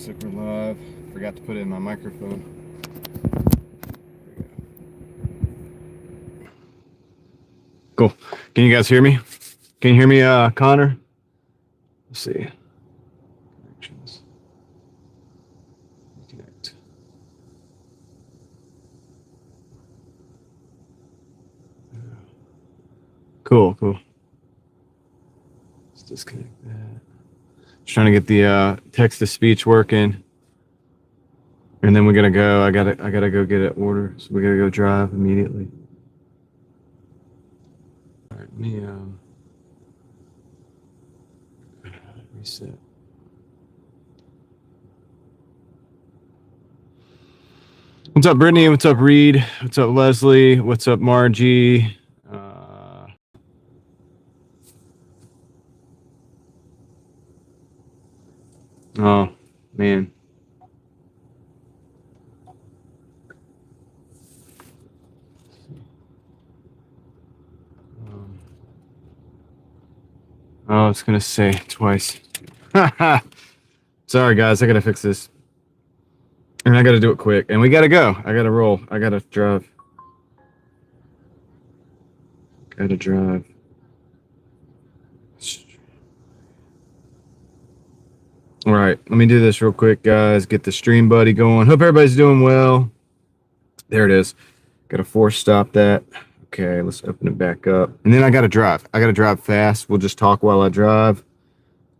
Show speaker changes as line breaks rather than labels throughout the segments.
Looks like we're live. Forgot to put in my microphone. Cool. Can you guys hear me? Can you hear me, Connor? Let's see. Connections. Connect. Cool. Let's disconnect that. Just trying to get the text to speech working. And then we're gonna go. I gotta go get an order. So we gotta go drive immediately. All right, let me reset. What's up, Brittany? What's up, Reed? What's up, Leslie? What's up, Margie? Oh man. Oh, it's gonna say twice. Sorry, guys. I gotta fix this, and I gotta do it quick. And we gotta go. I gotta roll. I gotta drive. Gotta drive. All right, let me do this real quick, guys. Get the stream buddy going. Hope everybody's doing well. There it is. Gotta force stop that. Okay, let's open it back up. And then I gotta drive. I gotta drive fast. We'll just talk while I drive.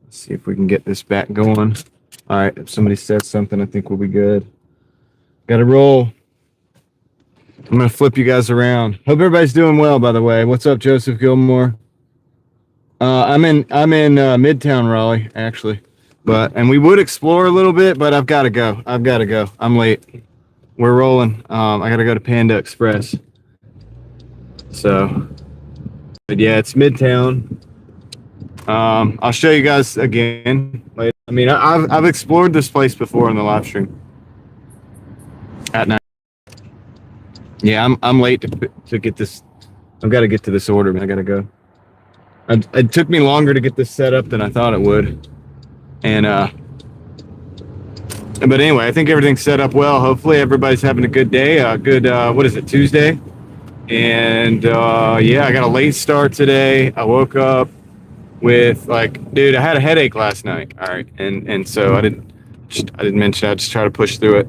Let's see if we can get this back going. All right, if somebody says something, I think we'll be good. Gotta roll. I'm gonna flip you guys around. Hope everybody's doing well, by the way. What's up, Joseph Gilmore? I'm in Midtown Raleigh, actually. And we would explore a little bit, but I've got to go. I'm late. We're rolling. I got to go to Panda Express. So, but yeah, it's Midtown. I'll show you guys again. I mean, I've explored this place before in the live stream at night. Yeah, I'm late to get this. I've got to get to this order, man. I got to go. It took me longer to get this set up than I thought it would. And but anyway, I think everything's set up well. Hopefully everybody's having a good day. Good what is it, Tuesday? And yeah, I got a late start today. I woke up with dude, I had a headache last night. All right. And so I didn't mention, I just try to push through it.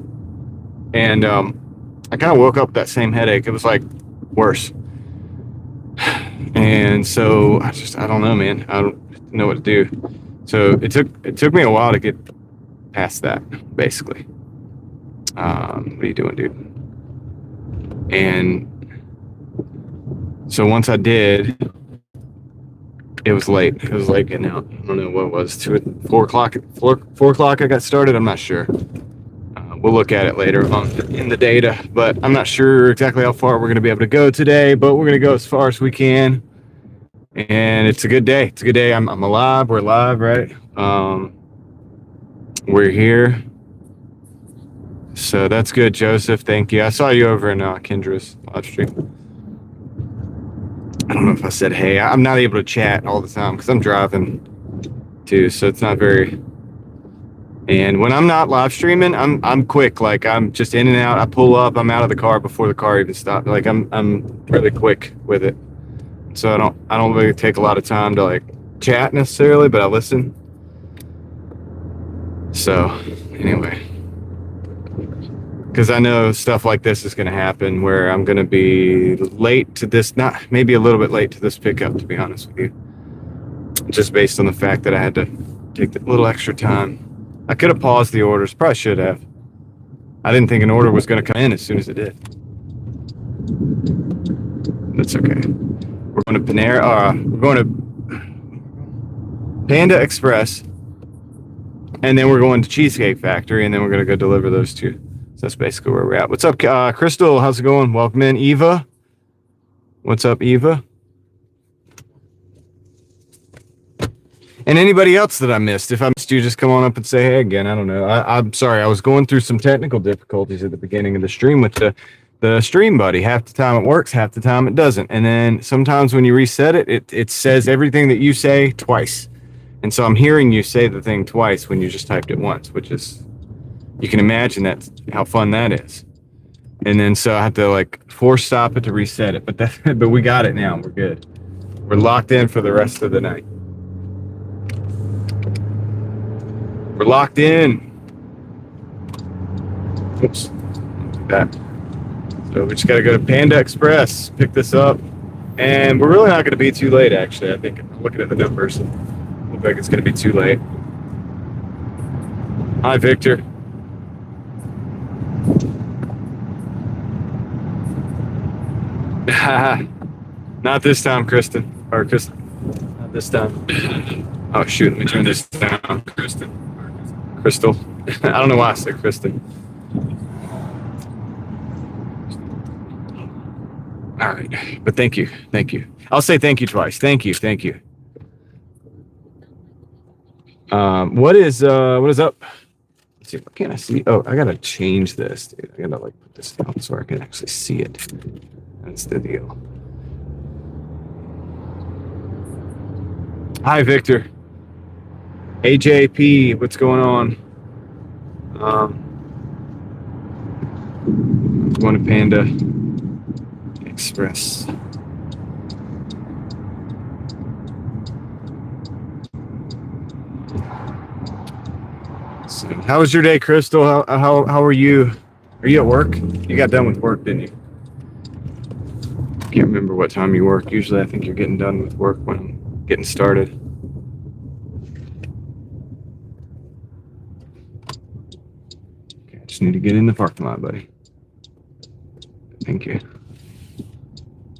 And I kind of woke up with that same headache. It was like worse. And so I don't know, man. I don't know what to do. So it took me a while to get past that, basically. What are you doing, dude? And so once I did, it was late. It was late getting out. I don't know what it was. 4 o'clock. 4 o'clock I got started. I'm not sure. We'll look at it later on in the data, but I'm not sure exactly how far we're going to be able to go today, but we're going to go as far as we can. And it's a good day. It's a good day. I'm alive. We're live, right? We're here. So that's good, Joseph. Thank you. I saw you over in Kendra's live stream. I don't know if I said hey. I'm not able to chat all the time because I'm driving too, so it's not very. And when I'm not live streaming, I'm quick. Like I'm just in and out. I pull up. I'm out of the car before the car even stops. Like I'm really quick with it. So I don't really take a lot of time to like chat necessarily, but I listen. So anyway, because I know stuff like this is going to happen where I'm going to be late to this, maybe a little bit late to this pickup, to be honest with you. Just based on the fact that I had to take a little extra time. I could have paused the orders, probably should have. I didn't think an order was going to come in as soon as it did. That's okay. We're going to Panera. We're going to Panda Express, and then we're going to Cheesecake Factory, and then we're going to go deliver those two. So that's basically where we're at. What's up, Crystal? How's it going? Welcome in, Eva. What's up, Eva? And anybody else that I missed, if I missed you, just come on up and say hey again. I don't know. I'm sorry. I was going through some technical difficulties at the beginning of the stream with the stream buddy. Half the time it works, half the time it doesn't. And then sometimes when you reset it, it says everything that you say twice. And so I'm hearing you say the thing twice when you just typed it once, which is You can imagine that's how fun that is. And then so I have to like force stop it to reset it. But we got it now. We're good. We're locked in for the rest of the night. We're locked in. Oops. That. So we just got to go to Panda Express, pick this up. And we're really not going to be too late, actually. I think I'm looking at the numbers. It looks like it's going to be too late. Hi, Victor. Not this time, Kristen. Or Kristen. Not this time. Oh, shoot. Let me turn this down, Kristen. Crystal. I don't know why I said Kristen. All right. But thank you. Thank you. I'll say thank you twice. Thank you. Thank you. What is up? Let's see, what can I see? Oh, I gotta change this, dude. I gotta like put this down so I can actually see it. That's the deal. Hi, Victor. AJP, what's going on? Going to Panda Express. So, how was your day, Crystal? How are you? Are you at work? You got done with work, didn't you? Can't remember what time you work. Usually, I think you're getting done with work when I'm getting started. Okay, I just need to get in the parking lot, buddy. Thank you.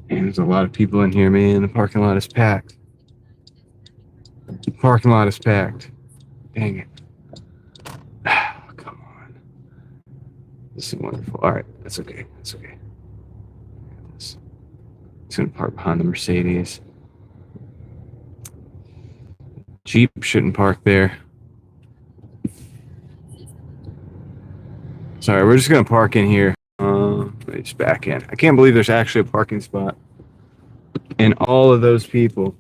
And there's a lot of people in here, man. The parking lot is packed. The parking lot is packed. Dang it. Oh, come on. This is wonderful. All right, that's okay. That's okay. It's gonna park behind the Mercedes. Jeep shouldn't park there. Sorry, we're just gonna park in here. Just back in. I can't believe there's actually a parking spot. And all those people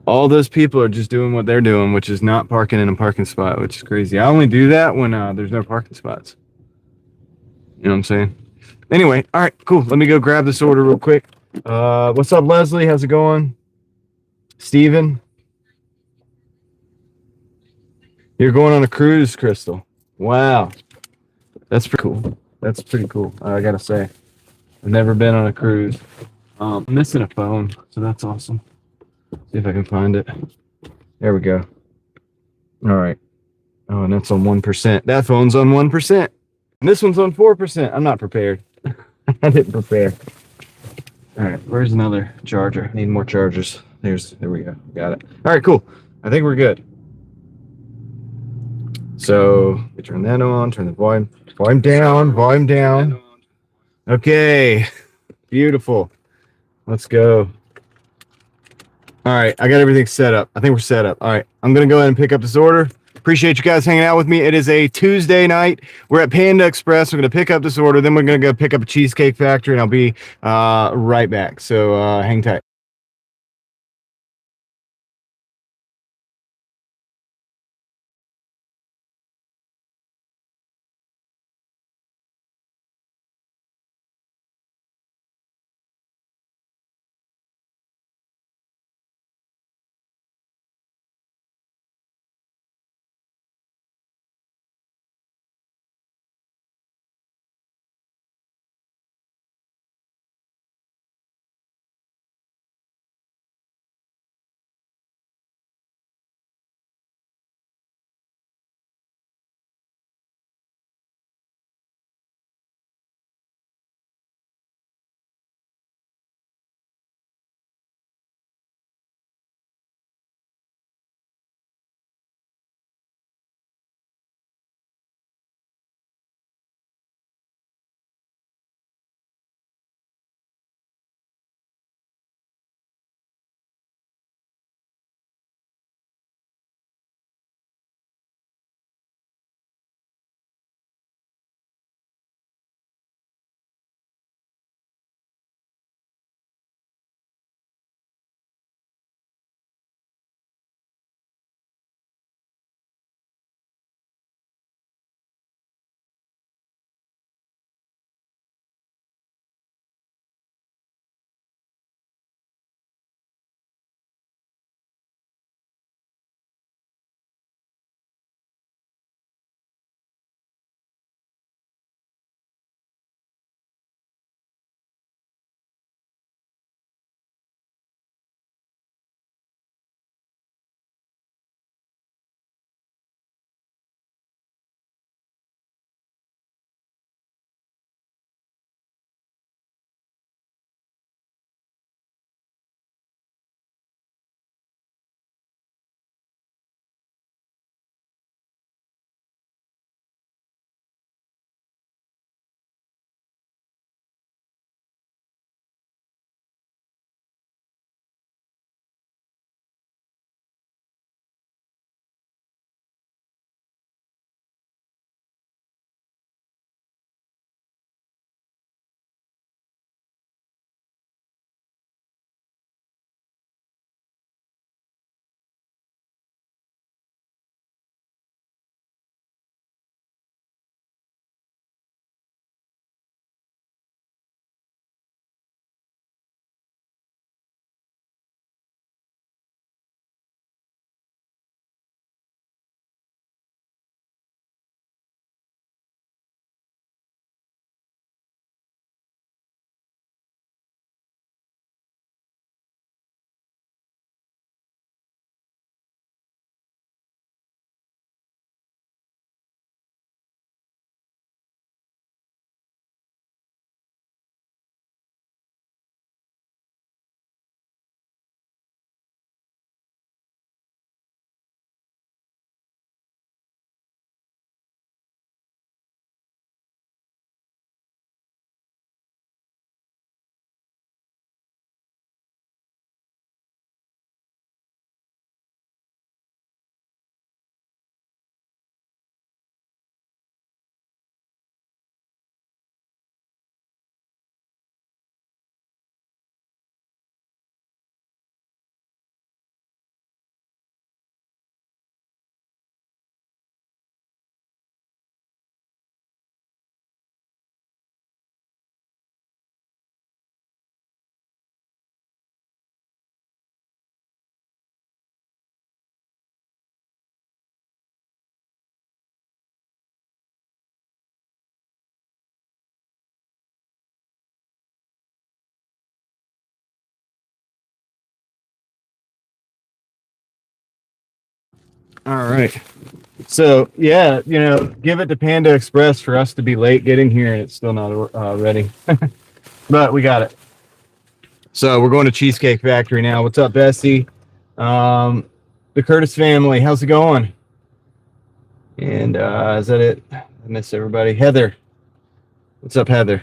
are just doing what they're doing, which is not parking in a parking spot, which is crazy. I only do that when there's no parking spots. You know what I'm saying? Anyway, all right, cool. Let me go grab this order real quick. What's up, Leslie? How's it going? Steven? You're going on a cruise, Crystal. Wow. That's pretty cool. That's pretty cool. I gotta say. I've never been on a cruise. I'm missing a phone, so that's awesome. See if I can find it. There we go. All right. Oh, and that's on 1%. That phone's on 1%. And this one's on 4%. I'm not prepared. I didn't prepare. All right. Where's another charger? I need more chargers. There we go. Got it. All right, cool. I think we're good. So we turn that on, turn the volume down. Okay. Beautiful. Let's go. All right, I got everything set up. I think we're set up. All right, I'm gonna go ahead and pick up this order. Appreciate you guys hanging out with me. It is a Tuesday night. We're at Panda Express. We're gonna pick up this order. Then we're gonna go pick up a Cheesecake Factory, and I'll be right back. So hang tight. All right. So yeah, give it to Panda Express for us to be late getting here, and it's still not ready. But we got it. So we're going to Cheesecake Factory now. What's up, Bessie? The Curtis family, how's it going? And is that it? I miss everybody. Heather, what's up, Heather?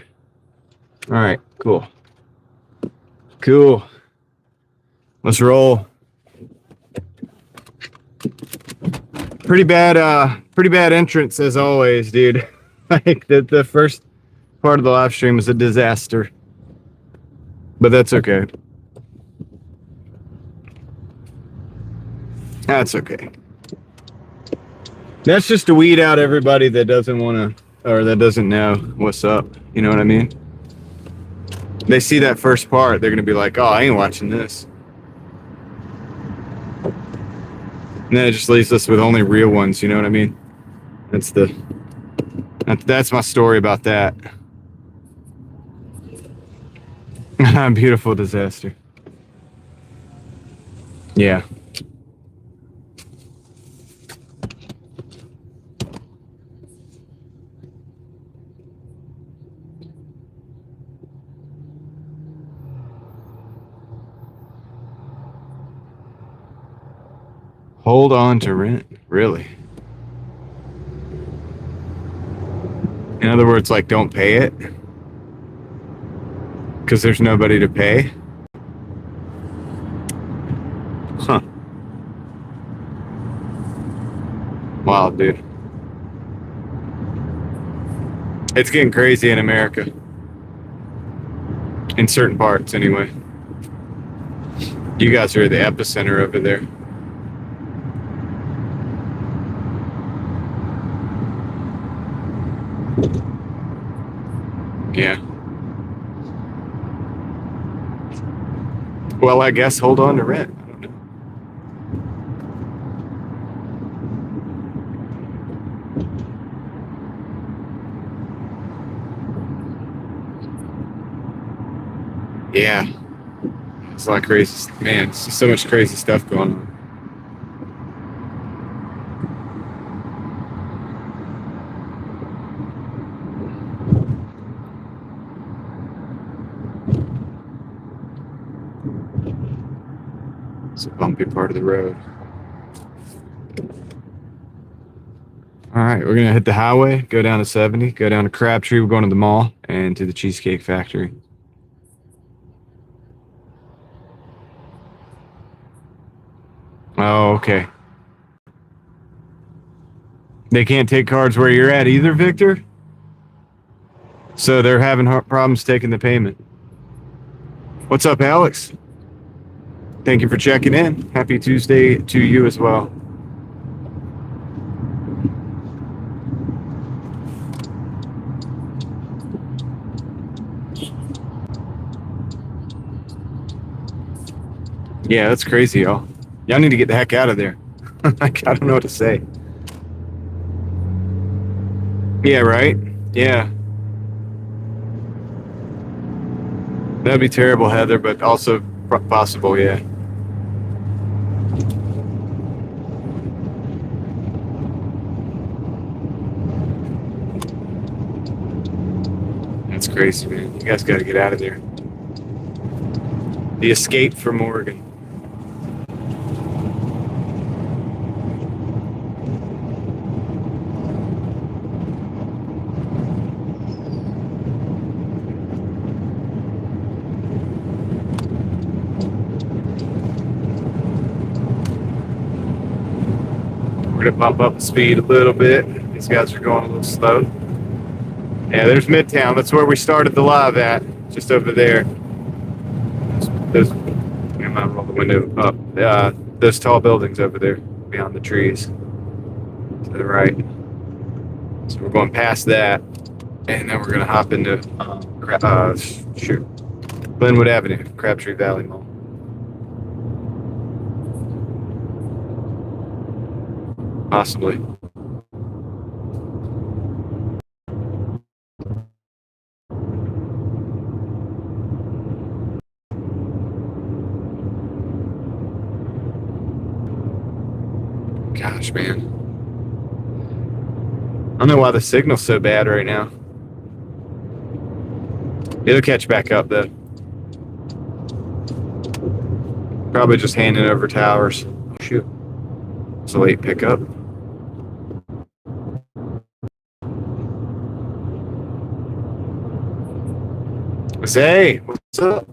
All right, cool. Cool. Let's roll. Pretty bad entrance as always, dude. Like the first part of the live stream was a disaster. But that's okay. That's okay. That's just to weed out everybody that doesn't want to, or that doesn't know what's up. You know what I mean? They see that first part, they're going to be like, oh, I ain't watching this. And then it just leaves us with only real ones, you know what I mean? That's my story about that. Beautiful disaster. Yeah. Hold on to rent? Really? In other words, like, don't pay it? Because there's nobody to pay? Huh. Wow, dude. It's getting crazy in America. In certain parts, anyway. You guys are the epicenter over there. Yeah. Well, I guess hold on to rent. I don't know. Yeah. It's a lot of crazy. Man, it's so much crazy stuff going on. It's a bumpy part of the road. All right, we're gonna hit the highway, go down to 70, go down to Crabtree. We're going to the mall and to the Cheesecake Factory. Oh, okay. They can't take cards where you're at either, Victor? So they're having problems taking the payment. What's up, Alex? Thank you for checking in. Happy Tuesday to you as well. Yeah, that's crazy, y'all. Y'all need to get the heck out of there. Like, I don't know what to say. Yeah, right? Yeah. That'd be terrible, Heather, but also possible, yeah. That's crazy, man. You guys got to get out of there. The escape from Oregon. We're going to bump up the speed a little bit. These guys are going a little slow. Yeah, there's Midtown. That's where we started the live at. Just over there. Those, I might roll the window up. Those tall buildings over there beyond the trees. To the right. So we're going past that. And then we're going to hop into Glenwood Avenue, Crabtree Valley Mall. Possibly. Gosh, man. I don't know why the signal's so bad right now. It'll catch back up, though. Probably just handing over towers. Shoot. It's a late pickup. Hey, what's up?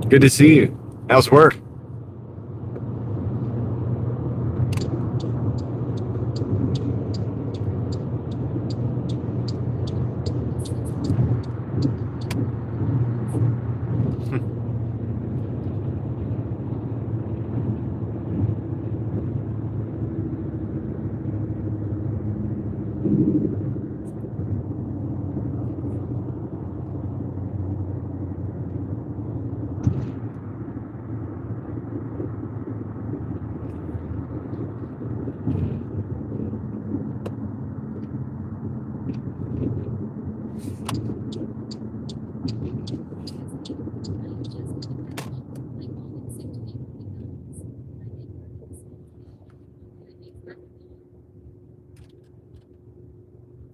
Good to see you. How's work?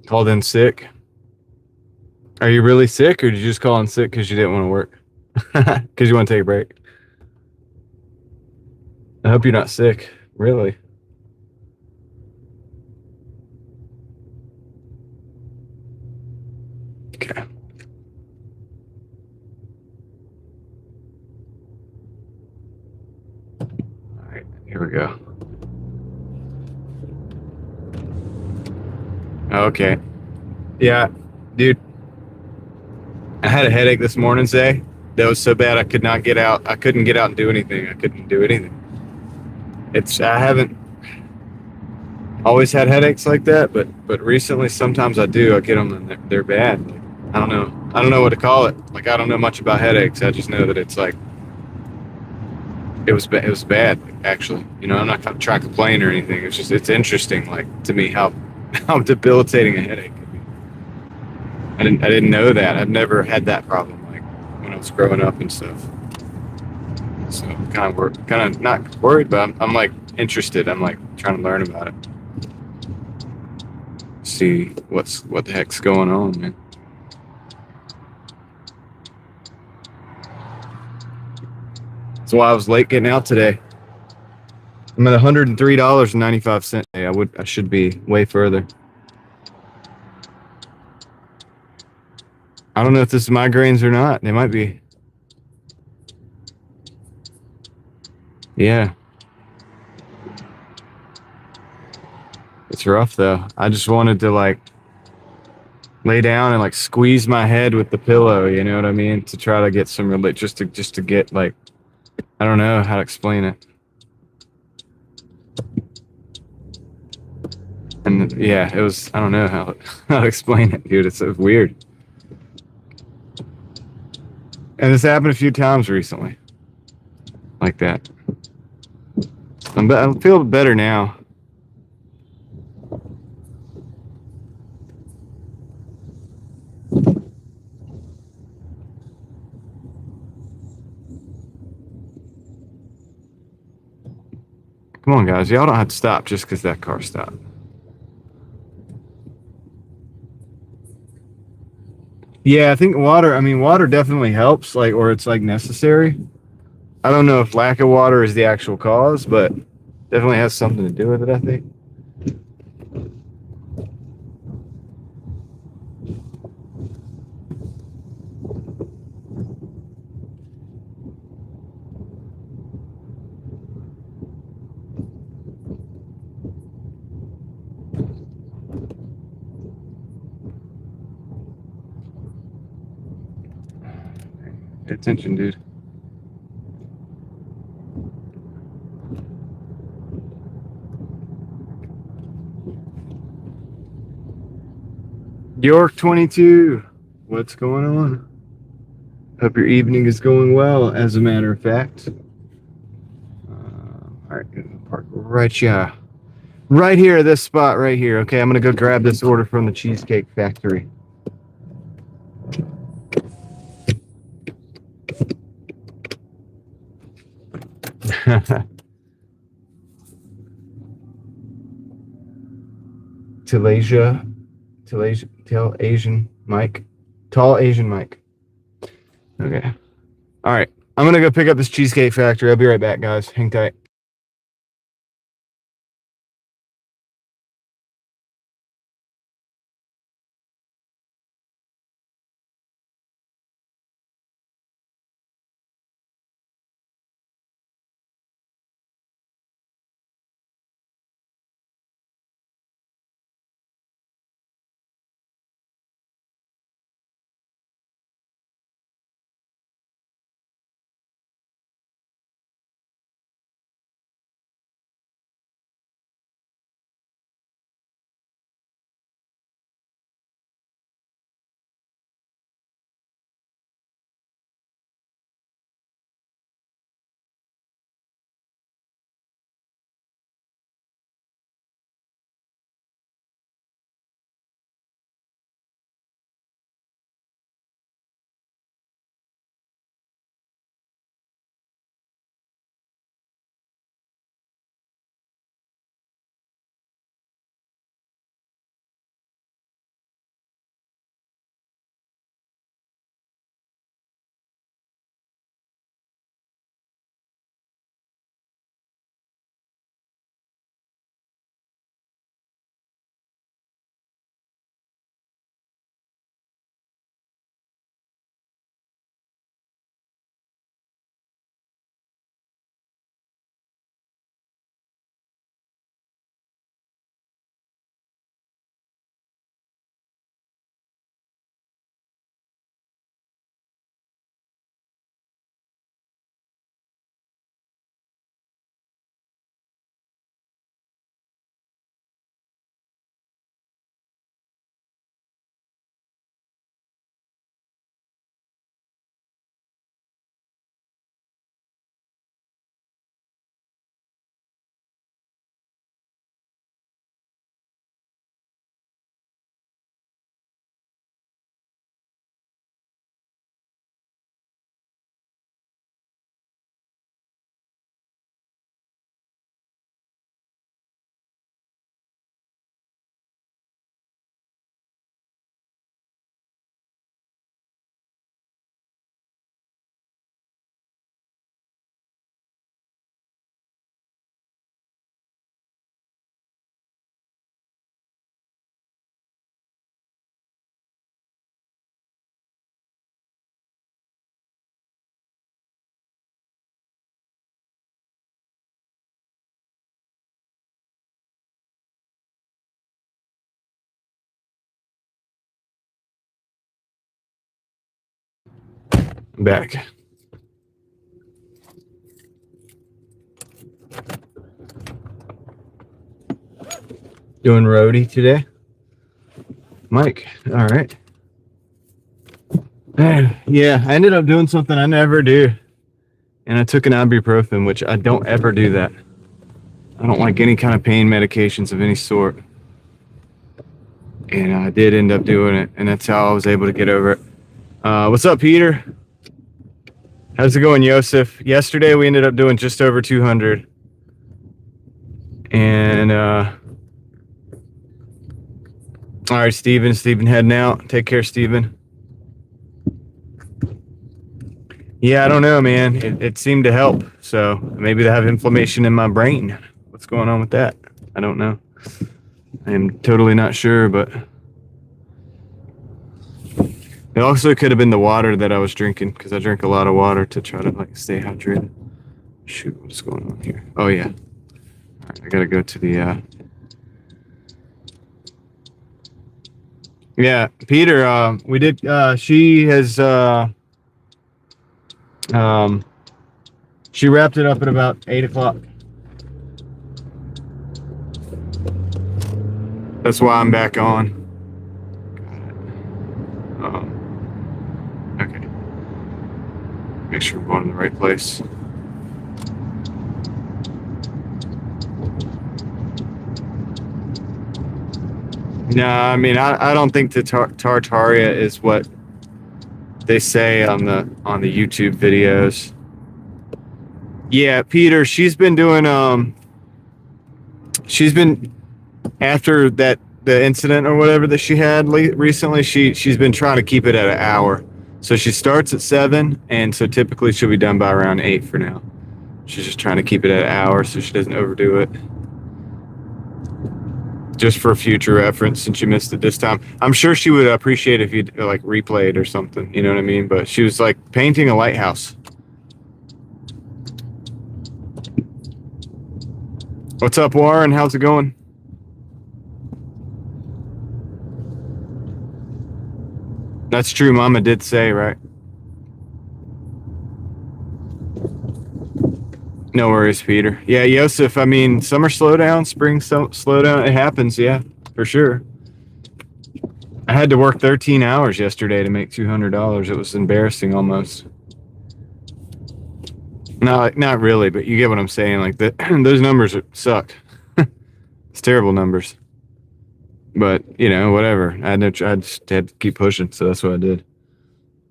Called in sick. Are you really sick, or did you just call in sick because you didn't want to work? Because you want to take a break? I hope you're not sick. Really? Okay. All right, here we go. Okay. Yeah, dude. I had a headache this morning, Zay. That was so bad I could not get out. I couldn't get out and do anything. I couldn't do anything. I haven't always had headaches like that, but recently sometimes I do. I get them and they're bad. Like, I don't know what to call it. Like, I don't know much about headaches. I just know that it's like it was bad, actually. You know, I'm not trying to complain or anything. It's interesting, like, to me how debilitating a headache can be. I didn't know that. I've never had that problem, like, when I was growing up and stuff. So I'm kind of not worried, but I'm like interested. I'm like trying to learn about it. See what the heck's going on, man. That's why I was late getting out today. I'm at $103.95. I should be way further. I don't know if this is migraines or not. They might be. Yeah. It's rough though. I just wanted to like lay down and like squeeze my head with the pillow, you know what I mean? To try to get some relief, just to get like, I don't know how to explain it. And yeah, it was, I don't know how to explain it, dude. It's weird. And this happened a few times recently. Like that. I feel better now. Come on, guys. Y'all don't have to stop just because that car stopped. Yeah, I think water definitely helps, like, or it's like necessary. I don't know if lack of water is the actual cause, but definitely has something to do with it, I think. Pay attention, dude. York 22, what's going on? Hope your evening is going well, as a matter of fact. All right, gonna park right here, this spot right here. Okay, I'm gonna go grab this order from the Cheesecake Factory. Tall Asian Mike. Tall Asian Mike. Okay. All right. I'm going to go pick up this Cheesecake Factory. I'll be right back, guys. Hang tight. I'm back. Doing roadie today. Mike, all right. Yeah, I ended up doing something I never do. And I took an ibuprofen, which I don't ever do that. I don't like any kind of pain medications of any sort. And I did end up doing it, and that's how I was able to get over it. What's up, Peter? How's it going, Yosef? Yesterday we ended up doing just over 200. And all right, Steven heading out. Take care, Steven. Yeah, I don't know, man. It seemed to help. So maybe they have inflammation in my brain. What's going on with that? I don't know. I am totally not sure, but it also could have been the water that I was drinking, because I drink a lot of water to try to like stay hydrated. Shoot, what's going on here? Oh yeah. All right, I gotta go to the yeah, Peter, we did she has she wrapped it up at about 8 o'clock. That's why I'm back on. Okay. Make sure we're going in the right place. No, I mean I don't think the Tartaria is what they say on the YouTube videos. Yeah, Peter, she's been after the incident or whatever that she had recently, she's been trying to keep it at an hour. So she starts at 7, and so typically she'll be done by around 8 for now. She's just trying to keep it at an hour so she doesn't overdo it. Just for future reference, since you missed it this time. I'm sure she would appreciate if you like replayed or something. You know what I mean? But she was like painting a lighthouse. What's up, Warren? How's it going? That's true. Mama did say, right? No worries, Peter. Yeah, Yosef, I mean, summer slowdown, spring slowdown, it happens, yeah, for sure. I had to work 13 hours yesterday to make $200. It was embarrassing almost. Not really, but you get what I'm saying. Like those numbers suck. It's terrible numbers. But, you know, whatever. I just had to keep pushing, so that's what I did.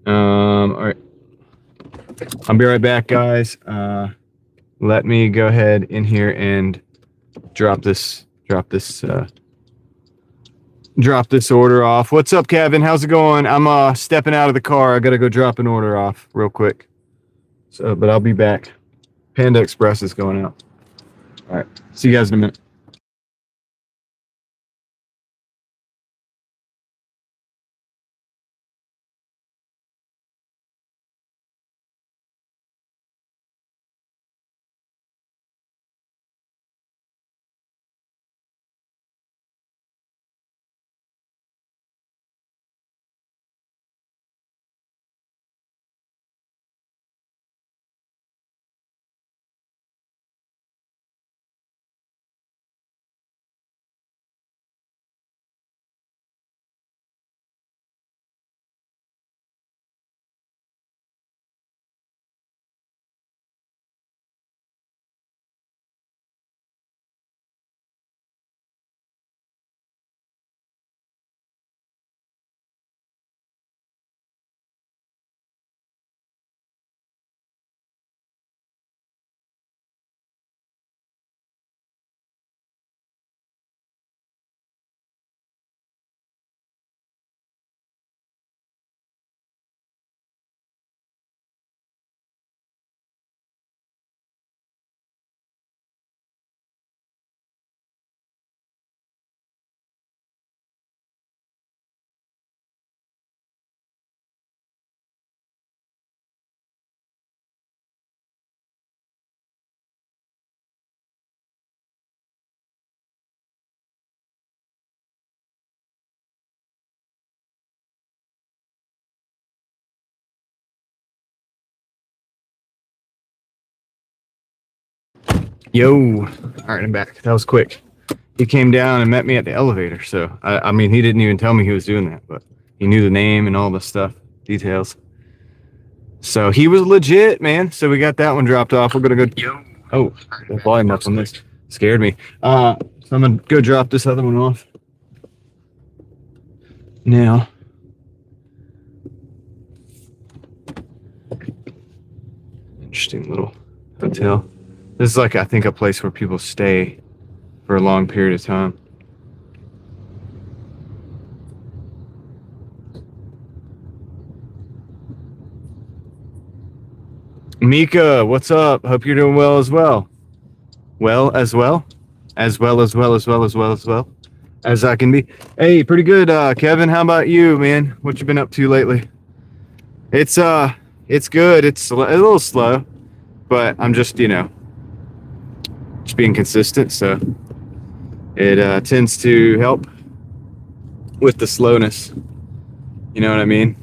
All right. I'll be right back, guys. Let me go ahead in here and drop this order off. What's up, Kevin? How's it going? I'm stepping out of the car. I gotta go drop an order off real quick. So, but I'll be back. Panda Express is going out. All right. See you guys in a minute. Yo. All right, I'm back. That was quick. He came down and met me at the elevator. So, I mean, he didn't even tell me he was doing that, but he knew the name and all the stuff, details. So he was legit, man. So we got that one dropped off. We're going to go. Yo. Oh, the volume up on this scared me. So I'm going to go drop this other one off now. Interesting little hotel. This is like, I think, a place where people stay for a long period of time. Mika, what's up? Hope you're doing well as well. Well as well? As well as well as well as well as well as I can be. Hey, pretty good, Kevin. How about you, man? What you been up to lately? It's good. It's a little slow, but I'm just, you know, just being consistent, so it tends to help with the slowness. You know what I mean?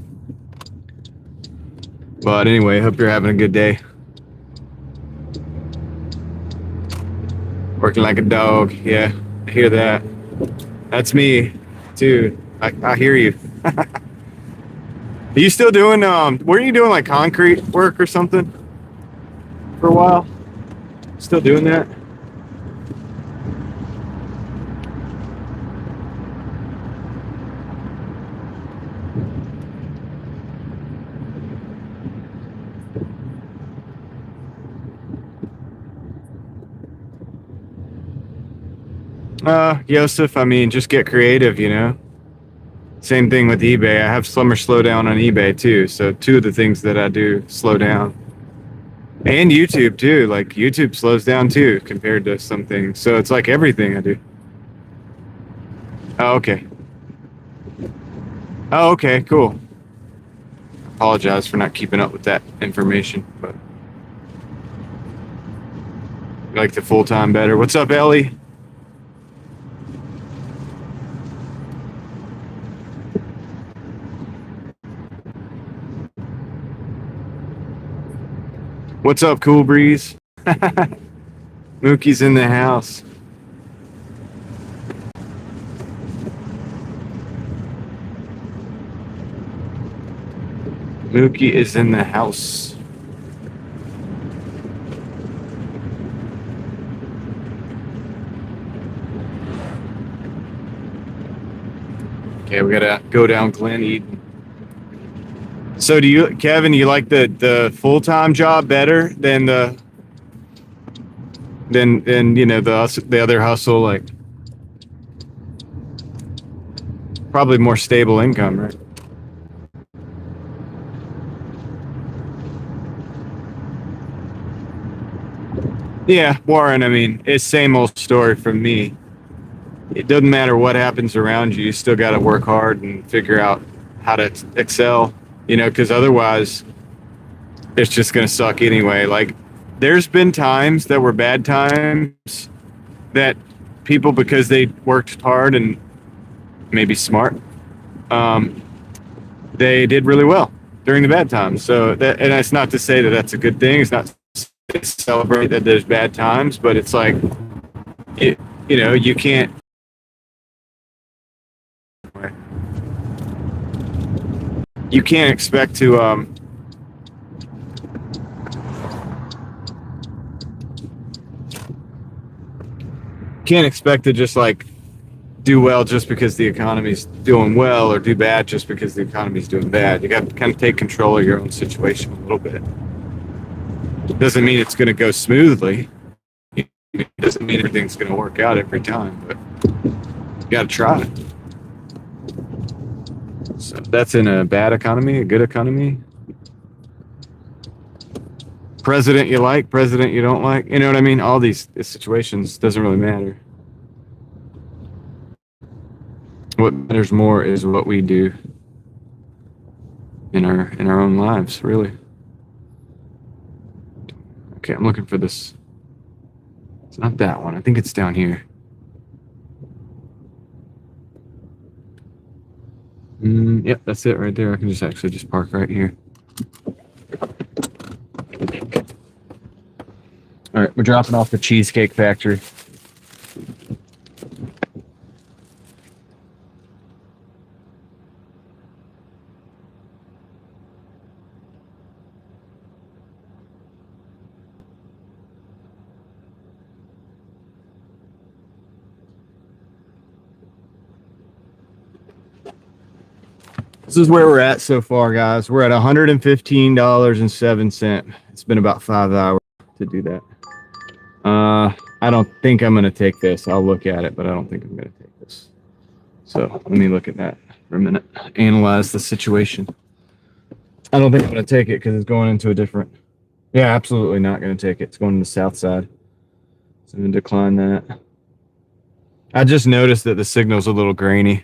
But anyway, hope you're having a good day. Working like a dog. Yeah, I hear that. That's me, too. I hear you. Are you still doing, weren't you doing like concrete work or something for a while? Still doing that? Yosef, I mean, just get creative, you know? Same thing with eBay. I have Slimmer slow down on eBay too. So two of the things that I do slow down. And YouTube too. Like YouTube slows down too compared to some things. So it's like everything I do. Oh, okay. Oh, okay, cool. Apologize for not keeping up with that information, but I like the full time better. What's up, Ellie? What's up, Cool Breeze? Mookie's in the house. Mookie is in the house. Okay, we gotta go down Glen Eden. So do you, Kevin, you like the full-time job better than you know the other hustle, like probably more stable income, right? Yeah, Warren, I mean, it's same old story from me. It doesn't matter what happens around you, you still got to work hard and figure out how to excel, you know, because otherwise it's just going to suck anyway. Like, there's been times that were bad times that people, because they worked hard and maybe smart, they did really well during the bad times. So that, and that's not to say that that's a good thing. It's not to celebrate that there's bad times, but it's like, you know, you can't expect to just like do well just because the economy's doing well, or do bad just because the economy's doing bad. You got to kind of take control of your own situation a little bit. Doesn't mean it's going to go smoothly. It doesn't mean everything's going to work out every time, but you got to try. So that's in a bad economy, a good economy. President you like, president you don't like. You know what I mean? All these situations, doesn't really matter. What matters more is what we do in our own lives, really. Okay, I'm looking for this. It's not that one. I think it's down here. Yep, that's it right there. I can just actually just park right here. All right, we're dropping off the Cheesecake Factory. This is where we're at so far, guys. We're at $115.07. It's been about 5 hours to do that. I don't think I'm going to take this. I'll look at it, but I don't think I'm going to take this. So let me look at that for a minute. Analyze the situation. I don't think I'm going to take it because it's going into a different... Yeah, absolutely not going to take it. It's going to the south side. So I'm going to decline that. I just noticed that the signal's a little grainy.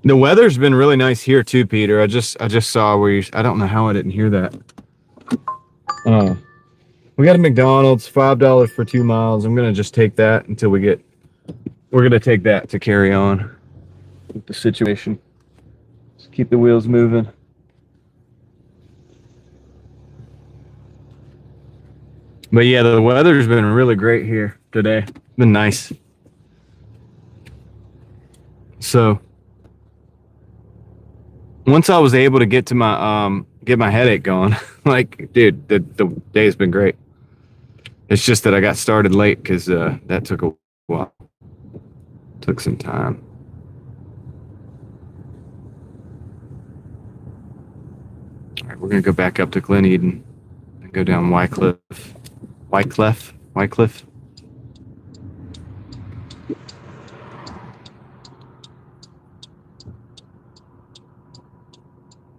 The weather's been really nice here too, Peter. I just saw where you... I don't know how I didn't hear that. We got a McDonald's, $5 for 2 miles. I'm gonna just take that until we get... We're gonna take that to carry on with the situation. Just keep the wheels moving. But yeah, the weather's been really great here today. It's been nice. So once I was able to get to my get my headache going, like, dude, the day's been great. It's just that I got started late because that took a while. Took some time. All right, we're gonna go back up to Glen Eden and go down Wycliffe.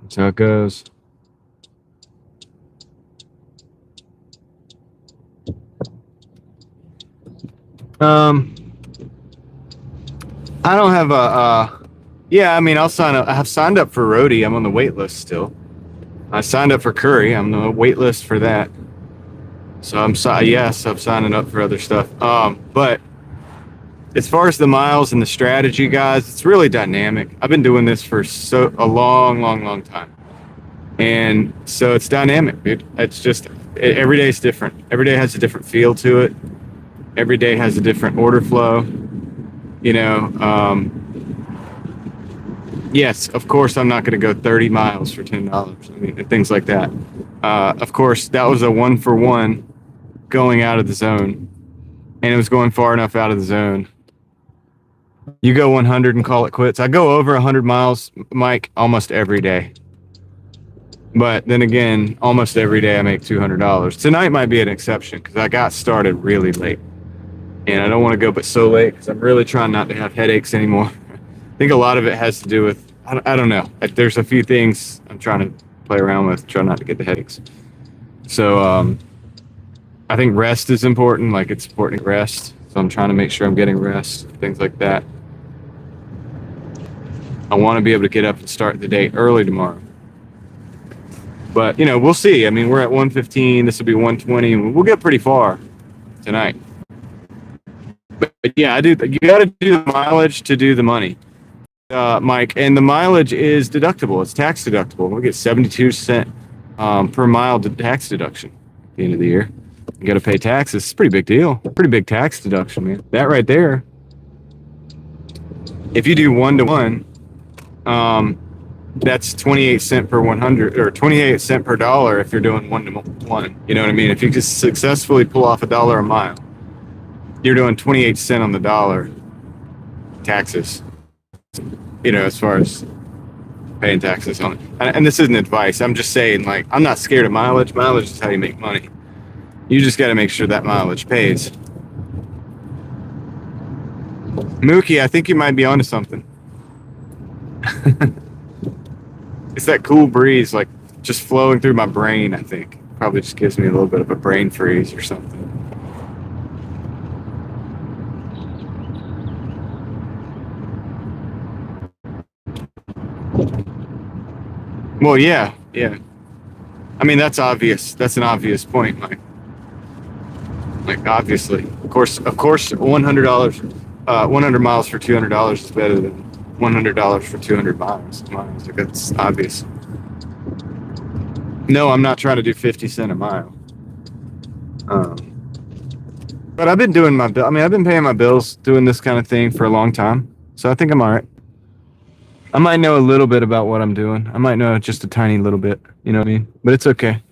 That's how it goes. Um, I don't have yeah, I mean, I'll sign up. I have signed up for roadie. I'm on the wait list still. I signed up for Curry. I'm on the wait list for that. So yes, I'm signing up for other stuff. But as far as the miles and the strategy, guys, it's really dynamic. I've been doing this for a long time, and so it's dynamic, dude. It's just every day is different. Every day has a different feel to it. Every day has a different order flow. You know, yes, of course, I'm not going to go 30 miles for $10. I mean, things like that. Of course, that was a 1-for-1 going out of the zone, and it was going far enough out of the zone. You go 100 and call it quits. I go over 100 miles, Mike, almost every day. But then again, almost every day I make $200. Tonight might be an exception because I got started really late. And I don't want to go but so late because I'm really trying not to have headaches anymore. I think a lot of it has to do with, I don't know. There's a few things I'm trying to play around with, try not to get the headaches. So I think rest is important. Like, it's important to rest. So I'm trying to make sure I'm getting rest, things like that. I want to be able to get up and start the day early tomorrow. But, we'll see. I mean, we're at 115. This will be 120. And we'll get pretty far tonight. But yeah, you got to do the mileage to do the money, Mike. And the mileage is deductible. It's tax deductible. We get 72 cents per mile tax deduction at the end of the year. You got to pay taxes. It's a pretty big deal. Pretty big tax deduction, man. That right there. If you do 1-to-1, that's 28 cents per 100, or 28 cents per dollar if you're doing 1-to-1. You know what I mean? If you just successfully pull off $1 a mile, you're doing 28 cents on the dollar taxes. As far as paying taxes on it. And this isn't advice. I'm just saying, like, I'm not scared of mileage. Mileage is how you make money. You just got to make sure that mileage pays. Mookie, I think you might be onto something. It's that cool breeze, like, just flowing through my brain, I think. Probably just gives me a little bit of a brain freeze or something. Well, yeah. I mean, that's obvious. That's an obvious point, Mike. Like, obviously. Of course, $100, 100 miles for $200 is better than $100 for 200 miles. Like, that's obvious. No, I'm not trying to do 50 cents a mile. But I've been doing I've been paying my bills doing this kind of thing for a long time. So I think I'm all right. I might know a little bit about what I'm doing. I might know just a tiny little bit. You know what I mean? But it's okay.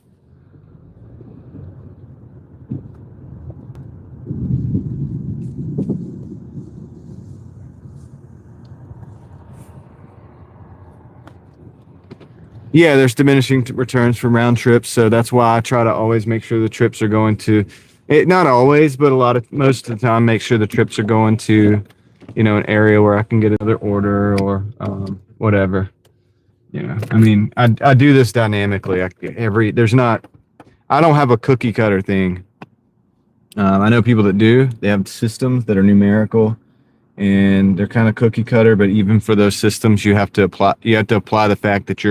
Yeah, there's diminishing returns from round trips, so that's why I try to always make sure the trips are going to, not always, but most of the time, make sure the trips are going to, an area where I can get another order or whatever. I mean, I do this dynamically. I don't have a cookie cutter thing. I know people that do. They have systems that are numerical, and they're kind of cookie cutter. But even for those systems, you have to apply. You have to apply the fact that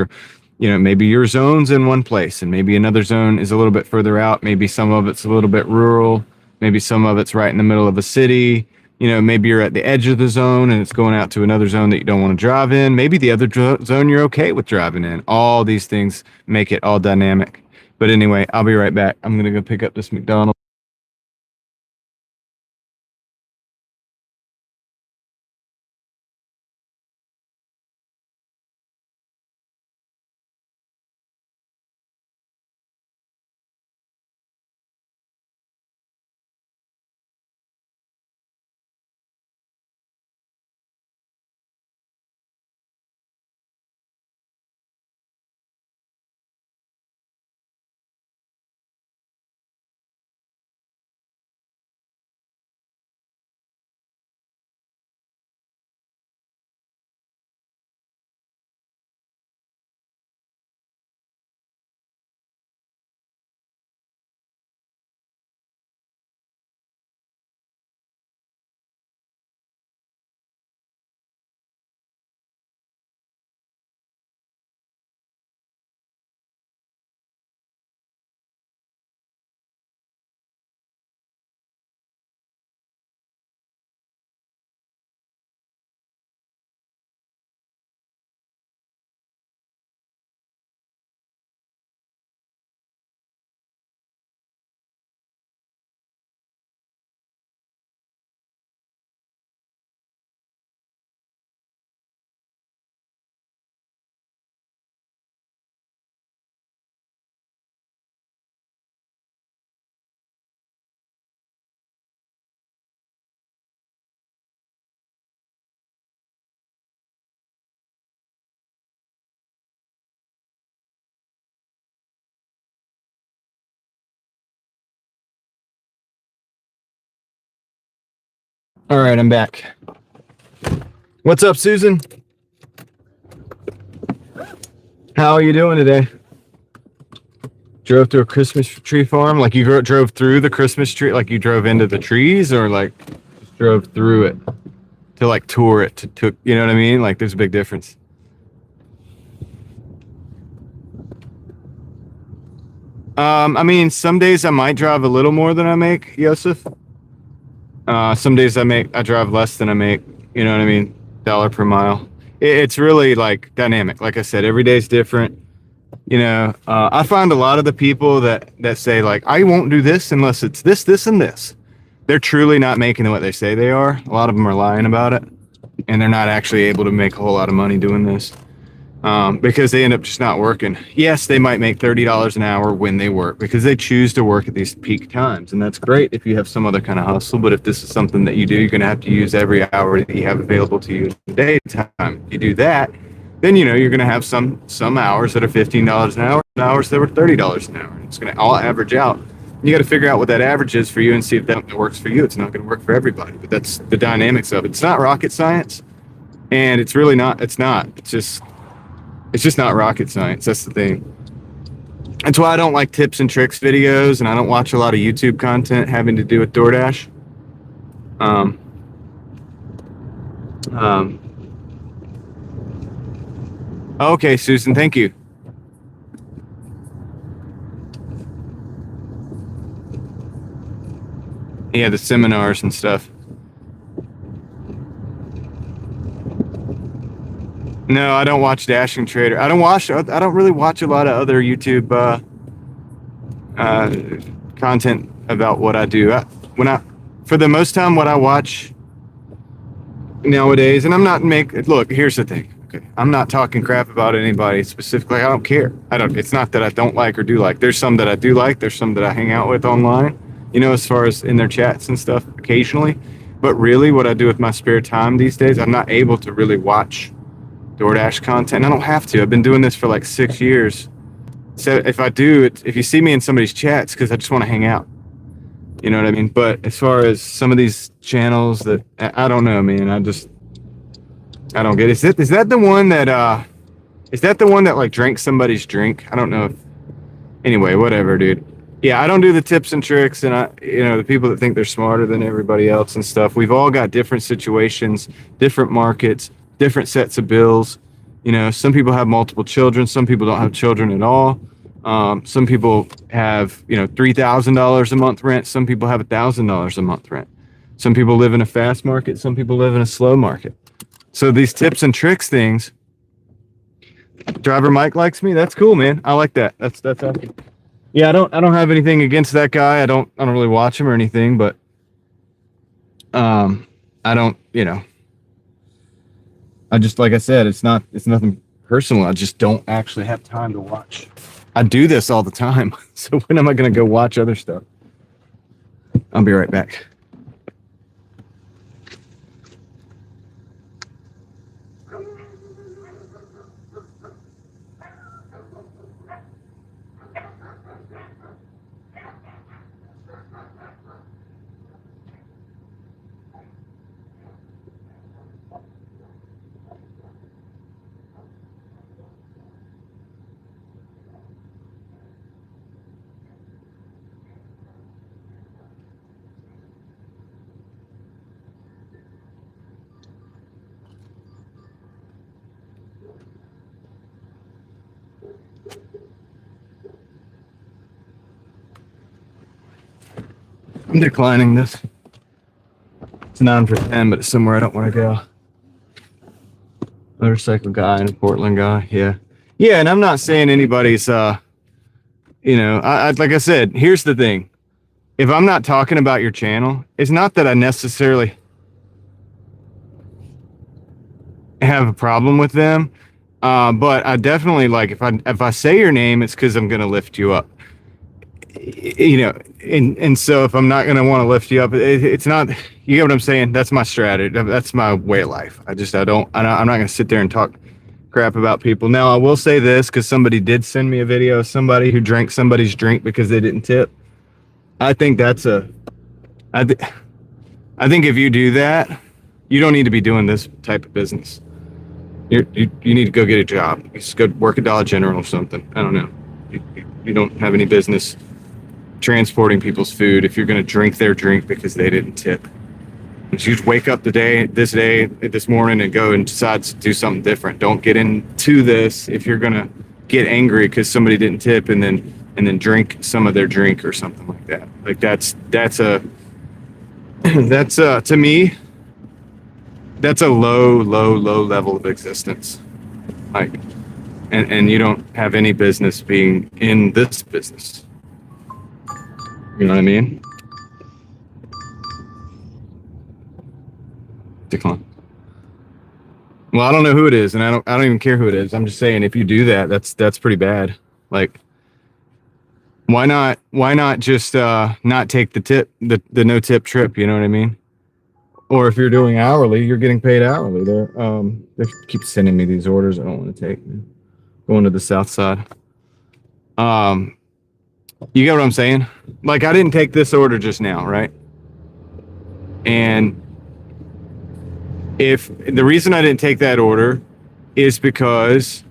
maybe your zone's in one place, and maybe another zone is a little bit further out. Maybe some of it's a little bit rural. Maybe some of it's right in the middle of a city. Maybe you're at the edge of the zone and it's going out to another zone that you don't want to drive in. Maybe the other zone you're okay with driving in. All these things make it all dynamic. But anyway, I'll be right back. I'm going to go pick up this McDonald's. All right, I'm back. What's up, Susan? How are you doing today? Drove to a Christmas tree farm? Like you drove through the Christmas tree? Like you drove into the trees, or like just drove through it to like tour it to you know what I mean? Like there's a big difference. I mean, some days I might drive a little more than I make, Yosef. Some days I drive less than I make. You know what I mean? Dollar per mile. It's really like dynamic. Like I said, every day's different. You know, I find a lot of the people that say like, I won't do this unless it's this, this, and this. They're truly not making what they say they are. A lot of them are lying about it, and they're not actually able to make a whole lot of money doing this. Because they end up just not working. Yes, they might make $30 an hour when they work because they choose to work at these peak times. And that's great if you have some other kind of hustle. But if this is something that you do, you're going to have to use every hour that you have available to you in the daytime. If you do that, then, you know, you're going to have some hours that are $15 an hour and hours that were $30 an hour. It's going to all average out. You got to figure out what that average is for you and see if that works for you. It's not going to work for everybody, but that's the dynamics of it. It's not rocket science, and it's really not. It's not. It's just not rocket science. That's the thing. That's why I don't like tips and tricks videos, and I don't watch a lot of YouTube content having to do with Doordash. Okay, Susan, thank you. Yeah, the seminars and stuff. No, I don't watch Dashing Trader. I don't really watch a lot of other YouTube content about what I do. For the most time, what I watch nowadays, and I'm not look, here's the thing. Okay, I'm not talking crap about anybody specifically. I don't care. It's not that I don't like or do like. There's some that I do like. There's some that I hang out with online, you know, as far as in their chats and stuff occasionally. But really, what I do with my spare time these days, I'm not able to really watch Doordash content. I don't have to. I've been doing this for like 6 years. So if I do, if you see me in somebody's chats, because I just want to hang out. You know what I mean? But as far as some of these channels that I don't know, man. I don't get it. Is that the one that like drank somebody's drink? I don't know if. Anyway, whatever, dude. Yeah, I don't do the tips and tricks, and the people that think they're smarter than everybody else and stuff. We've all got different situations, different markets, different sets of bills. You know, some people have multiple children. Some people don't have children at all. Some people have, $3,000 a month rent. Some people have $1,000 a month rent. Some people live in a fast market. Some people live in a slow market. So these tips and tricks things. Driver Mike likes me. That's cool, man. I like that. That's awesome. Yeah, I don't have anything against that guy. I don't really watch him or anything, but I don't, I just, like I said, it's nothing personal. I just don't actually have time to watch. I do this all the time. So when am I going to go watch other stuff? I'll be right back. I'm declining this. It's 9 for 10, but it's somewhere I don't want to go. Motorcycle guy and a Portland guy. Yeah. Yeah, and I'm not saying anybody's, like I said, here's the thing. If I'm not talking about your channel, it's not that I necessarily have a problem with them. But I definitely, like, if I say your name, it's because I'm going to lift you up. And so if I'm not going to want to lift you up, it's not, you get what I'm saying? That's my strategy. That's my way of life. I'm not going to sit there and talk crap about people. Now, I will say this, because somebody did send me a video of somebody who drank somebody's drink because they didn't tip. I think I think if you do that, you don't need to be doing this type of business. You need to go get a job. You just go work at Dollar General or something. I don't know. You don't have any business transporting people's food if you're going to drink their drink because they didn't tip. You just wake up this morning and go and decide to do something different. Don't get into this if you're going to get angry because somebody didn't tip and then drink some of their drink or something like that. Like that's to me, that's a low level of existence. Like, and you don't have any business being in this business. You know what I mean? Decline. Well, I don't know who it is, and I don't even care who it is. I'm just saying, if you do that, that's pretty bad. Like, why not just not take the tip, the no tip trip? You know what I mean? Or if you're doing hourly, you're getting paid hourly. They keep sending me these orders I don't want to take. Going to the south side. You get what I'm saying? Like, I didn't take this order just now, right? And if the reason I didn't take that order is because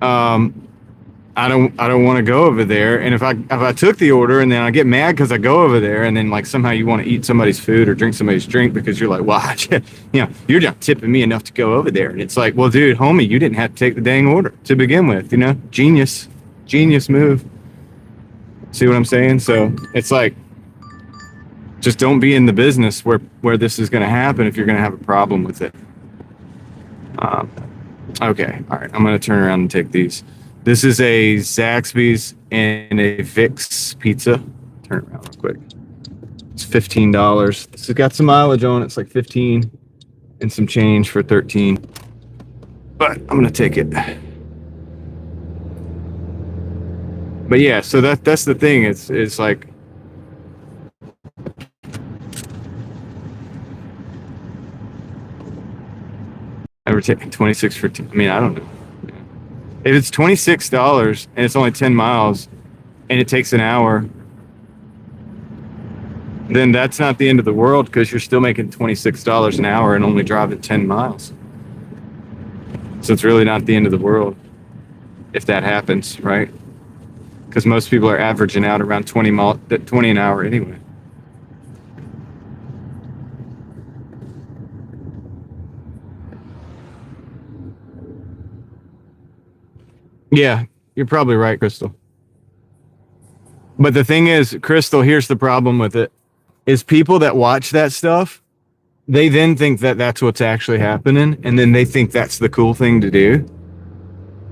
I don't want to go over there. And if I took the order and then I get mad because I go over there and then like somehow you want to eat somebody's food or drink somebody's drink because you're like, well, you're not tipping me enough to go over there. And it's like, well, dude, homie, you didn't have to take the dang order to begin with. Genius move. See what I'm saying? So it's like, just don't be in the business where this is going to happen if you're going to have a problem with it. Okay. All right. I'm going to turn around and take these. This is a Zaxby's and a Vic's pizza. Turn it around real quick. It's $15. This has got some mileage on it. It's like 15 and some change for 13. But I'm going to take it. But yeah, so that's the thing. It's like, ever taking 26 for, I mean, I don't know. If it's $26 and it's only 10 miles and it takes an hour, then that's not the end of the world because you're still making $26 an hour and only driving 10 miles. So it's really not the end of the world if that happens, right? Because most people are averaging out around 20 an hour anyway. Yeah, you're probably right, Crystal. But the thing is, Crystal, here's the problem with it, is people that watch that stuff, they then think that that's what's actually happening, and then they think that's the cool thing to do.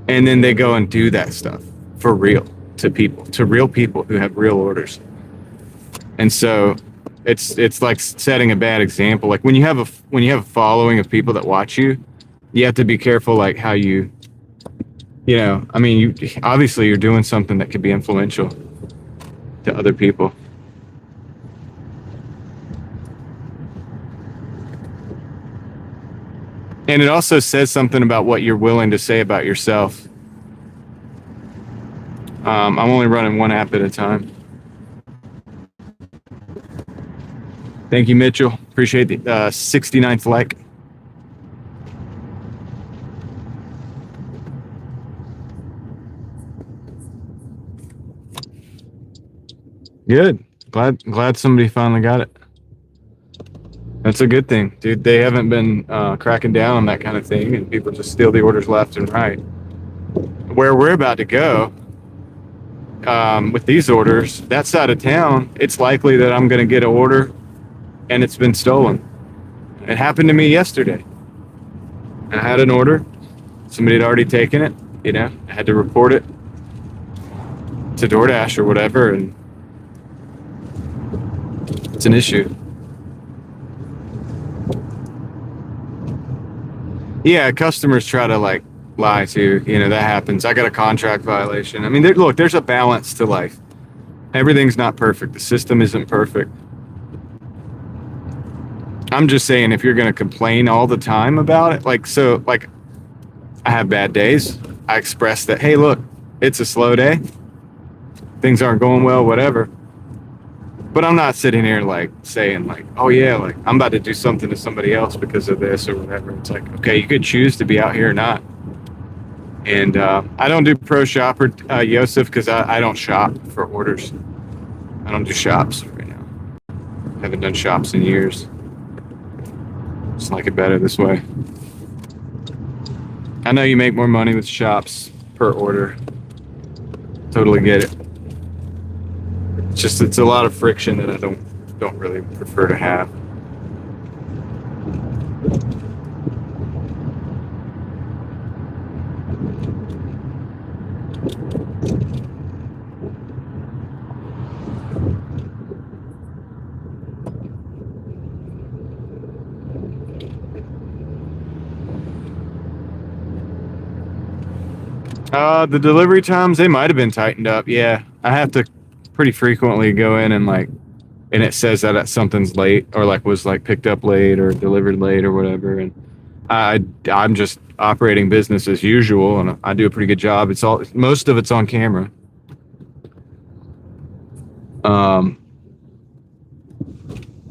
And then they go and do that stuff for real to real people who have real orders. And so it's like setting a bad example. Like when you have a following of people that watch you, you have to be careful like how you I mean, obviously you're doing something that could be influential to other people. And it also says something about what you're willing to say about yourself. I'm only running one app at a time. Thank you, Mitchell. Appreciate the 69th like. Good. Glad somebody finally got it. That's a good thing, dude. They haven't been cracking down on that kind of thing, and people just steal the orders left and right. Where we're about to go with these orders, that side of town, it's likely that I'm going to get an order and it's been stolen. It happened to me yesterday. I had an order. Somebody had already taken it. I had to report it to Doordash or whatever, and it's an issue. Yeah, customers try to like lie too. That happens. I got a contract violation. I mean, there's a balance to life. Everything's not perfect. The system isn't perfect. I'm just saying, if you're going to complain all the time about it, like I have bad days. I express that, hey, look, it's a slow day. Things aren't going well, whatever. But I'm not sitting here like saying like, oh yeah, like I'm about to do something to somebody else because of this or whatever. It's like, okay, you could choose to be out here or not. And I don't do pro shopper, Yosef, because I don't shop for orders. I don't do shops right now. Haven't done shops in years. Just like it better this way. I know you make more money with shops per order. Totally get it. It's a lot of friction that I don't really prefer to have. The delivery times, they might have been tightened up. Yeah, I have to pretty frequently go in and like, and it says that something's late or like was like picked up late or delivered late or whatever. And I'm just operating business as usual, and I do a pretty good job. Most of it's on camera.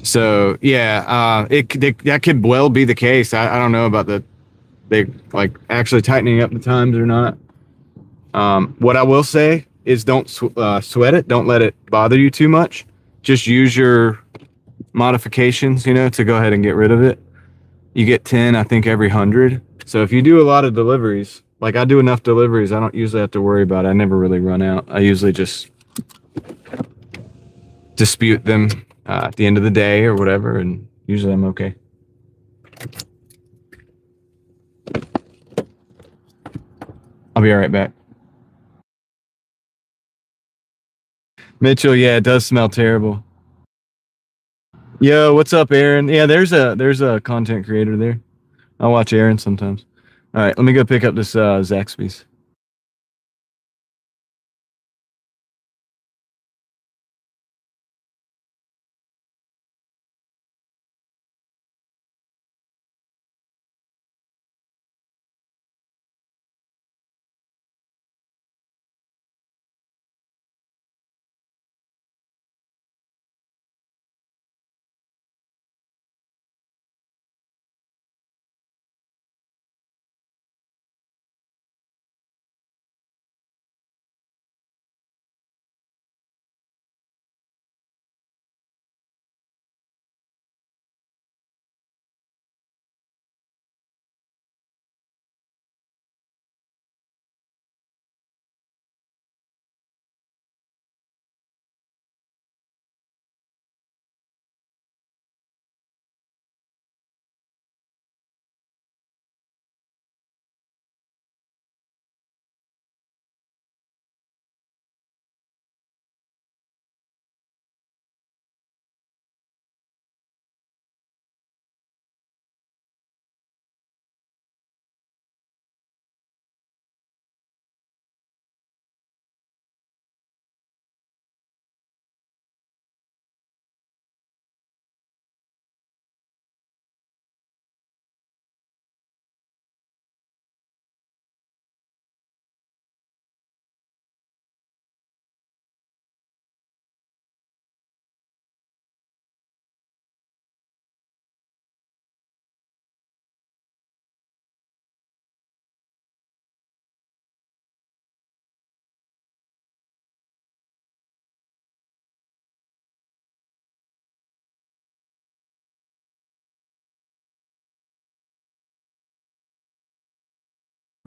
So yeah, that could well be the case. I don't know about they like actually tightening up the times or not. What I will say is don't sweat it. Don't let it bother you too much. Just use your modifications, to go ahead and get rid of it. You get 10, I think, every 100. So if you do a lot of deliveries, like I do enough deliveries, I don't usually have to worry about it. I never really run out. I usually just dispute them at the end of the day or whatever, and usually I'm okay. I'll be right back. Mitchell, yeah, it does smell terrible. Yo, what's up, Aaron? Yeah, there's a content creator there. I watch Aaron sometimes. All right, let me go pick up this Zaxby's.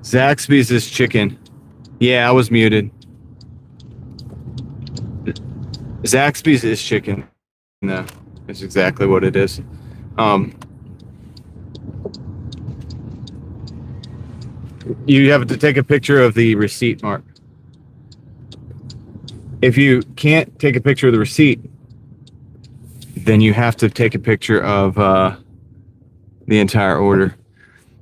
Zaxby's is chicken. Yeah, I was muted. Zaxby's is chicken. No, that's exactly what it is. You have to take a picture of the receipt, Mark. If you can't take a picture of the receipt, then you have to take a picture of the entire order.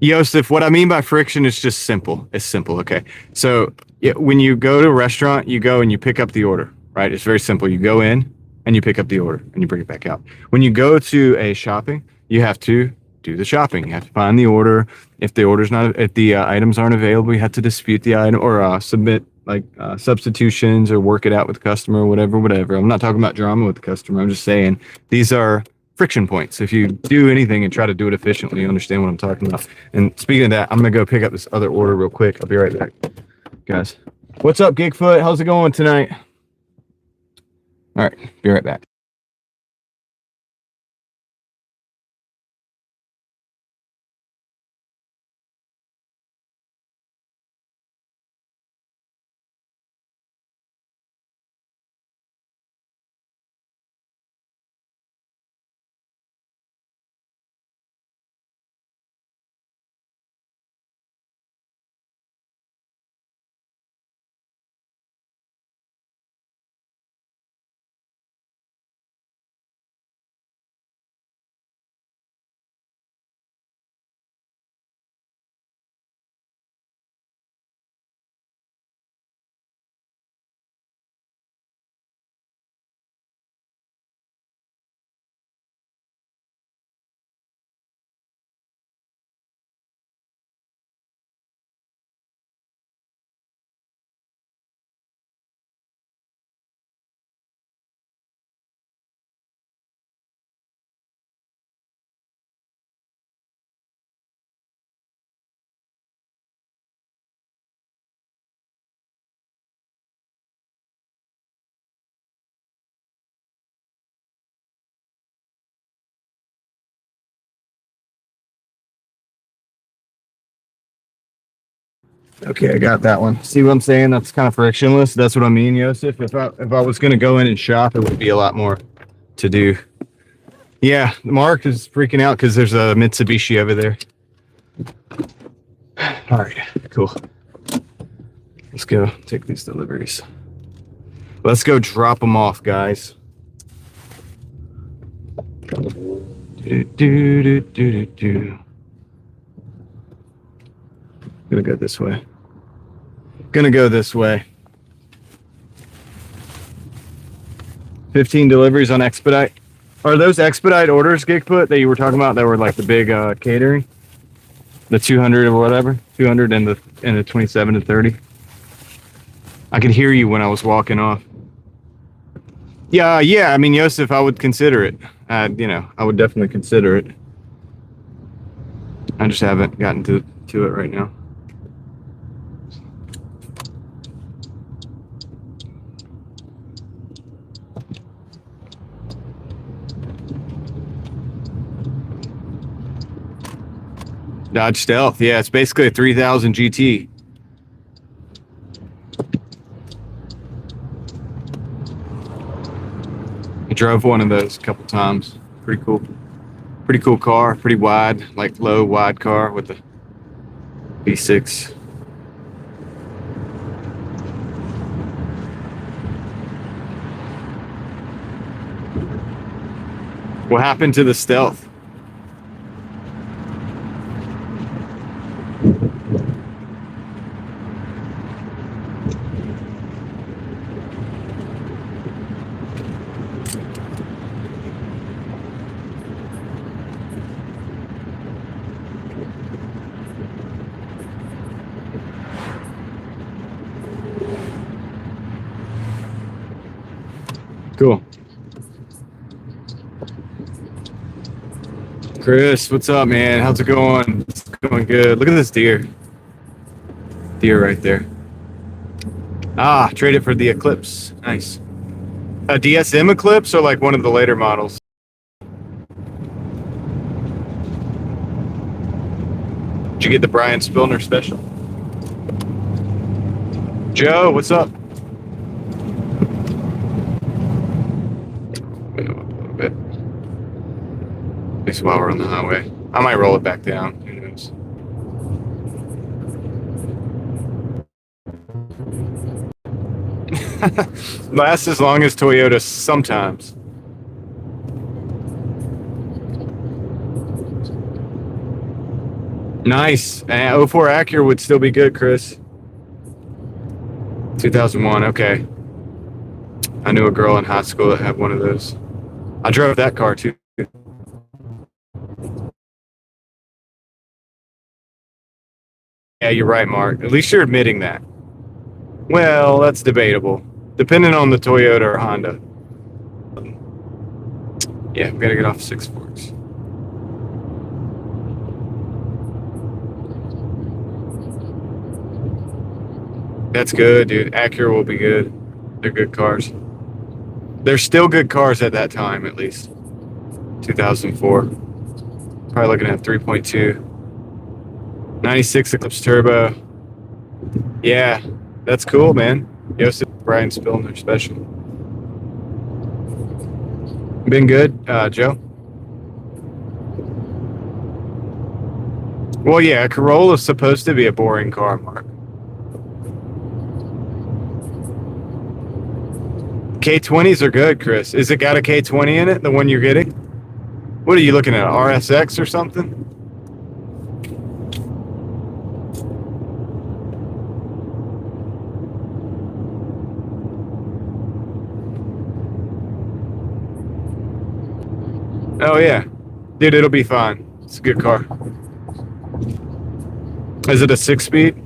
Yosef, what I mean by friction is just simple. It's simple, okay? So when you go to a restaurant, you go and you pick up the order, right? It's very simple. You go in and you pick up the order and you bring it back out. When you go to a shopping, you have to do the shopping. You have to find the order. If the items aren't available, you have to dispute the item or submit like substitutions or work it out with the customer, whatever. I'm not talking about drama with the customer. I'm just saying these are friction points. If you do anything and try to do it efficiently, you understand what I'm talking about. And speaking of that, I'm gonna go pick up this other order real quick. I'll be right back, guys. What's up, Gigfoot? How's it going tonight? All right, be right back. Okay, I got that one. See what I'm saying? That's kind of frictionless. That's what I mean, Yosef. If I was gonna go in and shop, it would be a lot more to do. Yeah, Mark is freaking out because there's a Mitsubishi over there. All right, cool. Let's go take these deliveries. Let's go drop them off, guys. Gonna go this way. Gonna go this way. 15 deliveries on expedite. Are those expedite orders, Gigfoot, that you were talking about that were like the big catering? The 200 or whatever? 200 and the 27 to 30? I could hear you when I was walking off. Yeah, I mean, Yosef, I would consider it. I would definitely consider it. I just haven't gotten to it right now. Dodge Stealth, yeah, it's basically a 3000 GT. I drove one of those a couple times. Pretty cool. Pretty cool car, pretty wide, like low, wide car with the V6. What happened to the Stealth? Cool. Chris, what's up, man? How's it going? It's going good. Look at this deer. Deer right there. Ah, trade it for the Eclipse. Nice. A DSM Eclipse or like one of the later models? Did you get the Brian Spillner special? Joe, what's up? Bit. At least while we're on the highway. I might roll it back down. Who knows? Lasts as long as Toyota sometimes. Nice. 04 Acura would still be good, Chris. 2001, okay. I knew a girl in high school that had one of those. I drove that car too. Yeah, you're right, Mark. At least you're admitting that. Well, that's debatable. Depending on the Toyota or Honda. Yeah, we gotta get off Six Forks. That's good, dude. Acura will be good. They're good cars. They're still good cars at that time, at least. 2004. Probably looking at 3.2. 96 Eclipse Turbo. Yeah, that's cool, man. Joseph Brian Spillner special. Been good, Joe? Well, yeah, a Corolla's supposed to be a boring car, Mark. K20s are good, Chris. Is it got a K20 in it, the one you're getting? What are you looking at, RSX or something? Oh, yeah. Dude, it'll be fine. It's a good car. Is it a 6-speed?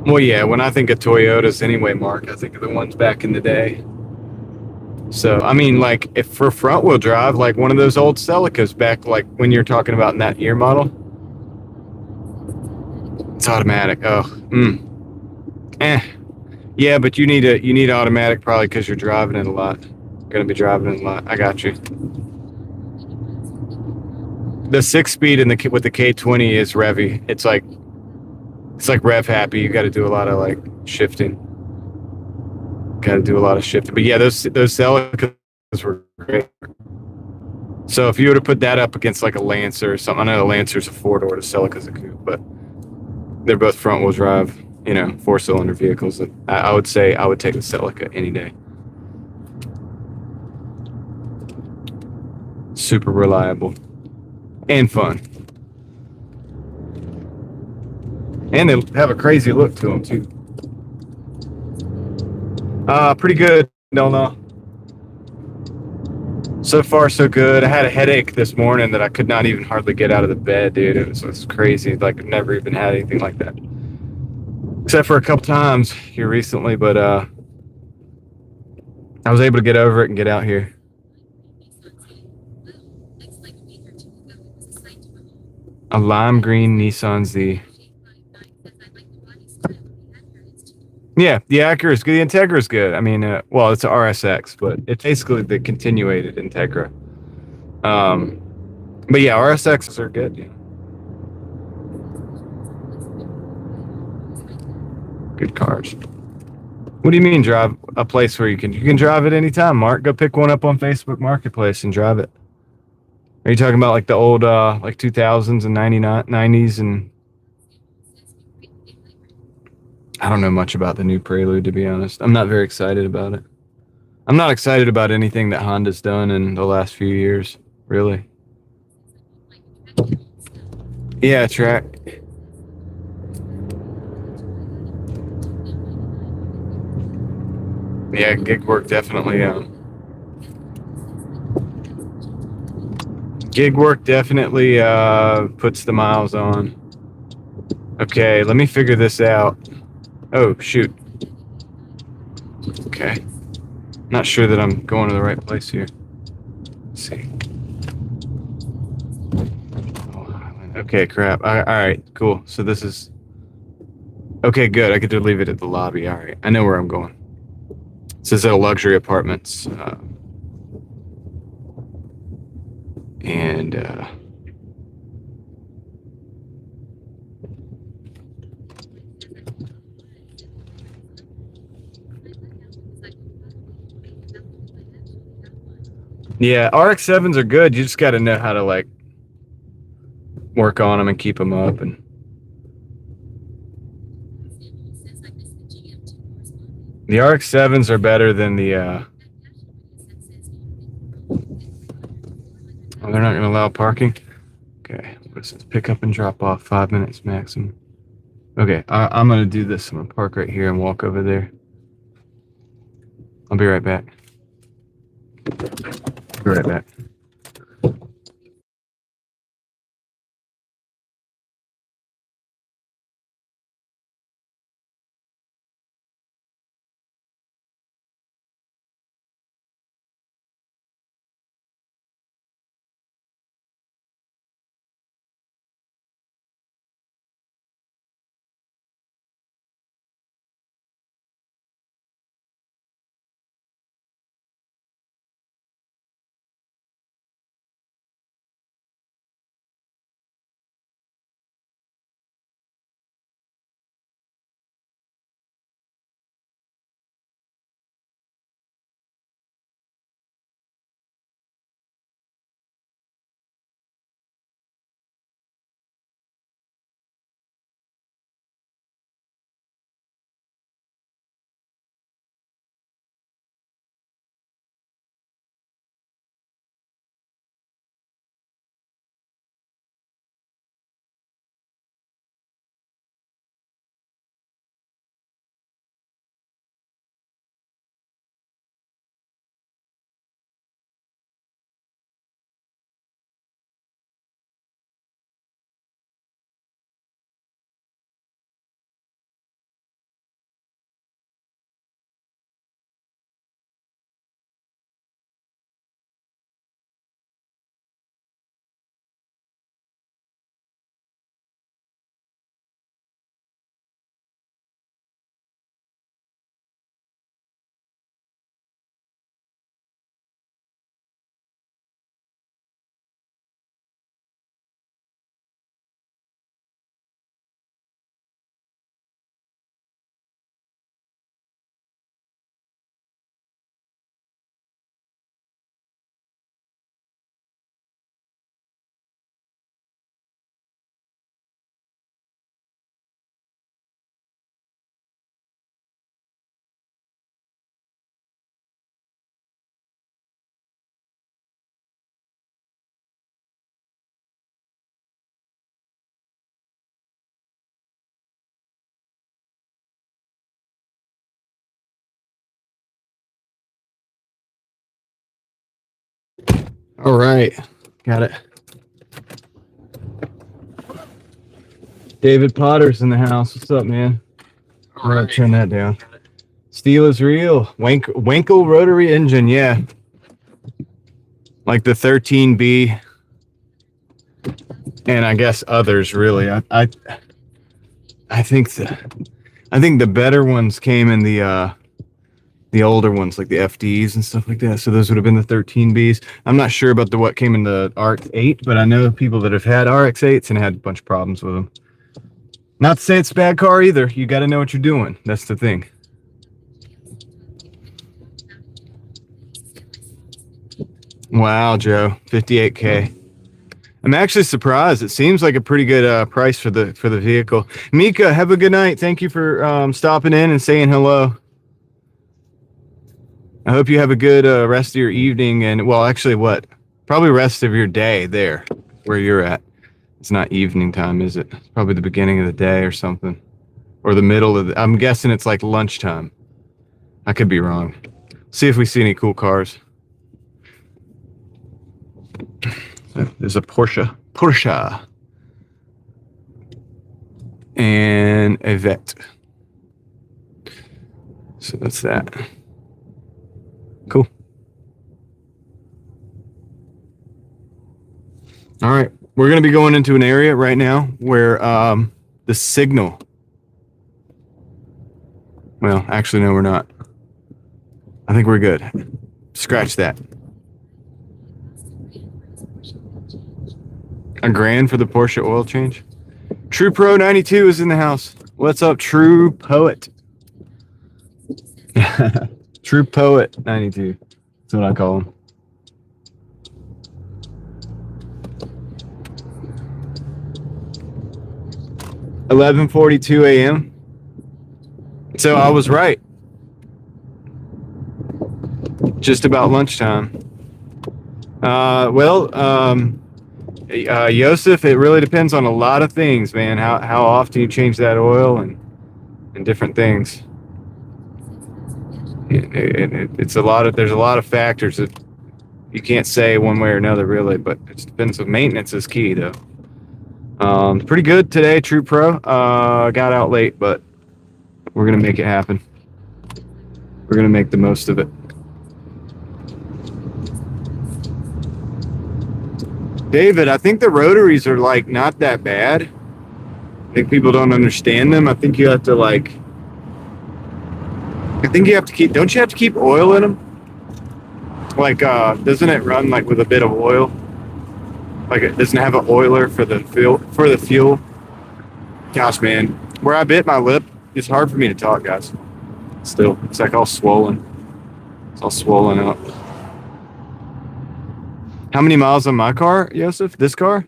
Well, yeah, when I think of Toyotas anyway, Mark, I think of the ones back in the day. So, I mean, like, if for front wheel drive, like one of those old Celicas back, like when you're talking about in that year model, it's automatic. Oh, yeah, but you need automatic probably because you're driving it a lot. Gonna be driving it a lot. I got you. The 6-speed in the with the K20 is revvy. It's like rev happy. You got to do a lot of like shifting. Got to do a lot of shifting. But yeah, those Celicas were great. So if you were to put that up against like a Lancer or something, I know the Lancer's a 4-door, the Celica's a coupe, but they're both front wheel drive, 4-cylinder vehicles. I would say I would take the Celica any day. Super reliable and fun. And they have a crazy look to them too. Pretty good. No. So far, so good. I had a headache this morning that I could not even hardly get out of the bed, dude. It was crazy. Like I've never even had anything like that, except for a couple times here recently. But I was able to get over it and get out here. A lime green Nissan Z. Yeah, the Acura is good. The Integra is good. I mean, well, it's an RSX, but it's basically the continuated Integra. But yeah, RSXs are good. Yeah. Good cars. What do you mean drive a place where you can drive it anytime, Mark? Go pick one up on Facebook Marketplace and drive it. Are you talking about like the old like 2000s and 90s and I don't know much about the new Prelude, to be honest. I'm not very excited about it. I'm not excited about anything that Honda's done in the last few years, really. Yeah, track. Yeah, gig work definitely. Gig work definitely puts the miles on. Okay, let me figure this out. Oh, shoot. Okay. Not sure that I'm going to the right place here. Let's see. Okay, crap. All right, cool. So this is... Okay, good. I get to leave it at the lobby. All right. I know where I'm going. This is a luxury apartments. And... yeah, RX-7s are good. You just got to know how to, like, work on them and keep them up. And the RX-7s are better than the... Oh, they're not going to allow parking? Okay. What is this? Pick up and drop off, 5 minutes maximum. Okay, I'm gonna do this. I'm gonna park right here and walk over there. I'll be right back. Be right back. All right, got it. David Potter's in the house. What's up, man? I'm gonna turn that down. Steel is real. Wankel rotary engine, yeah. Like the 13B, and I guess others. Really, I think the better ones came in the older ones, like the FDs and stuff like that. So those would have been the 13Bs. I'm not sure about what came in the RX-8, but I know people that have had RX-8s and had a bunch of problems with them. Not to say it's a bad car either. You got to know what you're doing. That's the thing. Wow, Joe, 58K. I'm actually surprised. It seems like a pretty good price for the vehicle. Mika, have a good night. Thank you for stopping in and saying hello. I hope you have a good rest of your evening and, well, actually, probably rest of your day there where you're at. It's not evening time, is it? It's probably the beginning of the day or something, or the middle of I'm guessing it's like lunchtime. I could be wrong. See if we see any cool cars. There's a Porsche, and a Vet. So that's that. Cool. All right, we're going to be going into an area right now where the signal. Well, actually, no, we're not. I think we're good. Scratch that. $1,000 for the Porsche oil change. True Pro 92 is in the house. What's up, True Poet? True Poet 92. That's what I call him. $11:42 a.m. So I was right. Just about lunchtime. Yosef, it really depends on a lot of things, man. How often you change that oil and different things. It's a lot of there's a lot of factors that you can't say one way or another really, but it just depends. On maintenance is key though. Pretty good today, True Pro. Got out late, but we're gonna make it happen. We're gonna make the most of it. David, I think the rotaries are like not that bad. I think people don't understand them. I think you have to like. I think you have to keep. Don't you have to keep oil in them? Like, doesn't it run like with a bit of oil? Like it doesn't have an oiler for the fuel. Gosh, man, where I bit my lip, it's hard for me to talk, guys. Still, it's like all swollen. It's all swollen up. How many miles on my car, Yosef? This car?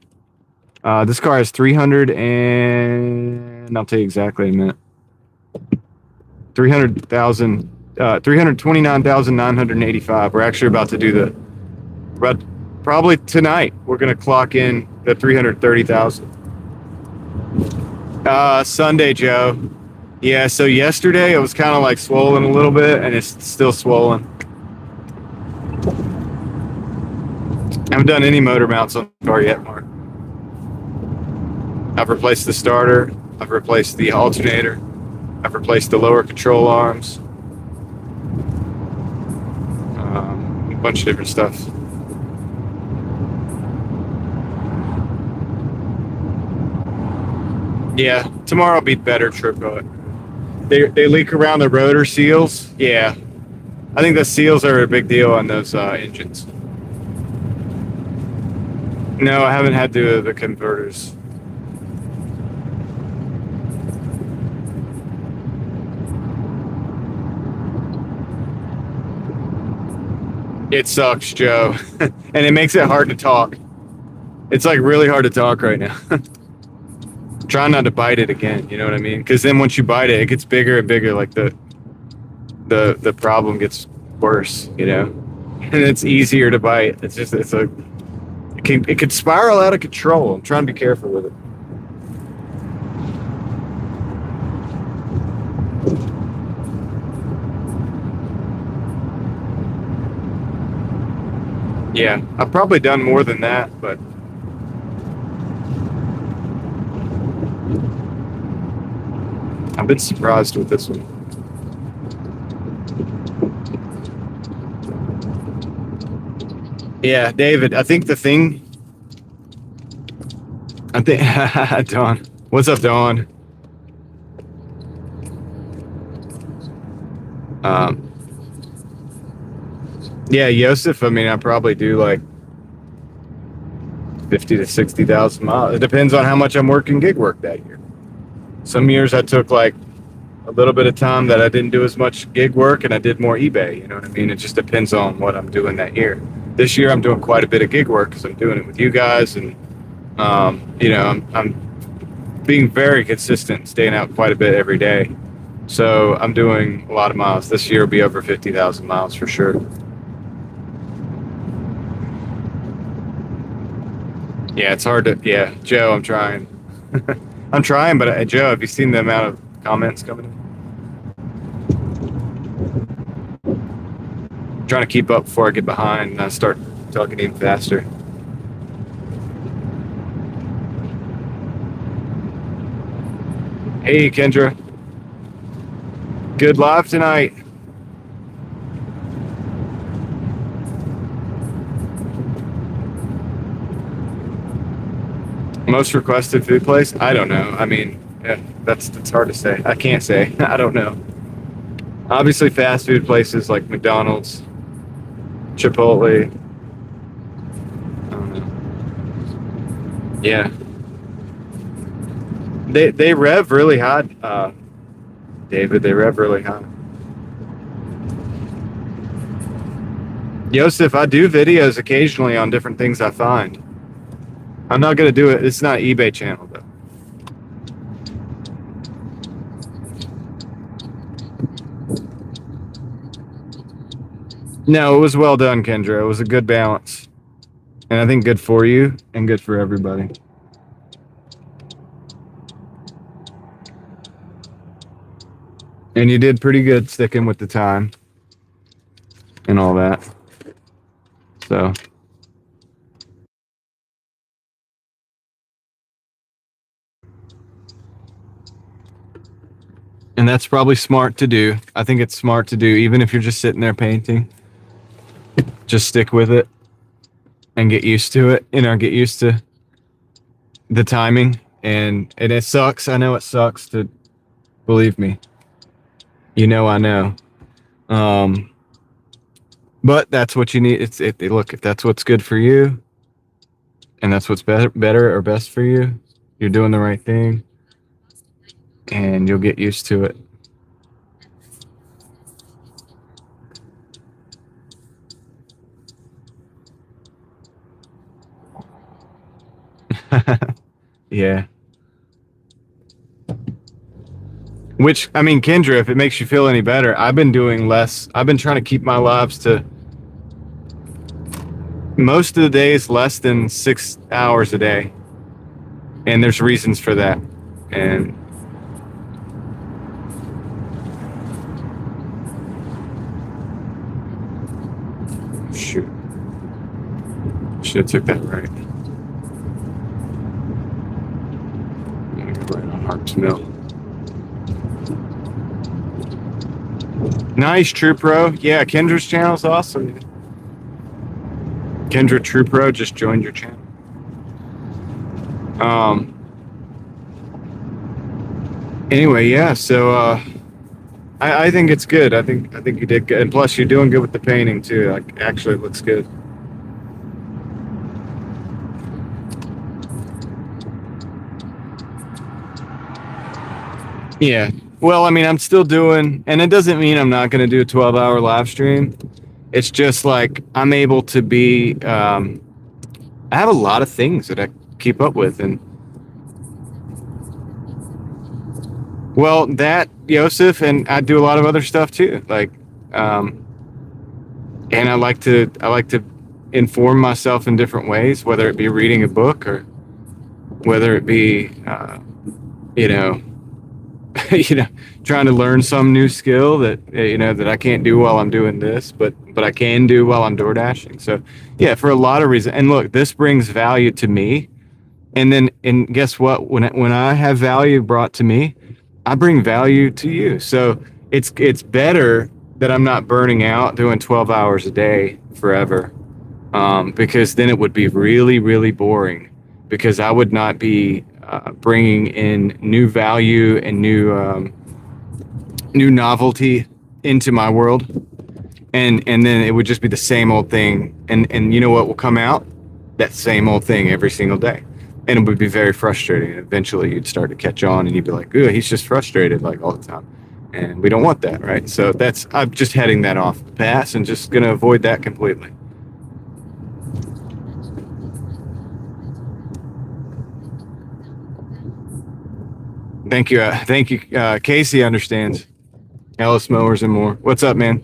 This car has 300 and I'll tell you exactly in a minute. 329,985. We're actually about to do probably tonight. We're gonna clock in the 330,000. Sunday, Joe. Yeah. So yesterday it was kind of like swollen a little bit, and it's still swollen. I haven't done any motor mounts on the car yet, Mark. I've replaced the starter. I've replaced the alternator. I've replaced the lower control arms. A bunch of different stuff. Yeah, tomorrow will be better trip. They leak around the rotor seals. Yeah, I think the seals are a big deal on those engines. No, I haven't had to do the converters. It sucks, Joe. And it makes it hard to talk. It's like really hard to talk right now. Try not to bite it again, you know what I mean? Because then once you bite it, it gets bigger and bigger. Like the problem gets worse, you know? And it's easier to bite. It's just, it could spiral out of control. I'm trying to be careful with it. Yeah, I've probably done more than that, but I've been surprised with this one. Yeah, David, I think Dawn. What's up, Dawn? Yeah, Yosef, I mean, I probably do like 50 to 60,000 miles. It depends on how much I'm working gig work that year. Some years I took like a little bit of time that I didn't do as much gig work and I did more eBay. You know what I mean? It just depends on what I'm doing that year. This year I'm doing quite a bit of gig work because I'm doing it with you guys, and you know, I'm being very consistent, staying out quite a bit every day. So I'm doing a lot of miles. This year will be over 50,000 miles for sure. Yeah, it's hard to. Yeah, Joe, I'm trying. I'm trying, but Joe, have you seen the amount of comments coming in? I'm trying to keep up before I get behind and I start talking even faster. Hey, Kendra. Good live tonight. Most requested food place? I don't know. I mean, yeah, that's hard to say. I can't say. I don't know. Obviously, fast food places like McDonald's, Chipotle. I don't know. Yeah. They rev really high, David. They rev really high. Yosef, I do videos occasionally on different things I find. I'm not going to do it. It's not an eBay channel, though. No, it was well done, Kendra. It was a good balance. And I think good for you and good for everybody. And you did pretty good sticking with the time and all that. So. And that's probably smart to do. I think it's smart to do, even if you're just sitting there painting. Just stick with it and get used to it. Get used to the timing. And it sucks. I know it sucks to believe me. I know. But that's what you need. Look, if that's what's good for you, and that's what's better or best for you, you're doing the right thing, and you'll get used to it. Yeah. Which, I mean, Kendra, if it makes you feel any better, I've been doing less. I've been trying to keep my lives to most of the days less than 6 hours a day. And there's reasons for that. And shoot. Should have took that right. Right on Harps Mill. Nice, True Pro. Yeah, Kendra's channel is awesome. Kendra True Pro just joined your channel. Anyway, yeah. So I think it's good. I think you did good, and plus you're doing good with the painting too. Like, actually, it looks good. Yeah. Well, I mean, I'm still doing, and it doesn't mean I'm not going to do a 12-hour live stream. It's just like I'm able to be. I have a lot of things that I keep up with, and well, that Yosef, and I do a lot of other stuff too. Like, and I like to inform myself in different ways, whether it be reading a book or whether it be, trying to learn some new skill that that I can't do while I'm doing this, but I can do while I'm Doordashing. So yeah, for a lot of reasons. And look, this brings value to me, and guess what? When I have value brought to me, I bring value to you. So it's better that I'm not burning out doing 12 hours a day forever, because then it would be really, really boring, because I would not be bringing in new value and new novelty into my world, and then it would just be the same old thing, and you know what will come out? That same old thing every single day, and it would be very frustrating. Eventually you'd start to catch on, and you'd be like, ooh, he's just frustrated like all the time, and we don't want that, right? So I'm just heading that off the pass and just going to avoid that completely. Thank you, Casey understands. Ellis Mowers and more. What's up, man?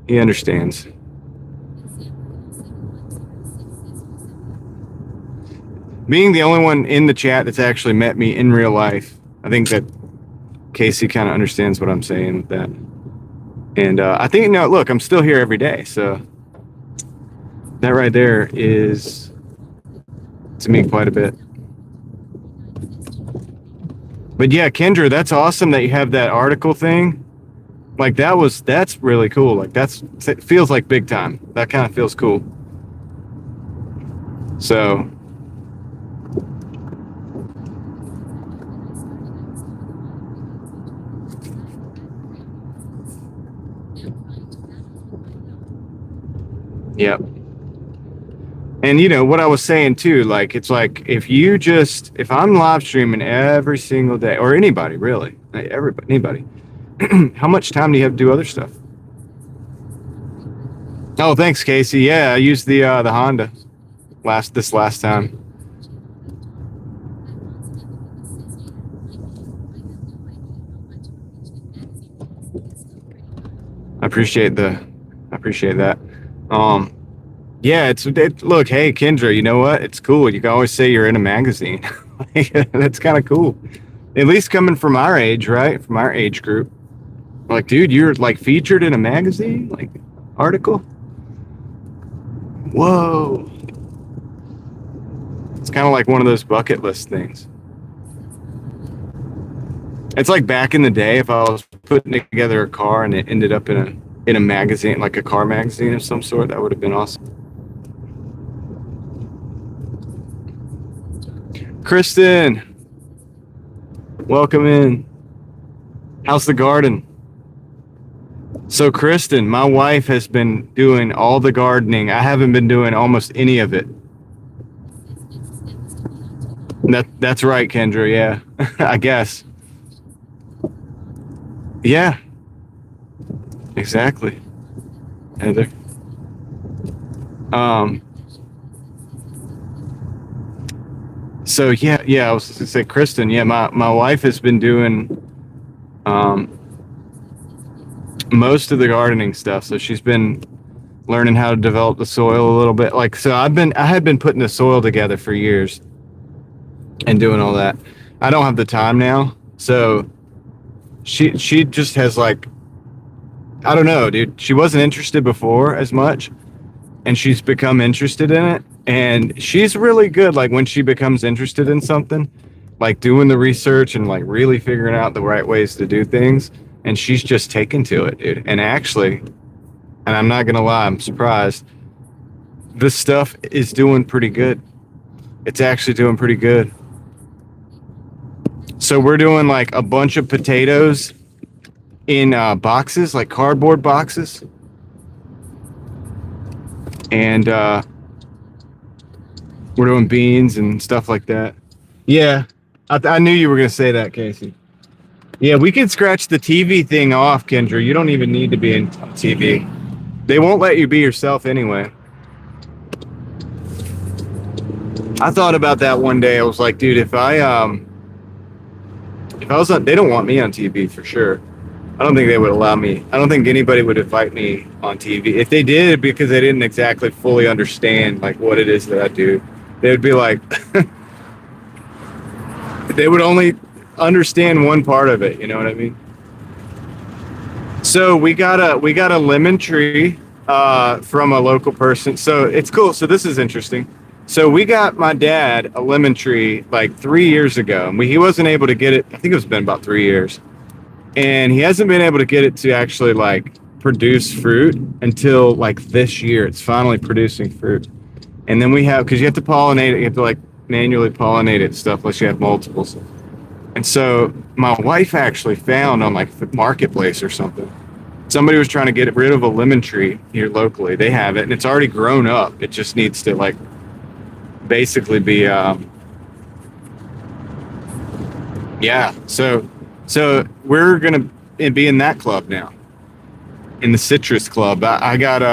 He understands. Being the only one in the chat that's actually met me in real life, I think that Casey kind of understands what I'm saying with that. And I think, look, I'm still here every day. So that right there is, to me, quite a bit. But yeah, Kendra, that's awesome that you have that article thing. Like, that's really cool. Like, it feels like big time. That kind of feels cool. So yep. And what I was saying too, like, it's like if I'm live streaming every single day, or anybody really, anybody, how much time do you have to do other stuff? Oh, thanks, Casey. Yeah, I used the Honda this last time. I appreciate that. Yeah, look, hey Kendra, you know what? It's cool. You can always say you're in a magazine. That's kind of cool. At least coming from our age, right? From our age group. Like, dude, you're like featured in a magazine, like article. Whoa. It's kind of like one of those bucket list things. It's like back in the day, if I was putting together a car and it ended up in a magazine, like a car magazine of some sort, that would have been awesome. Kristen, welcome in. How's the garden? So, Kristen, my wife has been doing all the gardening. I haven't been doing almost any of it. That's right, Kendra. Yeah, I guess. Yeah, exactly, Heather. Um. So yeah. I was gonna say, Kristen. Yeah, my wife has been doing um most of the gardening stuff. So she's been learning how to develop the soil a little bit. Like, so I had been putting the soil together for years and doing all that. I don't have the time now, so she just has like, I don't know, dude. She wasn't interested before as much, and she's become interested in it. And she's really good. Like when she becomes interested in something, like doing the research and like really figuring out the right ways to do things. And she's just taken to it, dude. And actually, and I'm not gonna lie, I'm surprised. This stuff is doing pretty good. It's actually doing pretty good. So we're doing like a bunch of potatoes in boxes, like cardboard boxes. And we're doing beans and stuff like that. Yeah, I knew you were going to say that, Casey. Yeah, we can scratch the TV thing off, Kendra. You don't even need to be in TV. They won't let you be yourself anyway. I thought about that one day. I was like, dude, if I was on, they don't want me on TV for sure. I don't think they would allow me. I don't think anybody would invite me on TV. If they did, because they didn't exactly fully understand like what it is that I do, they would be like, they would only understand one part of it. You know what I mean? So we got a lemon tree from a local person. So it's cool. So this is interesting. So we got my dad a lemon tree like 3 years ago, and he wasn't able to get it. I think it's been about 3 years. And he hasn't been able to get it to actually like produce fruit until like this year. It's finally producing fruit. And then we have, because you have to pollinate it, you have to like manually pollinate it and stuff, unless you have multiples. And so my wife actually found on like the marketplace or something, somebody was trying to get rid of a lemon tree here locally. They have it and it's already grown up. It just needs to like basically be, yeah. So we're gonna be in that club now, in the citrus club. I got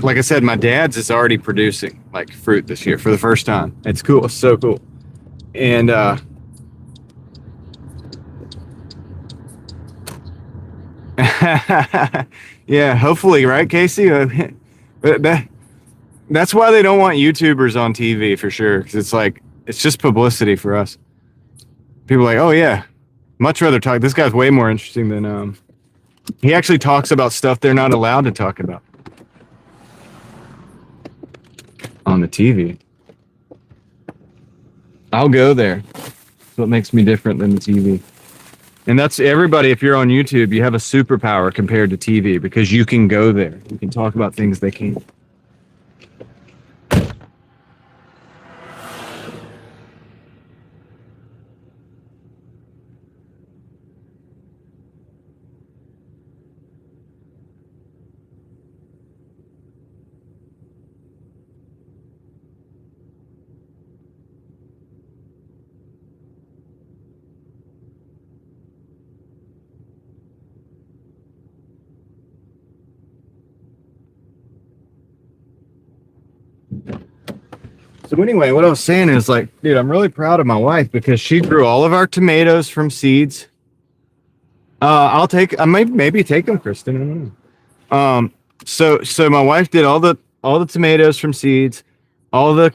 like I said, my dad's is already producing like fruit this year for the first time. It's cool. It's so cool. And yeah, hopefully, right, Casey? That's why they don't want YouTubers on TV for sure, because it's like it's just publicity for us. People are like, oh yeah, much rather talk. This guy's way more interesting than he actually talks about stuff they're not allowed to talk about on the TV. I'll go there. That's what makes me different than the TV. And that's everybody. If you're on YouTube, you have a superpower compared to TV because you can go there. You can talk about things they can't. So anyway, what I was saying is like, dude, I'm really proud of my wife because she grew all of our tomatoes from seeds. I maybe take them, Kristen. I don't know. So my wife did all the all the tomatoes from seeds, all the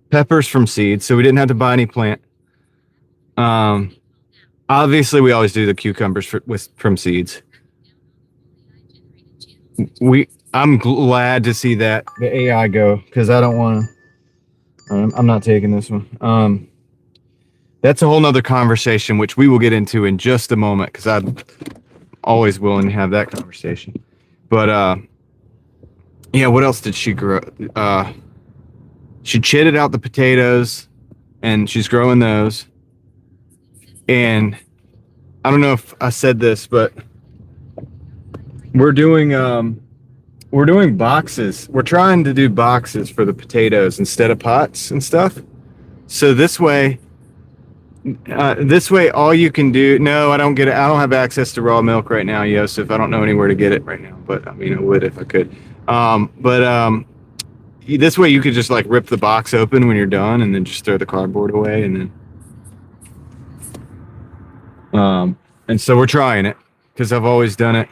peppers from seeds, so we didn't have to buy any plant. Obviously, we always do the cucumbers from seeds. I'm glad to see that the AI go, because I don't want to. I'm not taking this one. That's a whole nother conversation, which we will get into in just a moment, because I'm always willing to have that conversation. But yeah, what else did she grow? She chitted out the potatoes, and she's growing those. And I don't know if I said this, but we're doing boxes. We're trying to do boxes for the potatoes instead of pots and stuff. So this way, all you can do. No, I don't get it. I don't have access to raw milk right now, Yosef. I don't know anywhere to get it right now, but I mean, I would if I could. This way you could just like rip the box open when you're done, and then just throw the cardboard away, and then. And so we're trying it, because I've always done it.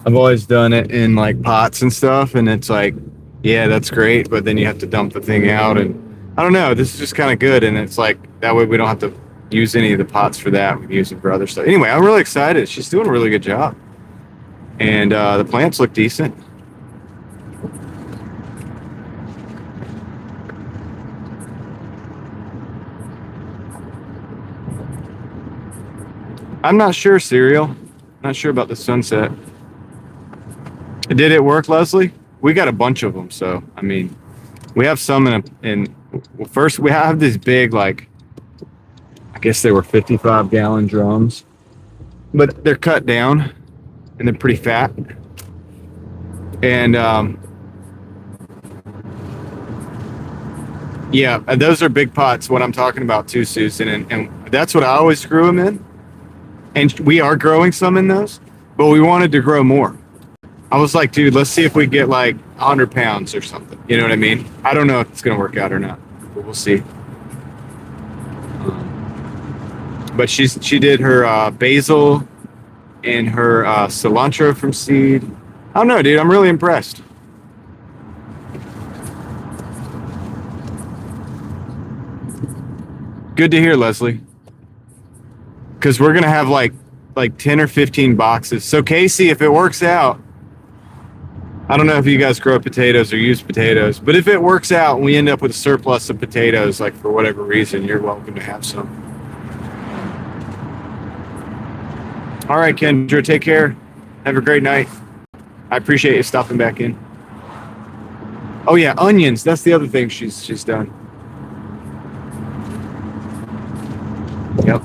I've always done it in like pots and stuff, and it's like, yeah, that's great, but then you have to dump the thing out, and I don't know, this is just kind of good, and it's like, that way we don't have to use any of the pots for that. We can use it for other stuff. Anyway, I'm really excited. She's doing a really good job, and the plants look decent. I'm not sure, Cereal. Not sure about the sunset. Did it work, Leslie? We got a bunch of them, so I mean, we have some well, first we have these big, like, I guess they were 55-gallon drums, but they're cut down and they're pretty fat. And yeah, those are big pots. What I'm talking about too, Susan, and that's what I always grew them in. And we are growing some in those, but we wanted to grow more. I was like, dude, let's see if we get like 100 pounds or something. You know what I mean? I don't know if it's going to work out or not, but we'll see. But she did her basil and her cilantro from seed. I don't know, dude. I'm really impressed. Good to hear, Leslie. Because we're going to have like 10 or 15 boxes. So Casey, if it works out, I don't know if you guys grow potatoes or use potatoes, but if it works out and we end up with a surplus of potatoes, like for whatever reason, you're welcome to have some. All right, Kendra, take care. Have a great night. I appreciate you stopping back in. Oh yeah, onions. That's the other thing she's done. Yep.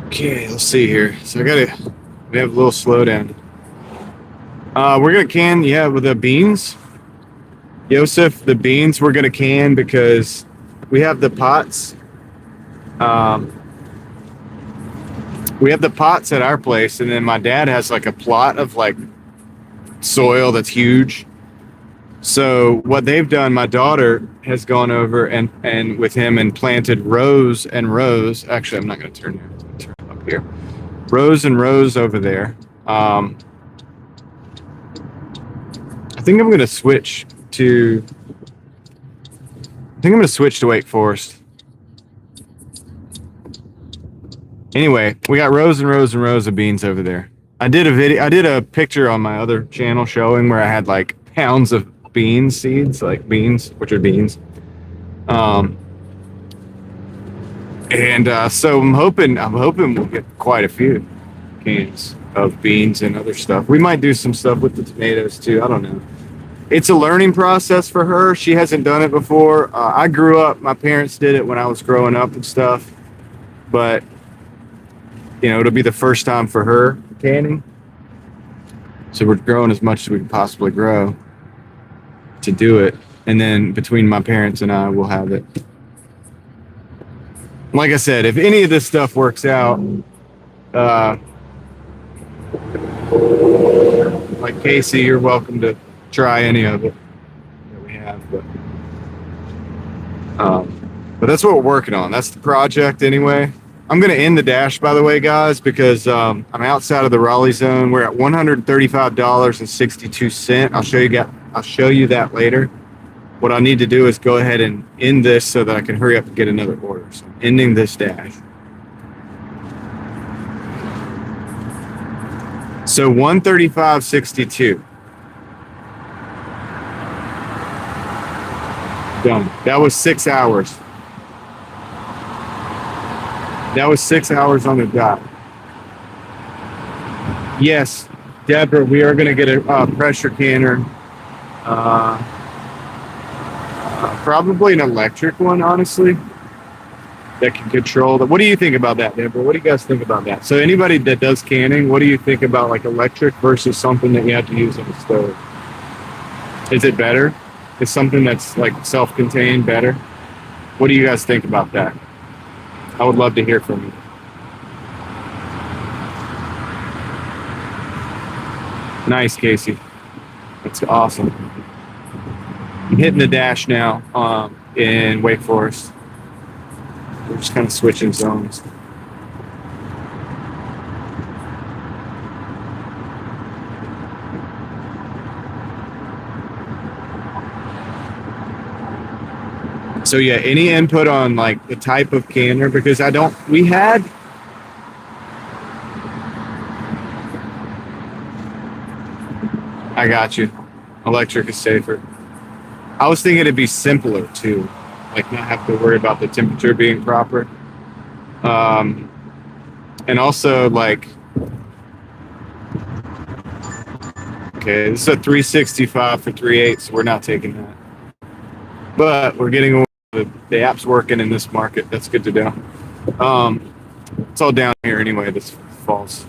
Okay, let's see here. So we have a little slowdown. We're gonna can, with the beans. Yosef, the beans we're gonna can because we have the pots. We have the pots at our place, and then my dad has like a plot of like soil that's huge. So what they've done, my daughter has gone over and with him and planted rows and rows. Actually, I'm not gonna turn there. Turn up here. Rows and rows over there. I think I'm gonna switch to Wake Forest. Anyway, we got rows and rows and rows of beans over there. I did a picture on my other channel showing where I had like pounds of bean seeds, like beans, which are beans. So I'm hoping we'll get quite a few cans of beans and other stuff. We might do some stuff with the tomatoes too. I don't know. It's a learning process for her. She hasn't done it before. I grew up, my parents did it when I was growing up and stuff, but it'll be the first time for her canning. So we're growing as much as we can possibly grow to do it. And then between my parents and I, we'll have it. Like I said, if any of this stuff works out, Like Casey, you're welcome to try any of it that we have, but that's what we're working on. That's the project anyway. I'm going to end the dash, by the way, guys, because I'm outside of the Raleigh zone. We're at $135.62. I'll show you that later. What I need to do is go ahead and end this so that I can hurry up and get another order. So I'm ending this dash. So 135.62. Done. That was 6 hours. That was 6 hours on the dot. Yes, Deborah, we are going to get a pressure canner. Probably an electric one, honestly, that can control the. What do you think about that, Deborah? What do you guys think about that? So anybody that does canning, what do you think about like electric versus something that you have to use on the stove? Is it better? Is something that's like self-contained better? What do you guys think about that? I would love to hear from you. Nice, Casey. That's awesome. I'm hitting the dash now in Wake Forest. We're just kind of switching zones. So yeah, any input on like the type of canner? Because we had. I got you. Electric is safer. I was thinking it'd be simpler too, like not have to worry about the temperature being proper. And also like, okay, this is a 365 for 3.8, so we're not taking that. But we're getting away. The app's working in this market. That's good to know. It's all down here anyway. This falls.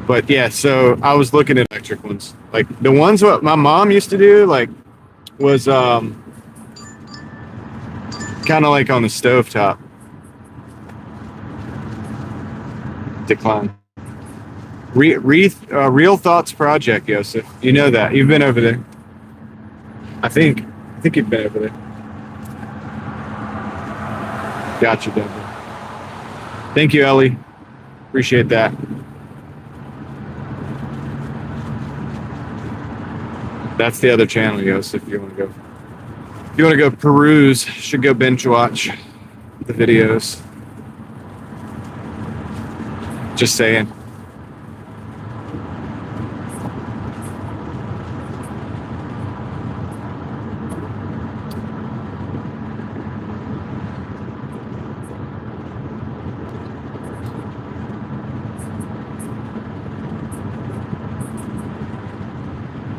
But yeah, so I was looking at electric ones, like the ones what my mom used to do, like was kind of like on the stovetop. Decline. Real Thoughts Project, Yosef. You know that. You've been over there. I think you've been over there. Gotcha, Deborah. Thank you, Ellie. Appreciate that. That's the other channel, Yosef, if you want to go. If you want to go peruse, should go binge watch the videos. Just saying.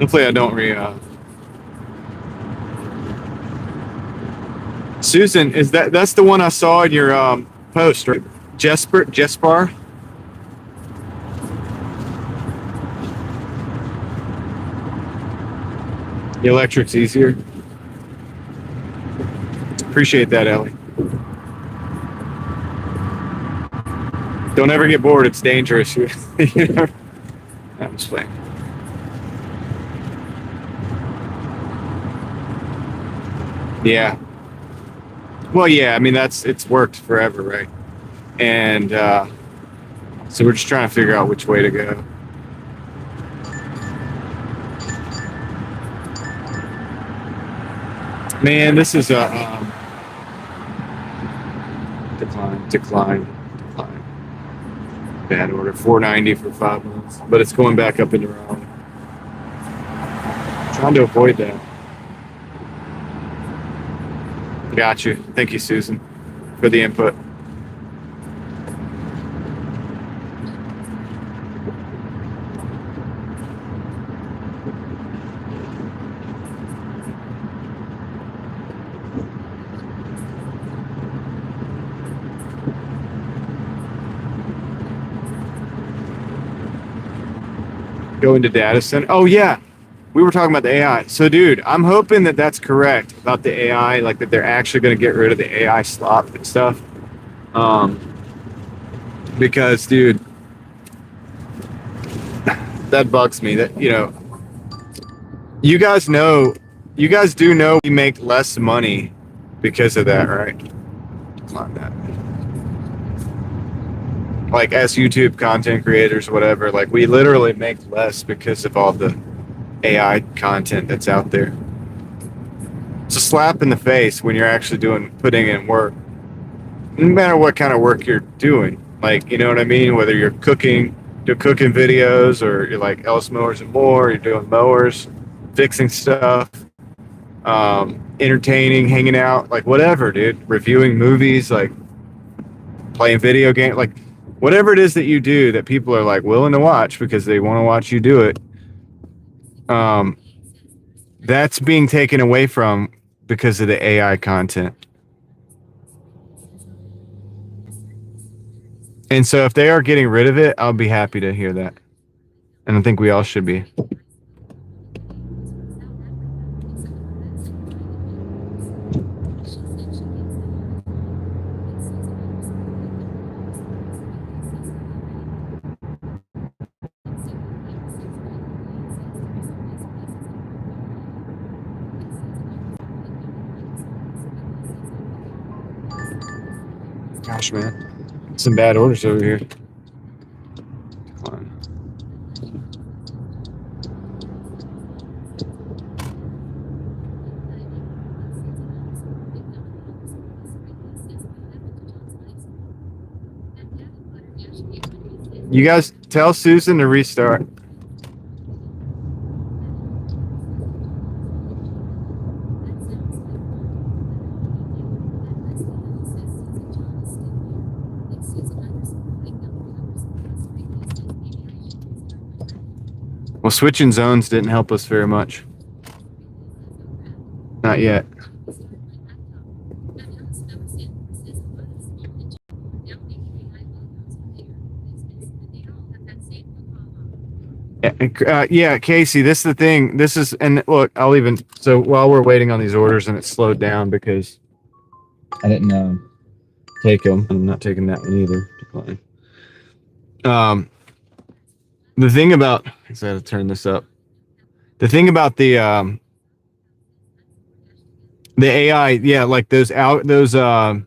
Hopefully I don't Susan, that's the one I saw in your post, right? Jespar? The electric's easier. Appreciate that, Ellie. Don't ever get bored, it's dangerous. You know? I'm just playing. Yeah. Well, yeah, I mean, it's worked forever, right? And so we're just trying to figure out which way to go. Man, this is a decline. Bad order. 490 for 5 months, but it's going back up into Raleigh. Trying to avoid that. Got you. Thank you, Susan, for the input. Go into data center. Oh, yeah. We were talking about the AI. So, dude, I'm hoping that that's correct about the AI, like that they're actually going to get rid of the AI slop and stuff. because, dude, that bugs me. That you guys know, you guys do know we make less money because of that, right? On that, like as YouTube content creators, whatever. Like we literally make less because of all the AI content that's out there. It's a slap in the face when you're actually putting in work, no matter what kind of work you're doing. Like, you know what I mean? Whether you're cooking videos, or you're like Ellis Mowers and More, you're doing mowers, fixing stuff, entertaining, hanging out, like whatever, dude. Reviewing movies, like playing video games, like whatever it is that you do that people are like willing to watch because they want to watch you do it. That's being taken away from because of the AI content. And so if they are getting rid of it, I'll be happy to hear that. And I think we all should be. Gosh, man. Some bad orders over here. Come on. You guys tell Susan to restart. Well, switching zones didn't help us very much. Not yet. Yeah, Casey, this is the thing. This is, and look, so while we're waiting on these orders and it slowed down because I didn't take them. I'm not taking that one either. Decline. The thing about, I just had to turn this up. The thing about the AI, yeah, like the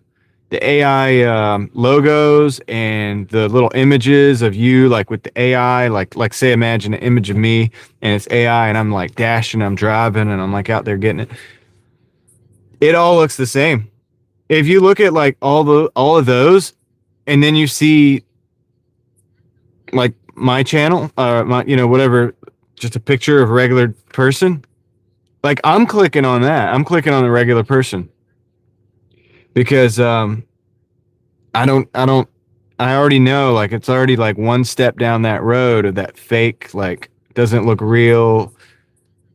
AI logos and the little images of you, like with the AI, like say, imagine an image of me and it's AI, and I'm like dashing, I'm driving, and I'm like out there getting it. It all looks the same. If you look at like all of those, and then you see like my channel, my whatever, just a picture of a regular person. Like I'm clicking on that. I'm clicking on the regular person because I already know, like it's already like one step down that road of that fake, like doesn't look real,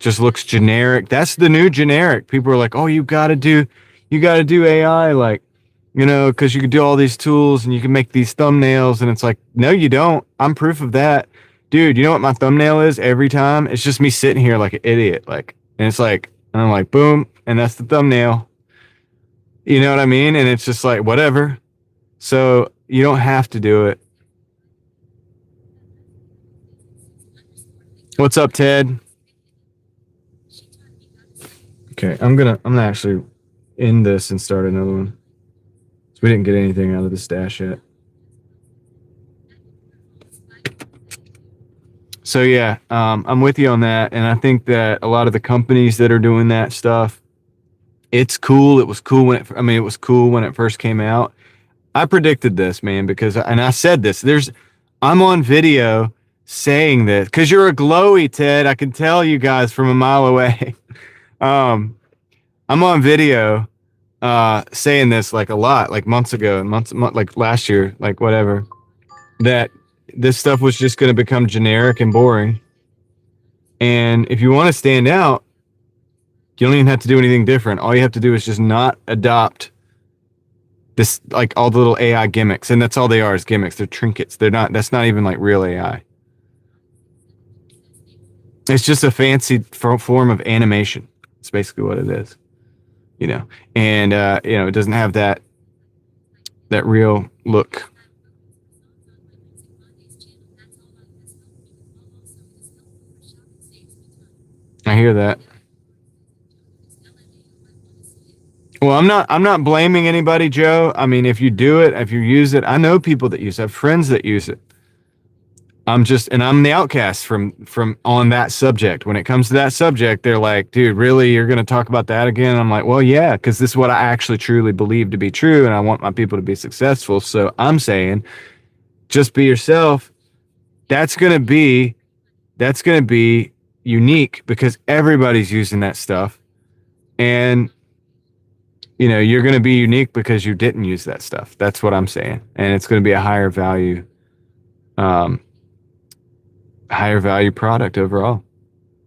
just looks generic. That's the new generic. People are like, oh, you gotta do AI, like, because you can do all these tools and you can make these thumbnails, and it's like, no, you don't. I'm proof of that. Dude, you know what my thumbnail is every time? It's just me sitting here like an idiot, like, and it's like, and I'm like, boom, and that's the thumbnail. You know what I mean? And it's just like, whatever. So you don't have to do it. What's up, Ted? Okay, I'm gonna actually end this and start another one. So we didn't get anything out of the stash yet. So yeah, I'm with you on that, and I think that a lot of the companies that are doing that stuff, it's cool. It was cool when it first came out. I predicted this, man, because I said this. I'm on video saying this because you're a glowy, Ted. I can tell you guys from a mile away. I'm on video saying this like a lot, like months ago, like last year, like whatever, that this stuff was just going to become generic and boring. And if you want to stand out, you don't even have to do anything different. All you have to do is just not adopt this, like all the little AI gimmicks. And that's all they are, is gimmicks. They're trinkets. That's not even like real AI. It's just a fancy form of animation. It's basically what it is, and it doesn't have that real look. I hear that. Well, I'm not blaming anybody, Joe. I mean, if you do it, if you use it, I know people that use it. I have friends that use it. I'm the outcast from on that subject. When it comes to that subject, they're like, dude, really, you're gonna talk about that again? I'm like, well, yeah, because this is what I actually truly believe to be true, and I want my people to be successful. So I'm saying, just be yourself. That's gonna be that's gonna be unique because everybody's using that stuff, and you're gonna be unique because you didn't use that stuff. That's what I'm saying, and it's gonna be a um, higher value product overall.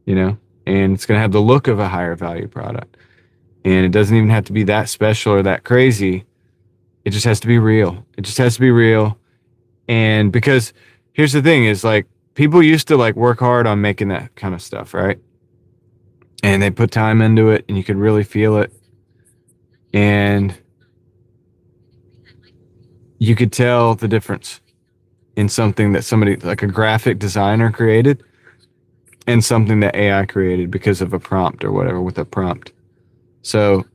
And it's going to have the look of a higher value product. And it doesn't even have to be that special or that crazy. It just has to be real. It just has to be real. And because here's the thing is like people used to like work hard on making that kind of stuff, right? And they put time into it and you could really feel it. And you could tell the difference in something that somebody like a graphic designer created and something that AI created because of a prompt or whatever with a prompt. So,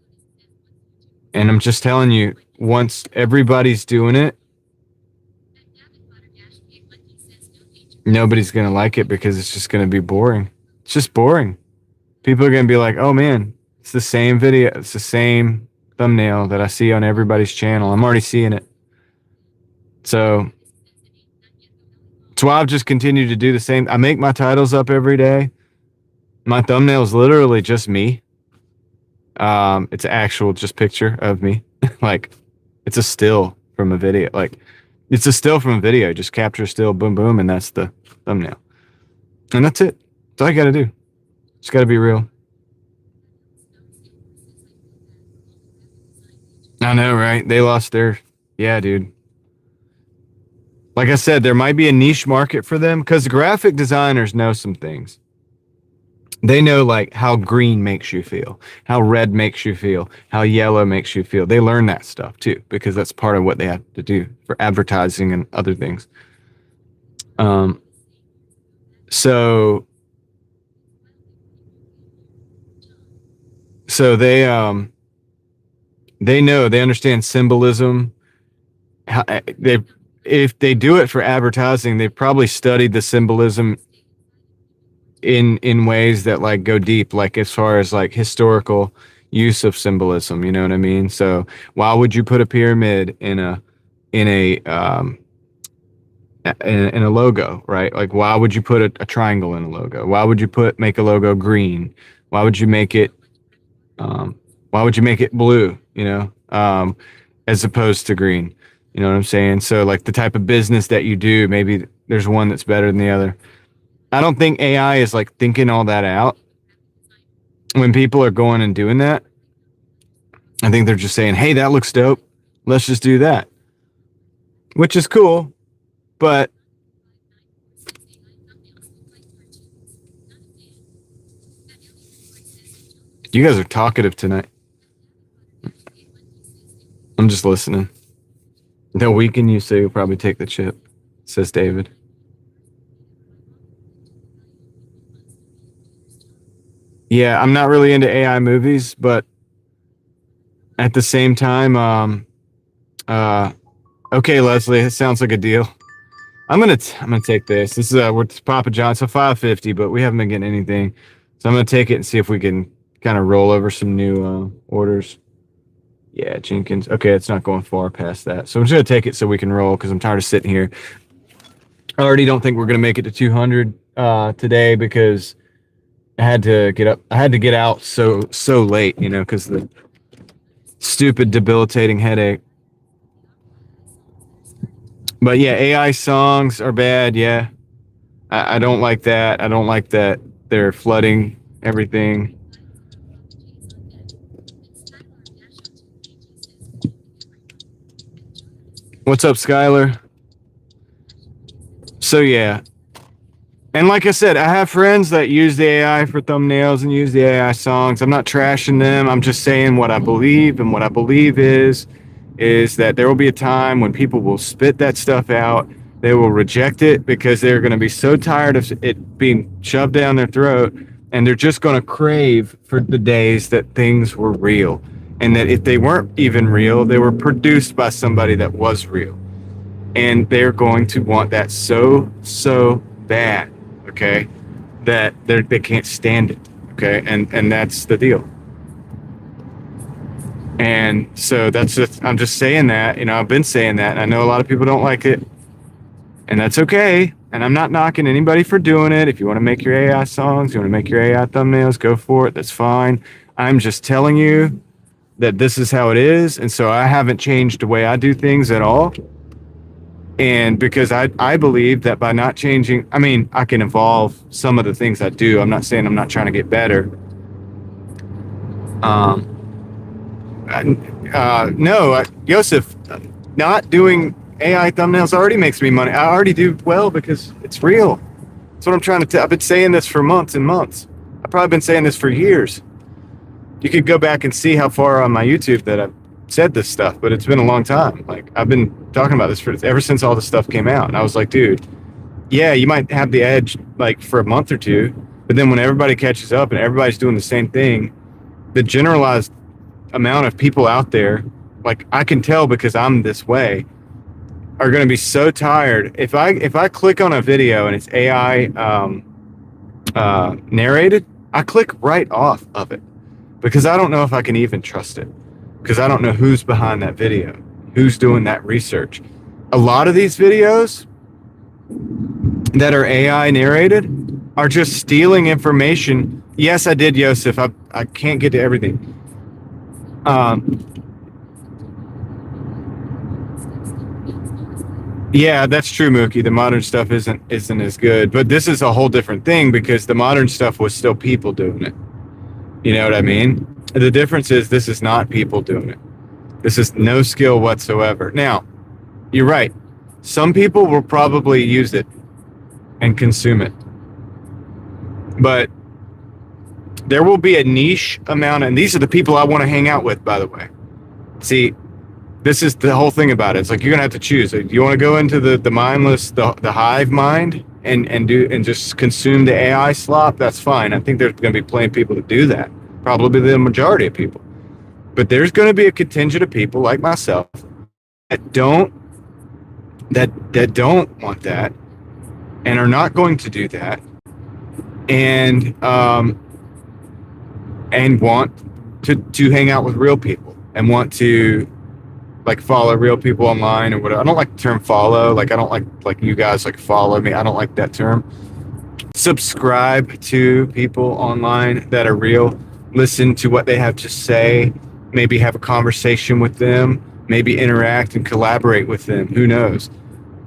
and I'm just telling you, once everybody's doing it, nobody's going to like it because it's just going to be boring. It's just boring. People are going to be like, oh man, it's the same video. It's the same thumbnail that I see on everybody's channel. I'm already seeing it. So that's why I've just continued to do the same. I make my titles up every day. My thumbnail is literally just me. It's an actual just picture of me. Like it's a still from a video. Like it's a still from a video. Just capture still, boom, boom, and that's the thumbnail. And that's it. That's all you got to do. It's got to be real. I know, right? They lost their, yeah, dude. Like I said, there might be a niche market for them because graphic designers know some things. They know like how green makes you feel, how red makes you feel, how yellow makes you feel. They learn that stuff too because that's part of what they have to do for advertising and other things. Um, so so they know, they understand symbolism. They if they do it for advertising, they've probably studied the symbolism in ways that like go deep, like as far as like historical use of symbolism. You know what I mean? So why would you put a pyramid in a logo, right? Like why would you put a triangle in a logo? Why would you make a logo green? Why would you make it why would you make it blue, as opposed to green? You know what I'm saying? So like the type of business that you do, maybe there's one that's better than the other. I don't think AI is like thinking all that out when people are going and doing that. I think they're just saying, hey, that looks dope. Let's just do that. Which is cool, but you guys are talkative tonight. I'm just listening. They'll weaken you, so you'll probably take the chip, says David. Yeah, I'm not really into AI movies, but at the same time, uh, okay, Leslie, it sounds like a deal. I'm gonna take this. This is we're Papa John, so 550, but we haven't been getting anything, so I'm gonna take it and see if we can kind of roll over some new orders. Yeah, Jenkins. Okay, it's not going far past that, so I'm just gonna take it so we can roll because I'm tired of sitting here. I already don't think we're gonna make it to 200 today because I had to get up. I had to get out so late, because the stupid debilitating headache. But yeah, AI songs are bad. Yeah, I don't like that. I don't like that they're flooding everything. What's up, Skylar? So yeah. And like I said, I have friends that use the AI for thumbnails and use the AI songs. I'm not trashing them. I'm just saying what I believe. And what I believe is that there will be a time when people will spit that stuff out. They will reject it because they're going to be so tired of it being shoved down their throat. and they're just going to crave for the days that things were real, and that if they weren't even real, they were produced by somebody that was real, and they're going to want that so bad, okay, that they can't stand it, okay, and that's the deal. And so that's just, I'm just saying that, I've been saying that, and I know a lot of people don't like it, and that's okay. And I'm not knocking anybody for doing it. If you want to make your AI songs, you want to make your AI thumbnails, go for it. That's fine. I'm just telling you that this is how it is. And so I haven't changed the way I do things at all. And because I believe that by not changing, I mean, I can evolve some of the things I do. I'm not saying I'm not trying to get better. No, Joseph, not doing AI thumbnails already makes me money. I already do well because it's real. That's what I'm trying to tell. I've been saying this for months and months. I've probably been saying this for years. You could go back and see how far on my YouTube that I've said this stuff, but it's been a long time. Like, I've been talking about this ever since all this stuff came out. And I was like, dude, yeah, you might have the edge like for a month or two, but then when everybody catches up and everybody's doing the same thing, the generalized amount of people out there, like I can tell because I'm this way, are going to be so tired. If I click on a video and it's AI narrated, I click right off of it because I don't know if I can even trust it, because I don't know who's behind that video, who's doing that research. A lot of these videos that are AI narrated are just stealing information. Yes, I did, Joseph. I can't get to everything. Yeah, that's true, Mookie. The modern stuff isn't as good, but this is a whole different thing because the modern stuff was still people doing it. You know what I mean? The difference is this is not people doing it. This is no skill whatsoever. Now, you're right. Some people will probably use it and consume it, but there will be a niche amount, and these are the people I want to hang out with, by the way. See, this is the whole thing about it. It's like you're gonna have to choose. Do you want to go into the mindless, the hive mind, and just consume the AI slop? That's fine. I think there's gonna be plenty of people to do that. Probably the majority of people. But there's gonna be a contingent of people like myself that don't want that and are not going to do that, and want to hang out with real people and want to like follow real people online or whatever. I don't like the term follow. Like I don't like you guys like follow me. I don't like that term. Subscribe to people online that are real. Listen to what they have to say. Maybe have a conversation with them. Maybe interact and collaborate with them. Who knows?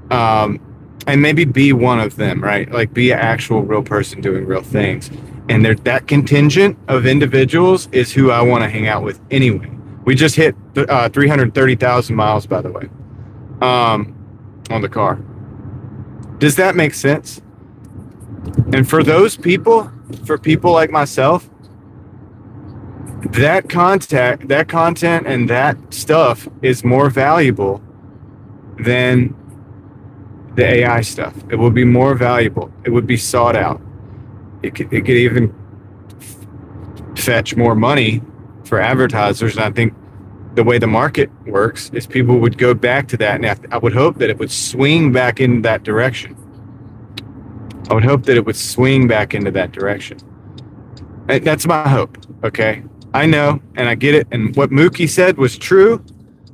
And maybe be one of them, right? Like be an actual real person doing real things. And that contingent of individuals is who I want to hang out with anyway. We just hit 330,000 miles, by the way, on the car. Does that make sense? And for those people, for people like myself, that content and that stuff is more valuable than the AI stuff. It will be more valuable. It would be sought out. It could even fetch more money for advertisers. And I think the way the market works is people would go back to that. And I would hope that it would swing back in that direction. I would hope that it would swing back into that direction. That's my hope. Okay. I know, and I get it. And what Mookie said was true.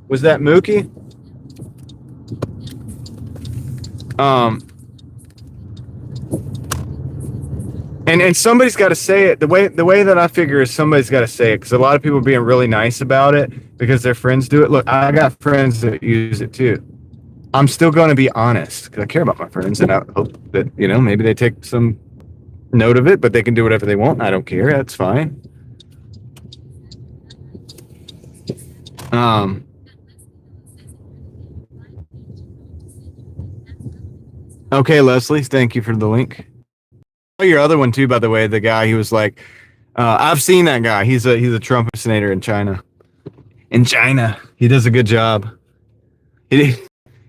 Was that Mookie? And somebody's got to say it. The way that I figure is somebody's got to say it, because a lot of people are being really nice about it because their friends do it. Look, I got friends that use it too. I'm still going to be honest because I care about my friends, and I hope that maybe they take some note of it, but they can do whatever they want. I don't care. That's fine. Okay, Leslie, thank you for the link. Your other one too, by the way, the guy, he was like, I've seen that guy. He's a Trump impersonator in China. In China, he does a good job. He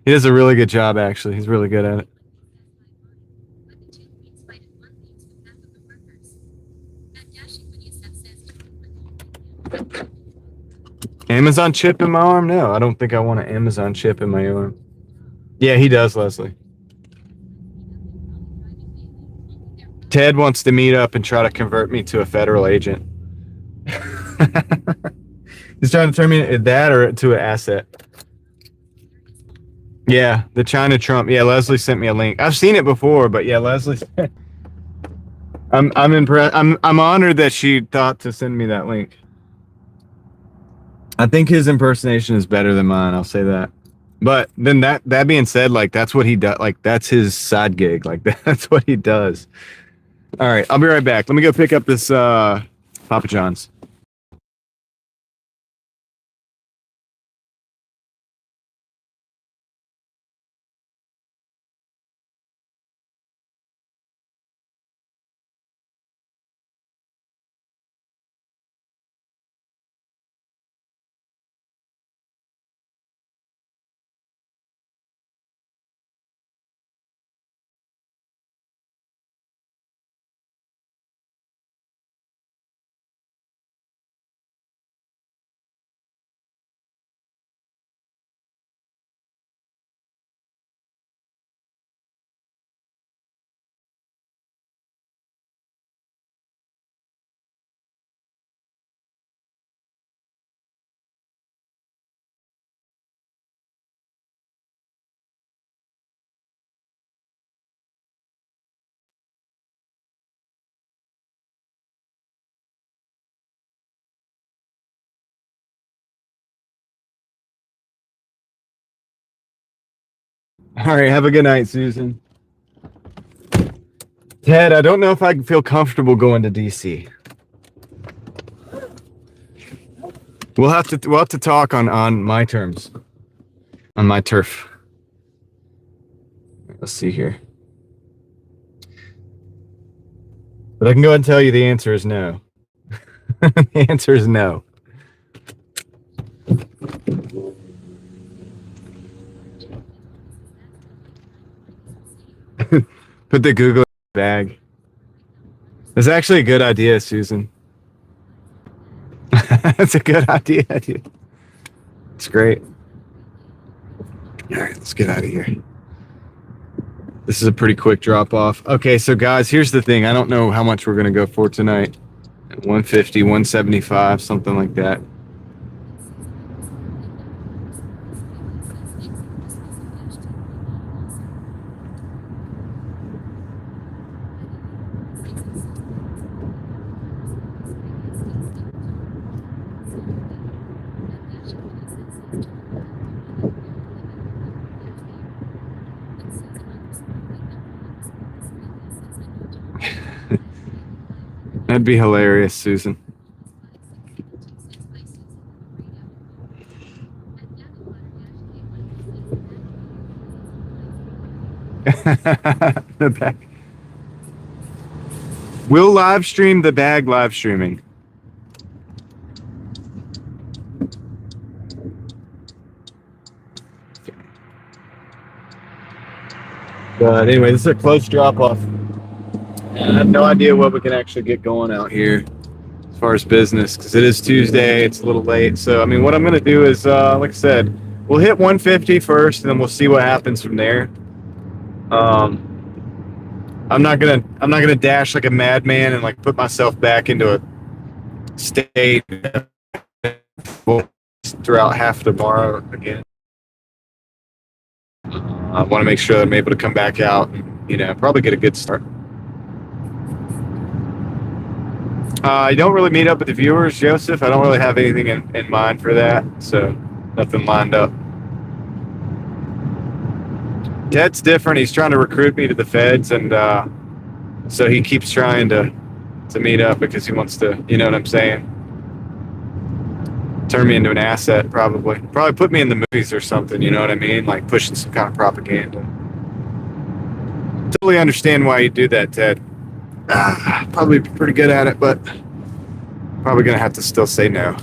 does a really good job, actually. He's really good at it. Amazon chip in my arm? No, I don't think I want an Amazon chip in my arm. Yeah, he does, Leslie. Ted wants to meet up and try to convert me to a federal agent. He's trying to turn me into that or to an asset. Yeah, the China Trump. Yeah, Leslie sent me a link. I've seen it before, but yeah, Leslie. I'm impressed. I'm honored that she thought to send me that link. I think his impersonation is better than mine. I'll say that. But then that being said, like that's what he does. Like that's his side gig. Like that's what he does. All right, I'll be right back. Let me go pick up this Papa John's. All right, have a good night, Susan. Ted, I don't know if I feel comfortable going to DC. We'll have to talk on my terms, on my turf. Let's see here. But I can go ahead and tell you the answer is no. The answer is no. Put the Google bag. That's actually a good idea, Susan. That's a good idea. It's great. All right, let's get out of here. This is a pretty quick drop off. Okay, so guys, here's the thing. I don't know how much we're going to go for tonight. 150, 175, something like that. That'd be hilarious, Susan. The bag. We'll live stream the bag live streaming. But anyway, this is a close drop off. I have no idea what we can actually get going out here as far as business because it is Tuesday. It's a little late. So, I mean, what I'm going to do is, like I said, we'll hit 150 first and then we'll see what happens from there. I'm not gonna dash like a madman and like put myself back into a state throughout half tomorrow again. I want to make sure that I'm able to come back out and, probably get a good start. I don't really meet up with the viewers, Joseph. I don't really have anything in mind for that, so nothing lined up. Ted's different. He's trying to recruit me to the feds, and so he keeps trying to meet up because he wants to, you know what I'm saying? Turn me into an asset, probably put me in the movies or something, you know what I mean? Like pushing some kind of propaganda. Totally understand why you do that, Ted. Probably pretty good at it, but probably gonna have to still say no.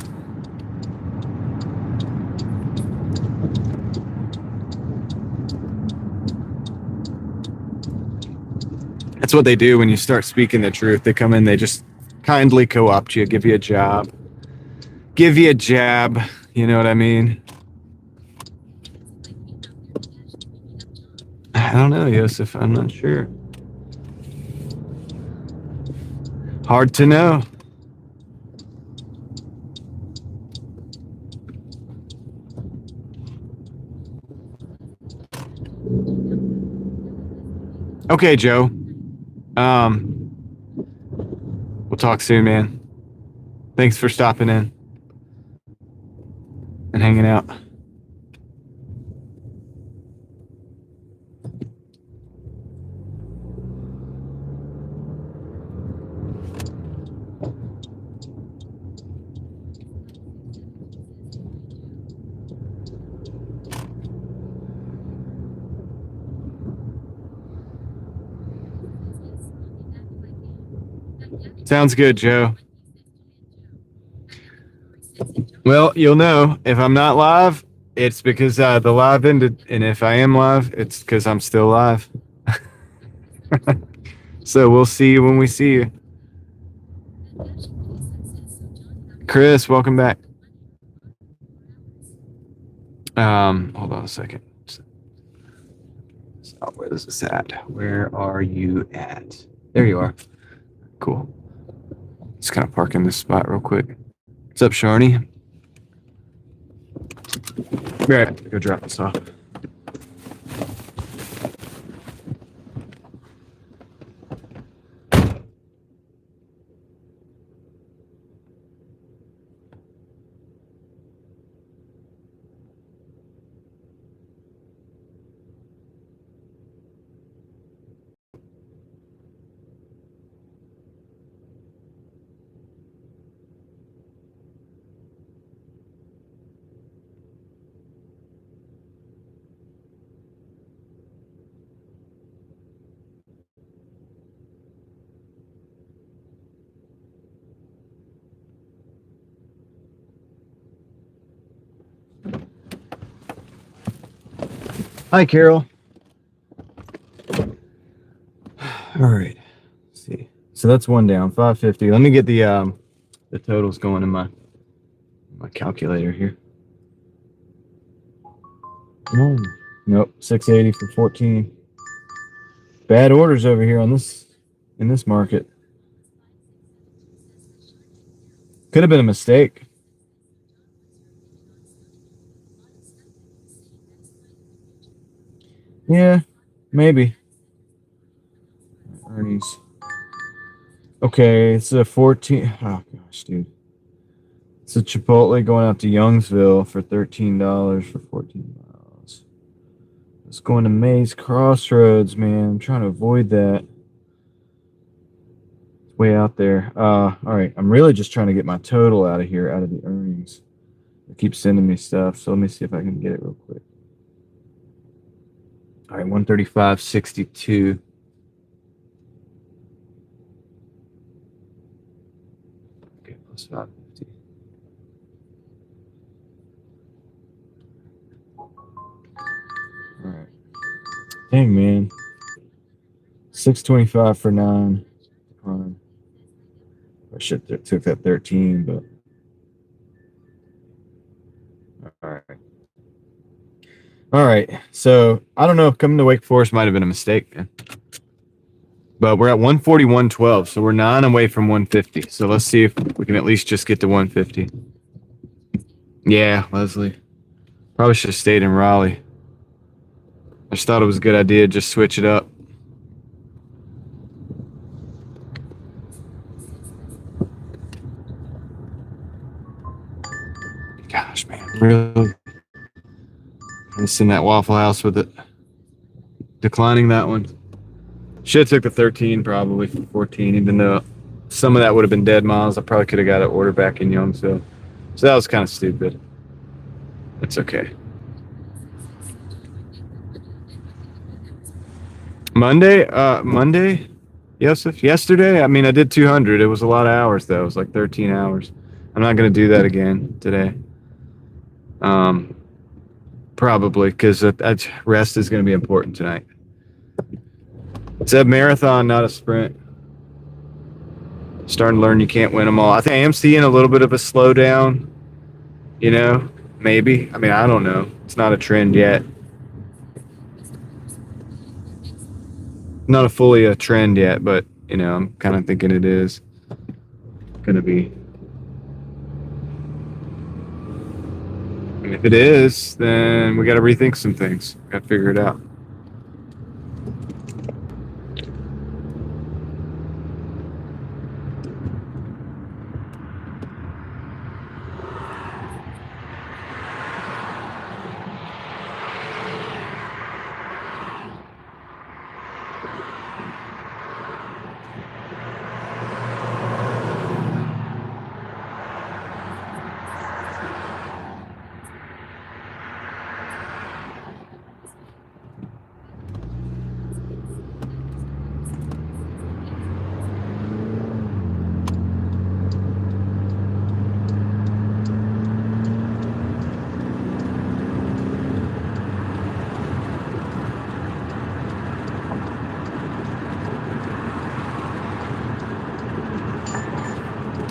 That's what they do when you start speaking the truth. They come in, they just kindly co-opt you, give you a job. give you a jab. You know what I mean? I don't know, Yosef. I'm not sure. Hard to know. Okay, Joe. We'll talk soon, man. Thanks for stopping in and hanging out. Sounds good, Joe. Well, you'll know if I'm not live, it's because the live ended, and if I am live, it's because I'm still live. So we'll see you when we see you. Chris, welcome back. Hold on a second. Oh, where is this at? Where are you at? There you are. Cool. Just kind of park in this spot real quick. What's up, Sharny? Be right, go drop this off. Hi, Carol. All right. Let's see. So that's one down, 550. Let me get the totals going in my calculator here. Oh, nope, 680 for 14. Bad orders over here on this in this market. Could have been a mistake. Yeah, maybe. Earnings. Okay, it's a 14. Oh gosh, dude. It's a Chipotle going out to Youngsville for $13 for 14 miles. It's going to Mays Crossroads, man. I'm trying to avoid that. It's way out there. All right. I'm really just trying to get my total out of here, out of the earnings. They keep sending me stuff, so let me see if I can get it real quick. All right, 135.62. Okay, plus 550. All right. Dang, man. 625 for 9. I should have took that 13, but all right. All right. So I don't know. Coming to Wake Forest might have been a mistake, man. But we're at 141.12, so we're 9 away from 150. So let's see if we can at least just get to 150. Yeah, Leslie. Probably should have stayed in Raleigh. I just thought it was a good idea to just switch it up. Gosh, man, really? I'm in that Waffle House with it. Declining that one. Should have took the 13 probably for 14, even though some of that would have been dead miles. I probably could have got an order back in Youngsville. So that was kind of stupid. It's okay. Monday? Yes, yesterday? I mean, I did 200. It was a lot of hours, though. It was like 13 hours. I'm not going to do that again today. Probably, because that rest is going to be important tonight. It's a marathon, not a sprint. Starting to learn you can't win them all. I think I am seeing a little bit of a slowdown You know, maybe. I mean, I don't know. It's not a trend yet. Not a fully a trend yet, but you know, I'm kind of thinking it is gonna be. And if it is, then we got to rethink some things. Got to figure it out.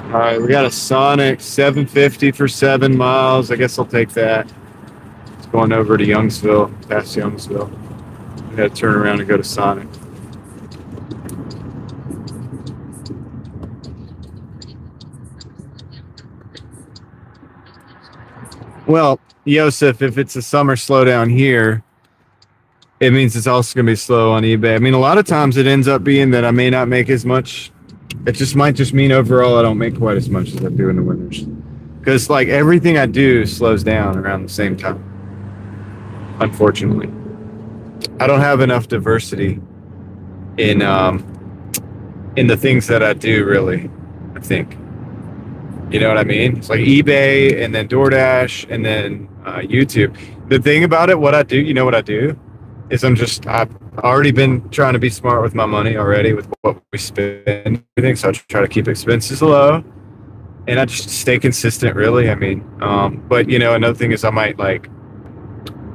All right, we got a Sonic 750 for 7 miles. I guess I'll take that. It's going over to Youngsville, past Youngsville. We got to turn around and go to Sonic. Well, Yosef, if it's a summer slowdown here, it means it's also going to be slow on eBay. I mean, a lot of times it ends up being that I may not make as much. It just might just mean overall I don't make quite as much as I do in the winters. Because like everything I do slows down around the same time. Unfortunately, I don't have enough diversity in the things that I do. Really, I think. You know what I mean? It's like eBay and then Doordash and then YouTube. The thing about it, what I do, you know what I do, is I've already been trying to be smart with my money already with what we spend and everything. So I try to keep expenses low and I just stay consistent really. I mean, but you know, another thing is I might like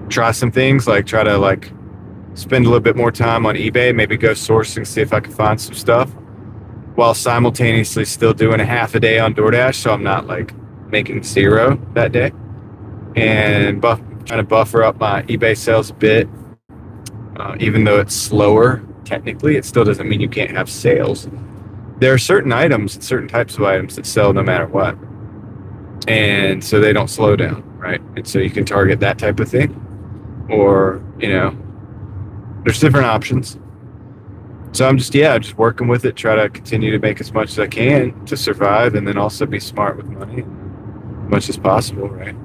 try some things, like try to like spend a little bit more time on eBay, maybe go sourcing, see if I can find some stuff while simultaneously still doing a half a day on DoorDash. So I'm not like making zero that day and trying to buffer up my eBay sales a bit. Even though it's slower, technically, it still doesn't mean you can't have sales. There are certain items and certain types of items that sell no matter what. And so they don't slow down, right? And so you can target that type of thing. Or, you know, there's different options. So I'm just working with it, try to continue to make as much as I can to survive and then also be smart with money as much as possible, right?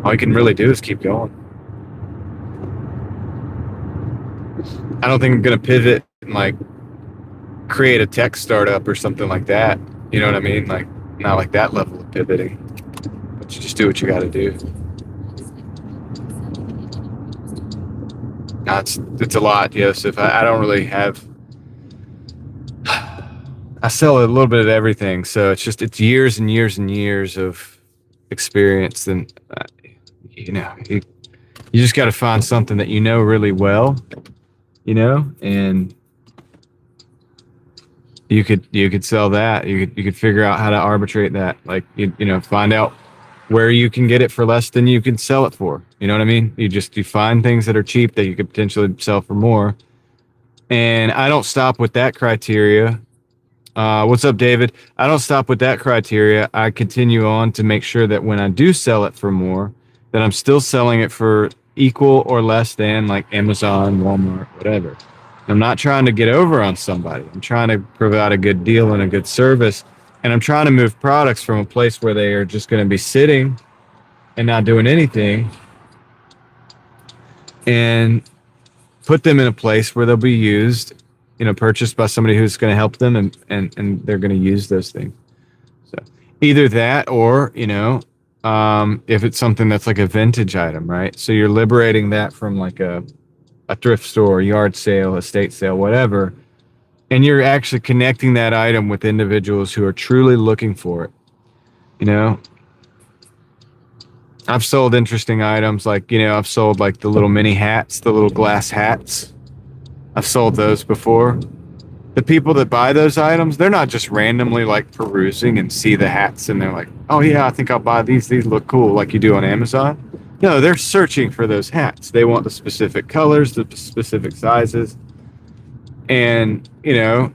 All you can really do is keep going. I don't think I'm going to pivot and like create a tech startup or something like that. You know what I mean? Like not like that level of pivoting, but you just do what you got to do. No, it's a lot, Joseph. I don't really have. I sell a little bit of everything, so it's years and years and years of experience. And you know, you just got to find something that you know really well. You know, and you could sell that. You could figure out how to arbitrate that. Like you know, find out where you can get it for less than you can sell it for. You know what I mean? You find things that are cheap that you could potentially sell for more. And I don't stop with that criteria. What's up, David? I don't stop with that criteria. I continue on to make sure that when I do sell it for more, that I'm still selling it for equal or less than like Amazon, Walmart, whatever. I'm not trying to get over on somebody. I'm trying to provide a good deal and a good service. And I'm trying to move products from a place where they are just going to be sitting and not doing anything and put them in a place where they'll be used, you know, purchased by somebody who's going to help them and they're going to use those things. So either that or, you know, if it's something that's like a vintage item, right? So you're liberating that from like a thrift store, yard sale, estate sale, whatever. And you're actually connecting that item with individuals who are truly looking for it. You know, I've sold interesting items like, you know, I've sold like the little mini hats, the little glass hats. I've sold those before. the people that buy those items, they're not just randomly like perusing and see the hats and they're like, oh yeah, I think I'll buy these. These look cool, like you do on Amazon. No, they're searching for those hats. They want the specific colors, the specific sizes. And, you know,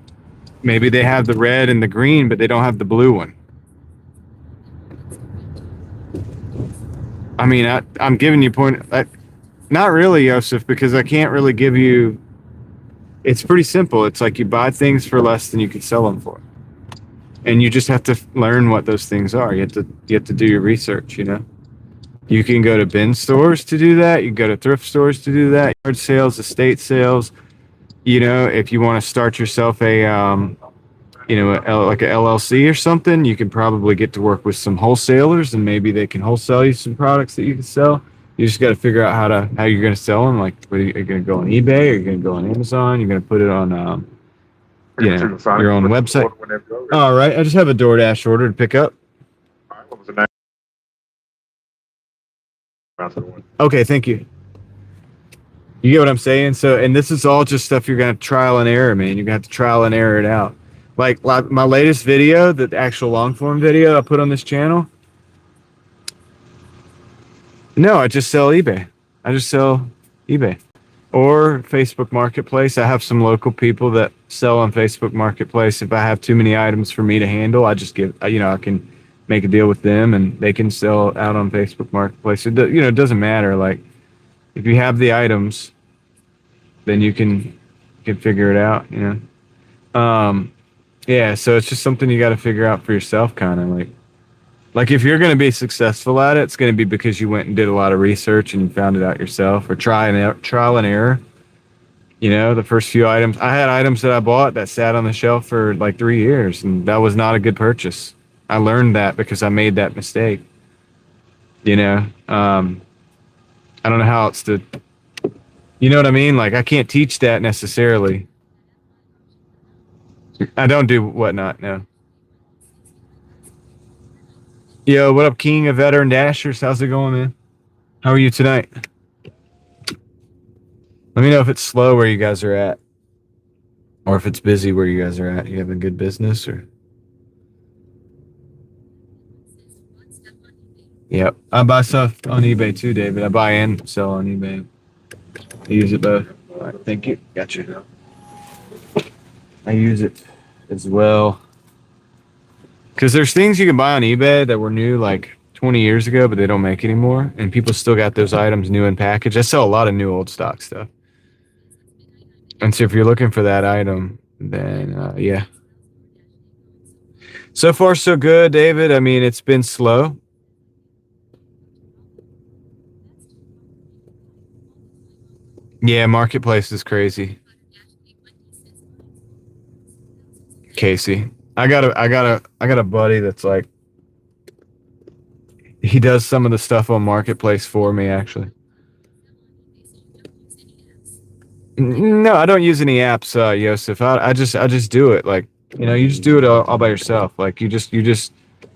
maybe they have the red and the green, but they don't have the blue one. I mean, I'm giving you not really, Joseph, because I can't really give you. It's pretty simple. It's like you buy things for less than you can sell them for, and you just have to learn what those things are. You have to do your research. You know, you can go to bin stores to do that. You can go to thrift stores to do that. Yard sales, estate sales. You know, if you want to start yourself a like a LLC or something, you can probably get to work with some wholesalers, and maybe they can wholesale you some products that you can sell. You just got to figure out how you're going to sell them. Like, are you going to go on eBay? Are you going to go on Amazon? You're going to put it on, your own website. All right. I just have a Doordash order to pick up. Okay. Thank you. You get what I'm saying? So, and this is all just stuff you're going to trial and error, man. You're going to have to trial and error it out. Like my latest video, the actual long form video I put on this channel. No, I just sell eBay. I just sell eBay or Facebook Marketplace. I have some local people that sell on Facebook Marketplace. If I have too many items for me to handle, I just I can make a deal with them and they can sell out on Facebook Marketplace. It doesn't matter. Like if you have the items, then you can figure it out, Yeah, so it's just something you got to figure out for yourself, kind of like if you're going to be successful at it, it's going to be because you went and did a lot of research and you found it out yourself, or trial and error. The first few items, I had items that I bought that sat on the shelf for like 3 years, and that was not a good purchase. I learned that because I made that mistake. I don't know how else to, you know what I mean? Like I can't teach that necessarily. I don't do whatnot, no. Yo, what up, King of Veteran Dashers? How's it going, man? How are you tonight? Let me know if it's slow where you guys are at, or if it's busy where you guys are at. You having good business, or? Yep, I buy stuff on eBay too, David. I buy and sell on eBay. I use it both. All right, thank you. Gotcha. I use it as well. Because there's things you can buy on eBay that were new like 20 years ago, but they don't make anymore. And people still got those items new in package. I sell a lot of new old stock stuff. And so if you're looking for that item, then yeah. So far, so good, David. I mean, it's been slow. Yeah, marketplace is crazy. Casey. I got a buddy that's like, he does some of the stuff on marketplace for me, actually. No, I don't use any apps, Yosef. I just do it. Like, you just do it all by yourself. Like you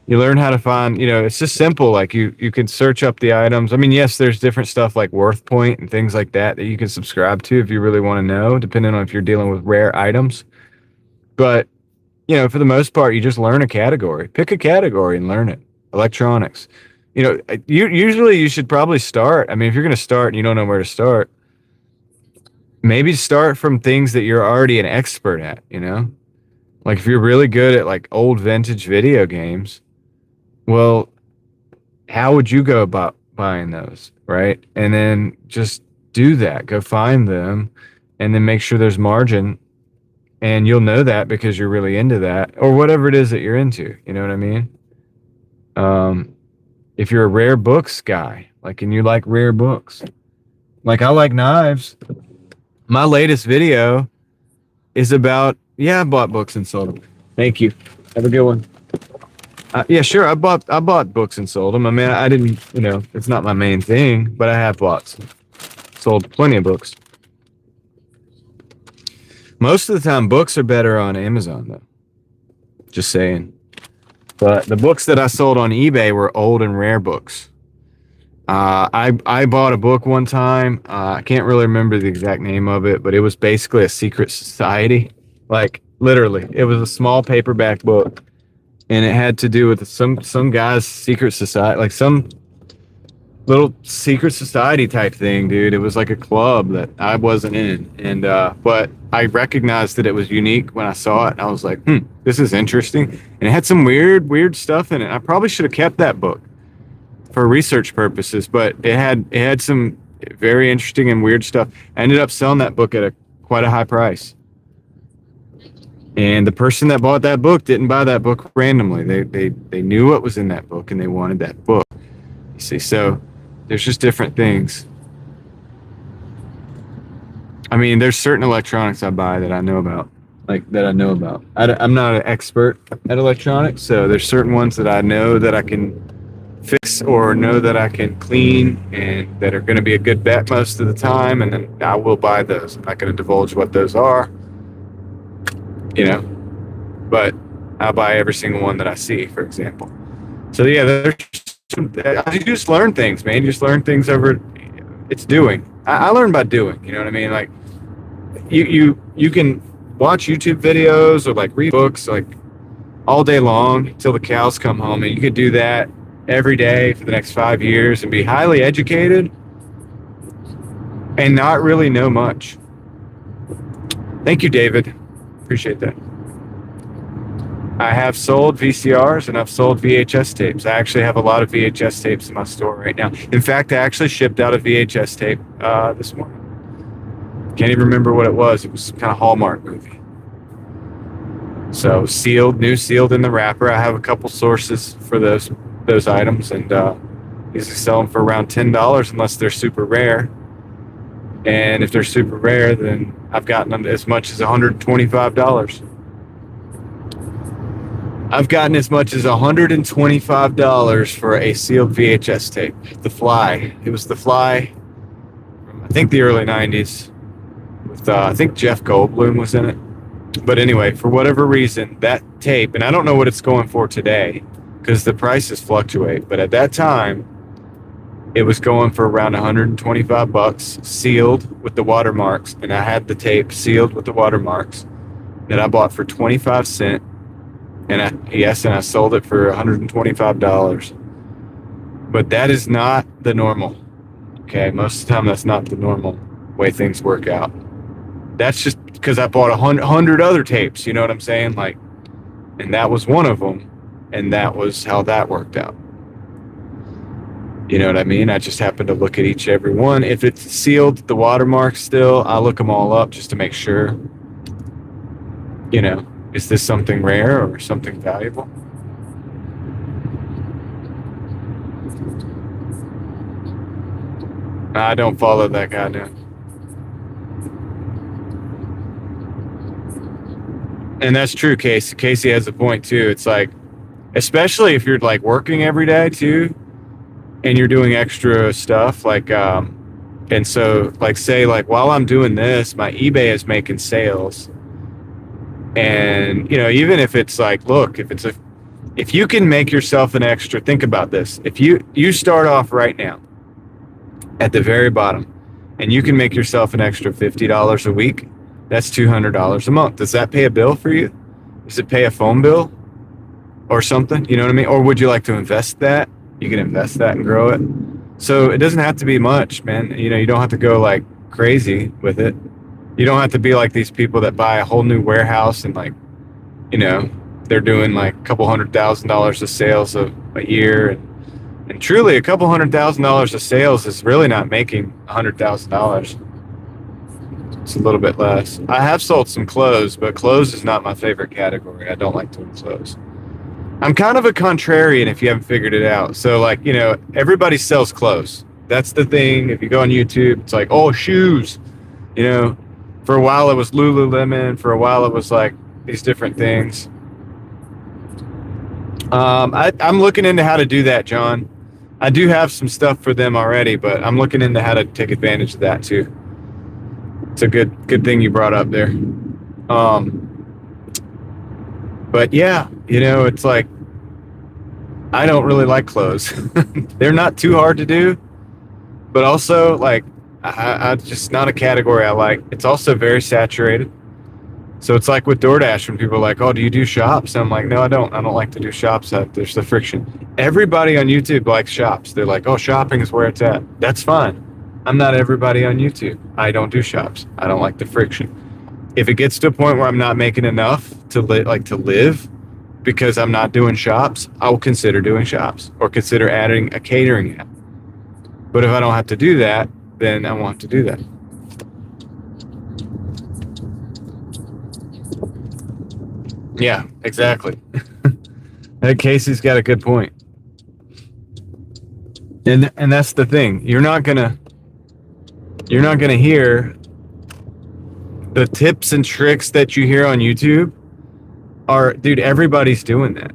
learn how to find, it's just simple. Like you can search up the items. I mean, yes, there's different stuff like Worth Point and things like that you can subscribe to if you really want to know, depending on if you're dealing with rare items. But for the most part, you just learn a category. Pick a category and learn it. Electronics. Usually you should probably start. I mean, if you're going to start and you don't know where to start, maybe start from things that you're already an expert at, Like if you're really good at like old vintage video games, well, how would you go about buying those, right? And then just do that. Go find them and then make sure there's margin. And you'll know that because you're really into that, or whatever it is that you're into. You know what I mean? If you're a rare books guy, like, and you like rare books, like I like knives. My latest video is about, I bought books and sold them. Thank you. Have a good one. Yeah, sure. I bought books and sold them. I mean, I didn't, it's not my main thing, but I have sold plenty of books. Most of the time, books are better on Amazon, though. Just saying. But the books that I sold on eBay were old and rare books. I bought a book one time. I can't really remember the exact name of it, but it was basically a secret society. Like, Literally, it was a small paperback book, and it had to do with some guy's secret society, like some little secret society type thing, dude. It was like a club that I wasn't in, and but I recognized that it was unique when I saw it, and I was like, this is interesting, and it had some weird stuff in it. I probably should have kept that book for research purposes, but it had some very interesting and weird stuff. I ended up selling that book at quite a high price. And the person that bought that book didn't buy that book randomly. They knew what was in that book and they wanted that book. You see, so there's just different things. I mean, there's certain electronics I buy that I know about, I'm not an expert at electronics, so there's certain ones that I know that I can fix or know that I can clean and that are going to be a good bet most of the time, and then I will buy those. I'm not going to divulge what those are, but I'll buy every single one that I see, for example. So yeah, you just learn things, man. You just learn things over. It's doing. I learn by doing. You know what I mean? Like you can watch YouTube videos or like read books like all day long till the cows come home, and you could do that every day for the next 5 years and be highly educated and not really know much. Thank you, David. Appreciate that. I have sold VCRs and I've sold VHS tapes. I actually have a lot of VHS tapes in my store right now. In fact, I actually shipped out a VHS tape this morning. Can't even remember what it was. It was some kind of Hallmark movie. So sealed in the wrapper. I have a couple sources for those items, and usually sell them for around $10 unless they're super rare. And if they're super rare, then I've gotten them as much as $125. I've gotten as much as $125 for a sealed VHS tape. The Fly. It was The Fly from, I think, the early 90s. With I think Jeff Goldblum was in it. But anyway, for whatever reason, that tape, and I don't know what it's going for today because the prices fluctuate, but at that time, it was going for around $125, sealed with the watermarks, and I had the tape sealed with the watermarks that I bought for 25 cents, and I sold it for $125. But that is not the normal. Okay, most of the time that's not the normal way things work out. That's just because I bought 100 other tapes, you know what I'm saying? Like, and that was one of them, and that was how that worked out. You know what I mean? I just happened to look at every one. If it's sealed, the watermark still, I look them all up just to make sure, is this something rare or something valuable? I don't follow that guy now. And that's true, Casey. Casey has a point too. It's like, especially if you're like working every day too, and you're doing extra stuff, like, and so like, say like while I'm doing this, my eBay is making sales. And, even if it's like, look, if you can make yourself an extra, think about this. If you start off right now at the very bottom and you can make yourself an extra $50 a week, that's $200 a month. Does that pay a bill for you? Does it pay a phone bill or something? You know what I mean? Or would you like to invest that? You can invest that and grow it. So it doesn't have to be much, man. You don't have to go like crazy with it. You don't have to be like these people that buy a whole new warehouse and like, they're doing like a couple $100,000 of sales a year. And truly a couple $100,000 of sales is really not making $100,000. It's a little bit less. I have sold some clothes, but clothes is not my favorite category. I don't like doing clothes. I'm kind of a contrarian if you haven't figured it out. So like, everybody sells clothes. That's the thing. If you go on YouTube, it's like, oh, shoes. For a while it was Lululemon. For a while it was like these different things. I'm looking into how to do that, John. I do have some stuff for them already, but I'm looking into how to take advantage of that too. It's a good thing you brought up there. But yeah, it's like, I don't really like clothes. They're not too hard to do, but also like, I just not a category I like. It's also very saturated. So it's like with DoorDash when people are like, "Oh, do you do shops?" And I'm like, "No, I don't. I don't like to do shops. There's the friction." Everybody on YouTube likes shops. They're like, "Oh, shopping is where it's at." That's fine. I'm not everybody on YouTube. I don't do shops. I don't like the friction. If it gets to a point where I'm not making enough to live because I'm not doing shops, I will consider doing shops or consider adding a catering app. But if I don't have to do that, then I won't have to do that. Yeah, exactly. I think Casey's got a good point. And that's the thing. You're not gonna hear the tips and tricks that you hear on YouTube are, dude, everybody's doing that.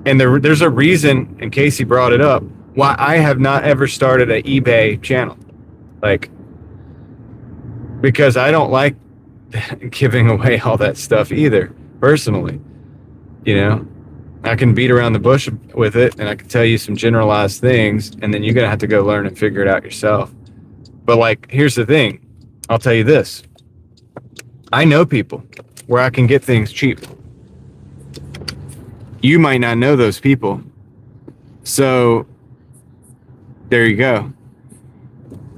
And there's a reason, and Casey brought it up, why I have not ever started an eBay channel. Like, because I don't like giving away all that stuff either, personally. You know, I can beat around the bush with it, and I can tell you some generalized things, and then you're going to have to go learn and figure it out yourself. But, like, here's the thing. I'll tell you this. I know people where I can get things cheap. You might not know those people. So, there you go.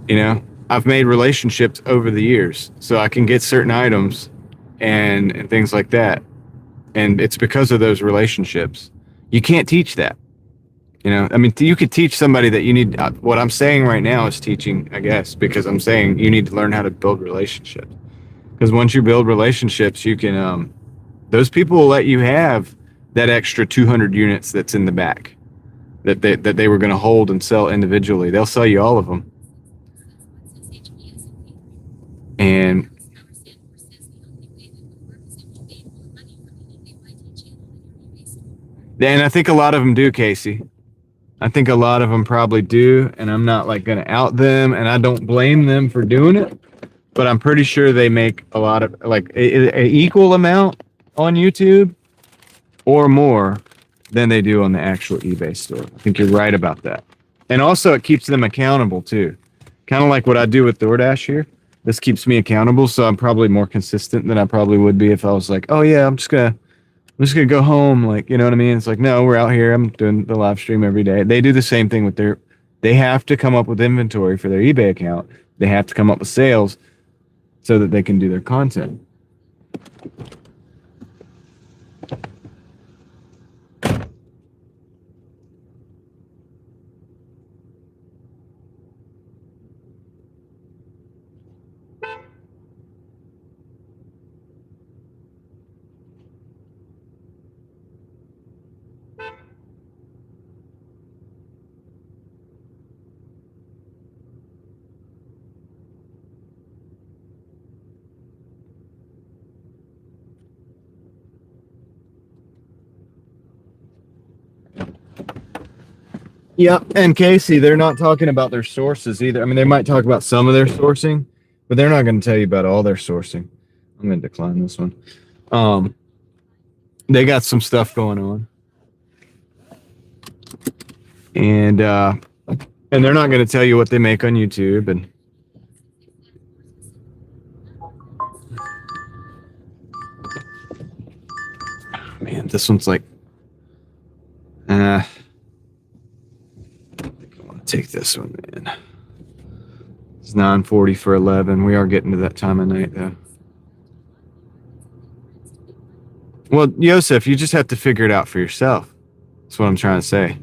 You know, I've made relationships over the years, so I can get certain items and things like that. And it's because of those relationships. You can't teach that. You know, I mean, you could teach somebody that you need. What I'm saying right now is teaching, I guess, because I'm saying you need to learn how to build relationships. Because once you build relationships, you can, those people will let you have that extra 200 units that's in the back that they were going to hold and sell individually. They'll sell you all of them. And I think a lot of them do, Casey. I think a lot of them probably do, and I'm not like going to out them, and I don't blame them for doing it, but I'm pretty sure they make a lot of like an equal amount on YouTube or more than they do on the actual eBay store. I think you're right about that. And also it keeps them accountable too. Kind of like what I do with Doordash here. This keeps me accountable, so I'm probably more consistent than I probably would be if I was like, oh yeah, I'm just gonna go home, like, you know what I mean? It's like, no, we're out here. I'm doing the live stream every day. They do the same thing with they have to come up with inventory for their eBay account. They have to come up with sales so that they can do their content. Yeah, and Casey, they're not talking about their sources either. I mean, they might talk about some of their sourcing, but they're not going to tell you about all their sourcing. I'm going to decline this one. They got some stuff going on, and they're not going to tell you what they make on YouTube. And man, this one's like, I want to take this one, man. It's 9:40 for 11. We are getting to that time of night, though. Well, Yosef, you just have to figure it out for yourself. That's what I'm trying to say.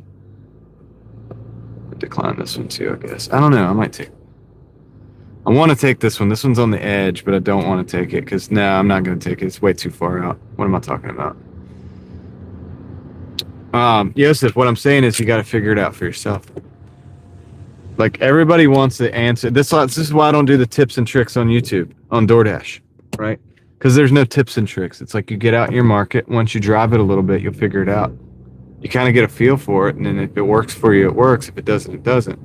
Decline this one too, I guess. I don't know. I might take. I want to take this one. This one's on the edge, but I don't want to take it because no, I'm not going to take it. It's way too far out. What am I talking about? Yosef, what I'm saying is you got to figure it out for yourself. Like everybody wants the answer. This is why I don't do the tips and tricks on YouTube on DoorDash, right? Because there's no tips and tricks. It's like you get out in your market. Once you drive it a little bit, you'll figure it out. You kind of get a feel for it, and then if it works for you, it works. If it doesn't, it doesn't.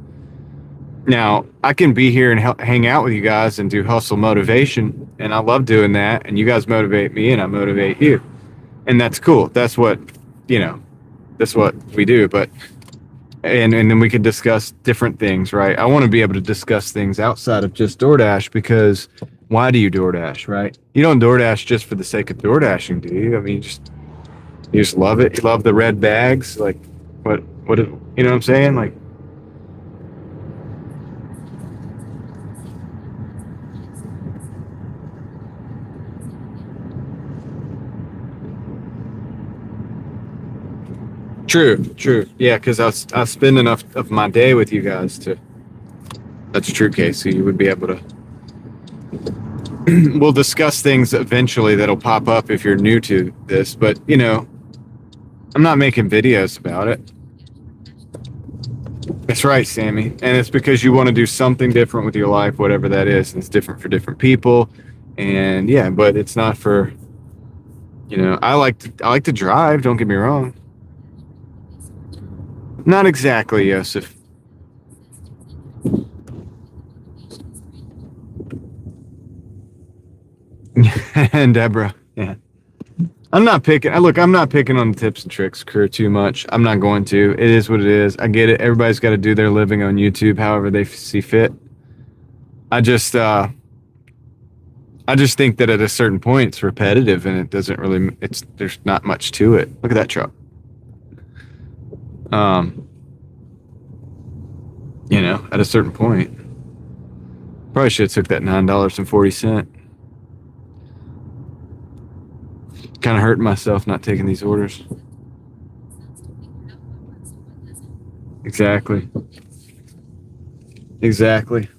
Now, I can be here and hang out with you guys and do hustle motivation, and I love doing that, and you guys motivate me, and I motivate you. And that's cool. That's what, that's what we do. But and then we could discuss different things, right? I want to be able to discuss things outside of just DoorDash because why do you DoorDash, right? You don't DoorDash just for the sake of DoorDashing, do you? I mean, you just love it. You love the red bags. Like, what, you know what I'm saying? Like, true. Yeah, because I spend enough of my day with you guys to. That's true, Casey. You would be able to. We'll discuss things eventually that'll pop up if you're new to this, but you know, I'm not making videos about it. That's right, Sammy. And it's because you want to do something different with your life, whatever that is. And it's different for different people. And yeah, but it's not for, you know, I like to drive, don't get me wrong. Not exactly, Yosef. And Deborah, yeah. I'm not picking on the tips and tricks crew too much. I'm not going to. It is what it is. I get it. Everybody's got to do their living on YouTube however they see fit. I just think that at a certain point it's repetitive and it doesn't really, there's not much to it. Look at that truck. You know, at a certain point, probably should have took that $9.40. Kind of hurting myself not taking these orders. Exactly.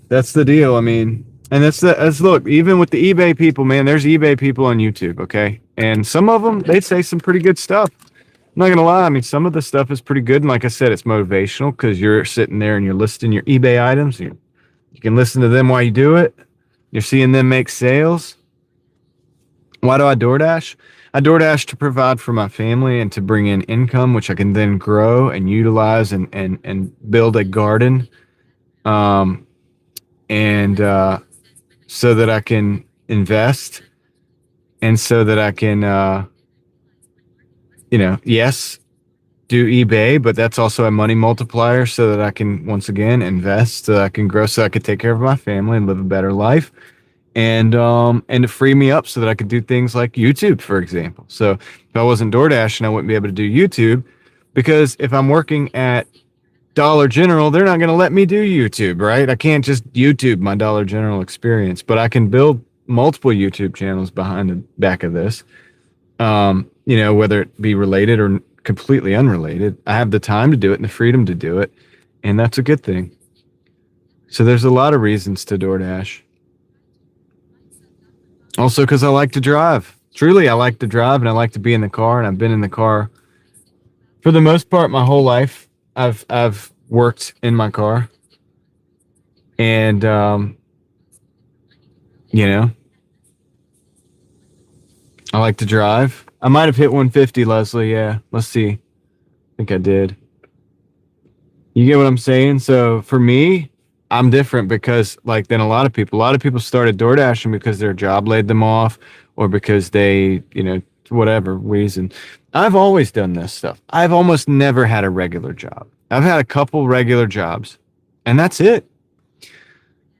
That's the deal. I mean, and that's look, even with the eBay people, man, there's eBay people on YouTube, okay? And some of them, they say some pretty good stuff. I'm not gonna lie. I mean, some of the stuff is pretty good. And like I said, it's motivational because you're sitting there and you're listing your eBay items. You can listen to them while you do it. You're seeing them make sales. Why do I DoorDash? I DoorDash to provide for my family and to bring in income, which I can then grow and utilize and build a garden. So that I can invest and so that I can, yes, do eBay, but that's also a money multiplier so that I can, once again, invest, so that I can grow, so I can take care of my family and live a better life. And to free me up so that I could do things like YouTube, for example. So if I wasn't DoorDashing, I wouldn't be able to do YouTube because if I'm working at Dollar General, they're not going to let me do YouTube, right? I can't just YouTube my Dollar General experience, but I can build multiple YouTube channels behind the back of this. Whether it be related or completely unrelated, I have the time to do it and the freedom to do it. And that's a good thing. So there's a lot of reasons to DoorDash. Also, because I like to drive. Truly, I like to drive and I like to be in the car. And I've been in the car for the most part my whole life. I've worked in my car. And, I like to drive. I might have hit 150, Leslie. Yeah, let's see. I think I did. You get what I'm saying? So for me, I'm different because than a lot of people started DoorDashing because their job laid them off or because they, whatever reason. I've always done this stuff. I've almost never had a regular job. I've had a couple regular jobs and that's it.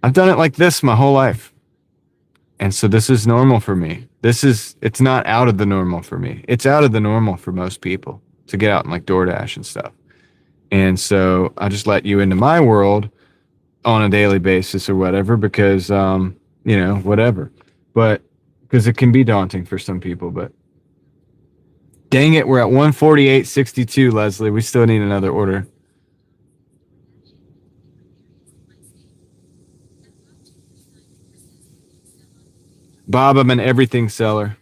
I've done it like this my whole life. And so this is normal for me. It's not out of the normal for me. It's out of the normal for most people to get out and DoorDash and stuff. And so I just let you into my world on a daily basis or whatever, because, whatever, but because it can be daunting for some people, but dang it. We're at 148.62, Leslie. We still need another order. Bob, I'm an everything seller.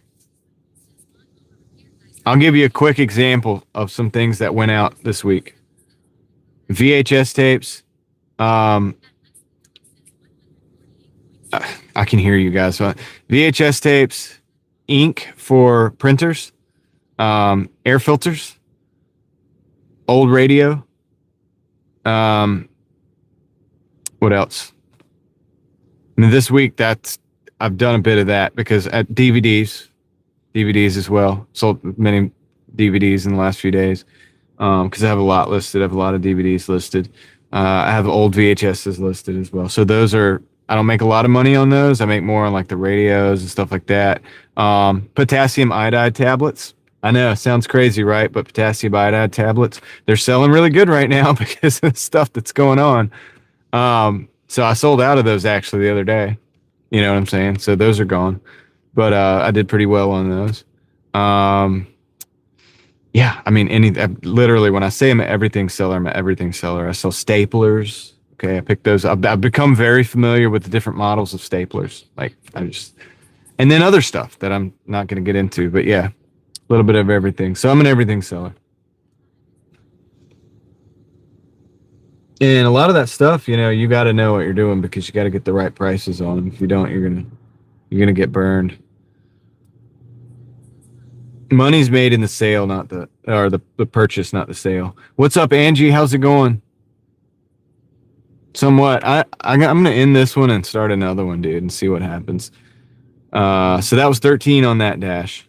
I'll give you a quick example of some things that went out this week. VHS tapes. I can hear you guys. VHS tapes, ink for printers, air filters, old radio. What else? And this week, I've done a bit of that because at DVDs as well. Sold many DVDs in the last few days because I have a lot listed. I have a lot of DVDs listed. I have old VHSs listed as well. So those are I don't make a lot of money on those. I make more on like the radios and stuff like that. Potassium iodide tablets. I know, sounds crazy, right? But potassium iodide tablets, they're selling really good right now because of the stuff that's going on. So I sold out of those actually the other day. You know what I'm saying? So those are gone. But I did pretty well on those. Um, yeah, I mean, literally when I say I'm an everything seller, I'm an everything seller. I sell staplers. Okay, I picked those. I've become very familiar with the different models of staplers. Like and then other stuff that I'm not going to get into. But yeah, a little bit of everything. So I'm an everything seller. And a lot of that stuff, you got to know what you're doing because you got to get the right prices on them. If you don't, you're gonna get burned. Money's made in the sale, not the purchase, not the sale. What's up, Angie? How's it going? Somewhat. I'm gonna end this one and start another one, dude, and see what happens. So that was 13 on that dash.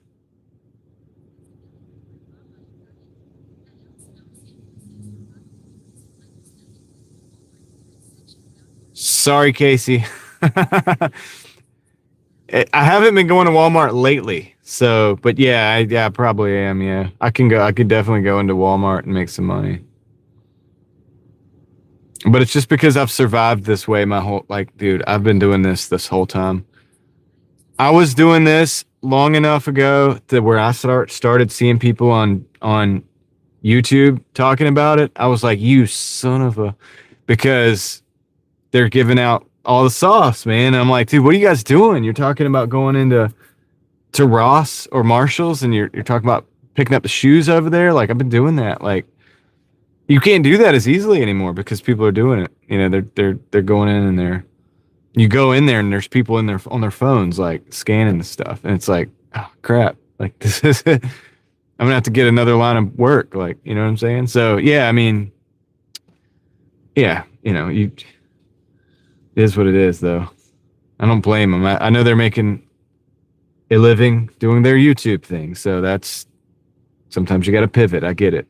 Sorry, Casey. I haven't been going to Walmart lately, so but yeah, I probably am. Yeah, I can go. I could definitely go into Walmart and make some money. But it's just because I've survived this way my whole like, dude. I've been doing this whole time. I was doing this long enough ago that where I started seeing people on YouTube talking about it. I was like, you son of a, because they're giving out all the sauce, man. And I'm like, dude, what are you guys doing? You're talking about going to Ross or Marshalls, and you're talking about picking up the shoes over there. Like I've been doing that. Like you can't do that as easily anymore because people are doing it. They're going in and you go in there and there's people in there on their phones like scanning the stuff, and it's like, oh crap, like this is it. I'm gonna have to get another line of work, like, you know what I'm saying? So yeah, I mean, yeah, it is what it is though. I don't blame them. I know they're making a living doing their YouTube thing, so that's sometimes you got to pivot. I get it,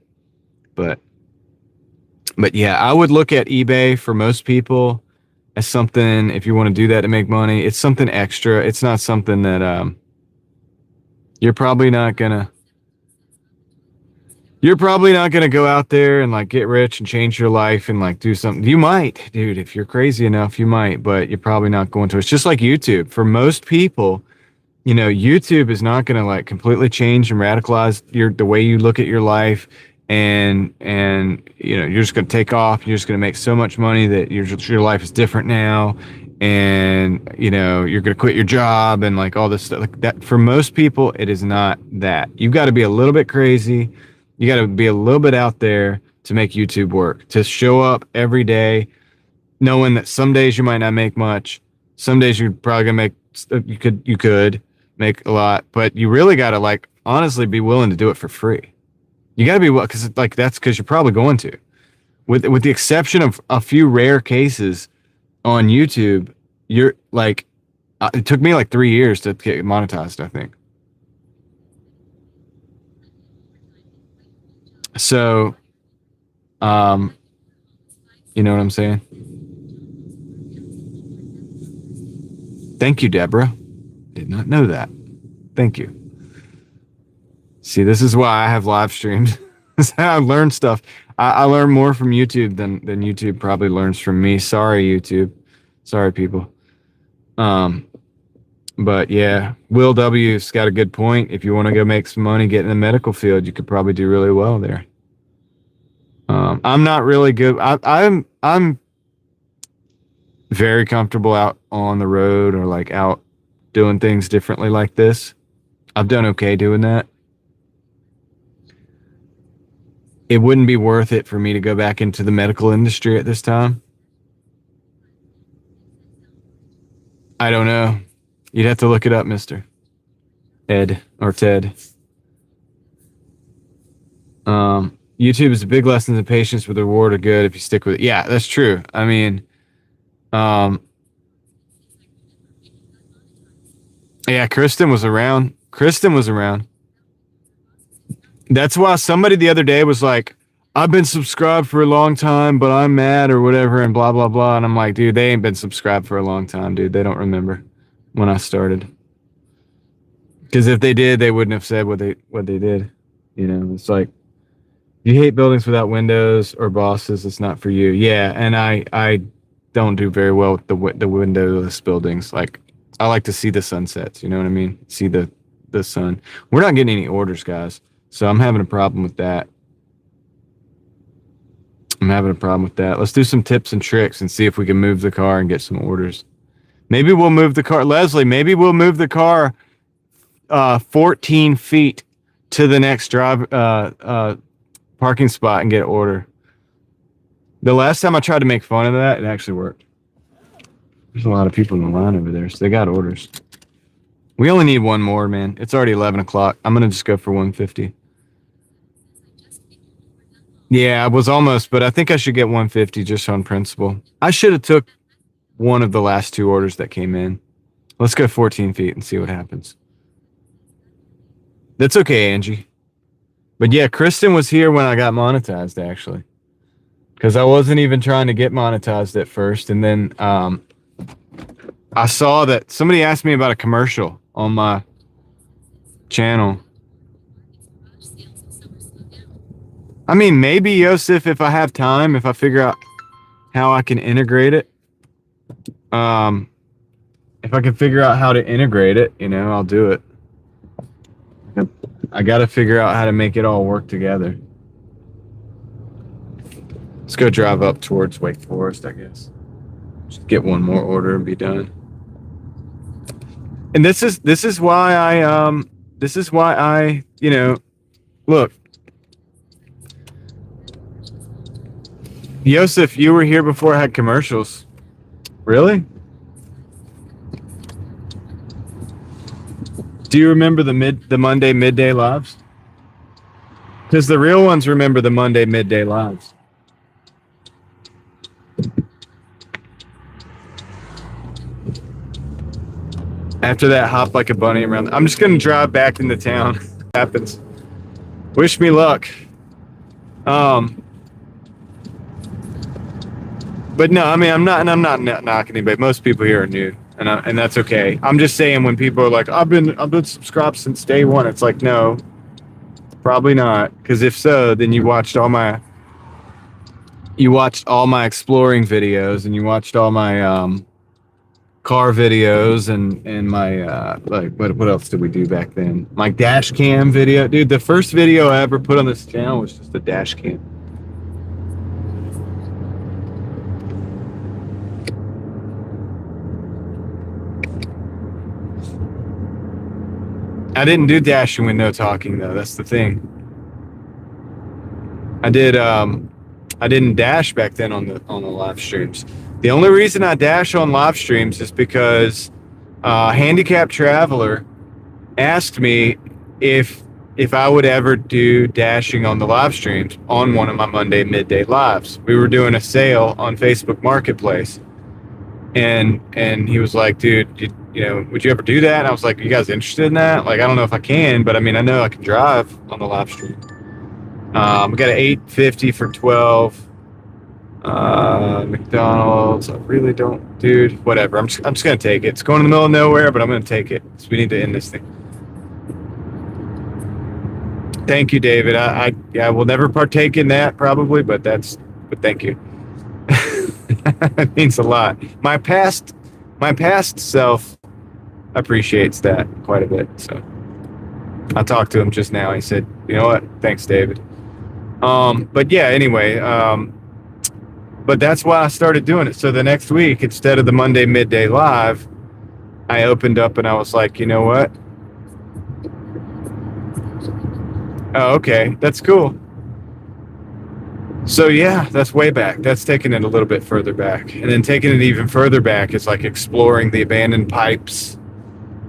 but yeah, I would look at eBay for most people as something, if you want to do that to make money, it's something extra. It's not something that you're probably not gonna go out there and like get rich and change your life and like do something. You might, dude, if you're crazy enough, you might, but you're probably not going to. It's just like YouTube. For most people, YouTube is not going to like completely change and radicalize the way you look at your life. And you're just going to take off. You're just going to make so much money that your life is different now. And, you're going to quit your job and like all this stuff like that. For most people, it is not that. You've got to be a little bit crazy. You got to be a little bit out there to make YouTube work, to show up every day, knowing that some days you might not make much. Some days you're probably going to make, you could make a lot, but you really got to like honestly be willing to do it for free. You got to be, because like that's because you're probably going to, with the exception of a few rare cases on YouTube. You're like, it took me like 3 years to get monetized, I think. So, you know what I'm saying? Thank you, Deborah. Did not know that. Thank you. See, this is why I have live streams. This is how I learn stuff. I learn more from YouTube than YouTube probably learns from me. Sorry, YouTube. Sorry, people. But yeah, Will W's got a good point. If you want to go make some money, get in the medical field, you could probably do really well there. I'm not really good. I'm very comfortable out on the road or like out doing things differently like this. I've done okay doing that. It wouldn't be worth it for me to go back into the medical industry at this time. I don't know. You'd have to look it up, Mr. Ed or Ted. YouTube is a big lesson in patience, with the reward are good if you stick with it. Yeah, that's true. I mean, yeah, Kristen was around. That's why somebody the other day was like, I've been subscribed for a long time, but I'm mad or whatever and blah, blah, blah. And I'm like, dude, they ain't been subscribed for a long time, dude. They don't remember when I started. Because if they did, they wouldn't have said what they did. You know, it's like, you hate buildings without windows or bosses. It's not for you. Yeah, and I don't do very well with the windowless buildings. Like, I like to see the sunsets. You know what I mean? See the sun. We're not getting any orders, guys. So I'm having a problem with that. Let's do some tips and tricks and see if we can move the car and get some orders. Maybe we'll move the car, Leslie. Maybe we'll move the car 14 feet to the next parking spot and get an order. The last time I tried to make fun of that, it actually worked. There's a lot of people in the line over there, so they got orders. We only need one more, man. It's already 11 o'clock. I'm going to just go for 150. Yeah, I was almost, but I think I should get 150 just on principle. I should have took one of the last two orders that came in. Let's go 14 feet and see what happens. That's okay, Angie. But yeah, Kristen was here when I got monetized, actually. Because I wasn't even trying to get monetized at first. And then I saw that somebody asked me about a commercial on my channel. I mean, maybe, Yosef, if I have time, if I figure out how I can integrate it. If I can figure out how to integrate it, you know, I'll do it. I got to figure out how to make it all work together. Let's go drive up towards Wake Forest, I guess. Just get one more order and be done. And this is why I you know, look. Yosef, you were here before I had commercials. Really? Do you remember the Monday midday lives? Because the real ones remember the Monday midday lives. After that, hop like a bunny around. I'm just gonna drive back into town. Happens. Wish me luck. But no, I mean, I'm not knocking anybody. Most people here are new, and that's okay. I'm just saying when people are like, I've been subscribed since day one. It's like, no, probably not. Because if so, then you watched all my exploring videos, and you watched all my car videos, and my like what else did we do back then? My dash cam video, dude. The first video I ever put on this channel was just a dash cam. I didn't do dashing with no talking though. That's the thing. I didn't dash back then on the live streams. The only reason I dash on live streams is because Handicapped Traveler asked me if I would ever do dashing on the live streams on one of my Monday midday lives. We were doing a sale on Facebook Marketplace, and he was like, dude, you know, would you ever do that? And I was like, you guys interested in that? Like, I don't know if I can, but I mean, I know I can drive on the live stream. We got an 850 for 12. McDonald's. I really don't, dude. Whatever. I'm just gonna take it. It's going in the middle of nowhere, but I'm gonna take it. So we need to end this thing. Thank you, David. I will never partake in that probably, but thank you. It means a lot. My past self appreciates that quite a bit. So I talked to him just now. He said, you know what? Thanks, David. But yeah, anyway, but that's why I started doing it. So the next week, instead of the Monday midday live, I opened up and I was like, you know what? Oh, okay. That's cool. So yeah, that's way back. That's taking it a little bit further back. And then taking it even further back is like exploring the abandoned pipes,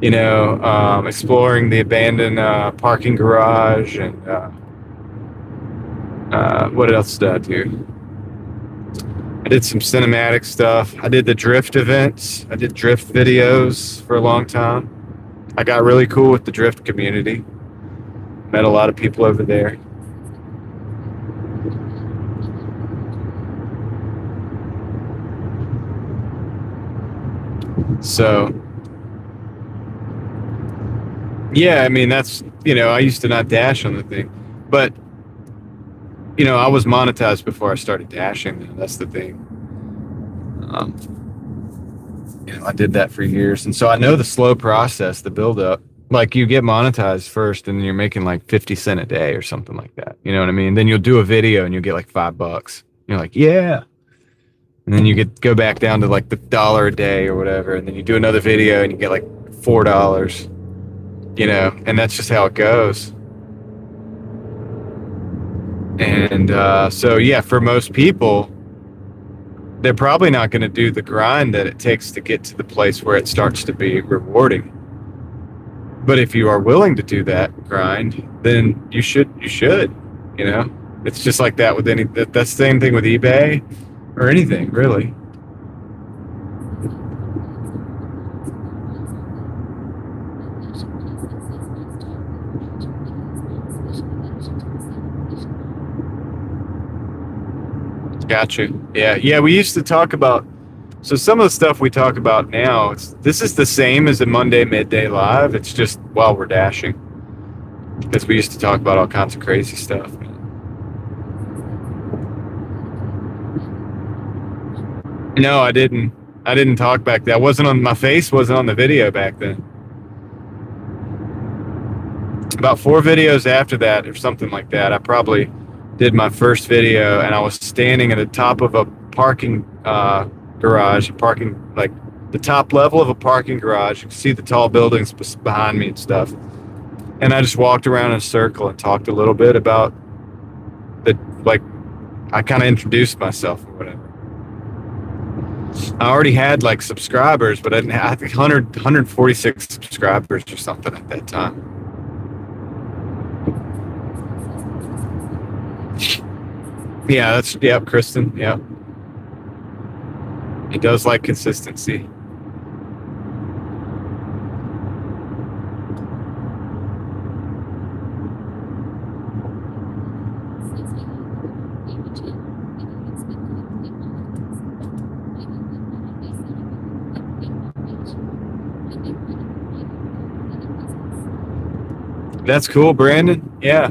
you know, exploring the abandoned parking garage. And what else did I do? I did some cinematic stuff. I did the drift events. I did drift videos for a long time. I got really cool with the drift community. Met a lot of people over there. So yeah, I mean that's I used to not dash on the thing, but I was monetized before I started dashing. That's the thing. Um, I did that for years, and so I know the slow process, the build up. Like you get monetized first, and you're making like 50 cents a day or something like that. You know what I mean? Then you'll do a video, and you'll get like $5. You're like, yeah. And then you go back down to like the dollar a day or whatever, and then you do another video, and you get like $4. And that's just how it goes. And so yeah, for most people, they're probably not going to do the grind that it takes to get to the place where it starts to be rewarding. But if you are willing to do that grind, then you should. It's just like that with that's the same thing with eBay or anything, really. Gotcha. Yeah. Yeah. We used to talk about, so some of the stuff we talk about now, this is the same as a Monday midday live. It's just while we're dashing. Because we used to talk about all kinds of crazy stuff. No, I didn't. I didn't talk back then. I wasn't on my face, wasn't on the video back then. About 4 videos after that, or something like that, I probably did my first video, and I was standing at the top of a parking garage, like the top level of a parking garage. You can see the tall buildings behind me and stuff. And I just walked around in a circle and talked a little bit about like, I kind of introduced myself or whatever. I already had like subscribers, but I didn't have, I think 146 subscribers or something at that time. Yeah, Kristen. Yeah. He does like consistency. That's cool, Brandon. Yeah.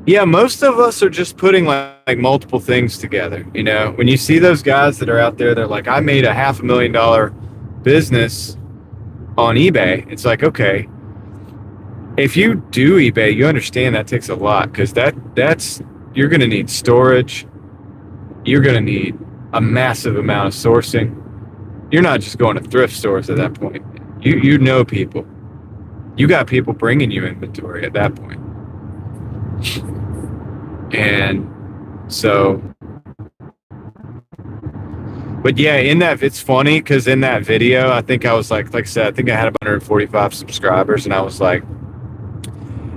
Yeah, most of us are just putting like multiple things together. When you see those guys that are out there, they're like, I made a $500,000 business on eBay. It's like, okay, if you do eBay, you understand that takes a lot, because that's you're going to need storage. You're going to need a massive amount of sourcing. You're not just going to thrift stores at that point. You know people. You got people bringing you inventory at that point. And so, but yeah, it's funny because in that video, I think I was like I said, I think I had about 145 subscribers, and I was like,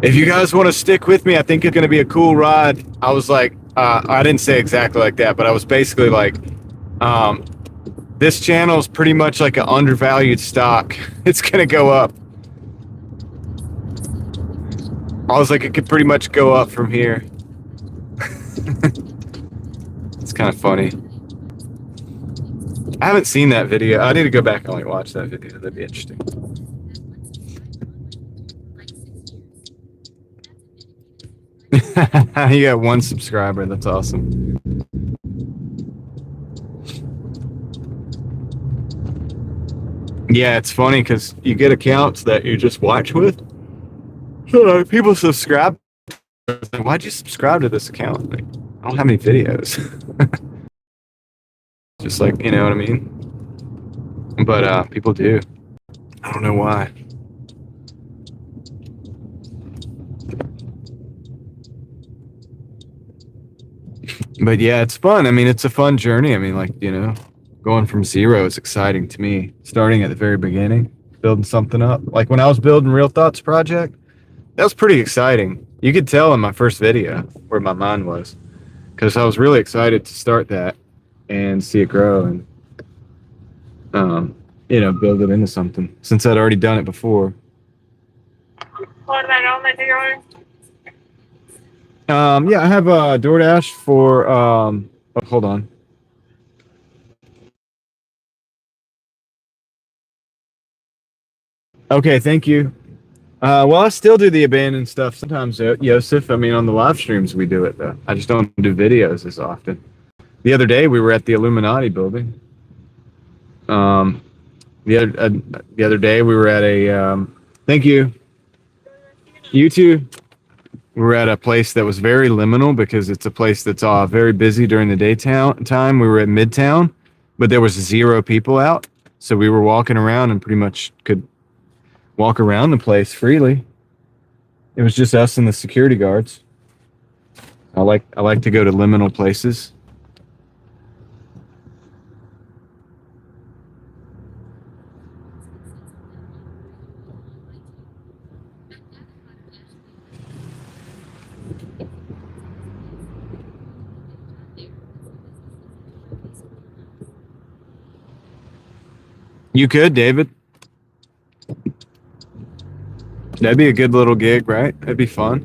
if you guys want to stick with me, I think it's going to be a cool ride. I was like, I didn't say exactly like that, but I was basically like, this channel is pretty much like an undervalued stock. It's going to go up. I was like, it could pretty much go up from here. It's kind of funny. I haven't seen that video. I need to go back and like watch that video. That'd be interesting. You got 1 subscriber. That's awesome. Yeah, it's funny because you get accounts that you just watch with. People subscribe. Why'd you subscribe to this account? Like, I don't have any videos. Just like, you know what I mean? But people do. I don't know why. But yeah, it's fun. I mean, it's a fun journey. I mean, like, going from zero is exciting to me. Starting at the very beginning, building something up. Like when I was building Real Thoughts Project, that was pretty exciting. You could tell in my first video where my mind was, because I was really excited to start that and see it grow and, build it into something, since I'd already done it before. Yeah, I have a Doordash for, oh, hold on. Okay, thank you. Well, I still do the abandoned stuff sometimes, Yosef. I mean, on the live streams we do it though. I just don't do videos as often. The other day we were at the Illuminati building. Um, the other day we were at a. Thank you. You too. We were at a place that was very liminal because it's a place that's very busy during the daytime. Time we were at Midtown, but there was zero people out, so we were walking around and pretty much could walk around the place freely. It was just us and the security guards. I like to go to liminal places. You could, David. That'd be a good little gig, right? That'd be fun.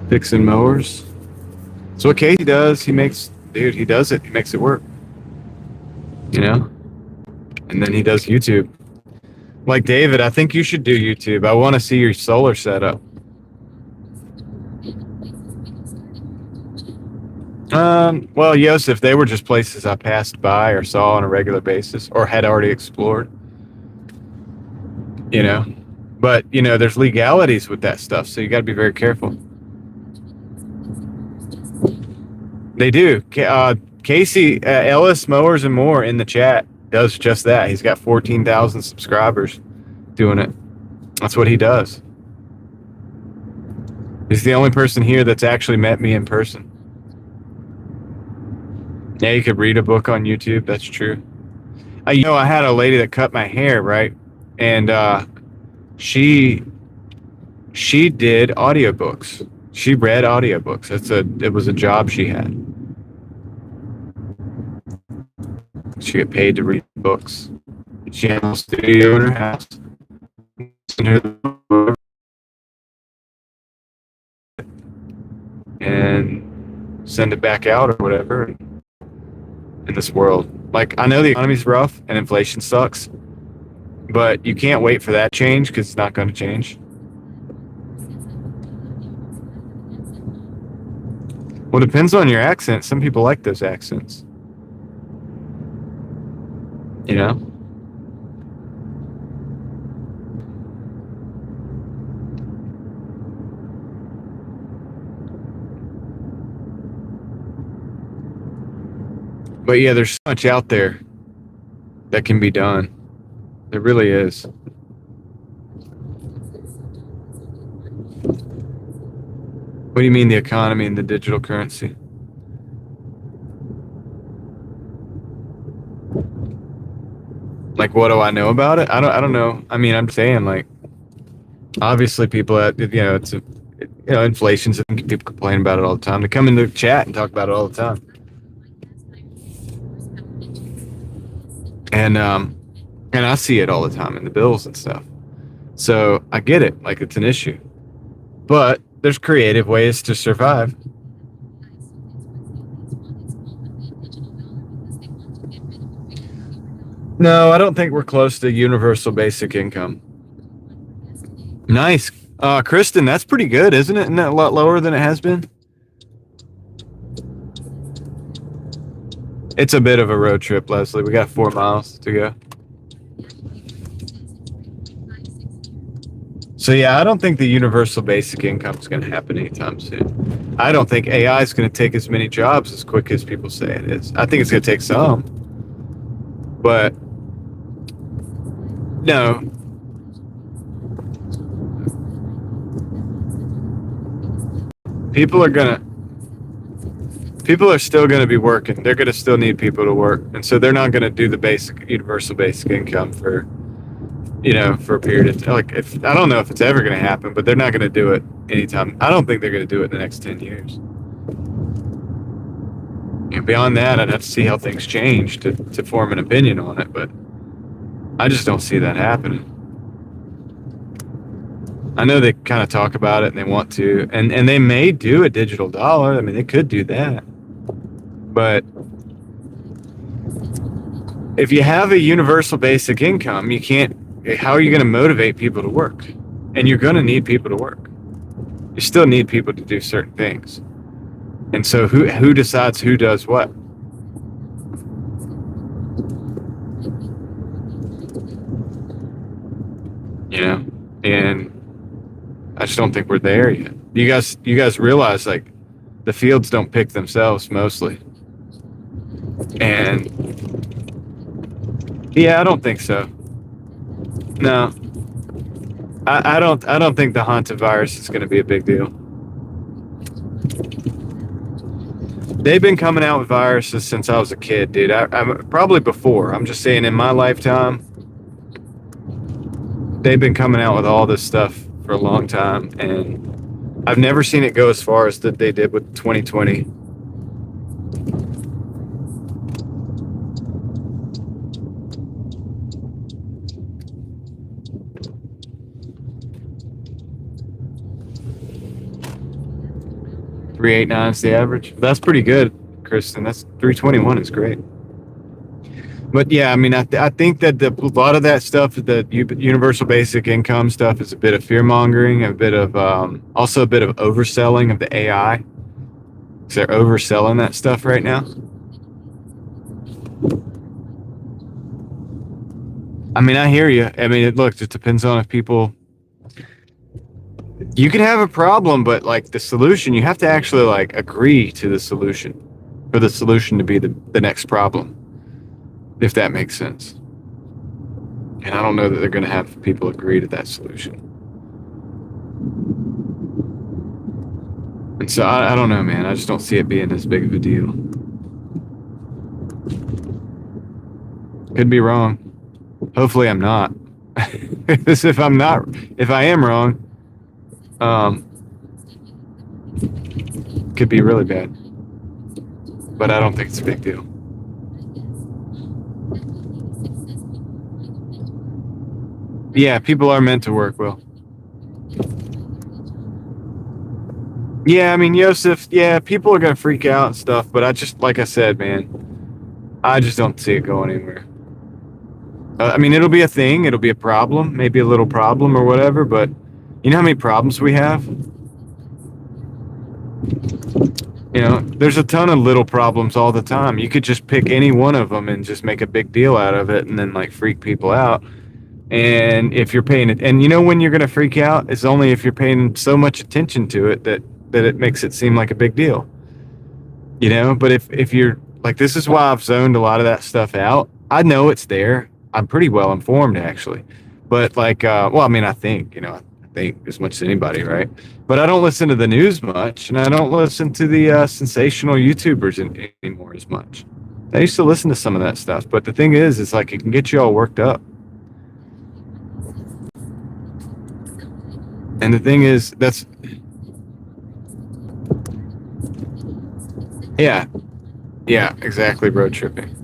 Fixing mowers. That's what Casey does. He does it. He makes it work. You know? And then he does YouTube. Like David, I think you should do YouTube. I want to see your solar setup. Well, Yosef, they were just places I passed by or saw on a regular basis or had already explored. You know? But, there's legalities with that stuff, so you got to be very careful. They do. Casey Ellis Mowers and More in the chat does just that. He's got 14,000 subscribers doing it. That's what he does. He's the only person here that's actually met me in person. Yeah, you could read a book on YouTube. That's true. I had a lady that cut my hair, right? And she did audiobooks. She read audiobooks. It was a job she had. She get paid to read books. She had a studio in her house. And send it back out or whatever in this world. Like, I know the economy's rough and inflation sucks, but you can't wait for that change because it's not going to change. Well, it depends on your accent. Some people like those accents. You know? But yeah, there's so much out there that can be done. There really is. What do you mean the economy and the digital currency? Like, what do I know about it? I don't know. I mean, I'm saying, like, obviously people it's inflation's, people complain about it all the time. They come into the chat and talk about it all the time. And I see it all the time in the bills and stuff. So I get it. Like, it's an issue. But there's creative ways to survive. No, I don't think we're close to universal basic income. Nice. Kristen, that's pretty good, isn't it? Isn't that a lot lower than it has been? It's a bit of a road trip, Leslie. We got 4 miles to go. So yeah, I don't think the universal basic income is going to happen anytime soon. I don't think AI is going to take as many jobs as quick as people say it is. I think it's going to take some. But no. People are still going to be working. They're going to still need people to work. And so they're not going to do the basic universal basic income for a period of time. Like, I don't know if it's ever going to happen, but they're not going to do it anytime. I don't think they're going to do it in the next 10 years. And beyond that, I'd have to see how things change to form an opinion on it, but I just don't see that happening. I know they kind of talk about it and they want to, and they may do a digital dollar. I mean, they could do that. But if you have a universal basic income, you can't how are you going to motivate people to work? And you're going to need people to work. You still need people to do certain things. And so who decides who does what? You know, and I just don't think we're there yet. You guys realize, like, the fields don't pick themselves mostly. And yeah, I don't think so. No, I don't think the hantavirus is going to be a big deal. They've been coming out with viruses since I was a kid, dude. I'm probably before. I'm just saying, in my lifetime, they've been coming out with all this stuff for a long time, and I've never seen it go as far as that they did with 2020. .389 is the average. That's pretty good, Kristen. That's 321 is great. But yeah, I mean, I think that a lot of that stuff, the universal basic income stuff, is a bit of fear mongering, a bit of also a bit of overselling of the AI. Because they're overselling that stuff right now. I mean, I hear you. I mean, it depends on if people. You can have a problem, but like the solution, you have to actually like agree to the solution for the solution to be the next problem. If that makes sense. And I don't know that they're going to have people agree to that solution. And so I don't know, man. I just don't see it being as big of a deal. Could be wrong. Hopefully I'm not. If I am wrong, could be really bad. But I don't think it's a big deal. Yeah, people are meant to work, Will. Yeah, I mean, Yosef, yeah, people are going to freak out and stuff, but like I said, man, I just don't see it going anywhere. I mean, it'll be a thing, it'll be a problem, maybe a little problem or whatever, but you know how many problems we have? You know, there's a ton of little problems all the time. You could just pick any one of them and just make a big deal out of it and then like freak people out. And if you're paying it, and you know when you're going to freak out, it's only if you're paying so much attention to it that it makes it seem like a big deal. You know, but if you're like, this is why I've zoned a lot of that stuff out. I know it's there. I'm pretty well informed, actually. But like, well, I mean, I think as much as anybody, right? But I don't listen to the news much, and I don't listen to the sensational YouTubers anymore as much. I used to listen to some of that stuff, but the thing is, it's like it can get you all worked up. And the thing is, yeah, exactly, road tripping.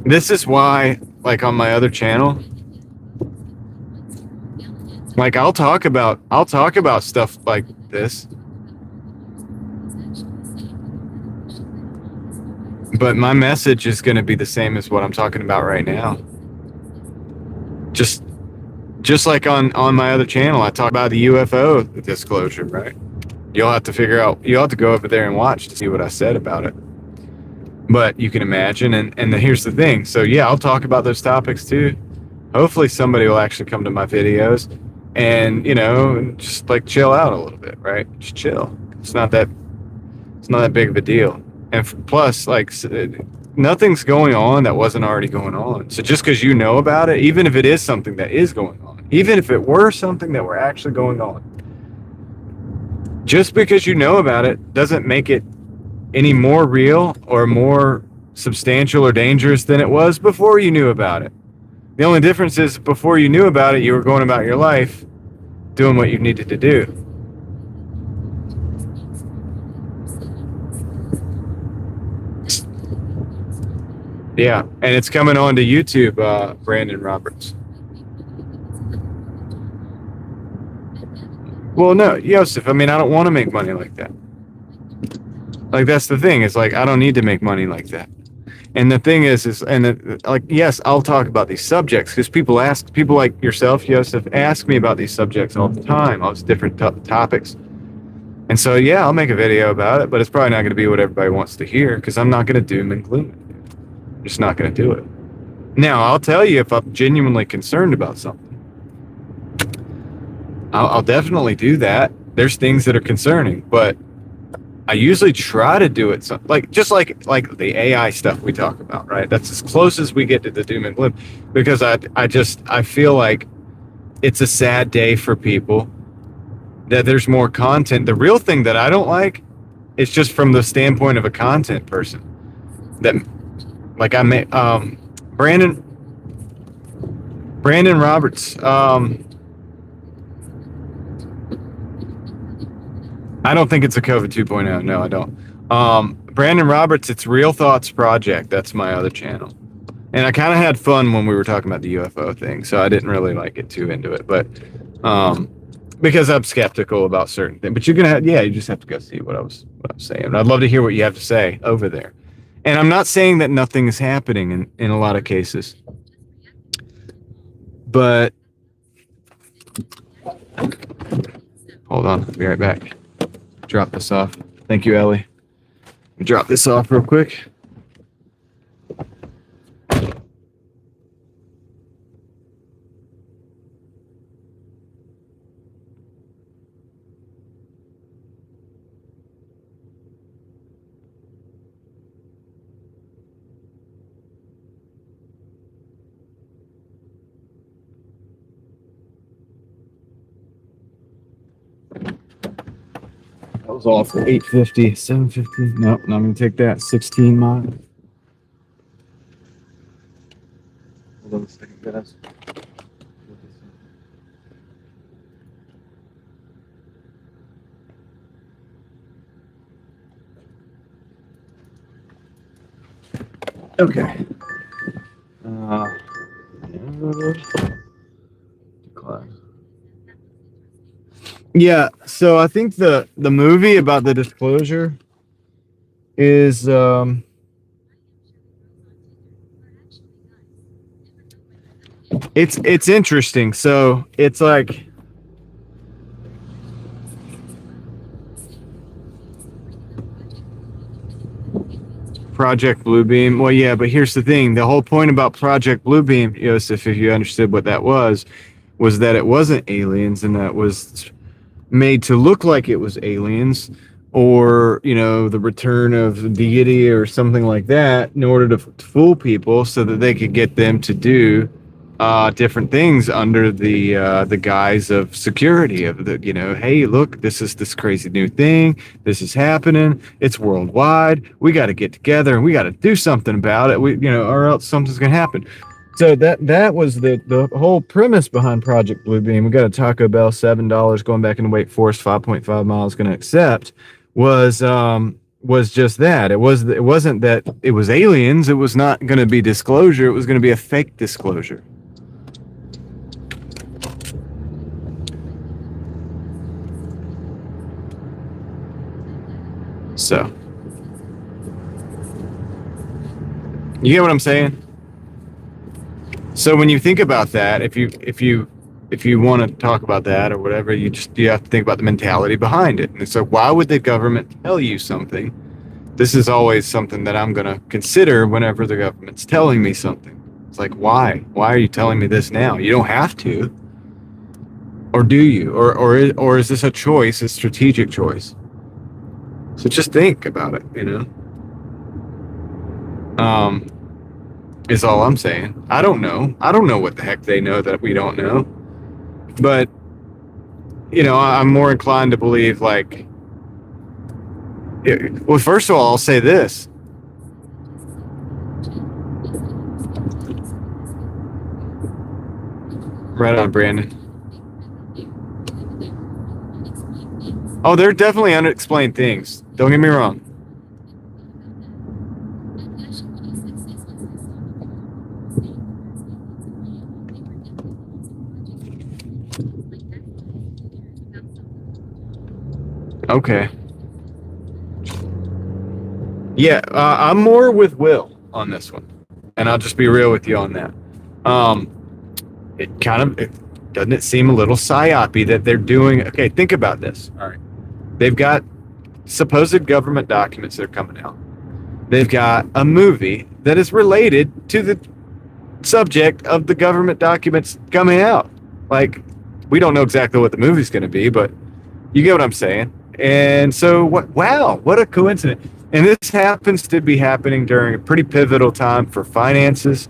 This is why, like on my other channel, like I'll talk about stuff like this, but my message is going to be the same as what I'm talking about right now. Just like on my other channel, I talk about the UFO disclosure, right? You'll have to go over there and watch to see what I said about it. But you can imagine, and here's the thing. So yeah, I'll talk about those topics too. Hopefully somebody will actually come to my videos and, just like chill out a little bit, right? Just chill. It's not that big of a deal. And plus, like, nothing's going on that wasn't already going on. So just because you know about it, even if it is something that is going on, even if it were something that were actually going on, just because you know about it doesn't make it any more real or more substantial or dangerous than it was before you knew about it. The only difference is before you knew about it, you were going about your life doing what you needed to do. Yeah, and it's coming on to YouTube, Brandon Roberts. Well, no, Yosef, I mean, I don't want to make money like that. Like, that's the thing. It's like, I don't need to make money like that. And the thing like, yes, I'll talk about these subjects because people like yourself, Joseph, ask me about these subjects all the time, all these different topics. And so, yeah, I'll make a video about it, but it's probably not going to be what everybody wants to hear because I'm not going to doom and gloom it. I'm just not going to do it. Now, I'll tell you if I'm genuinely concerned about something. I'll definitely do that. There's things that are concerning, but I usually try to do it just like the AI stuff we talk about, right? That's as close as we get to the doom and gloom because I feel like it's a sad day for people that there's more content. The real thing that I don't like is just from the standpoint of a content person that like I may Brandon Roberts. I don't think it's a COVID 2.0. No, I don't. Brandon Roberts, it's Real Thoughts Project. That's my other channel. And I kind of had fun when we were talking about the UFO thing, so I didn't really like get too into it. But because I'm skeptical about certain things. But you just have to go see what I was saying. I'd love to hear what you have to say over there. And I'm not saying that nothing is happening in a lot of cases. But hold on, I'll be right back. Drop this off. Thank you, Ellie. Drop this off real quick. That was all for 850, 750. Nope, not gonna take that. 16 miles. Hold on a second, guys. Okay. Decline. Yeah, so I think the movie about the disclosure is it's interesting. So it's like Project Bluebeam. Well, yeah, but here's the thing. The whole point about Project Bluebeam, Joseph, if you understood what that was that it wasn't aliens and that was made to look like it was aliens or, the return of deity or something like that in order to fool people so that they could get them to do different things under the guise of security of hey, look, this is this crazy new thing. This is happening. It's worldwide. We got to get together and we got to do something about it. Or else something's going to happen. So that was the whole premise behind Project Bluebeam. We got a Taco Bell, $7 going back into Wake Forest, 5.5 miles going to accept was just that. It wasn't that it was aliens. It was not going to be disclosure. It was going to be a fake disclosure. So, you get what I'm saying? So when you think about that, if you want to talk about that or whatever, you have to think about the mentality behind it. And so why would the government tell you something? This is always something that I'm going to consider whenever the government's telling me something. It's like, why? Why are you telling me this now? You don't have to. Or do you? Or is this a choice, a strategic choice? So just think about it, is all I'm saying. I don't know. I don't know what the heck they know that we don't know. But, I'm more inclined to believe well, first of all, I'll say this. Right on, Brandon. Oh, there are definitely unexplained things. Don't get me wrong. Okay. Yeah, I'm more with Will on this one, and I'll just be real with you on that. Doesn't it seem a little psyopy that they're doing? Okay, think about this. All right, they've got supposed government documents that are coming out. They've got a movie that is related to the subject of the government documents coming out. Like, we don't know exactly what the movie's going to be, but you get what I'm saying. And so, wow, what a coincidence. And this happens to be happening during a pretty pivotal time for finances,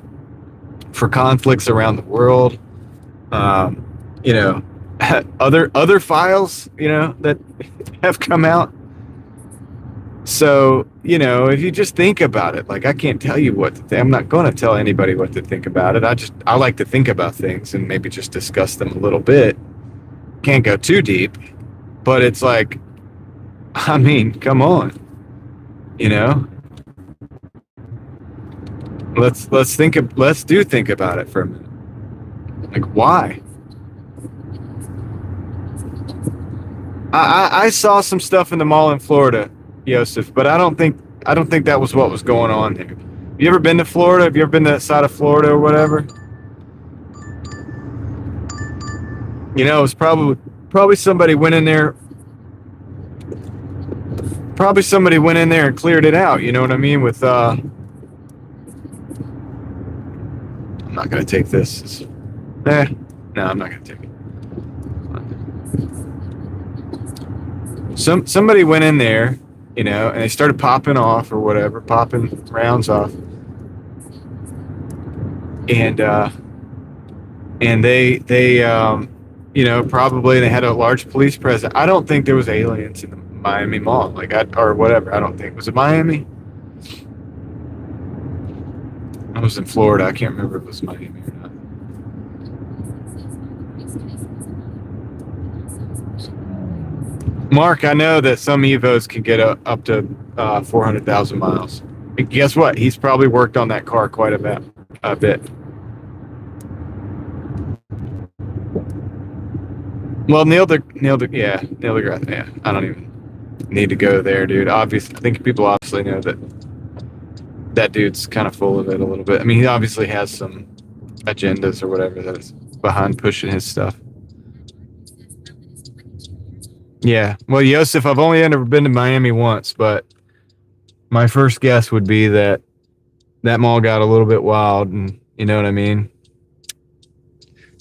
for conflicts around the world. You know, other files, you know, that have come out. So, you know, if you just think about it, like, I can't tell you what to think. I'm not going to tell anybody what to think about it. I like to think about things and maybe just discuss them a little bit. Can't go too deep, but it's like, I mean, come on, you know, let's think about it for a minute. Like, why? I saw some stuff in the mall in Florida, Yosef, but I don't think that was what was going on there. Have you ever been to Florida? Have you ever been to that side of Florida or whatever? You know, it was probably somebody went in there. Probably somebody went in there and cleared it out. You know what I mean? With I'm not gonna take this. No, I'm not gonna take it. Somebody went in there, you know, and they started popping off or whatever, popping rounds off, and they you know, probably they had a large police presence. I don't think there was aliens in the Miami Mall, or whatever. I don't think. Was it Miami? I was in Florida. I can't remember if it was Miami or not. Mark, I know that some Evos can get up to 400,000 miles. And guess what? He's probably worked on that car quite a bit. Well, Neil deGrasse. Yeah, I don't even need to go there, dude. Obviously, I think people obviously know that dude's kind of full of it a little bit. I mean, he obviously has some agendas or whatever that's behind pushing his stuff. Yeah. Well, Yosef, I've only ever been to Miami once, but my first guess would be that mall got a little bit wild, and you know what I mean?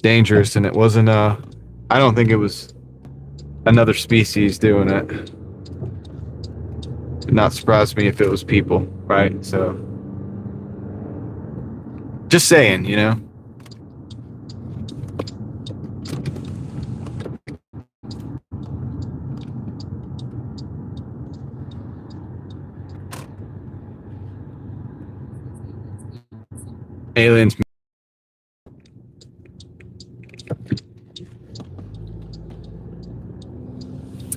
Dangerous, and it wasn't I don't think it was another species doing it. Would not surprise me if it was people, right? So just saying, you know. Aliens.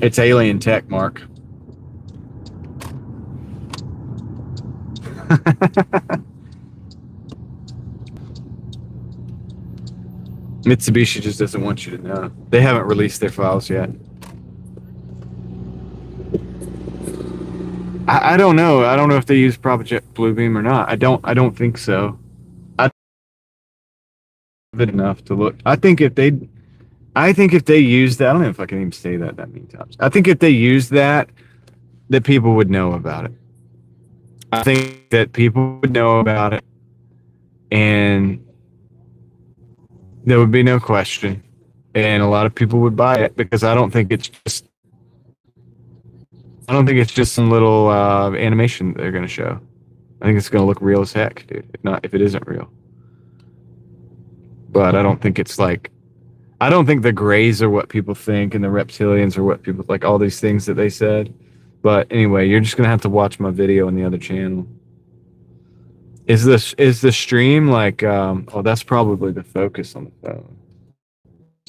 It's alien tech, Mark. Mitsubishi just doesn't want you to know. They haven't released their files yet. I don't know. I don't know if they use Project Bluebeam or not. I don't think so. I enough to look. I think if they use that, I don't know if I can even say that many times. I think if they use that people would know about it. I think that people would know about it, and there would be no question, and a lot of people would buy it because I don't think it's just some little animation that they're going to show. I think it's going to look real as heck, dude. If it isn't real. But I don't think it's like, I don't think the Greys are what people think and the reptilians are what people like, all these things that they said. But anyway, you're just going to have to watch my video on the other channel. Is the stream like, oh, that's probably the focus on the phone.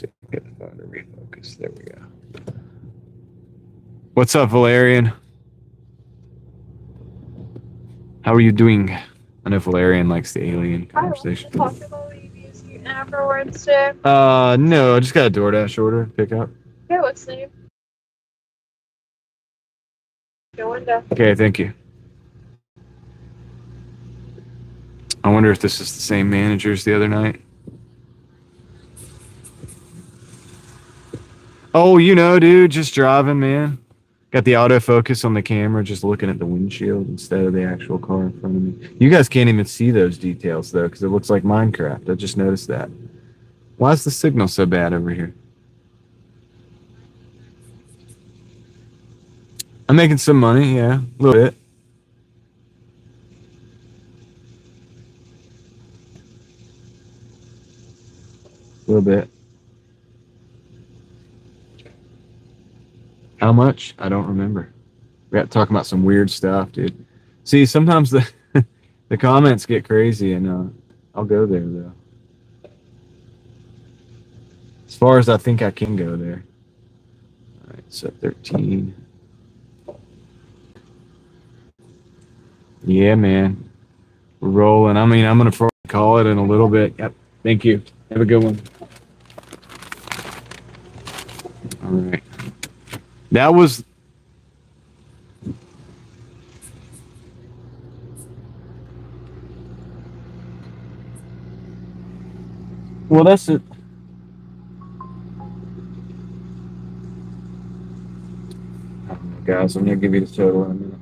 Let's get the phone to refocus. There we go. What's up, Valerian? How are you doing? I know Valerian likes the alien conversation.
Afterwards, too?
No, I just got a Doordash order to pick up.
Okay, what's the name? Your window.
Okay, thank you. I wonder if this is the same manager as the other night. Oh, you know, dude, just driving, man. Got the autofocus on the camera, just looking at the windshield instead of the actual car in front of me. You guys can't even see those details, though, because it looks like Minecraft. I just noticed that. Why is the signal so bad over here? I'm making some money, yeah, a little bit. A little bit. How much? I don't remember. We got to talk about some weird stuff, dude. See, sometimes the the comments get crazy, and I'll go there though. As far as I think I can go there. All right, so 13. Yeah, man, we're rolling. I mean, I'm gonna probably call it in a little bit. Yep. Thank you. Have a good one. All right. That was. Well, that's it. Guys, I'm gonna give you the total in a minute.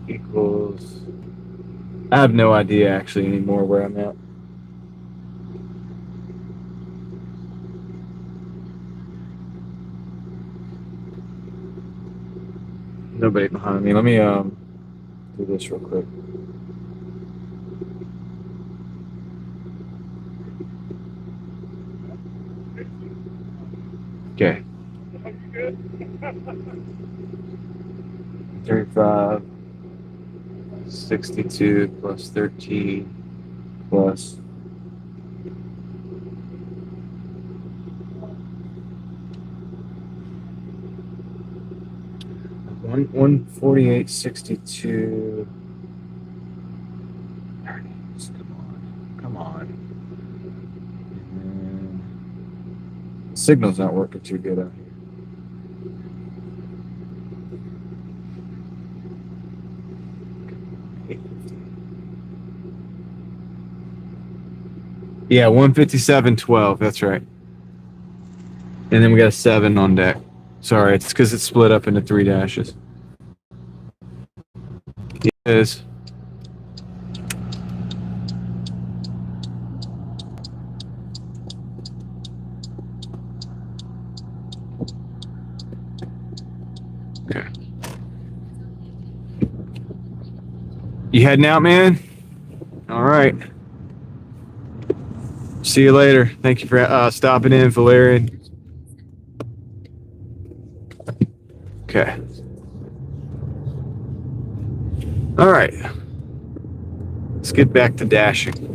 Equals. I have no idea actually anymore where I'm at. Nobody behind me. Let me do this real quick. Okay. 35, 62 plus 13 plus 148.62. Come on. The signal's not working too good out here. Yeah, 157.12. That's right. And then we got a 7 on deck. Sorry, it's because it's split up into 3 dashes. It is. Okay. You heading out, man? All right. See you later. Thank you for stopping in, Valerian. Okay. All right. Let's get back to dashing.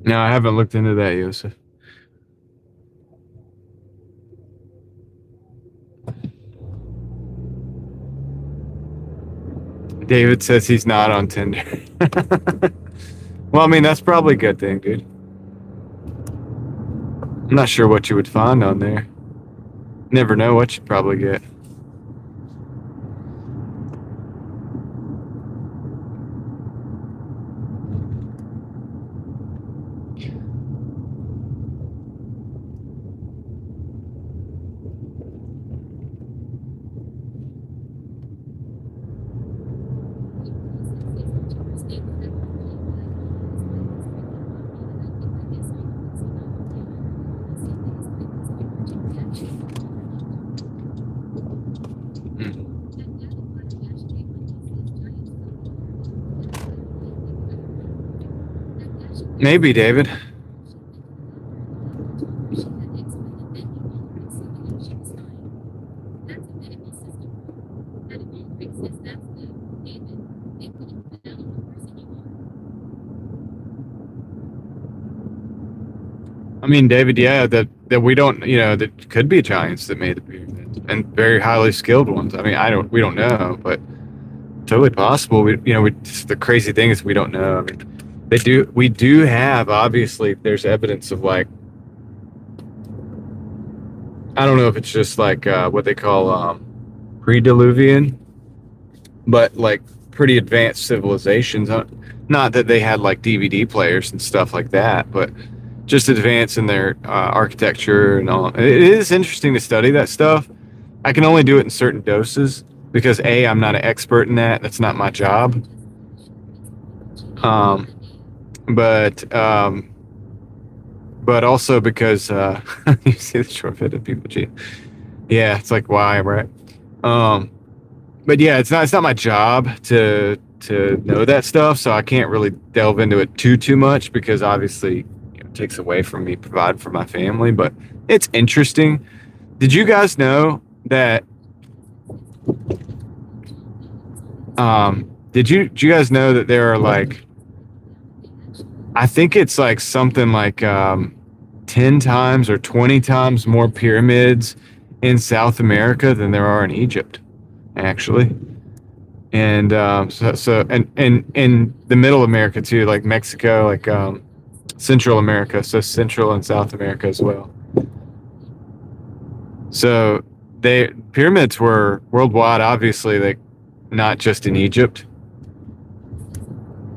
No, I haven't looked into that, Yosef. David says he's not on Tinder. Well, I mean, that's probably a good thing, dude. I'm not sure what you would find on there. Never know what you'd probably get. Maybe, David. I mean, David, yeah, that we don't, that could be giants that made the pyramids and very highly skilled ones. I mean, we don't know, but totally possible. The crazy thing is we don't know. I mean, we do have, obviously, there's evidence of like, I don't know if it's just like what they call pre-Diluvian, but like pretty advanced civilizations. Not that they had like DVD players and stuff like that, but just advance in their architecture and all. It is interesting to study that stuff. I can only do it in certain doses because I'm not an expert in that. That's not my job. Um, but but also because you see the short-fitted people cheat. Yeah, it's like why, right? Um, but yeah, it's not my job to know that stuff, so I can't really delve into it too much because obviously it takes away from me providing for my family. But it's interesting. Did you guys know that? Did you guys know that there are like I think it's like something like 10 times or 20 times more pyramids in South America than there are in Egypt, actually. And and in the Middle America too, like Mexico, like Central America, so Central and South America as well. So they pyramids were worldwide, obviously, like not just in Egypt,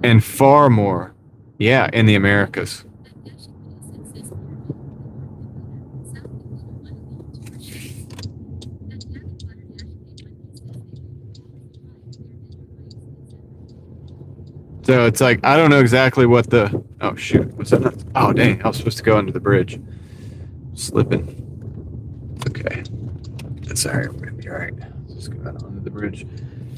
and far more, yeah, in the Americas. So it's like I don't know exactly what the oh shoot, was that not, oh dang, I was supposed to go under the bridge. Slipping. Okay. That's all right. We're gonna be all right. Just go out onto the bridge.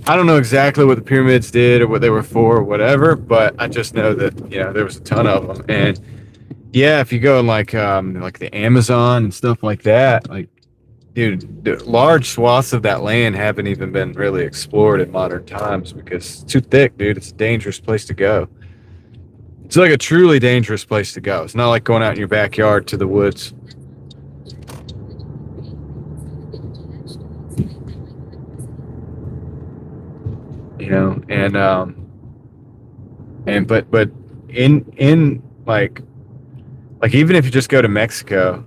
I don't know exactly what the pyramids did or what they were for or whatever, but I just know that there was a ton of them. And yeah, if you go in like the Amazon and stuff like that, like dude, the large swaths of that land haven't even been really explored in modern times because it's too thick, dude. It's a dangerous place to go. It's like a truly dangerous place to go. It's not like going out in your backyard to the woods, and but in like even if you just go to Mexico,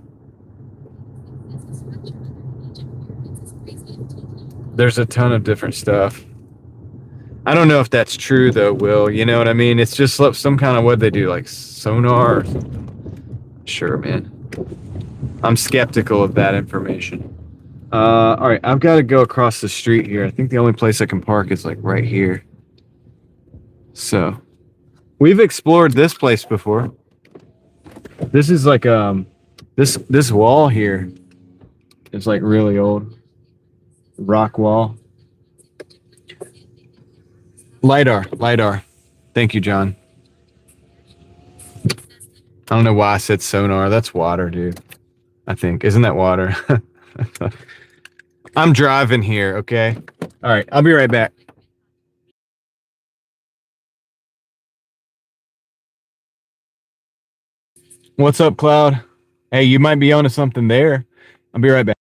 there's a ton of different stuff. I don't know if that's true though, Will. You know what I mean? It's just some kind of what they do, like sonar or something. Sure, man. I'm skeptical of that information. All right, I've got to go across the street here. I think the only place I can park is like right here. So we've explored this place before. This is like this wall here is like really old rock wall. Lidar. Thank you, John. I don't know why I said sonar. That's water, dude. I think. Isn't that water? I'm driving here, okay? All right, I'll be right back. What's up, Cloud? Hey, you might be onto something there. I'll be right back.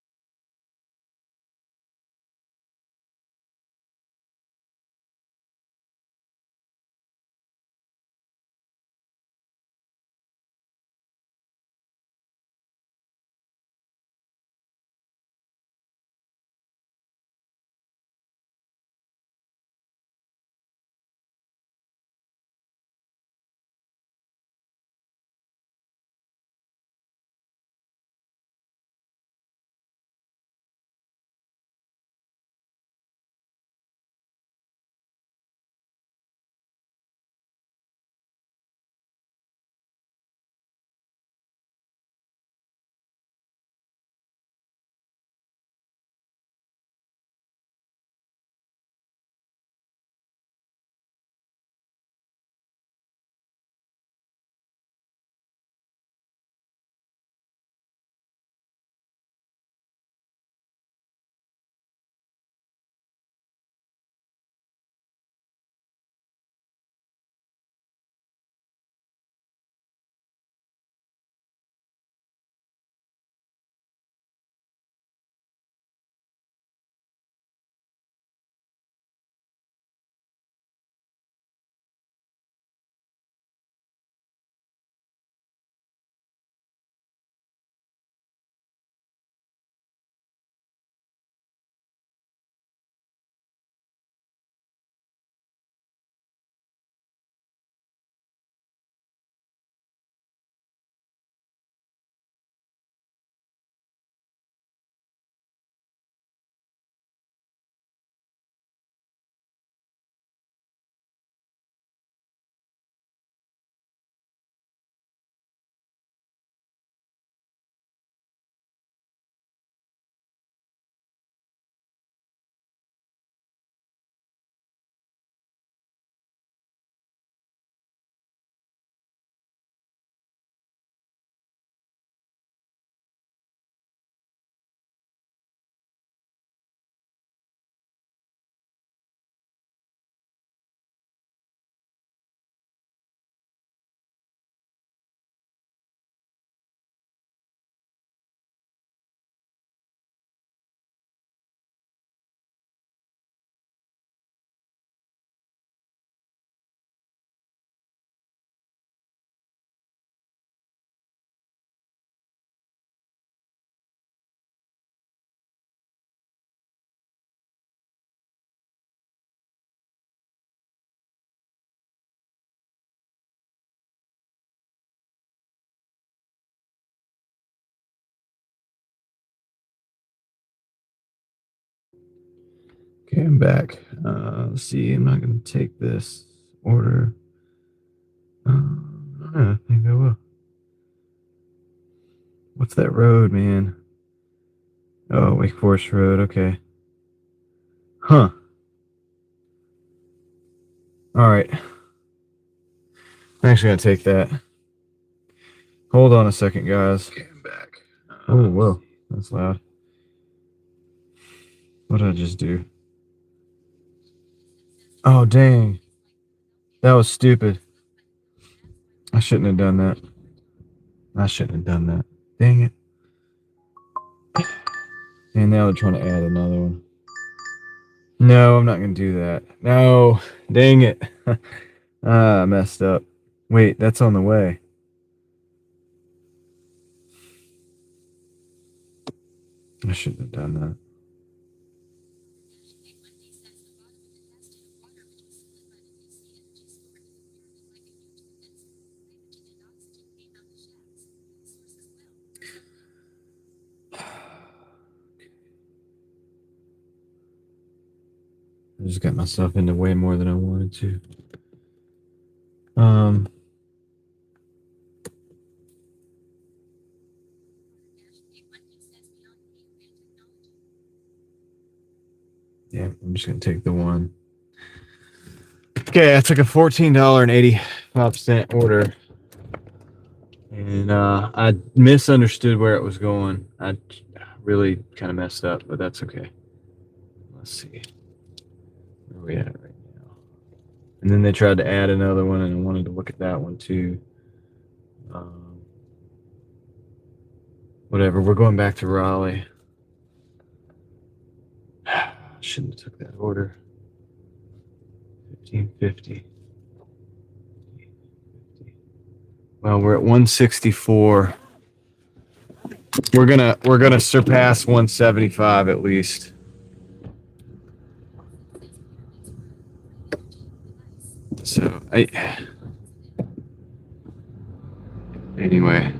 Okay, I'm back. Let's see. I'm not going to take this order. I think I will. What's that road, man? Oh, Wake Forest Road. Okay. Huh. All right. I'm actually going to take that. Hold on a second, guys. Okay, I'm back. Oh, whoa. That's loud. What did I just do? Oh, dang. That was stupid. I shouldn't have done that. I shouldn't have done that. Dang it. And now they're trying to add another one. No, I'm not going to do that. No. Dang it. I messed up. Wait, that's on the way. I shouldn't have done that. I just got myself into way more than I wanted to. Yeah, I'm just gonna take the one. Okay, I took a $14.85 order, and I misunderstood where it was going. I really kind of messed up, but that's okay. Let's see where we at right now. And then they tried to add another one, and I wanted to look at that one too. Whatever. We're going back to Raleigh. Shouldn't have took that order. 1550. Well, we're at 164. We're gonna surpass 175 at least. So anyway.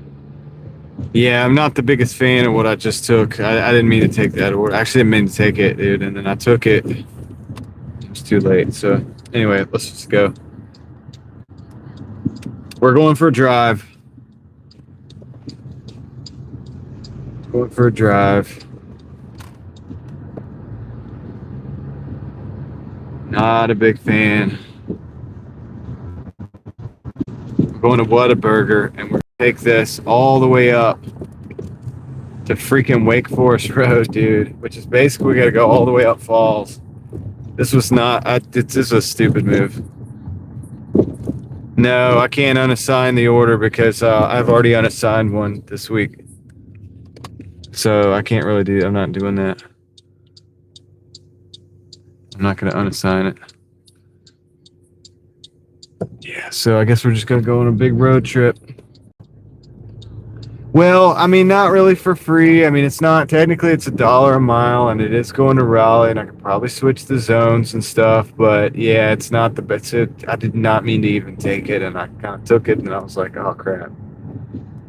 Yeah, I'm not the biggest fan of what I just took. I didn't mean to take that order. Actually, I didn't mean to take it, dude, and then I took it. It was too late. So anyway, let's just go. We're going for a drive. Going for a drive. Not a big fan. We're going to Whataburger, and we're gonna take this all the way up to freaking Wake Forest Road, dude. Which is basically we got to go all the way up Falls. This was not. This is a stupid move. No, I can't unassign the order because I've already unassigned one this week. So I can't really do. I'm not doing that. I'm not going to unassign it. Yeah, so I guess we're just going to go on a big road trip. Well, I mean, not really for free. I mean, it's not technically it's $1 a mile, and it is going to Raleigh, and I could probably switch the zones and stuff. But yeah, it's not the best. I did not mean to even take it, and I kind of took it, and I was like, oh crap.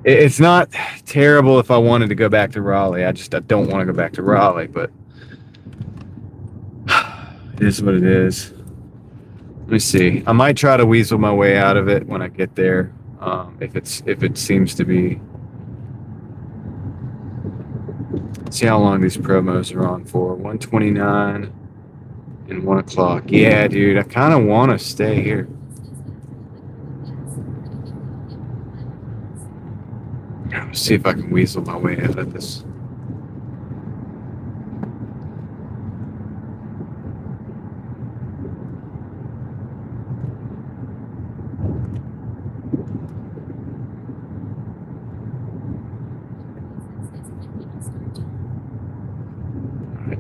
It's not terrible if I wanted to go back to Raleigh. I don't want to go back to Raleigh, but it is what it is. Let me see. I might try to weasel my way out of it when I get there. If it seems to be. See how long these promos are on for. 129 and 1 o'clock. Yeah, dude. I kind of want to stay here. Let's see if I can weasel my way out of this.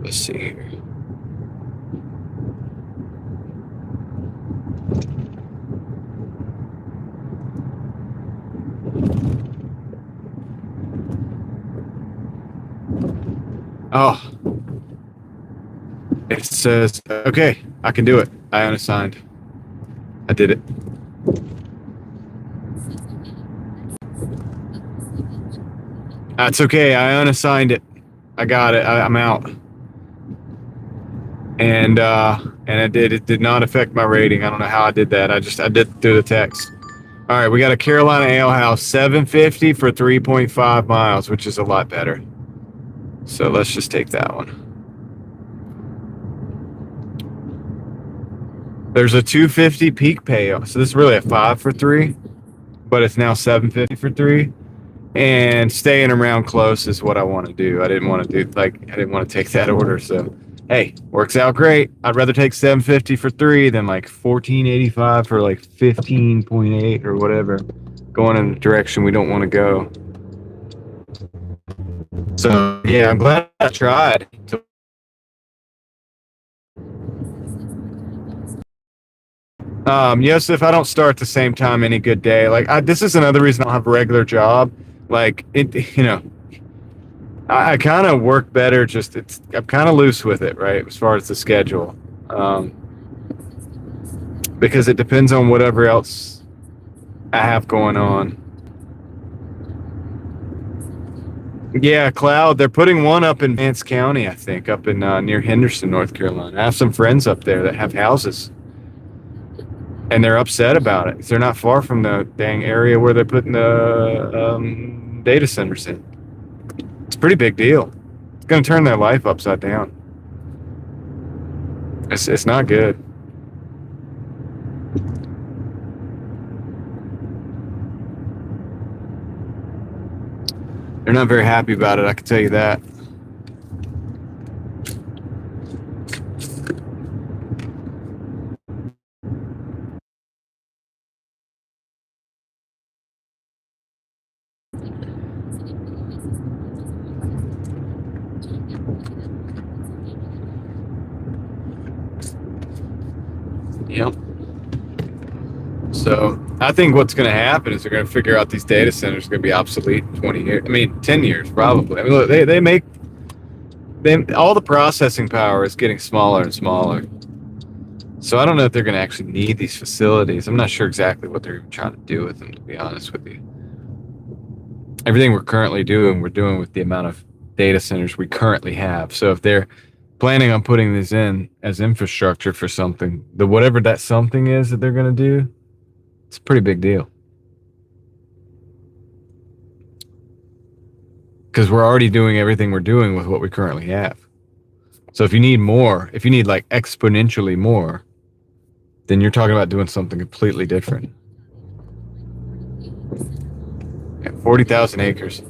Let's see here. Oh. It says, okay, I can do it. I unassigned. I did it. That's okay. I unassigned it. I got it. I'm out. and it did not affect my rating. I don't know how I did that. I did through the text. All right, we got a Carolina Ale House 750 for 3.5 miles, which is a lot better. So let's just take that one. There's a 250 peak payoff. So this is really a 5 for 3, but it's now 750 for 3. And staying around close is what I want to do. I didn't want to take that order. So hey, works out great. I'd rather take 750 for 3 than like 1485 for like 15.8 or whatever, going in the direction we don't want to go. So yeah, I'm glad I tried. Yes, if I don't start at the same time any good day, this is another reason I don't have a regular job. Like it, I kind of work better. I'm kind of loose with it, right? As far as the schedule, because it depends on whatever else I have going on. Yeah, Cloud. They're putting one up in Vance County, I think, up in near Henderson, North Carolina. I have some friends up there that have houses, and they're upset about it. They're not far from the dang area where they're putting the data centers in. It's a pretty big deal. It's going to turn their life upside down. It's not good. They're not very happy about it, I can tell you that. Yep. So I think what's going to happen is they're going to figure out these data centers are going to be obsolete in 20 years. I mean, 10 years probably. I mean, look, all the processing power is getting smaller and smaller. So I don't know if they're going to actually need these facilities. I'm not sure exactly what they're even trying to do with them, to be honest with you. Everything we're currently doing, we're doing with the amount of data centers we currently have. So if they're planning on putting this in as infrastructure for something, whatever that something is that they're going to do, it's a pretty big deal. Because we're already doing everything we're doing with what we currently have. So if you need more, if you need like exponentially more, then you're talking about doing something completely different. Yeah, 40,000 acres.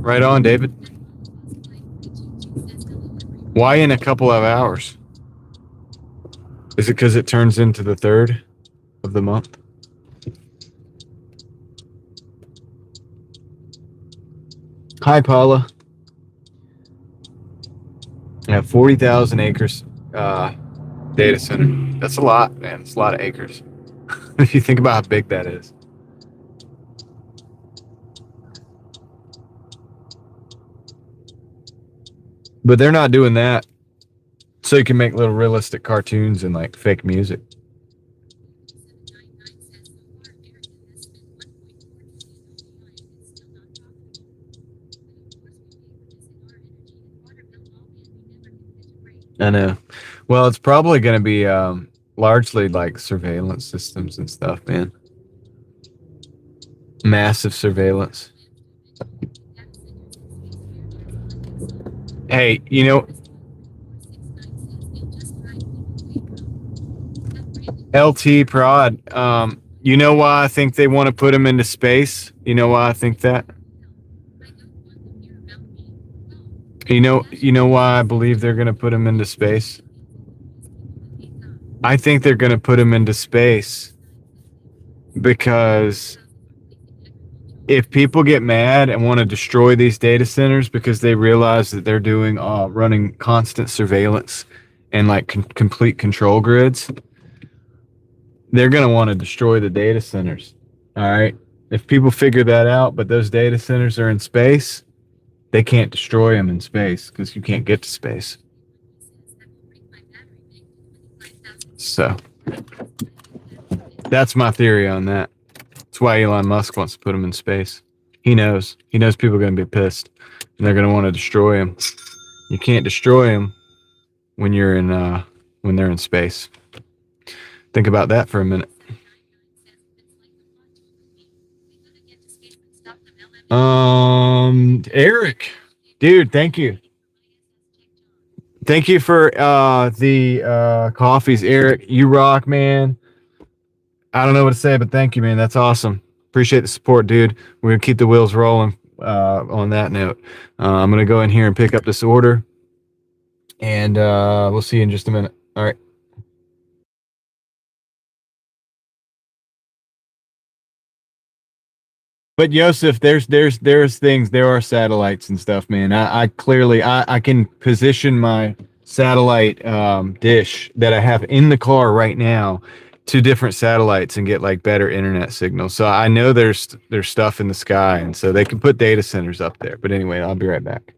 Right on, David. Why in a couple of hours? Is it because it turns into the 3rd of the month? Hi, Paula. Yeah, 40,000 acres data center. That's a lot, man. It's a lot of acres. If you think about how big that is. But they're not doing that so you can make little realistic cartoons and like fake music. I know. Well, it's probably going to be largely like surveillance systems and stuff, man. Massive surveillance. Hey, LT Prod, you know why I think they want to put him into space? You know why I think that? You know why I believe they're going to put him into space? I think they're going to put him into space because if people get mad and want to destroy these data centers because they realize that they're doing running constant surveillance and like complete control grids, they're going to want to destroy the data centers. All right. If people figure that out, but those data centers are in space, they can't destroy them in space because you can't get to space. So That's my theory on that. That's why Elon Musk wants to put him in space. He knows. He knows people are going to be pissed, and they're going to want to destroy him. You can't destroy him when you're in when they're in space. Think about that for a minute. Eric, dude, thank you. Thank you for the coffees, Eric. You rock, man. I don't know what to say, but thank you, man. That's awesome. Appreciate the support, dude. We're gonna keep the wheels rolling. On that note, I'm gonna go in here and pick up this order, and we'll see you in just a minute. All right. But Yosef, there's things. There are satellites and stuff, man. I clearly I can position my satellite dish that I have in the car right now to different satellites and get like better internet signals. So I know there's stuff in the sky, and so they can put data centers up there. But anyway, I'll be right back.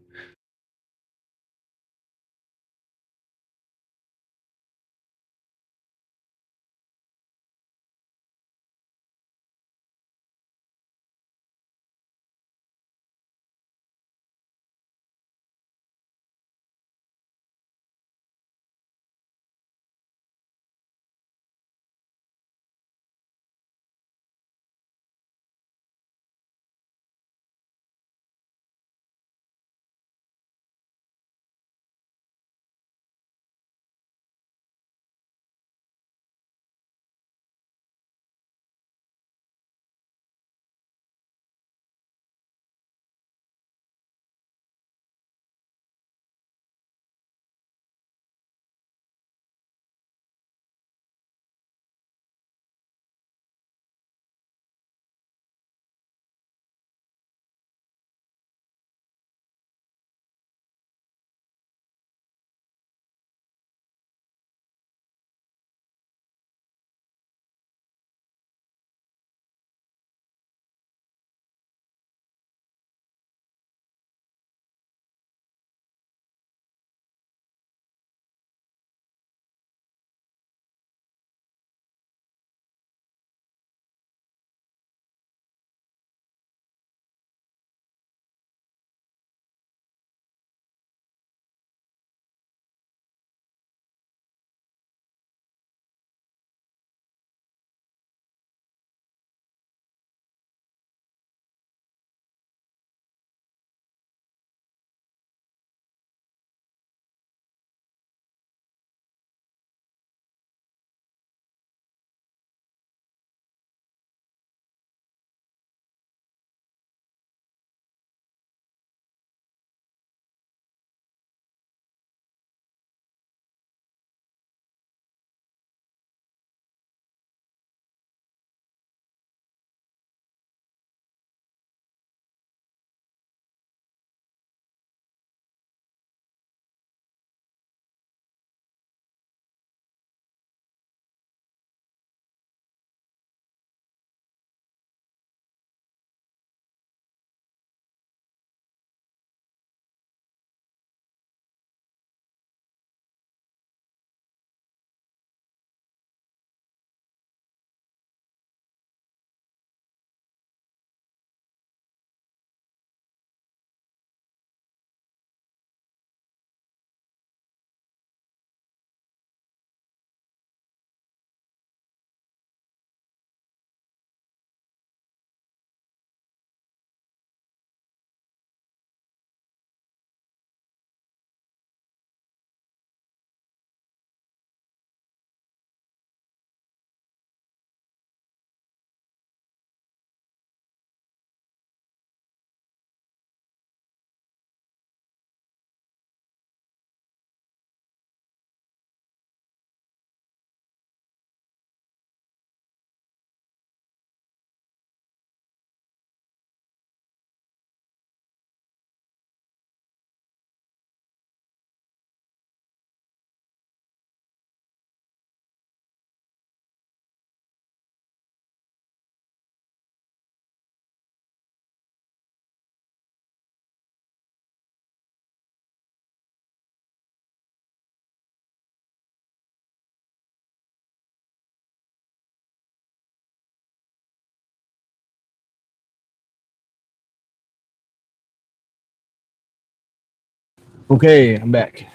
Okay, I'm back.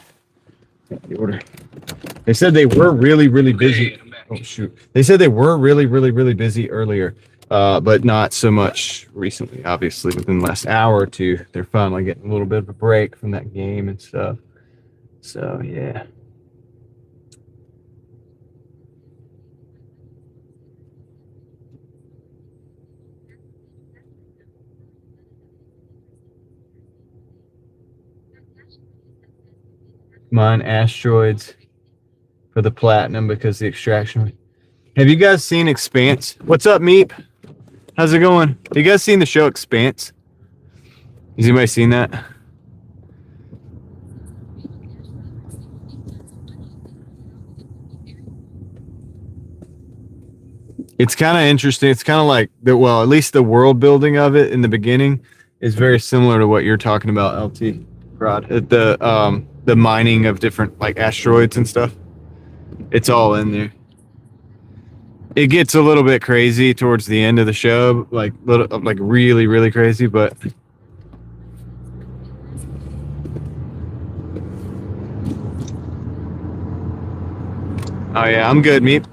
The order. They said they were really, really busy. Oh shoot! They said they were really, really, really busy earlier, but not so much recently. Obviously, within the last hour or two, they're finally getting a little bit of a break from that game and stuff. So yeah. Mine asteroids for the platinum because the extraction. Have you guys seen Expanse? What's up, Meep? How's it going? Have you guys seen the show Expanse? Has anybody seen that? It's kind of interesting. It's kind of like well, at least the world building of it in the beginning is very similar to what you're talking about, LT Rod. The mining of different like asteroids and stuff. It's all in there. It gets a little bit crazy towards the end of the show, like really, really crazy, but oh yeah, I'm good, Meep.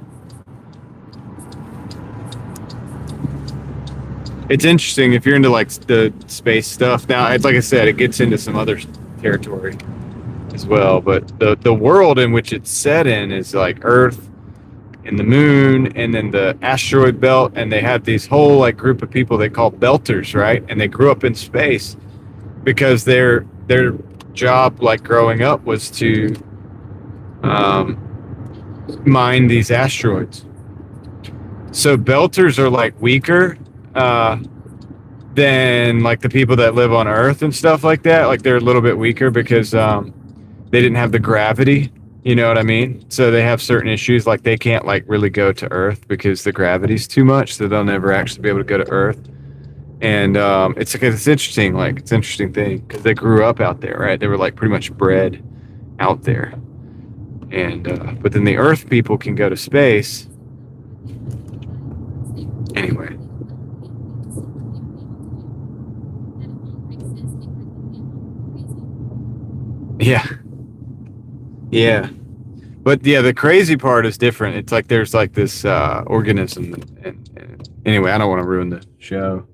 It's interesting if you're into like the space stuff. Now, it's like I said, it gets into some other territory as well, but the world in which it's set in is like Earth and the moon and then the asteroid belt, and they have these whole like group of people they call belters, right? And they grew up in space because their job like growing up was to mine these asteroids. So belters are like weaker than like the people that live on Earth and stuff like that. Like they're a little bit weaker because they didn't have the gravity. You know what I mean? So they have certain issues, like they can't like really go to Earth because the gravity's too much, so they'll never actually be able to go to Earth. And it's interesting, like it's an interesting thing because they grew up out there, right? They were like pretty much bred out there, and but then the Earth people can go to space. Anyway. Yeah. Yeah. But yeah, the crazy part is different. It's like there's like this organism, and anyway, I don't want to ruin the show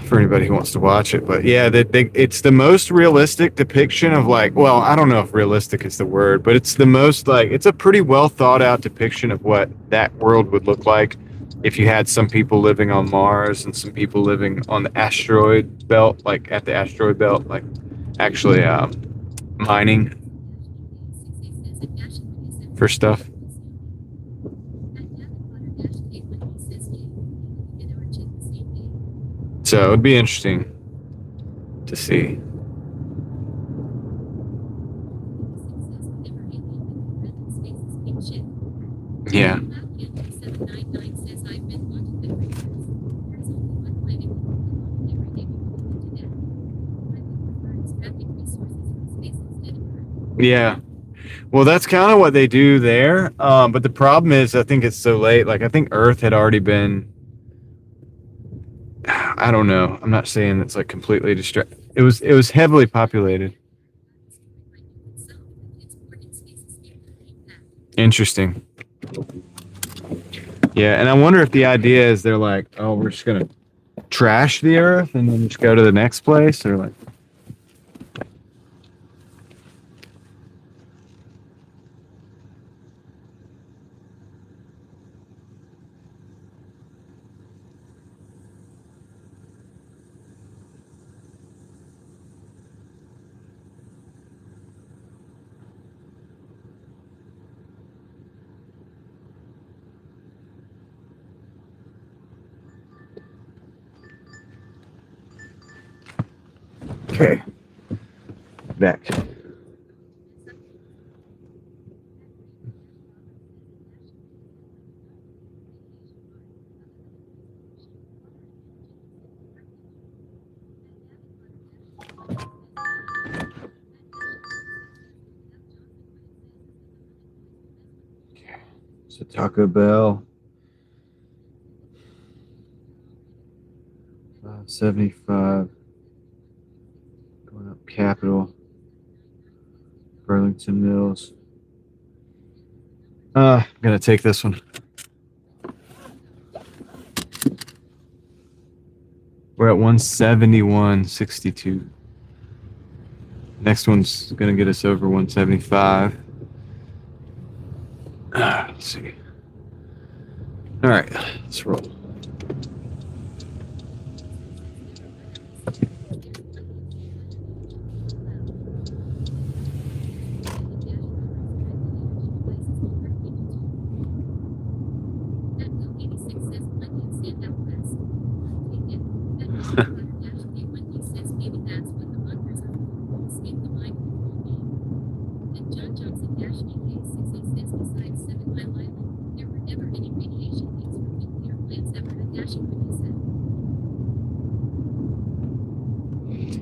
for anybody who wants to watch it. But yeah, it's the most realistic depiction of like, well, I don't know if realistic is the word, but it's the most like it's a pretty well thought out depiction of what that world would look like if you had some people living on Mars and some people living on the asteroid belt, like at the asteroid belt, like actually mining for stuff. So it'd be interesting to see. Yeah. Yeah. Well, that's kind of what they do there. But the problem is, I think it's so late. Like, I think Earth had already been. I don't know. I'm not saying it's like completely distracted. It was heavily populated. Interesting. Yeah, and I wonder if the idea is they're like, oh, we're just gonna trash the Earth and then just go to the next place, or like. Okay. Back. So Taco Bell. 75. Going up Capital, Burlington Mills. I'm gonna take this one. We're at 171.62. Next one's gonna get us over 175. Let's see. All right, let's roll.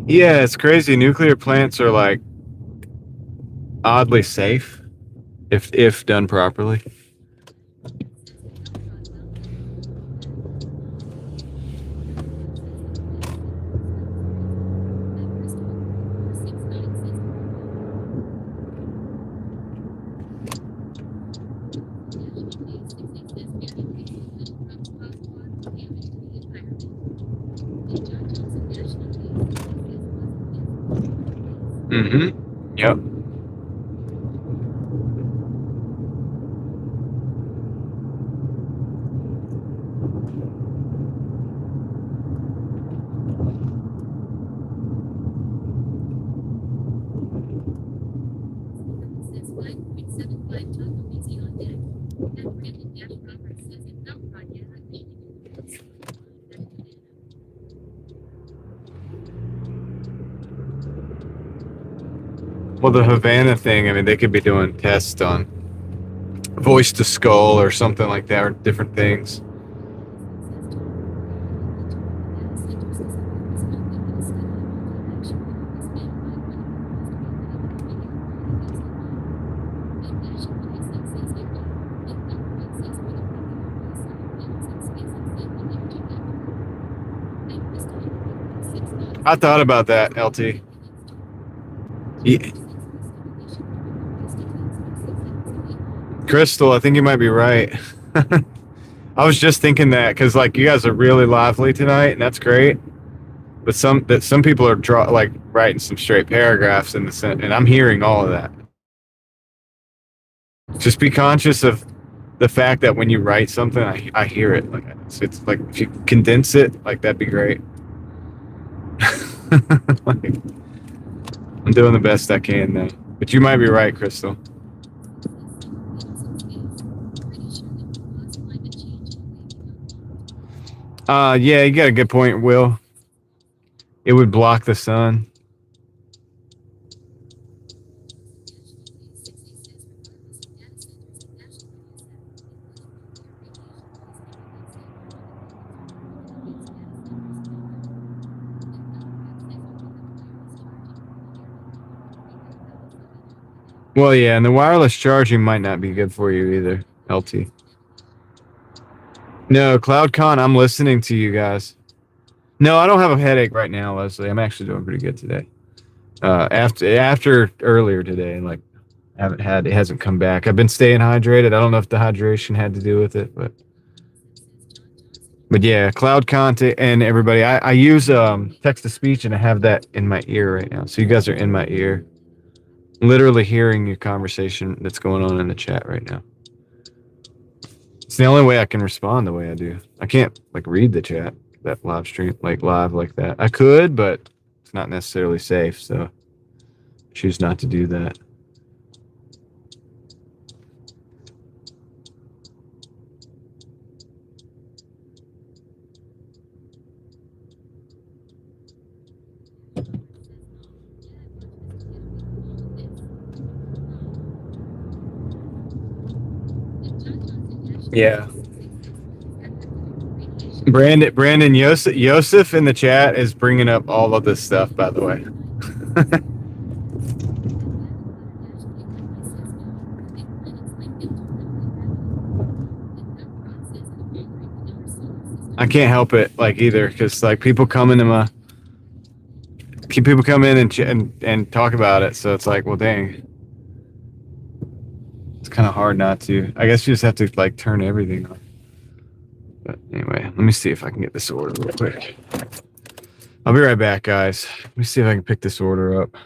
Yeah, it's crazy. Nuclear plants are like oddly safe if done properly. Mm-hmm. Yep. Well, the Havana thing, I mean, they could be doing tests on voice to skull or something like that, or different things. I thought about that, LT. Yeah. Crystal, I think you might be right. I was just thinking that because like you guys are really lively tonight, and that's great. But some people are writing some straight paragraphs in the sentence, and I'm hearing all of that. Just be conscious of the fact that when you write something, I hear it. Like it's like if you condense it, like that'd be great. Like, I'm doing the best I can now, but you might be right, Crystal. Yeah, you got a good point, Will. It would block the sun. Well, yeah, and the wireless charging might not be good for you either, LT. No, CloudCon, I'm listening to you guys. No, I don't have a headache right now, Leslie. I'm actually doing pretty good today. After earlier today, like it hasn't come back. I've been staying hydrated. I don't know if the hydration had to do with it, but yeah, CloudCon and everybody. I use text to speech, and I have that in my ear right now. So you guys are in my ear, literally hearing your conversation that's going on in the chat right now. It's the only way I can respond the way I do. I can't like read the chat, that live stream, like live like that. I could, but it's not necessarily safe, so I choose not to do that. Yeah. Brandon Yosef in the chat is bringing up all of this stuff, by the way. I can't help it like either, because like people come into people come in and talk about it, so it's like, well, dang, it's kind of hard not to. I guess you just have to like turn everything on. But anyway, let me see if I can get this order real quick. I'll be right back, guys. Let me see if I can pick this order up.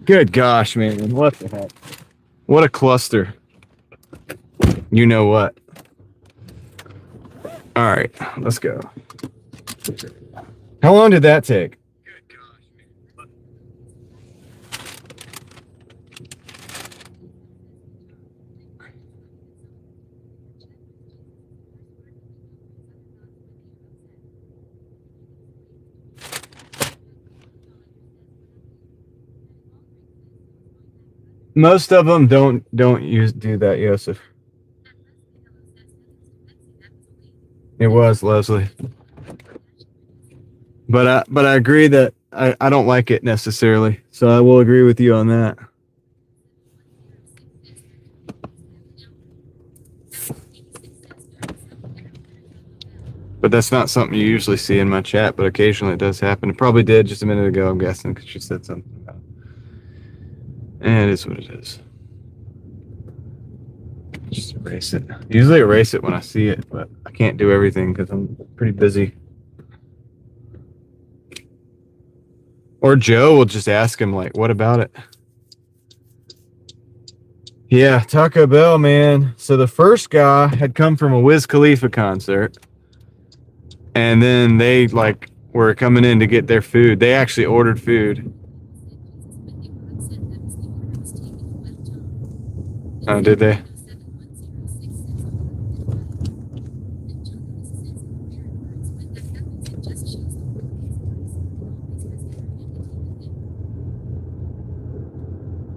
Good gosh, man. What the heck? What a cluster. You know what? All right, let's go. How long did that take? Most of them don't do that, Yosef. It was Leslie. But I agree that I don't like it necessarily. So I will agree with you on that. But that's not something you usually see in my chat, but occasionally it does happen. It probably did just a minute ago, I'm guessing, because you said something about it. And it is what it is. Just erase it. Usually erase it when I see it, but I can't do everything because I'm pretty busy. Or Joe will just ask him, like, what about it? Yeah, Taco Bell, man. So the first guy had come from a Wiz Khalifa concert. And then they, like, were coming in to get their food. They actually ordered food. Oh, did they?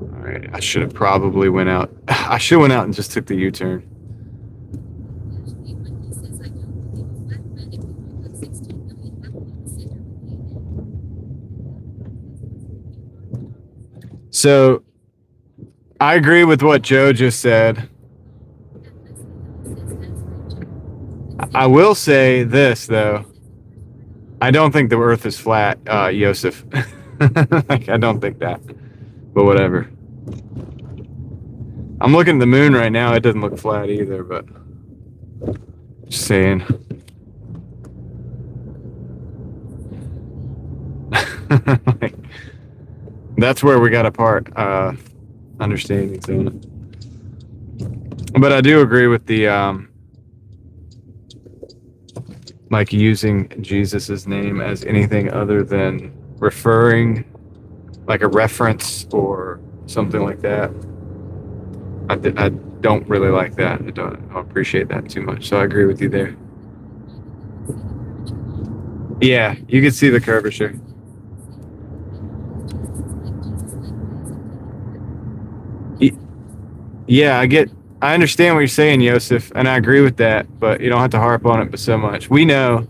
All right, I should have probably went out. I should have went out and just took the U-turn. So I agree with what Joe just said. I will say this, though. I don't think the Earth is flat, Yosef. Like, I don't think that. But whatever. I'm looking at the moon right now. It doesn't look flat either, but just saying. Like, that's where we got apart understandings on it. But I do agree with the like using Jesus's name as anything other than referring, like a reference or something like that. I don't really like that. I don't appreciate that too much. So I agree with you there. Yeah, you can see the curvature. Yeah, I understand what you're saying, Yosef, and I agree with that, but you don't have to harp on it but so much. We know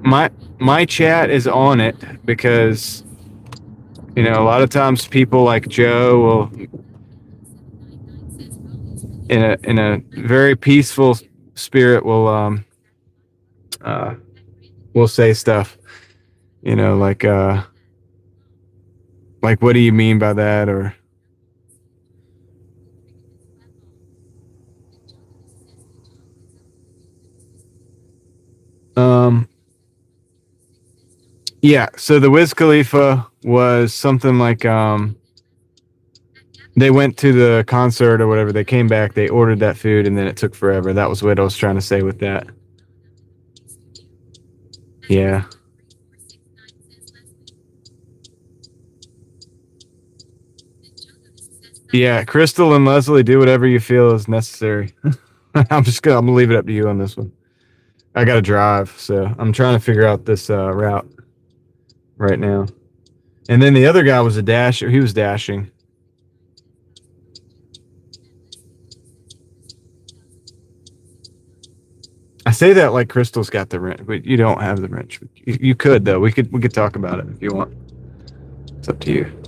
my chat is on it because, you know, a lot of times people like Joe will, in a very peaceful spirit, will say stuff, you know, like what do you mean by that, or yeah, so the Wiz Khalifa was something like they went to the concert or whatever, they came back, they ordered that food, and then it took forever. That was what I was trying to say with that. Yeah. Yeah, Crystal and Leslie, do whatever you feel is necessary. I'm gonna leave it up to you on this one. I gotta drive, so I'm trying to figure out this route right now. And then the other guy was a dasher. He was dashing. I say that like Crystal's got the wrench, but you don't have the wrench. You could though. We could talk about it if you want. It's up to you.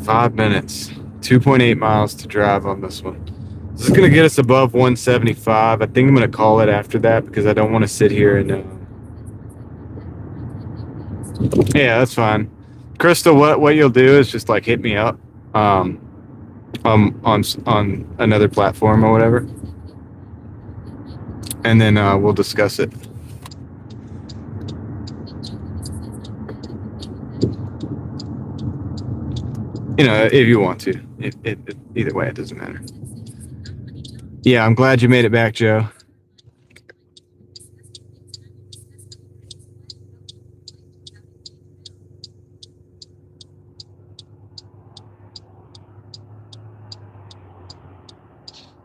Five minutes, 2.8 miles to drive on this one. This is going to get us above 175. I think I'm going to call it after that because I don't want to sit here and... yeah, that's fine. Crystal, what you'll do is just like hit me up, on another platform or whatever, and then we'll discuss it. You know, if you want to. Either way, it doesn't matter. Yeah, I'm glad you made it back, Joe.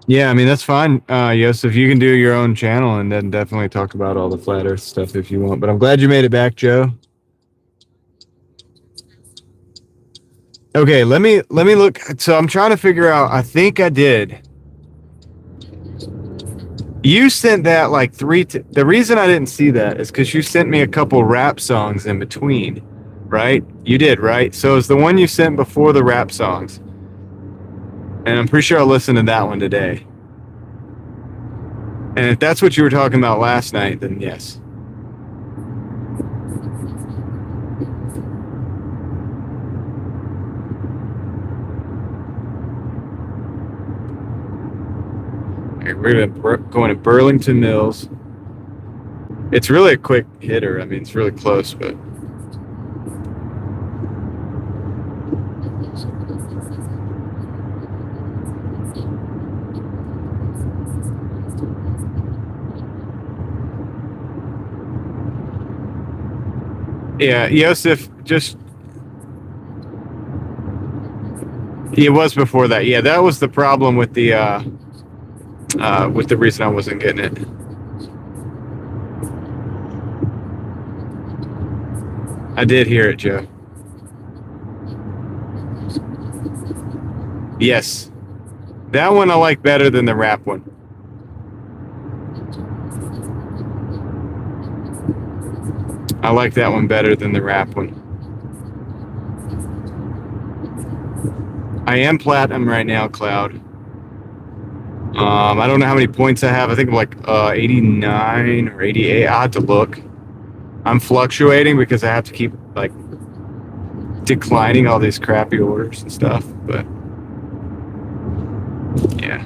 Yeah, I mean, that's fine. Yosef, you can do your own channel and then definitely talk about all the flat earth stuff if you want. But I'm glad you made it back, Joe. Okay, let me look. So I'm trying to figure out. I think I did. You sent that like the reason I didn't see that is because you sent me a couple rap songs in between, right? You did, right? So it's the one you sent before the rap songs. And I'm pretty sure I'll listen to that one today. And if that's what you were talking about last night, then yes. Okay, we're going to Burlington Mills. It's really a quick hitter. I mean, it's really close, but... Yeah, Yosef, just... It was before that. Yeah, that was the problem with the reason I wasn't getting it. I did hear it, Joe. Yes. That one I like better than the rap one. I like that one better than the rap one. I am platinum right now, Cloud. I don't know how many points I have. I think I'm like 89 or 88. I have to look. I'm fluctuating because I have to keep like declining all these crappy orders and stuff. But yeah.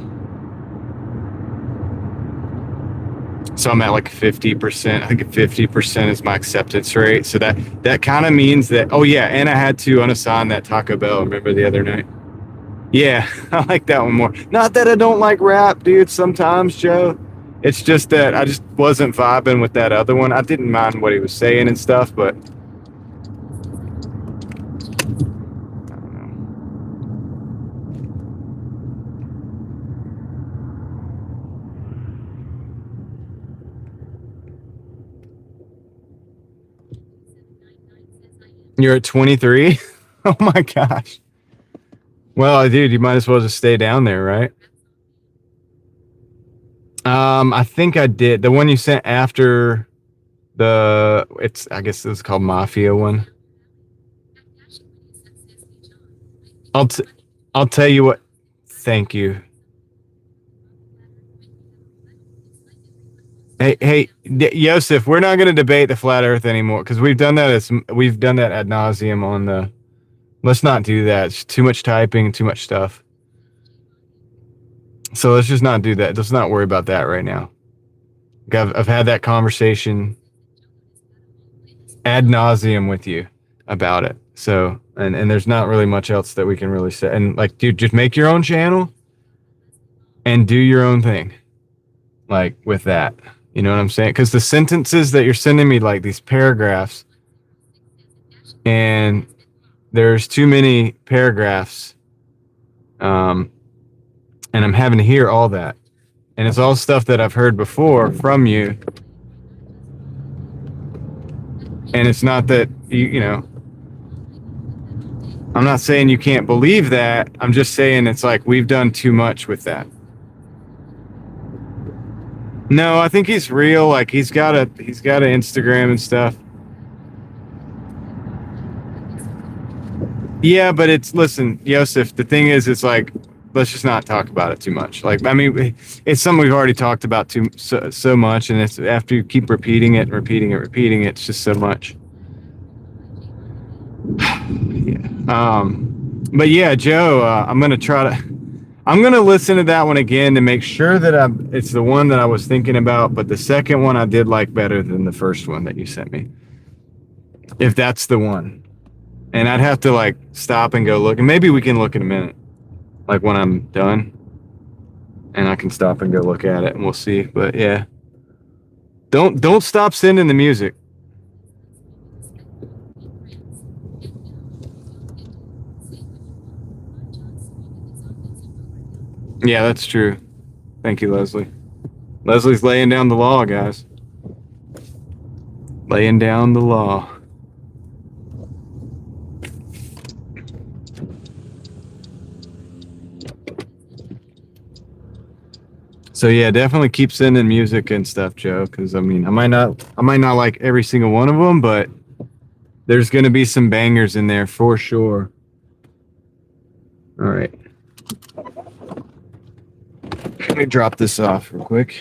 So I'm at like 50%. I think 50% is my acceptance rate. So that kind of means that, oh yeah, and I had to unassign that Taco Bell, remember the other night? Yeah, I like that one more. Not that I don't like rap, dude, sometimes, Joe. It's just that I just wasn't vibing with that other one. I didn't mind what he was saying and stuff, but... I don't know. You're at 23? Oh my gosh. Well, dude, you might as well just stay down there, right? I think I did. The one you sent after I guess it's called Mafia one. I'll tell you what. Thank you. Hey, Yosef, we're not going to debate the flat Earth anymore because we've done that ad nauseum on the. Let's not do that. It's too much typing, too much stuff. So let's just not do that. Let's not worry about that right now. I've had that conversation ad nauseum with you about it. So, and there's not really much else that we can really say. And like, dude, just make your own channel and do your own thing. Like with that, you know what I'm saying? Because the sentences that you're sending me, like these paragraphs, and there's too many paragraphs, and I'm having to hear all that, and it's all stuff that I've heard before from you, and it's not that you know. I'm not saying you can't believe that. I'm just saying it's like we've done too much with that. No, I think he's real. Like he's got an Instagram and stuff. Yeah, but listen, Yosef, the thing is, it's like, let's just not talk about it too much. Like, I mean, it's something we've already talked about so much, and it's after you keep repeating it, it's just so much. But yeah, Joe, I'm gonna listen to that one again to make sure that it's the one that I was thinking about. But the second one I did like better than the first one that you sent me, if that's the one. And I'd have to like stop and go look, and maybe we can look in a minute, like when I'm done, and I can stop and go look at it, and we'll see. But yeah, don't stop sending the music. Yeah, that's true. Thank you, Leslie. Leslie's laying down the law, guys. Laying down the law. So yeah, definitely keep sending music and stuff, Joe. Because I mean, I might not like every single one of them, but there's gonna be some bangers in there for sure. All right. Let me drop this off real quick.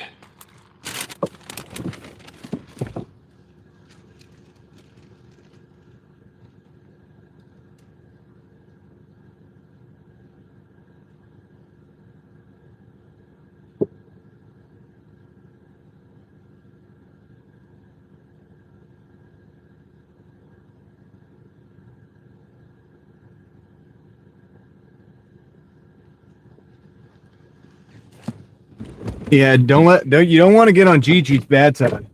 Yeah, you don't want to get on Gigi's bad side.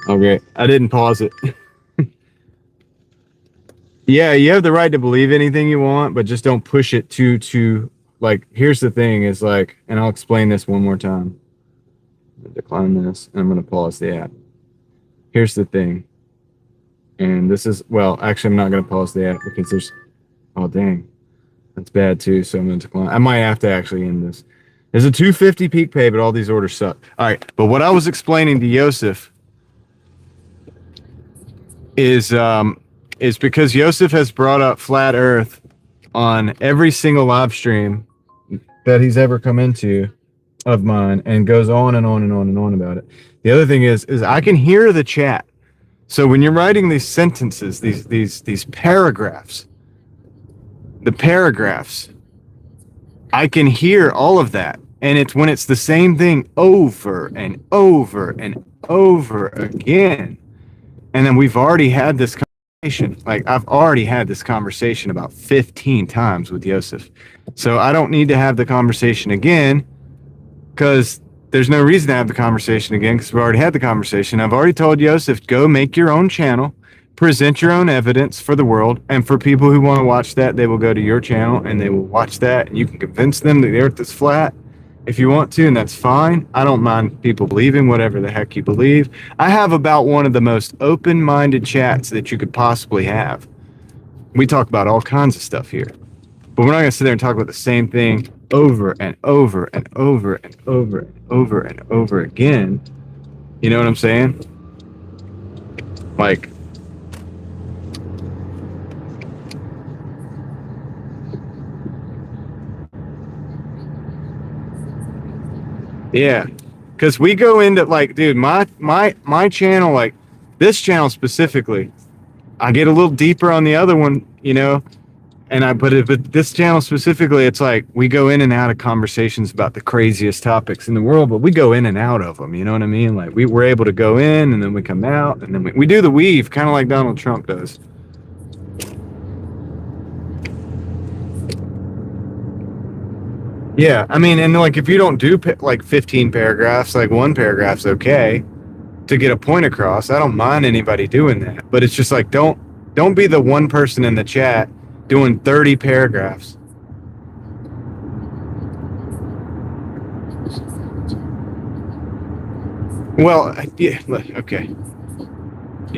Okay, I didn't pause it. Yeah, you have the right to believe anything you want, but just don't push it too like, here's the thing is like, and I'll explain this one more time. Decline this, and I'm going to pause the app. Here's the thing. And this is, well, actually, I'm not going to pause the app because there's, oh, dang. That's bad too, so I'm going to decline. I might have to actually end this. There's a 250 peak pay, but all these orders suck. All right, but what I was explaining to Yosef is because Yosef has brought up flat Earth on every single live stream that he's ever come into of mine, and goes on and on and on and on about it. The other thing is I can hear the chat. So when you're writing these sentences, these paragraphs, the paragraphs, I can hear all of that. And it's when it's the same thing over and over and over again. And then we've already had this conversation. Like, I've already had this conversation about 15 times with Yosef. So I don't need to have the conversation again, because there's no reason to have the conversation again, because we already had the conversation. I've already told Yosef, go make your own channel, present your own evidence for the world. And for people who want to watch that, they will go to your channel and they will watch that. And you can convince them that the earth is flat if you want to, and that's fine. I don't mind people believing whatever the heck you believe. I have about one of the most open-minded chats that you could possibly have. We talk about all kinds of stuff here. But we're not going to sit there and talk about the same thing over and over and over and over and over and over again. You know what I'm saying? Like, yeah, because we go into, like, dude, my channel, like this channel specifically, I get a little deeper on the other one, you know. But this channel specifically, it's like we go in and out of conversations about the craziest topics in the world, but we go in and out of them. You know what I mean? Like, we're able to go in and then we come out, and then we do the weave, kind of like Donald Trump does. Yeah, I mean, and like, if you don't do like 15 paragraphs, like one paragraph's okay to get a point across. I don't mind anybody doing that, but it's just like, don't be the one person in the chat doing 30 paragraphs. Well, yeah, okay.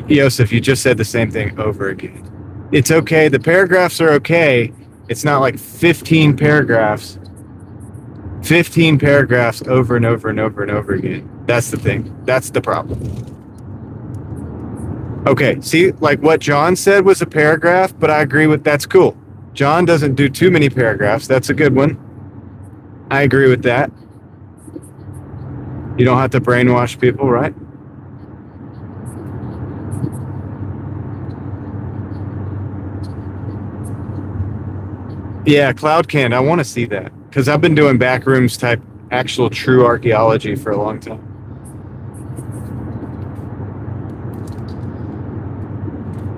Yosef, you just said the same thing over again. It's okay. The paragraphs are okay. It's not like 15 paragraphs. 15 paragraphs over and over and over and over again. That's the thing. That's the problem. Okay, see, like what John said was a paragraph, but I agree with that's cool. John doesn't do too many paragraphs. That's a good one. I agree with that. You don't have to brainwash people, right? Yeah, Cloud Canned. I want to see that because I've been doing backrooms type actual true archaeology for a long time.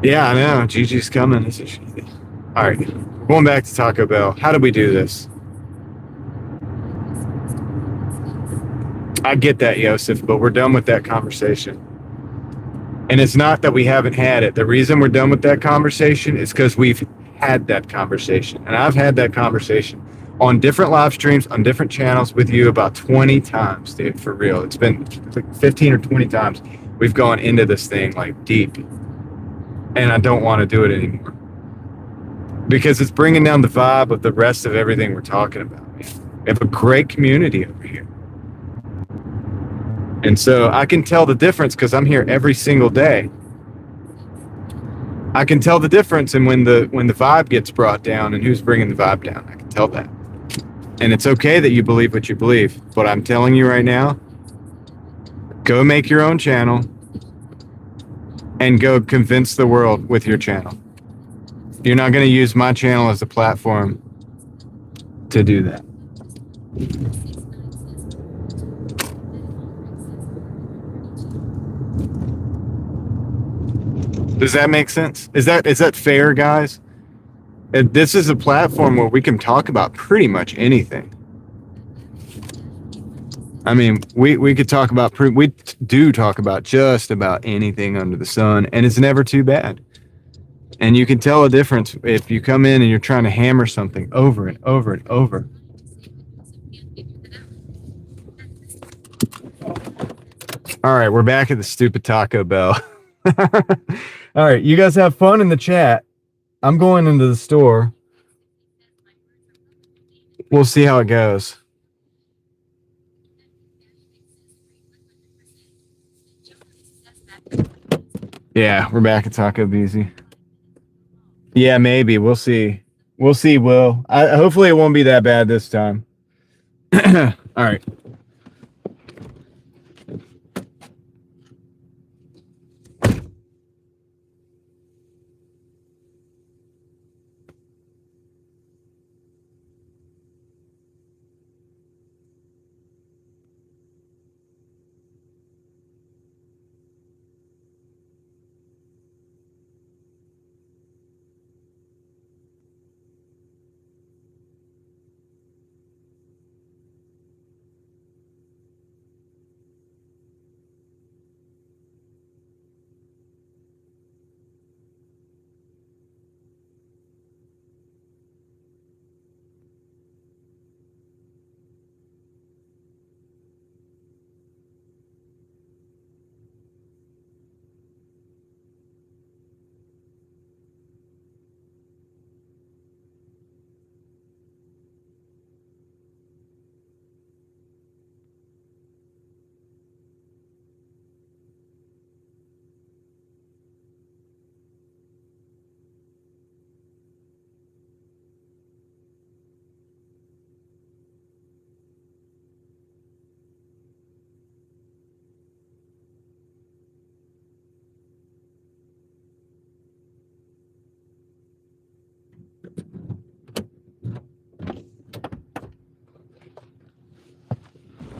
Yeah, I know. Gigi's coming. All right, going back to Taco Bell. How do we do this? I get that, Yosef, but we're done with that conversation. And it's not that we haven't had it. The reason we're done with that conversation is because we've had that conversation. And I've had that conversation on different live streams, on different channels with you about 20 times, dude, for real. It's been like 15 or 20 times we've gone into this thing like deep. And I don't want to do it anymore. Because it's bringing down the vibe of the rest of everything we're talking about. We have a great community over here. And so I can tell the difference because I'm here every single day. I can tell the difference in when the vibe gets brought down and who's bringing the vibe down. I can tell that. And it's okay that you believe what you believe. But I'm telling you right now, go make your own channel and go convince the world with your channel. You're not going to use my channel as a platform to do that. Does that make sense? Is that fair, guys? This is a platform where we can talk about pretty much anything. I mean, we could talk about we do talk about just about anything under the sun, and it's never too bad. And you can tell a difference if you come in and you're trying to hammer something over and over and over. All right, we're back at the stupid Taco Bell. All right, you guys have fun in the chat. I'm going into the store. We'll see how it goes. Yeah, we're back at Taco BZ. Yeah, maybe. We'll see. We'll see, Will. Hopefully it won't be that bad this time. All right.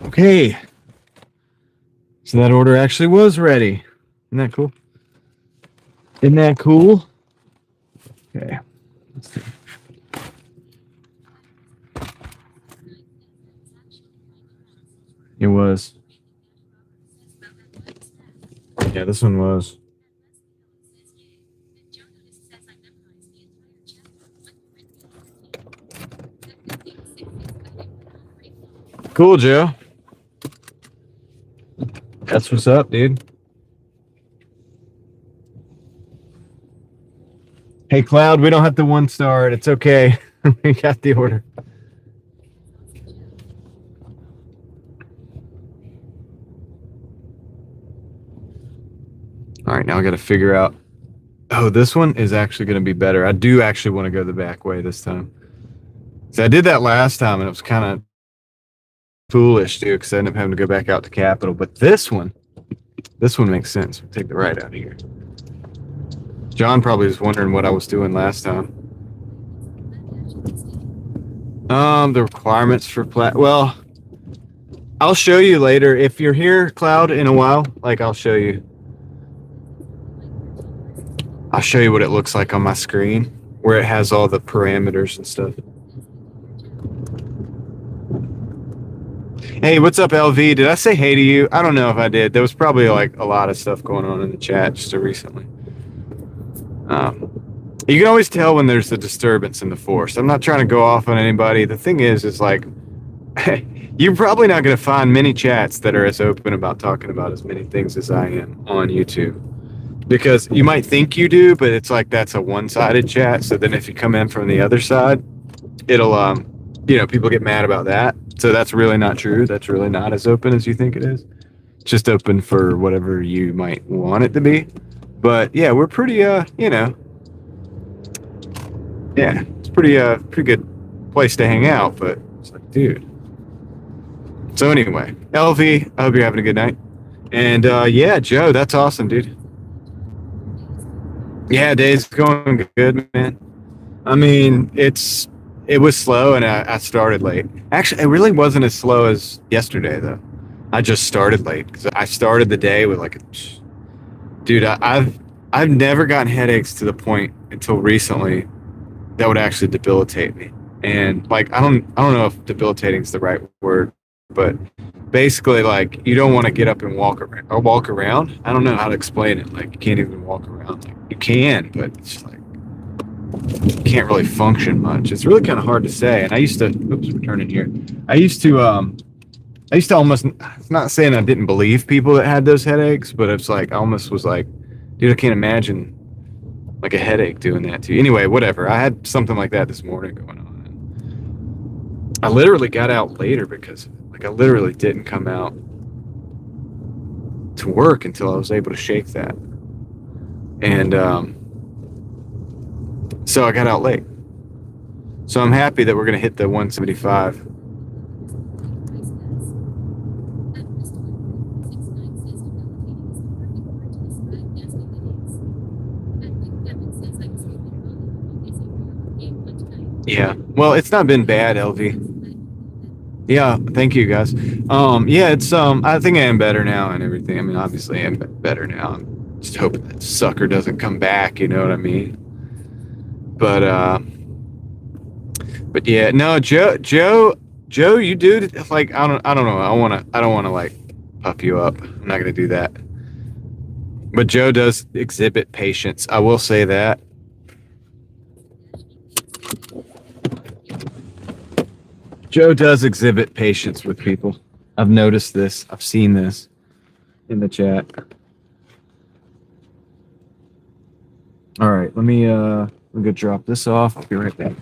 Okay. So that order actually was ready. Isn't that cool? Isn't that cool? Okay. Let's see. It was. Yeah, this one was. Cool, Joe. That's what's up, dude. Hey, Cloud, we don't have to 1-star it. It's okay. We got the order. All right, now I got to figure out. Oh, this one is actually going to be better. I do actually want to go the back way this time. So I did that last time, and it was kind of foolish, too, because I ended up having to go back out to Capitol. But this one makes sense. We'll take the right out of here. John probably was wondering what I was doing last time. The requirements for well, I'll show you later. If you're here, Cloud, in a while, like I'll show you what it looks like on my screen, where it has all the parameters and stuff. Hey, what's up, LV? Did I say hey to you? I don't know if I did. There was probably like a lot of stuff going on in the chat just recently. You can always tell when there's a disturbance in the force. I'm not trying to go off on anybody. The thing is like, you're probably not going to find many chats that are as open about talking about as many things as I am on YouTube. Because you might think you do, but it's like that's a one-sided chat. So then if you come in from the other side, it'll, people get mad about that. So that's really not true. That's really not as open as you think it is. It's just open for whatever you might want it to be. But yeah, we're pretty, yeah, it's pretty good place to hang out, but it's like, dude. So anyway, LV, I hope you're having a good night. And yeah, Joe, that's awesome, dude. Yeah, day's going good, man. I mean, it was slow, and I started late. Actually, it really wasn't as slow as yesterday, though. I just started late because I started the day with like, dude, I've never gotten headaches to the point until recently that would actually debilitate me. And like, I don't know if debilitating is the right word, but basically, like, you don't want to get up and walk around. I don't know how to explain it. Like, you can't even walk around. Like, you can, but it's like you can't really function much. It's really kind of hard to say. And I used to, oops, we're turning here. I used to almost, it's not saying I didn't believe people that had those headaches, but it's like, I almost was like, dude, I can't imagine like a headache doing that to you. Anyway, whatever. I had something like that this morning going on. I literally got out later because like I literally didn't come out to work until I was able to shake that. And so I got out late. So I'm happy that we're going to hit the 175. Yeah. Well, it's not been bad, LV. Yeah, thank you guys. Yeah, it's I think I am better now and everything. I mean, obviously I am better now. I'm just hoping that sucker doesn't come back, you know what I mean? But yeah, no, Joe, you do like I don't know. I don't wanna like puff you up. I'm not gonna do that. But Joe does exhibit patience. I will say that. Joe does exhibit patience with people. I've noticed this. I've seen this in the chat. All right, let me go drop this off. I'll be right back.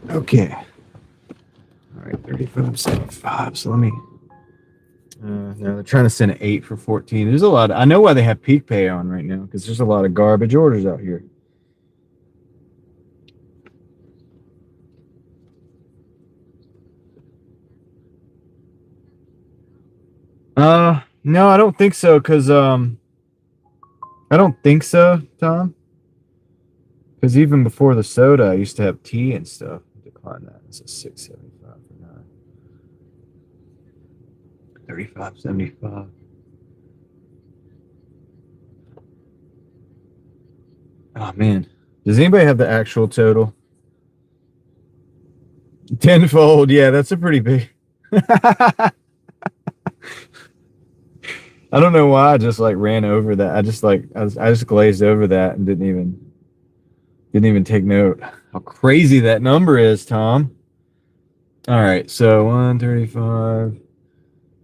Okay. All right, 35.75. So let me. No, they're trying to send an 8 for 14. There's a lot. I know why they have peak pay on right now because there's a lot of garbage orders out here. No, I don't think so. Cause I don't think so, Tom. Because even before the soda, I used to have tea and stuff. Decline that. It's a 6.75 for 9. 35.75. Oh man, does anybody have the actual total? Tenfold. Yeah, that's a pretty big. I don't know why I just like ran over that. I just glazed over that and didn't even. Didn't even take note. How crazy that number is, Tom. All right, so 135,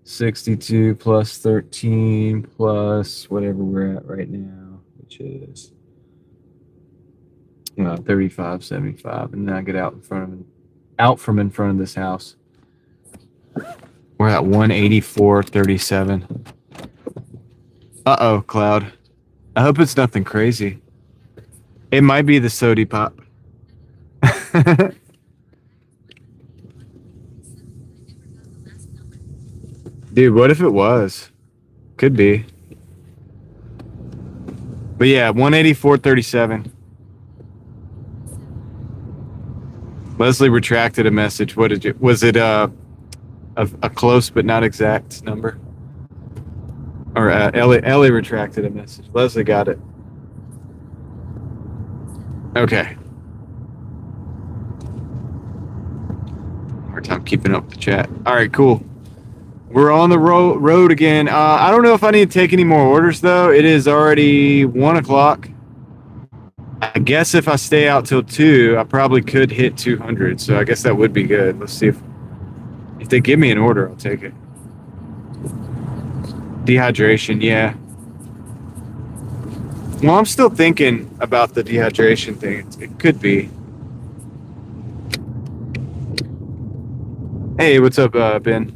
62 plus 13 plus whatever we're at right now, which is 35, 75, and then I get out from in front of this house. We're at 184.37. Uh-oh, Cloud. I hope it's nothing crazy. It might be the sody pop. Dude, what if it was? Could be. But yeah, 184.37. Leslie retracted a message. What did you? Was it a close but not exact number? Or Ellie retracted a message. Leslie got it. Okay. Hard time keeping up with the chat. All right, cool. We're on the road again. I don't know if I need to take any more orders, though. It is already 1 o'clock. I guess if I stay out till 2, I probably could hit 200. So I guess that would be good. Let's see if they give me an order, I'll take it. Dehydration, yeah. Well, I'm still thinking about the dehydration thing. It could be. Hey, what's up, Ben?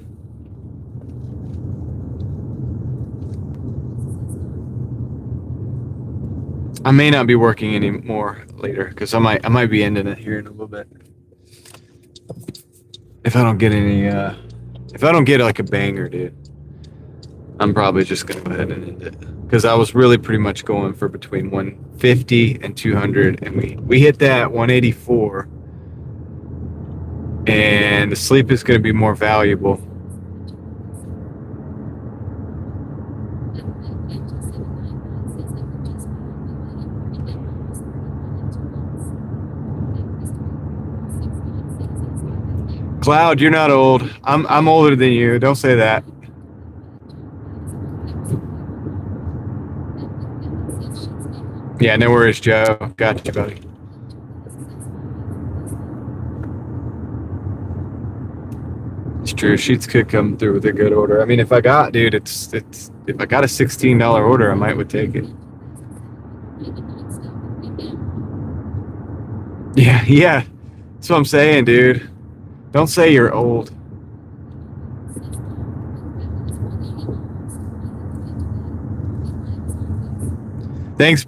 I may not be working anymore later because I might be ending it here in a little bit. If I don't get any, if I don't get like a banger, dude, I'm probably just gonna go ahead and end it because I was really pretty much going for between 150 and 200, and we hit that 184, and the sleep is gonna be more valuable. Cloud, you're not old. I'm older than you. Don't say that. Yeah, no worries, Joe. Got you, buddy. It's true. Sheets could come through with a good order. I mean, if I got, dude, it's if I got a $16 order, I would take it. Yeah. That's what I'm saying, dude. Don't say you're old. Thanks,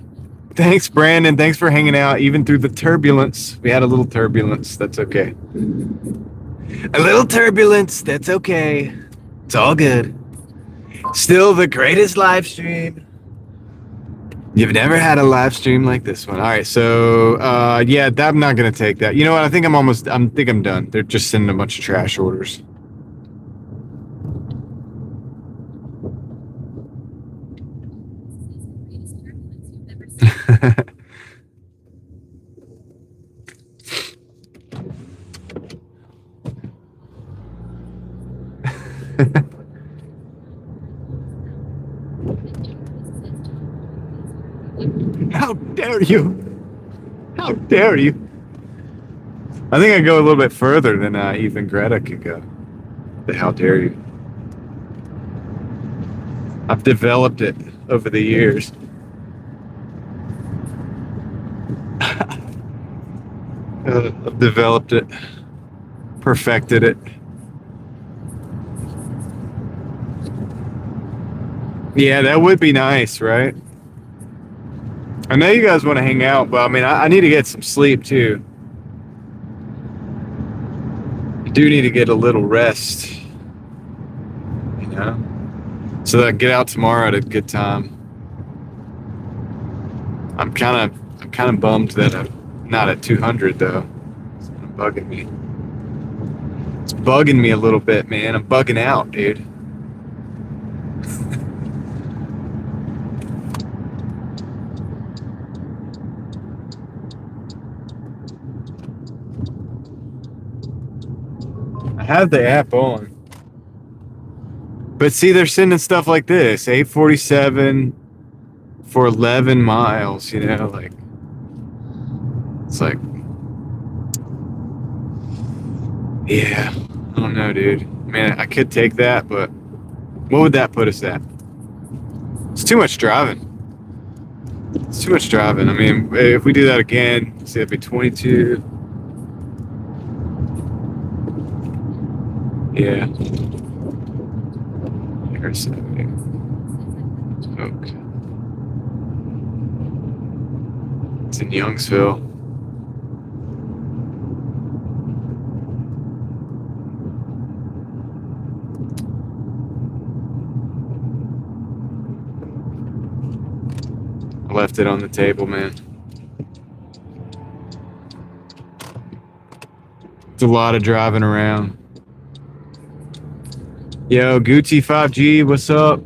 Brandon. Thanks for hanging out, even through the turbulence. We had a little turbulence. That's okay. A little turbulence. That's okay. It's all good. Still the greatest live stream. You've never had a live stream like this one. All right, so yeah, I'm not gonna take that. You know what? I think I'm done. They're just sending a bunch of trash orders. How dare you? How dare you? I think I go a little bit further than even Greta could go. But how dare you? I've developed it over the years. I've developed it, perfected it. Yeah, that would be nice, right? I know you guys want to hang out, but I mean, I need to get some sleep too. I do need to get a little rest, you know, so that I get out tomorrow at a good time. I'm kind of bummed that I'm not at 200 though. It's kind of bugging me. It's bugging me a little bit, man. I'm bugging out, dude. I have the app on. But see, they're sending stuff like this. 847 for 11 miles, you know, like. It's like, yeah, I don't know, dude. Man, I could take that, but what would that put us at? It's too much driving. It's too much driving. I mean, if we do that again, see, it'd be 22. Yeah. Here's okay. It's in Youngsville. I left it on the table, man. It's a lot of driving around. Yo, Gucci 5G, what's up?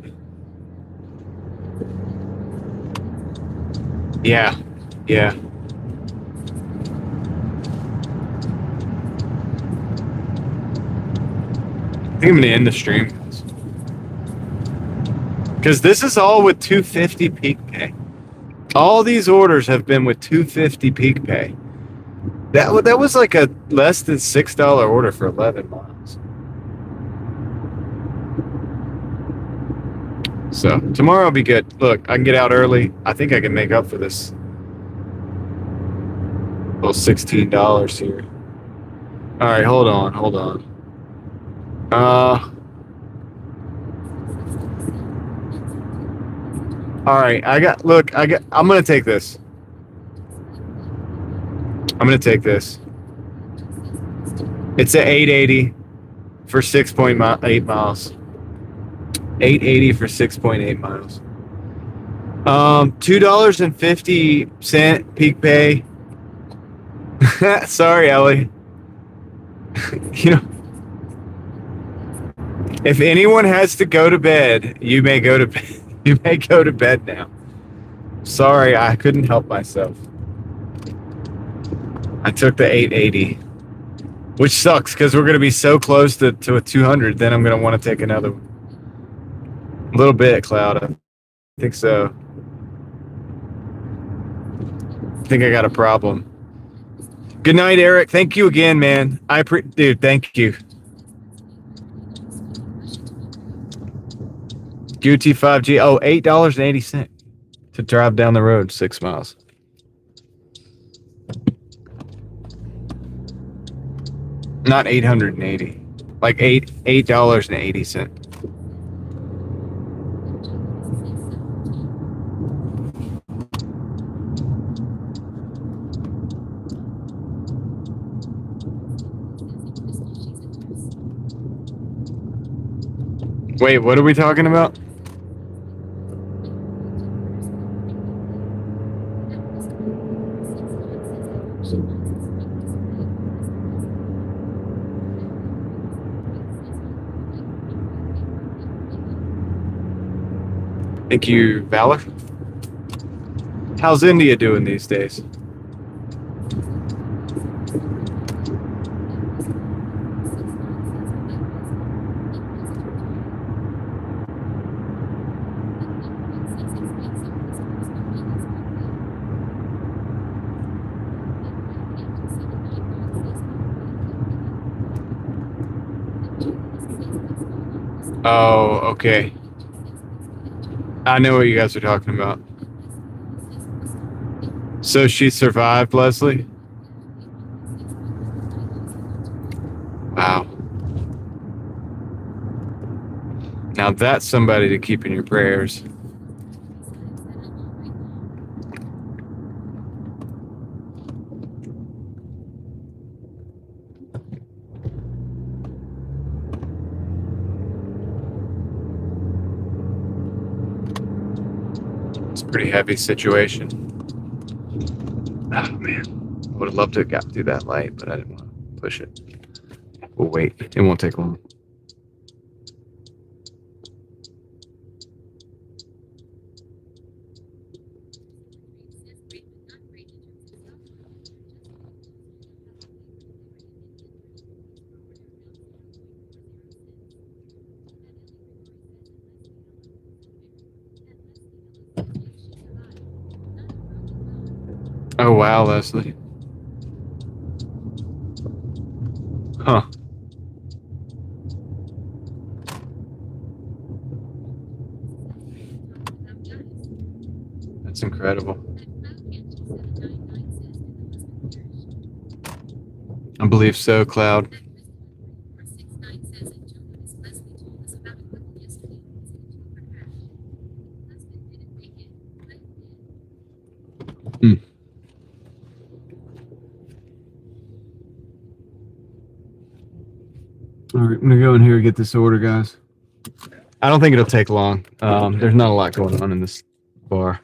Yeah, yeah. I think I'm gonna end the stream. Because this is all with 250 peak pay. All these orders have been with 250 peak pay. That was like a less than $6 order for 11 miles. So tomorrow will be good. Look, I can get out early. I think I can make up for this little $16 here. All right, hold on. All right, I'm gonna take this. It's at 880 for 6.8 miles. 880 for 6.8 miles. $2.50 peak pay. Sorry, Ellie. You know, if anyone has to go to bed, you may go to bed. You may go to bed now. Sorry, I couldn't help myself. I took the 880, which sucks because we're gonna be so close to a 200. Then I'm gonna want to take another one. A little bit, Cloud. I think so. I think I got a problem. Good night, Eric. Thank you again, man. Dude, thank you. Gucci 5G. Oh, $8.80 to drive down the road 6 miles. Not 880. Like $8.80. Wait, what are we talking about? Thank you, Valor. How's India doing these days? Oh, okay. I know what you guys are talking about. So she survived, Leslie? Wow. Now that's somebody to keep in your prayers. It's a pretty heavy situation. Oh, man. I would have loved to have got through that light, but I didn't want to push it. We'll wait. It won't take long. Oh, wow, Leslie. It's incredible. I believe so, Cloud. Hmm. All right, I'm gonna go in here and get this order, guys. I don't think it'll take long. There's not a lot going on in this bar.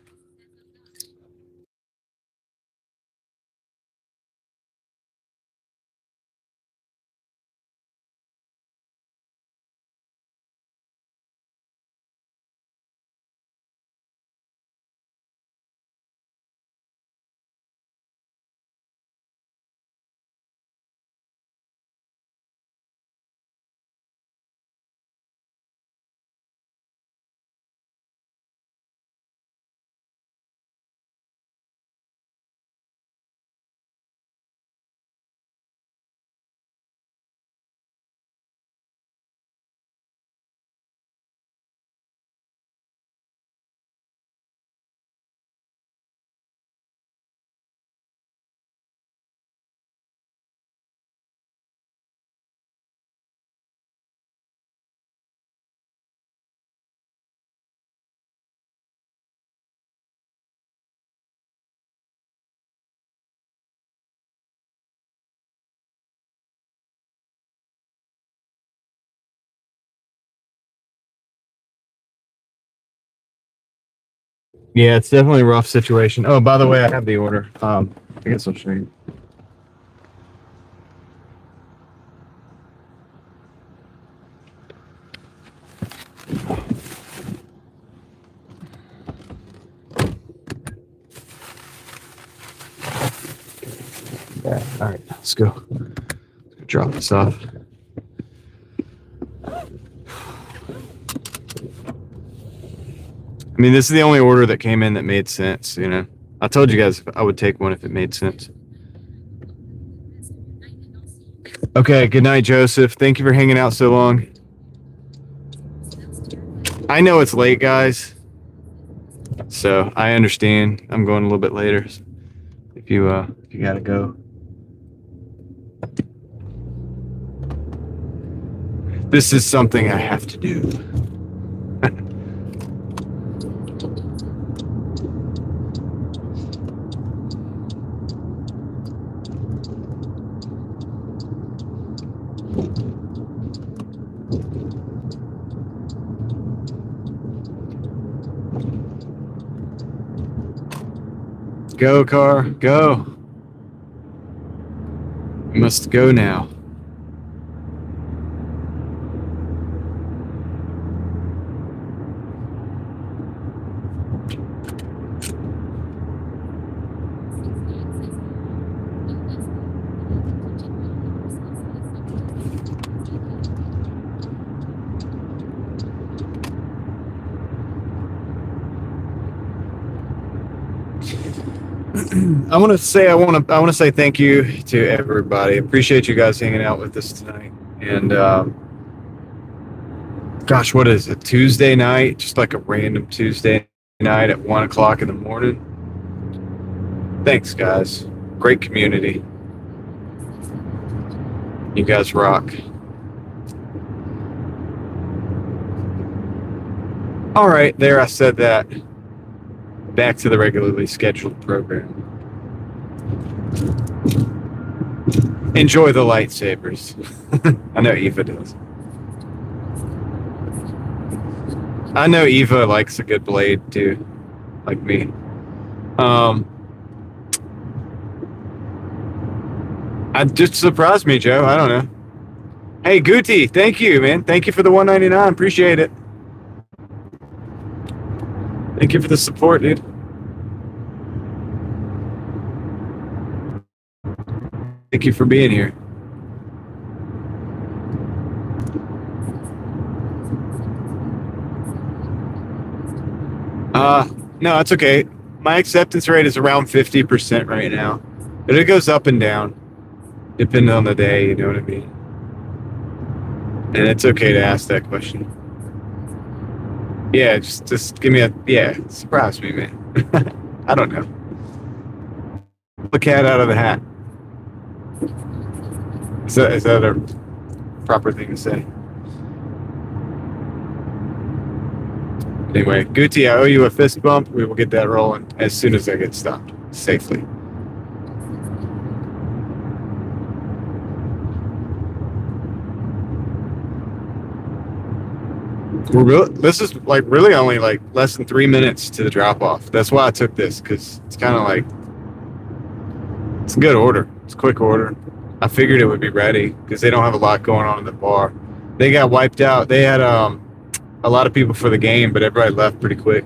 Yeah, it's definitely a rough situation. Oh, by the way, I have the order. I guess I'll show you. Yeah, all right, let's go. Let's go drop this off. I mean, this is the only order that came in that made sense, you know. I told you guys I would take one if it made sense. Okay, good night, Joseph. Thank you for hanging out so long. I know it's late, guys. So I understand. I'm going a little bit later. If you gotta go. This is something I have to do. Go, car, go. We must go now. I want to say thank you to everybody. Appreciate you guys hanging out with us tonight. And gosh, what is it? Tuesday night, just like a random Tuesday night at 1:00 in the morning. Thanks, guys. Great community. You guys rock. All right, there I said that. Back to the regularly scheduled program. Enjoy the lightsabers. I know Eva does. I know Eva likes a good blade too, like me. I just surprised me, Joe. I don't know. Hey, Guti, thank you, man. Thank you for the $1.99. Appreciate it. Thank you for the support, dude. Thank you for being here. No, it's okay. My acceptance rate is around 50% right now. But it goes up and down, depending on the day, you know what I mean? And it's okay to ask that question. Yeah, just give me surprise me, man. I don't know. The cat out of the hat. Is that a proper thing to say? Anyway, Gucci, I owe you a fist bump. We will get that rolling as soon as I get stopped safely. This is like really only like less than 3 minutes to the drop off. That's why I took this, because it's kind of like, it's a good order. It's a quick order. I figured it would be ready because they don't have a lot going on in the bar. They got wiped out. They had a lot of people for the game, but everybody left pretty quick.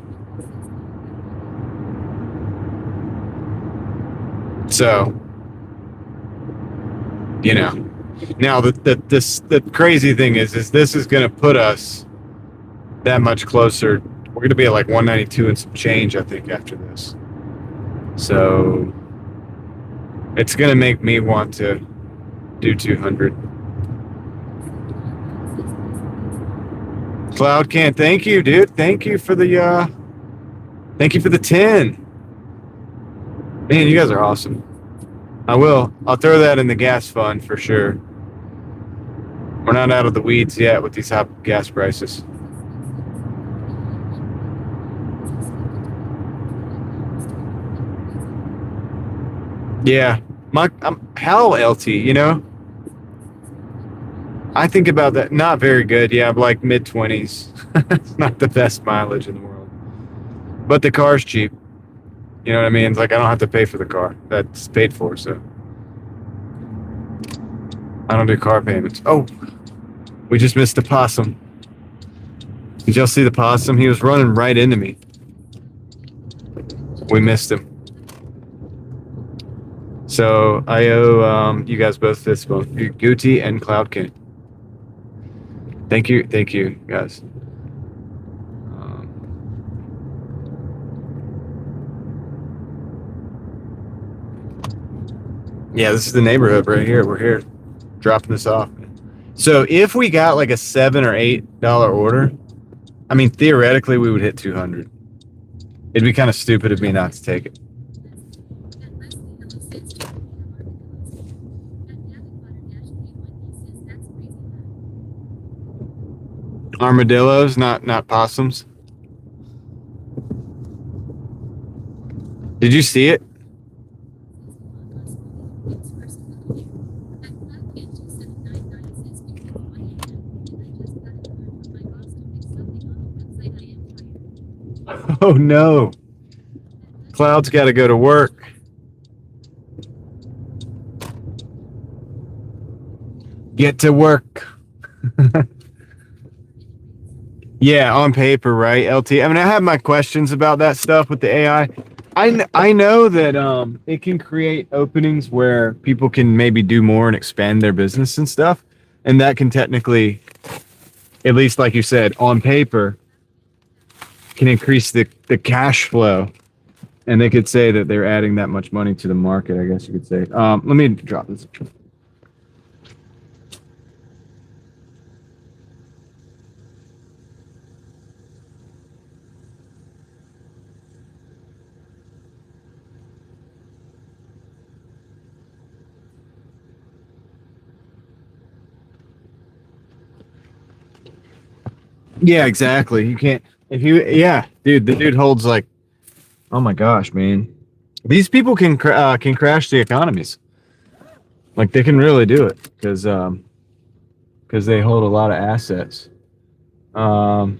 So, you know, now the crazy thing is this is going to put us that much closer. We're going to be at like 192 and some change, I think, after this. So it's going to make me want to do 200. Cloud can, thank you, dude. Thank you for the 10. Man, you guys are awesome. I'll throw that in the gas fund for sure. We're not out of the weeds yet with these high gas prices. Yeah, hell, LT, you know? I think about that. Not very good. Yeah, like mid-20s. It's not the best mileage in the world. But the car's cheap. You know what I mean? It's like I don't have to pay for the car. That's paid for, so. I don't do car payments. Oh, we just missed the possum. Did y'all see the possum? He was running right into me. We missed him. So I owe you guys both this, both Gucci and Cloud King. Thank you, guys. Yeah, this is the neighborhood right here. We're here, dropping this off. So if we got like a $7 or $8 order, I mean, theoretically we would hit 200. It'd be kind of stupid of me not to take it. Armadillos, not possums. Did you see it? Oh no. Cloud's got to go to work. Get to work. Yeah, on paper, right, LT? I mean, I have my questions about that stuff with the AI. I know that it can create openings where people can maybe do more and expand their business and stuff. And that can technically, at least like you said, on paper, can increase the cash flow. And they could say that they're adding that much money to the market, I guess you could say. Let me drop this. Yeah, exactly. You can't, yeah, dude, the dude holds like, oh my gosh, man. These people can crash the economies. Like they can really do it because they hold a lot of assets. All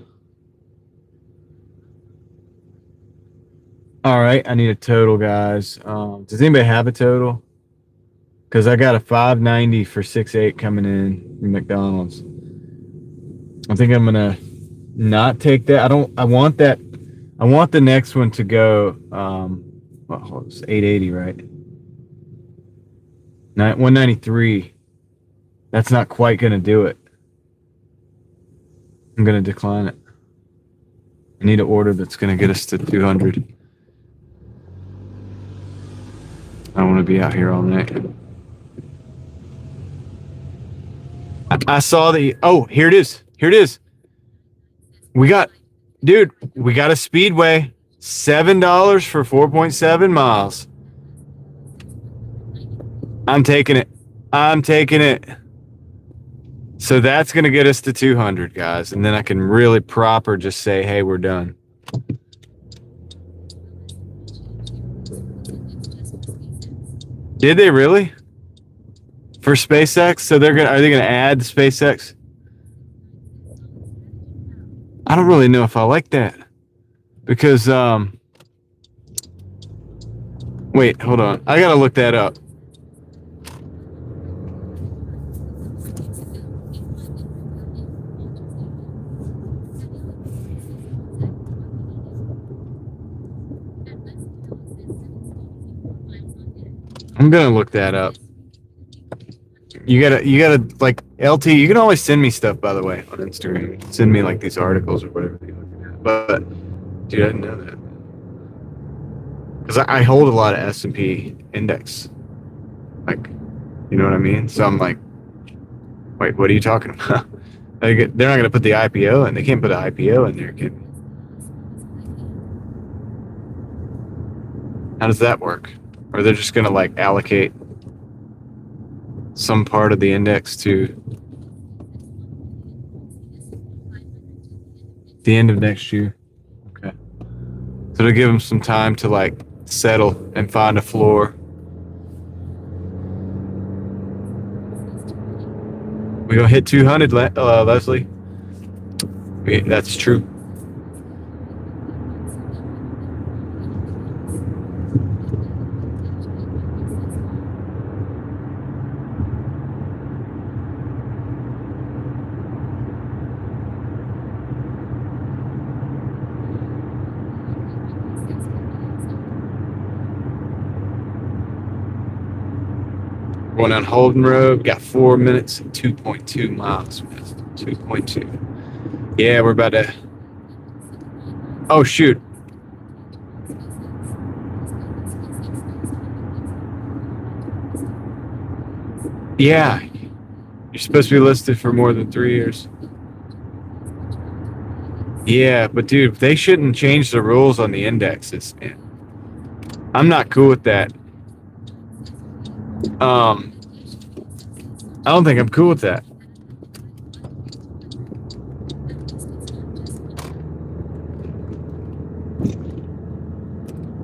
right, I need a total, guys. Does anybody have a total? Because I got a 590 for 6.8 coming in from McDonald's. I think I'm gonna not take that. I want that. I want the next one to go. Well, it's 880, right? 193. That's not quite gonna do it. I'm gonna decline it. I need an order that's gonna get us to 200. I don't want to be out here all night. I saw the. Oh, here it is. Here it is. We got a Speedway. $7 for 4.7 miles. I'm taking it. I'm taking it. So that's going to get us to 200, guys. And then I can really proper just say, hey, we're done. Did they really? For SpaceX? So are they gonna add SpaceX? I don't really know if I like that. Because wait, hold on. I gotta look that up. I'm gonna look that up. You gotta like LT. You can always send me stuff, by the way, on Instagram. Send me like these articles or whatever you're looking at. But dude, I didn't know that because I hold a lot of S&P index. Like, you know what I mean? So I'm like, wait, what are you talking about? They're not gonna put the IPO in. They can't put an IPO in there, can they? How does that work? Or they're just gonna like allocate some part of the index to the end of next year. Okay. So to give them some time to like settle and find a floor. We gonna hit 200, Leslie. That's true. Going on Holden Road, got 4 minutes and 2.2 miles. 2.2. Yeah, we're about to. Oh, shoot. Yeah. You're supposed to be listed for more than 3 years. Yeah, but dude, they shouldn't change the rules on the indexes, man. I'm not cool with that. I don't think I'm cool with that.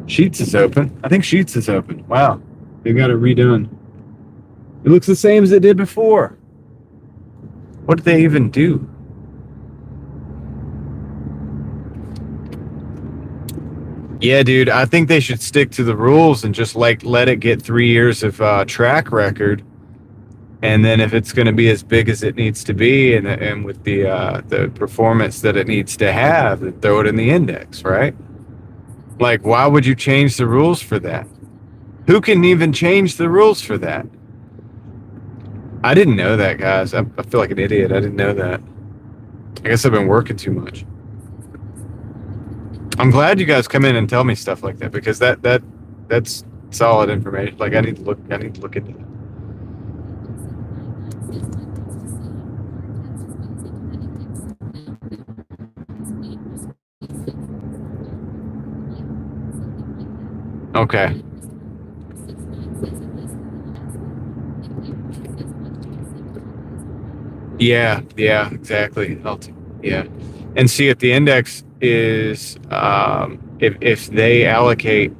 Sheets is open. I think Sheets is open. Wow. They got it redone. It looks the same as it did before. What did they even do? Yeah, dude, I think they should stick to the rules and just like let it get 3 years of track record. And then if it's going to be as big as it needs to be and with the performance that it needs to have, then throw it in the index, right? Like, why would you change the rules for that? Who can even change the rules for that? I didn't know that, guys. I feel like an idiot. I didn't know that. I guess I've been working too much. I'm glad you guys come in and tell me stuff like that because that's solid information. Like I need to look into that. Okay. Yeah, exactly. Yeah. And see if the index is if they allocate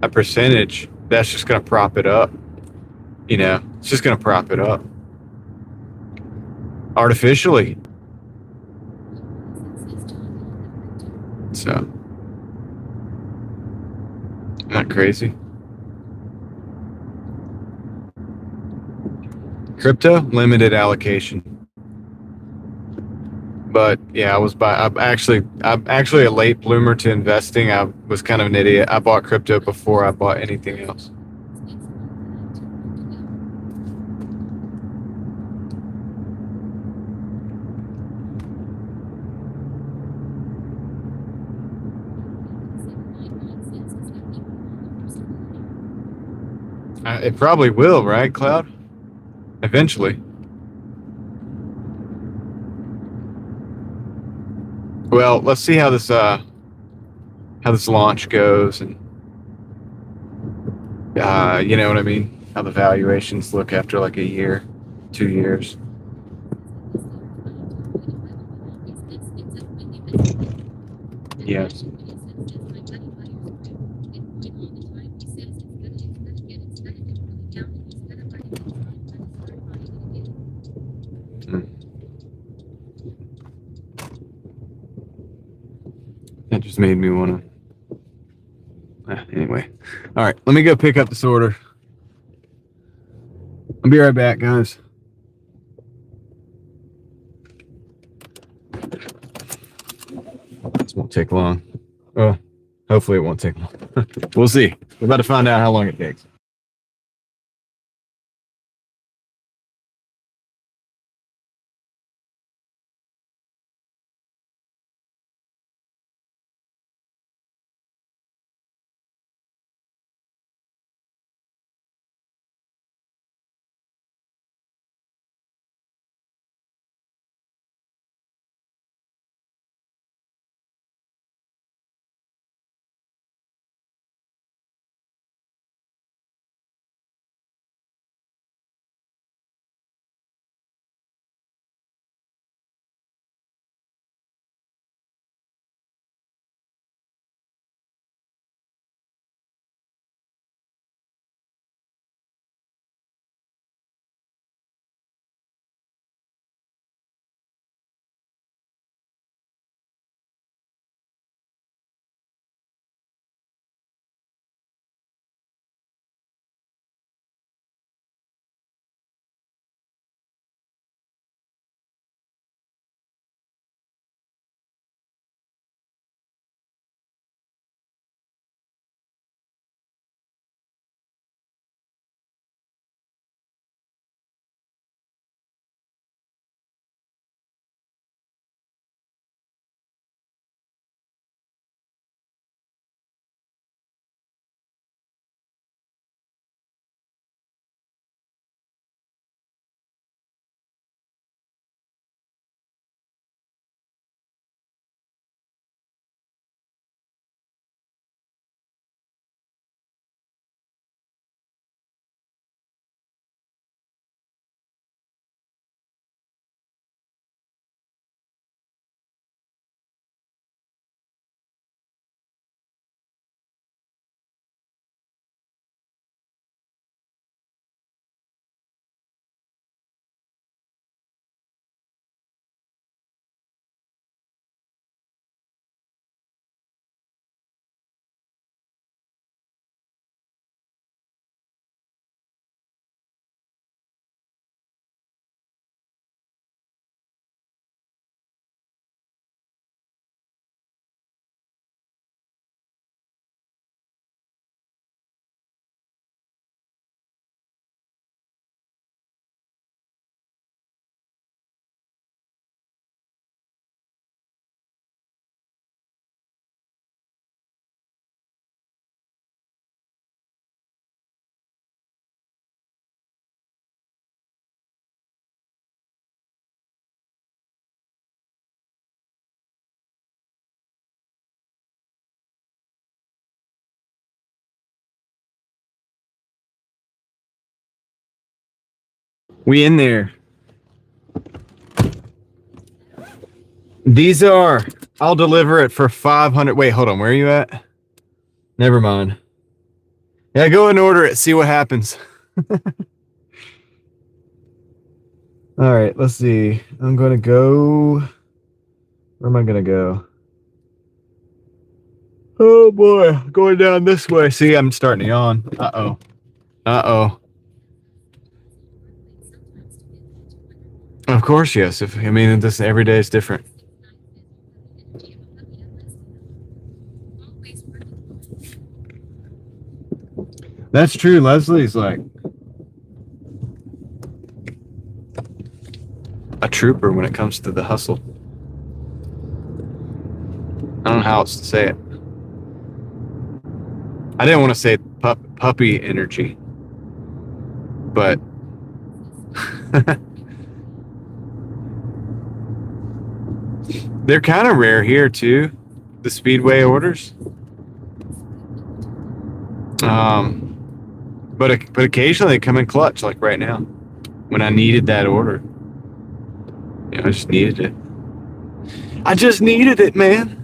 a percentage, that's just going to prop it up. You know, it's just going to prop it up artificially. So, not crazy. Crypto limited allocation. But yeah, I'm actually a late bloomer to investing. I was kind of an idiot. I bought crypto before I bought anything else. It probably will, right, Cloud? Eventually. Well, let's see how this how this launch goes, and you know what I mean? How the valuations look after like a year, 2 years. Yes. That just made me want to. Anyway, all right. Let me go pick up this order. I'll be right back, guys. This won't take long. Well, hopefully it won't take long. We'll see. We're about to find out how long it takes. We in there. These are. I'll deliver it for 500. Wait, hold on. Where are you at? Never mind. Yeah, go and order it. See what happens. All right, let's see. I'm going to go. Where am I going to go? Oh boy, going down this way. See, I'm starting to yawn. Uh-oh. Uh-oh. Of course, yes. If I mean, this every day is different. That's true. Leslie's like a trooper when it comes to the hustle. I don't know how else to say it. I didn't want to say puppy energy, but they're kind of rare here too. The Speedway orders. But occasionally they come in clutch, like right now, when I needed that order. I just needed it. I just needed it, man.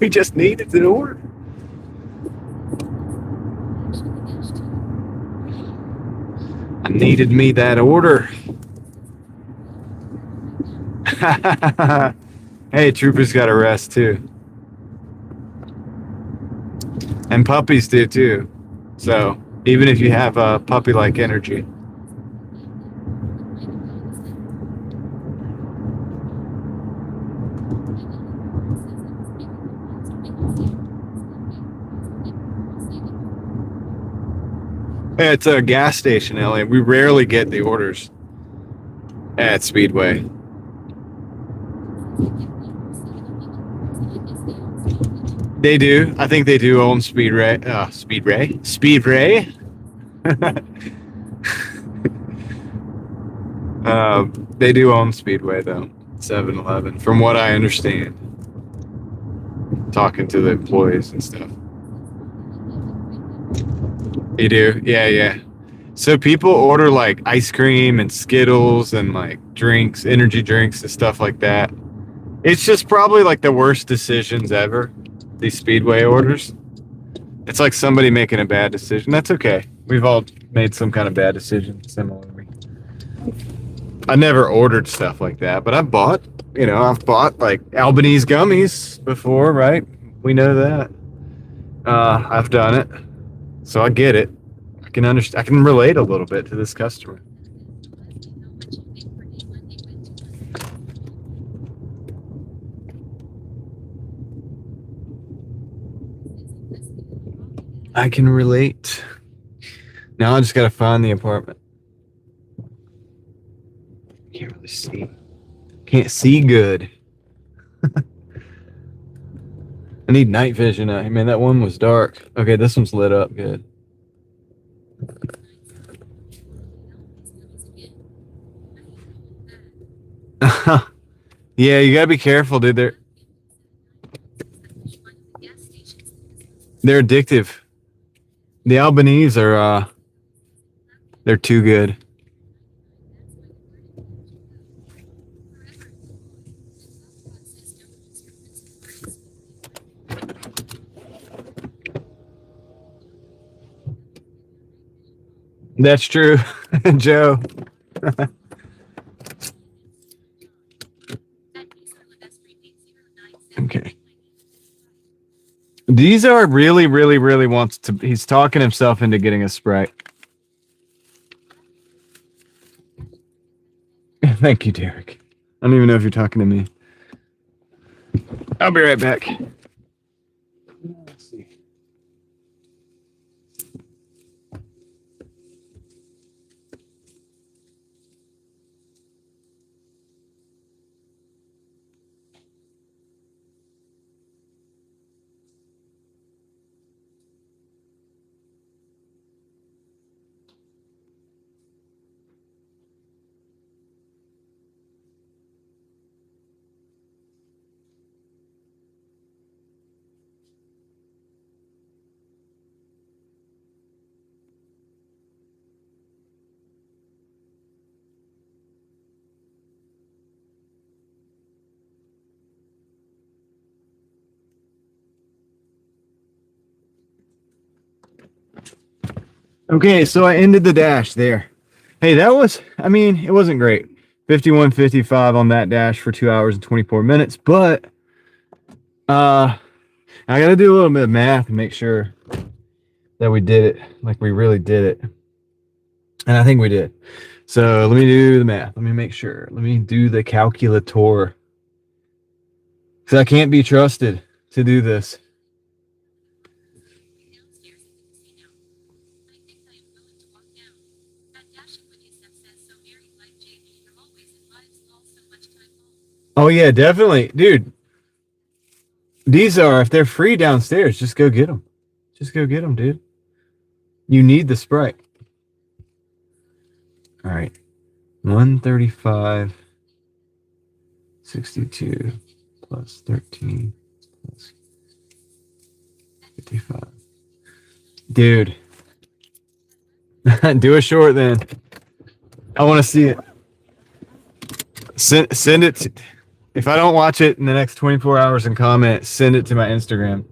We just needed the order. I needed me that order. Hey, Trooper's got a rest too. And puppies do too. So even if you have a puppy-like energy. Hey, it's a gas station, Elliot. We rarely get the orders at Speedway. They do. I think they do own Speedway. Speedway. They do own Speedway though. 7-Eleven, from what I understand. Talking to the employees and stuff. You do? Yeah. So people order like ice cream and Skittles and like drinks, energy drinks and stuff like that. It's just probably like the worst decisions ever, these Speedway orders. It's like somebody making a bad decision. That's okay. We've all made some kind of bad decision similarly. I never ordered stuff like that, but I've bought like Albanese gummies before, right? We know that. I've done it. So I get it. I can understand. I can relate a little bit to this customer. I can relate. Now I just gotta find the apartment. Can't really see. Can't see good. I need night vision. Man, that one was dark. Okay, this one's lit up good. Yeah, you gotta be careful, dude. They're addictive. The Albanese are they're too good. That's true, Joe. Okay. These are really wants to. He's talking himself into getting a Sprite. Thank you, Derek. I don't even know if you're talking to me. I'll be right back. Let's see. Okay, so I ended the dash there. Hey, that was, I mean, it wasn't great. 51:55 on that dash for 2 hours and 24 minutes, but I got to do a little bit of math and make sure that we did it, like we really did it. And I think we did. So let me do the math. Let me make sure. Let me do the calculator. Because I can't be trusted to do this. Oh, yeah, definitely. Dude, these are, if they're free downstairs, just go get them. Just go get them, dude. You need the Sprite. All right. 135.62 plus 13 plus 55. Dude. Do a short then. I want to see it. Send it. If I don't watch it in the next 24 hours and comment, send it to my Instagram.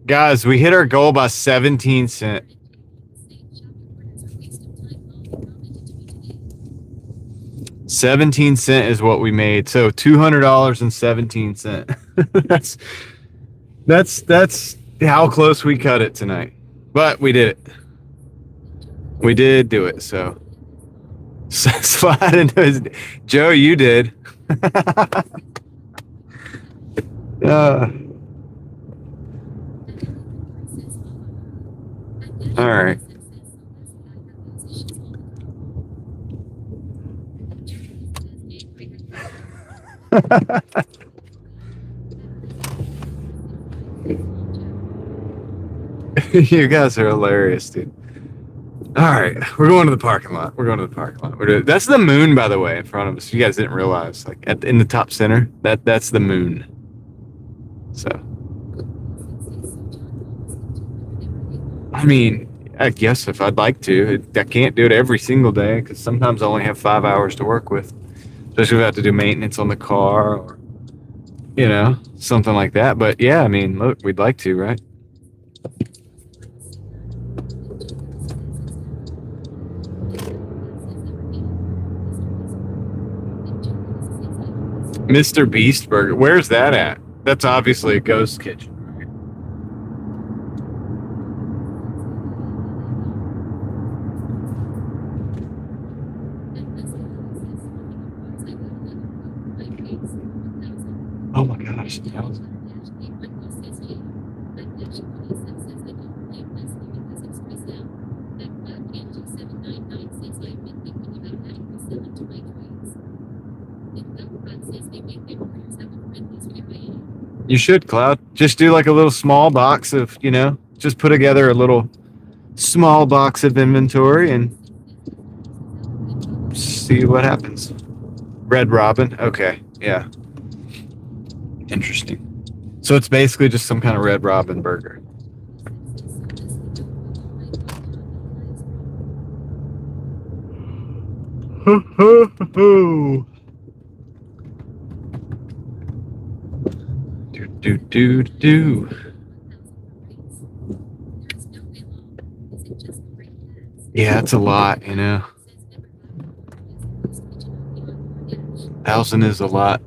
Guys, we hit our goal by 17 cents. 17 cents is what we made. So $200.17. that's how close we cut it tonight. But we did it. We did do it. So slide into his Joe, you did. All right. You guys are hilarious, dude. All right, we're going to the parking lot. That's the moon, by the way, in front of us. You guys didn't realize, like in the top center, that's the moon. So, I mean, I guess if I'd like to, I can't do it every single day because sometimes I only have 5 hours to work with. Especially if I have to do maintenance on the car or, something like that. But yeah, I mean, look, we'd like to, right? Mr. Beast Burger. Where's that at? That's obviously a ghost kitchen. Oh my gosh. You should, Cloud. Just do like a little small box of, just put together a little small box of inventory and see what happens. Red Robin. Okay. Yeah. Interesting. So it's basically just some kind of Red Robin burger. Do. Yeah, it's a lot, 1,000 is a lot.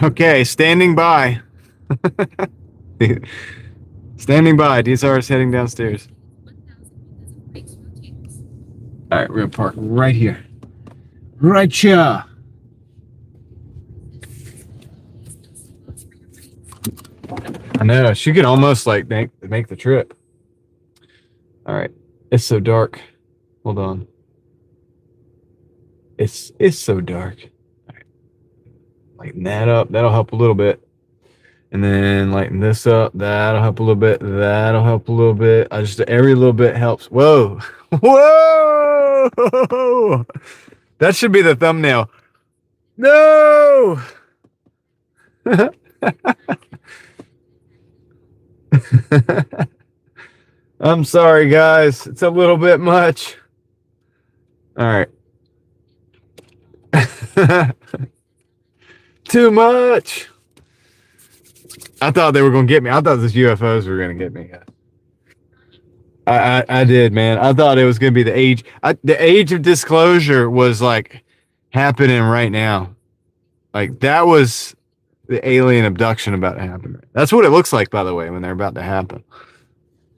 Okay, standing by. Standing by. DSR is heading downstairs. All right, we're gonna park right here. Right here. I know. She could almost like make the trip. All right. It's so dark. Hold on. It's so dark. All right. Lighten that up. That'll help a little bit. And then lighten this up. That'll help a little bit. That'll help a little bit. Every little bit helps. Whoa. Whoa. That should be the thumbnail. No. I'm sorry, guys. It's a little bit much. All right. Too much. I thought they were going to get me. I thought those UFOs were going to get me. I did, man. I thought it was going to be the age. The age of disclosure was like happening right now. Like that was the alien abduction about to happen. That's what it looks like, by the way, when they're about to happen.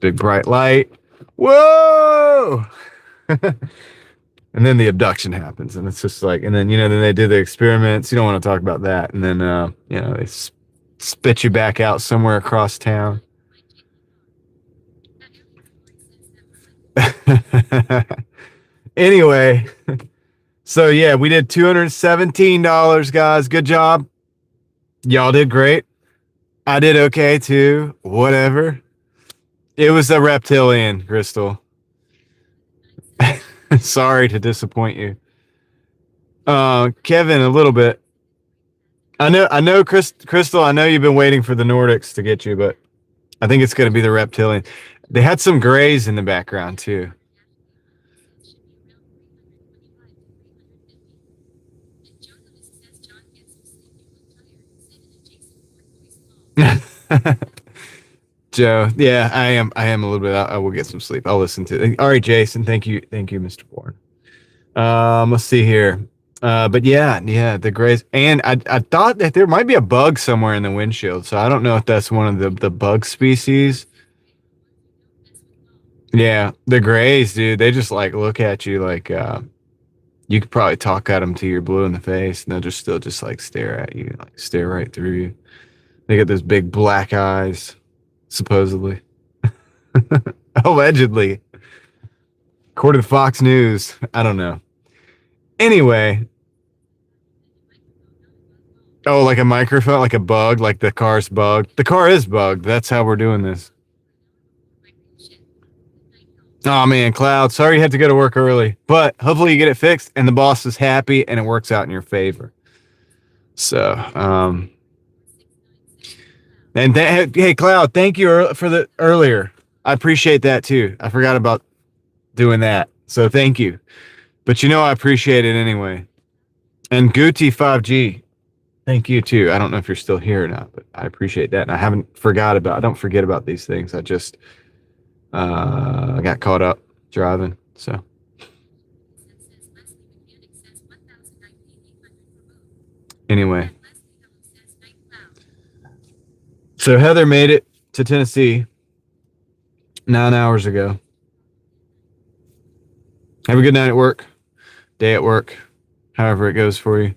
Big bright light. Whoa! And then the abduction happens, and it's just like, and then then they do the experiments. You don't want to talk about that, and then they spit you back out somewhere across town. Anyway, so yeah, we did $217, guys. Good job. Y'all did great. I did okay too. Whatever. It was a reptilian, Crystal. Sorry to disappoint you. Kevin, a little bit. I know, Crystal. I know you've been waiting for the Nordics to get you, but I think it's going to be the reptilian. They had some grays in the background too. Joe, yeah, I am. I am a little bit. I will get some sleep. I'll listen to it. All right, Jason. Thank you, Mr. Bourne. Let's see here. But yeah, the grays, and I thought that there might be a bug somewhere in the windshield. So I don't know if that's one of the bug species. Yeah, the grays, dude. They just like look at you like you could probably talk at them till you're blue in the face, and they'll just still just like stare at you, like stare right through you. They got those big black eyes, supposedly. Allegedly. According to Fox News. I don't know. Anyway. Oh, like a microphone, like a bug, like the car's bugged. The car is bugged. That's how we're doing this. Oh man, Cloud, sorry you had to go to work early. But hopefully you get it fixed and the boss is happy and it works out in your favor. So, and hey, Cloud, thank you for the earlier. I appreciate that too. I forgot about doing that. So thank you. But you know I appreciate it anyway. And Gucci 5G, thank you too. I don't know if you're still here or not, but I appreciate that. And I don't forget about these things. I just got caught up driving. So anyway. So Heather made it to Tennessee 9 hours ago. Have a good night at work, day at work, however it goes for you.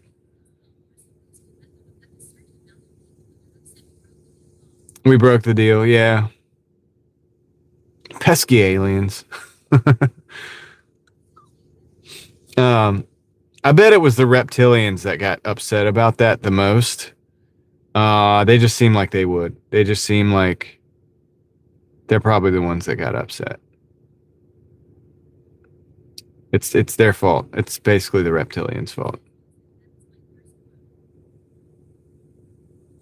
We broke the deal, yeah. Pesky aliens. I bet it was the reptilians that got upset about that the most. They just seem like they would. They just seem like they're probably the ones that got upset. It's their fault. It's basically the reptilians' fault.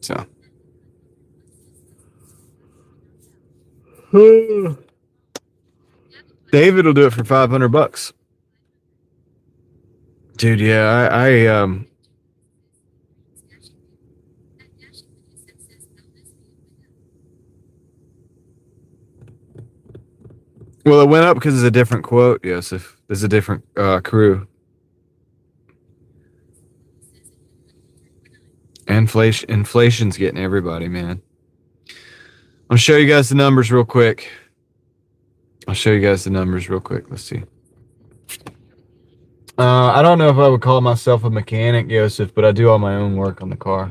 So David will do it for $500. Dude, yeah, I well, it went up because it's a different quote, Yosef. There's a different crew. Inflation's getting everybody, man. I'll show you guys the numbers real quick. Let's see. I don't know if I would call myself a mechanic, Yosef, but I do all my own work on the car.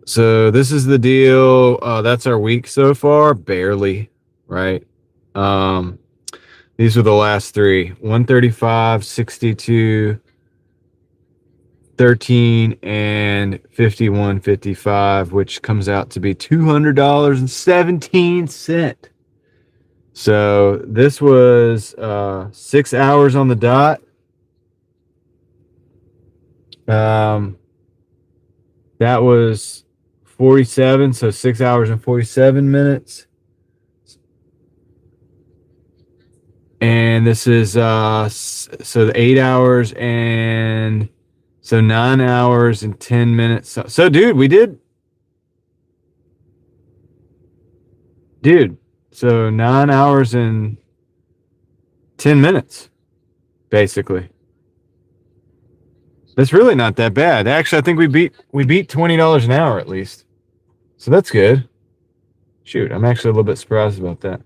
So this is the deal. That's our week so far. Barely, right? These are the last three. 135, 62, 13, and 51.55, which comes out to be $200.17. So this was 6 hours on the dot. That was 47, so 6 hours and 47 minutes. And this is so the 8 hours and so 9 hours and 10 minutes. So dude, we did. Dude, so 9 hours and 10 minutes, basically. That's really not that bad. Actually, I think we beat $20 an hour at least. So that's good. Shoot, I'm actually a little bit surprised about that.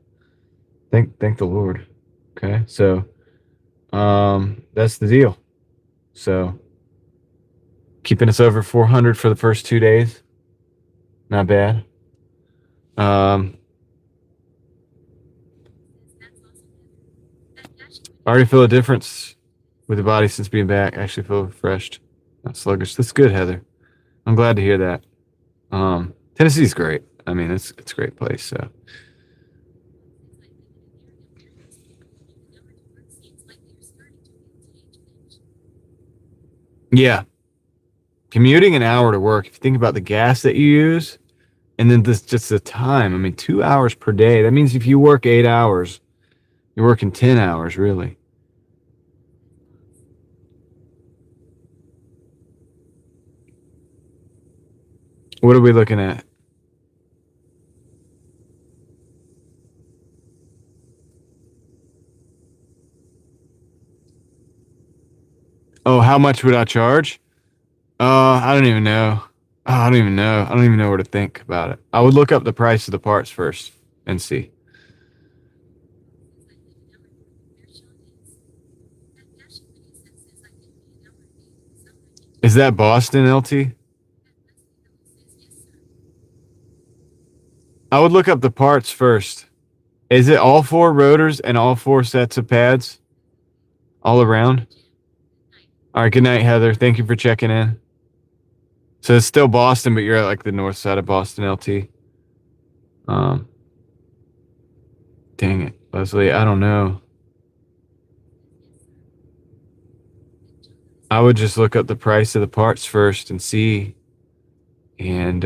Thank the Lord. Okay, so that's the deal. So keeping us over 400 for the first 2 days. Not bad. I already feel a difference with the body since being back. I actually feel refreshed, not sluggish. That's good, Heather. I'm glad to hear that. Tennessee's great. I mean, it's a great place. So yeah, commuting an hour to work. If you think about the gas that you use, and then this just the time. I mean, 2 hours per day. That means if you work 8 hours, you're working 10 hours, really. What are we looking at? Oh, how much would I charge? I don't even know. Oh, I don't even know. I don't even know where to think about it. I would look up the price of the parts first and see. Is that Boston, LT? I would look up the parts first. Is it all four rotors and all four sets of pads all around? All right, good night, Heather. Thank you for checking in. So it's still Boston, but you're at like the north side of Boston, LT. Um, Dang it, Leslie. I don't know. I would just look up the price of the parts first and see, and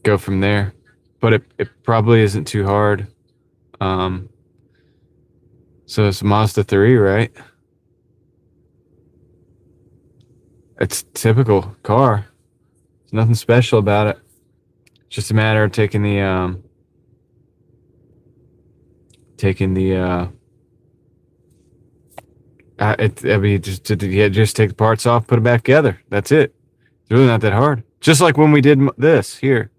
go from there. But it probably isn't too hard. Um, so it's Mazda 3, right? It's typical car. There's nothing special about it. It's just a matter of taking the I mean, just take the parts off, put it back together. That's it. It's really not that hard. Just like when we did this here,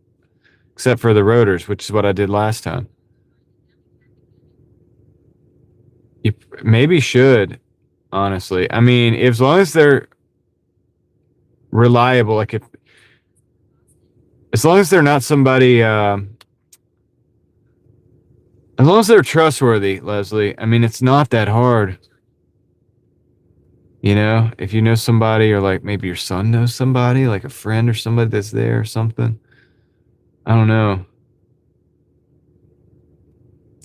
except for the rotors, which is what I did last time. You maybe should, honestly. I mean, as long as they're reliable, like if as long as they're not somebody, as long as they're trustworthy, Leslie. I mean, it's not that hard. You know, if you know somebody, or like maybe your son knows somebody, like a friend or somebody that's there or something. I don't know.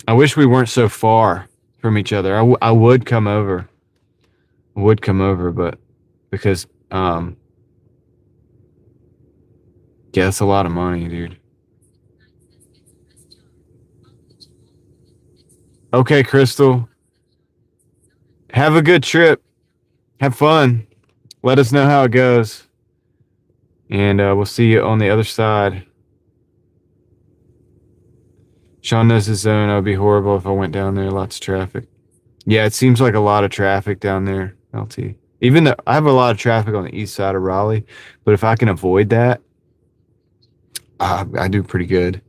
I wish we weren't so far from each other. I would come over. I would come over, but because yeah, that's a lot of money, dude. Okay, Crystal. Have a good trip. Have fun. Let us know how it goes. And we'll see you on the other side. Sean knows his zone. It would be horrible if I went down there. Lots of traffic. Yeah, it seems like a lot of traffic down there, LT. Even though I have a lot of traffic on the east side of Raleigh, but if I can avoid that, I do pretty good.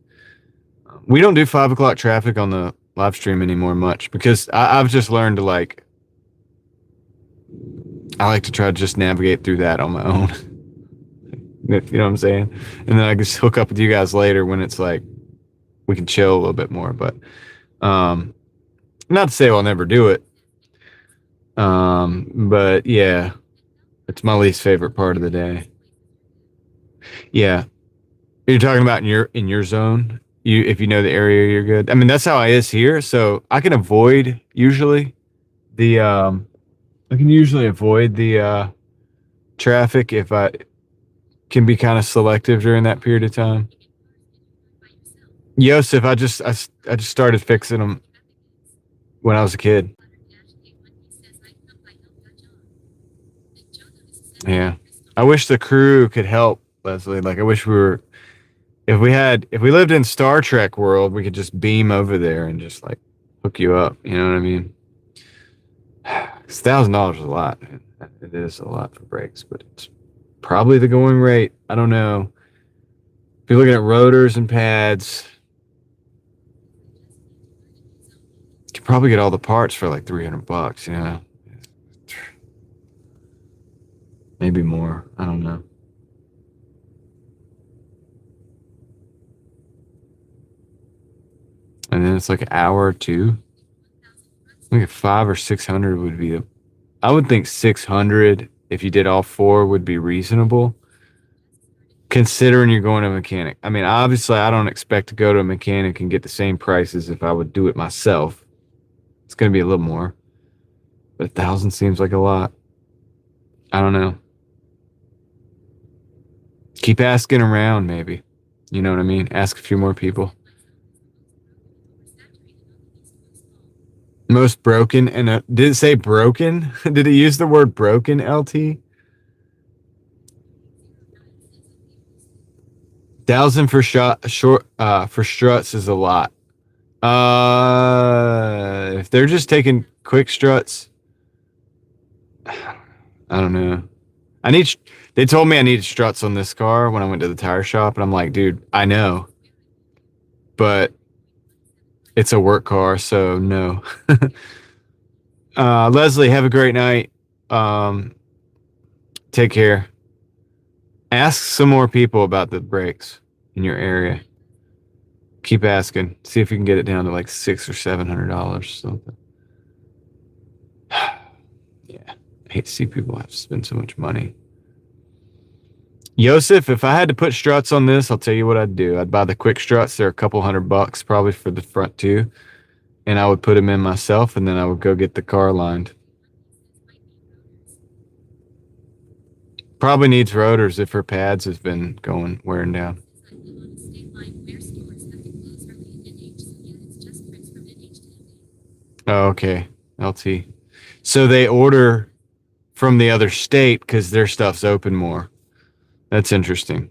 We don't do 5 o'clock traffic on the live stream anymore much because I've just learned to like, I like to try to just navigate through that on my own. You know what I'm saying? And then I just hook up with you guys later when it's like we can chill a little bit more. But not to say I'll never do it. But yeah, it's my least favorite part of the day. Yeah. You're talking about in your zone. You if you know the area, you're good. I mean, that's how I is here, so I can avoid usually the I can usually avoid the traffic if I can be kind of selective during that period of time. Yosef, I just started fixing them when I was a kid. Yeah. I wish the crew could help, Leslie. Like I wish we were if we lived in Star Trek world, we could just beam over there and just like hook you up. You know what I mean? $1,000 is a lot. It is a lot for brakes, but it's probably the going rate. I don't know. If you're looking at rotors and pads, you could probably get all the parts for like $300. You know, maybe more. I don't know. And then it's like an hour or two. I think 500 or 600 would be I would think 600 if you did all four, would be reasonable, considering you're going to a mechanic. I mean, obviously, I don't expect to go to a mechanic and get the same prices if I would do it myself. It's going to be a little more, but 1,000 seems like a lot. I don't know. Keep asking around, maybe. You know what I mean? Ask a few more people. Most broken, and did it say broken? Did it use the word broken, LT? 1,000 for for struts is a lot. If they're just taking quick struts, I don't know. They told me I needed struts on this car when I went to the tire shop, and I'm like, dude, I know, but it's a work car, so no. Leslie, have a great night. Take care. Ask some more people about the brakes in your area. Keep asking. See if you can get it down to like $600 or $700 something. Yeah, I hate to see people have to spend so much money. Yosef, if I had to put struts on this, I'll tell you what I'd do. I'd buy the quick struts. They're a couple $100 probably for the front two. And I would put them in myself, and then I would go get the car lined. Probably needs rotors if her pads has been wearing down. Oh, okay. LT. So they order from the other state because their stuff's open more. That's interesting.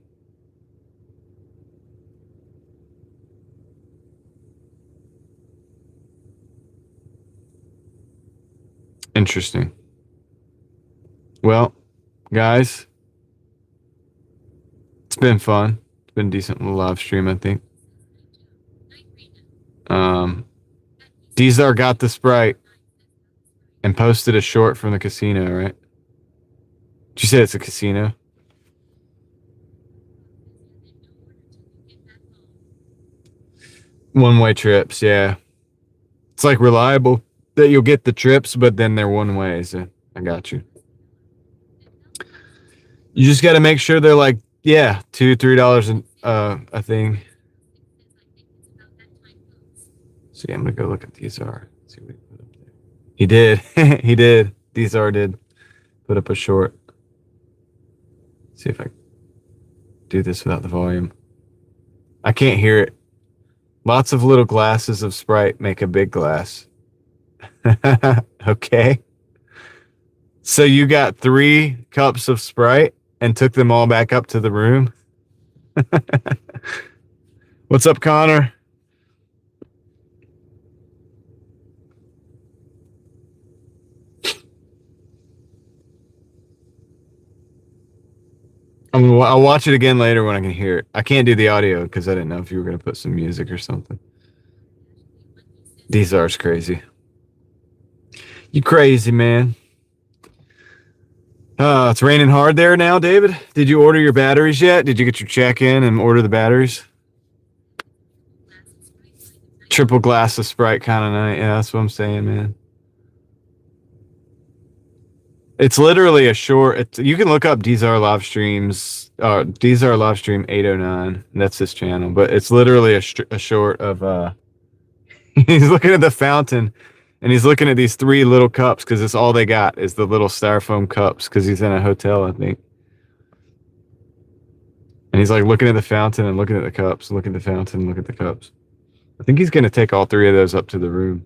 Interesting. Well, guys, it's been fun. It's been a decent little live stream, I think. Dizar got the Sprite and posted a short from the casino, right? Did you say it's a casino? One-way trips, yeah. It's like reliable that you'll get the trips, but then they're one way. So I got you. You just got to make sure they're like, yeah, $2-3 a thing. See, I'm gonna go look at Dizar. See what he put up there. He did. He did. Dizar did put up a short. See if I do this without the volume. I can't hear it. Lots of little glasses of Sprite make a big glass. Okay. So you got 3 cups of Sprite and took them all back up to the room? What's up, Connor? I'll watch it again later when I can hear it. I can't do the audio because I didn't know if you were going to put some music or something. These are crazy. You crazy, man. It's raining hard there now, David. Did you order your batteries yet? Did you get your check in and order the batteries? Triple glass of Sprite kind of night. Yeah, that's what I'm saying, man. It's literally a short. You can look up Dizar live streams. Dizar live stream 809. That's his channel, but it's literally a short of. He's looking at the fountain, and he's looking at these 3 little cups because it's all they got is the little styrofoam cups because he's in a hotel, I think. And he's like looking at the fountain and looking at the cups, looking at the fountain, look at the cups. I think he's gonna take all 3 of those up to the room.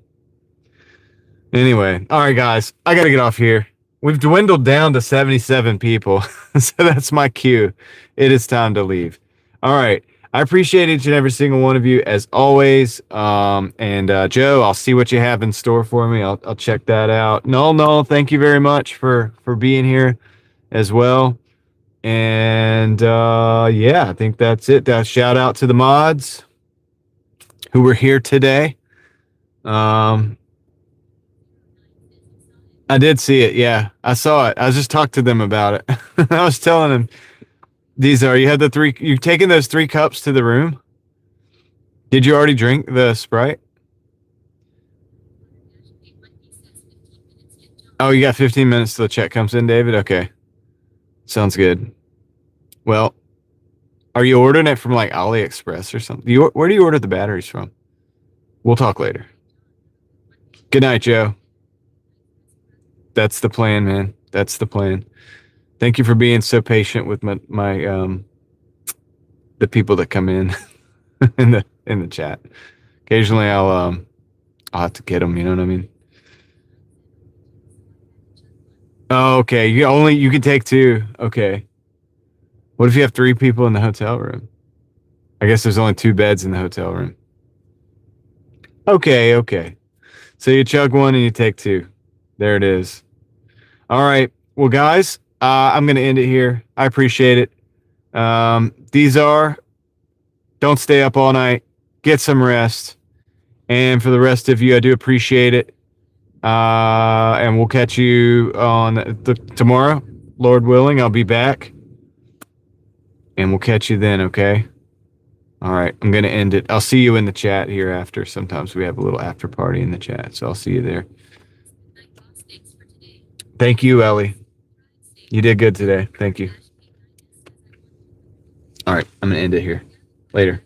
Anyway, all right, guys, I gotta get off here. We've dwindled down to 77 people, so that's my cue. It is time to leave. All right. I appreciate each and every single one of you, as always. And Joe, I'll see what you have in store for me. I'll check that out. No, thank you very much for being here as well. And yeah, I think that's it. Shout out to the mods who were here today. I did see it. Yeah, I saw it. I just talked to them about it. I was telling them, you had the 3, you've taken those 3 cups to the room. Did you already drink the Sprite? Oh, you got 15 minutes till the check comes in, David? Okay. Sounds good. Well, are you ordering it from like AliExpress or something? Where do you order the batteries from? We'll talk later. Good night, Joe. That's the plan, man. That's the plan. Thank you for being so patient with my the people that come in in the chat. Occasionally I'll have to get them, you know what I mean? Oh, okay. You can take two. Okay. What if you have three people in the hotel room? I guess there's only two beds in the hotel room. Okay, okay. So you chug one and you take two. There it is. All right. Well, guys, I'm going to end it here. I appreciate it. These are don't stay up all night. Get some rest. And for the rest of you, I do appreciate it. And we'll catch you on tomorrow. Lord willing, I'll be back. And we'll catch you then, okay? All right, I'm going to end it. I'll see you in the chat here after. Sometimes we have a little after party in the chat, so I'll see you there. Thank you, Ellie. You did good today. Thank you. All right, I'm going to end it here. Later.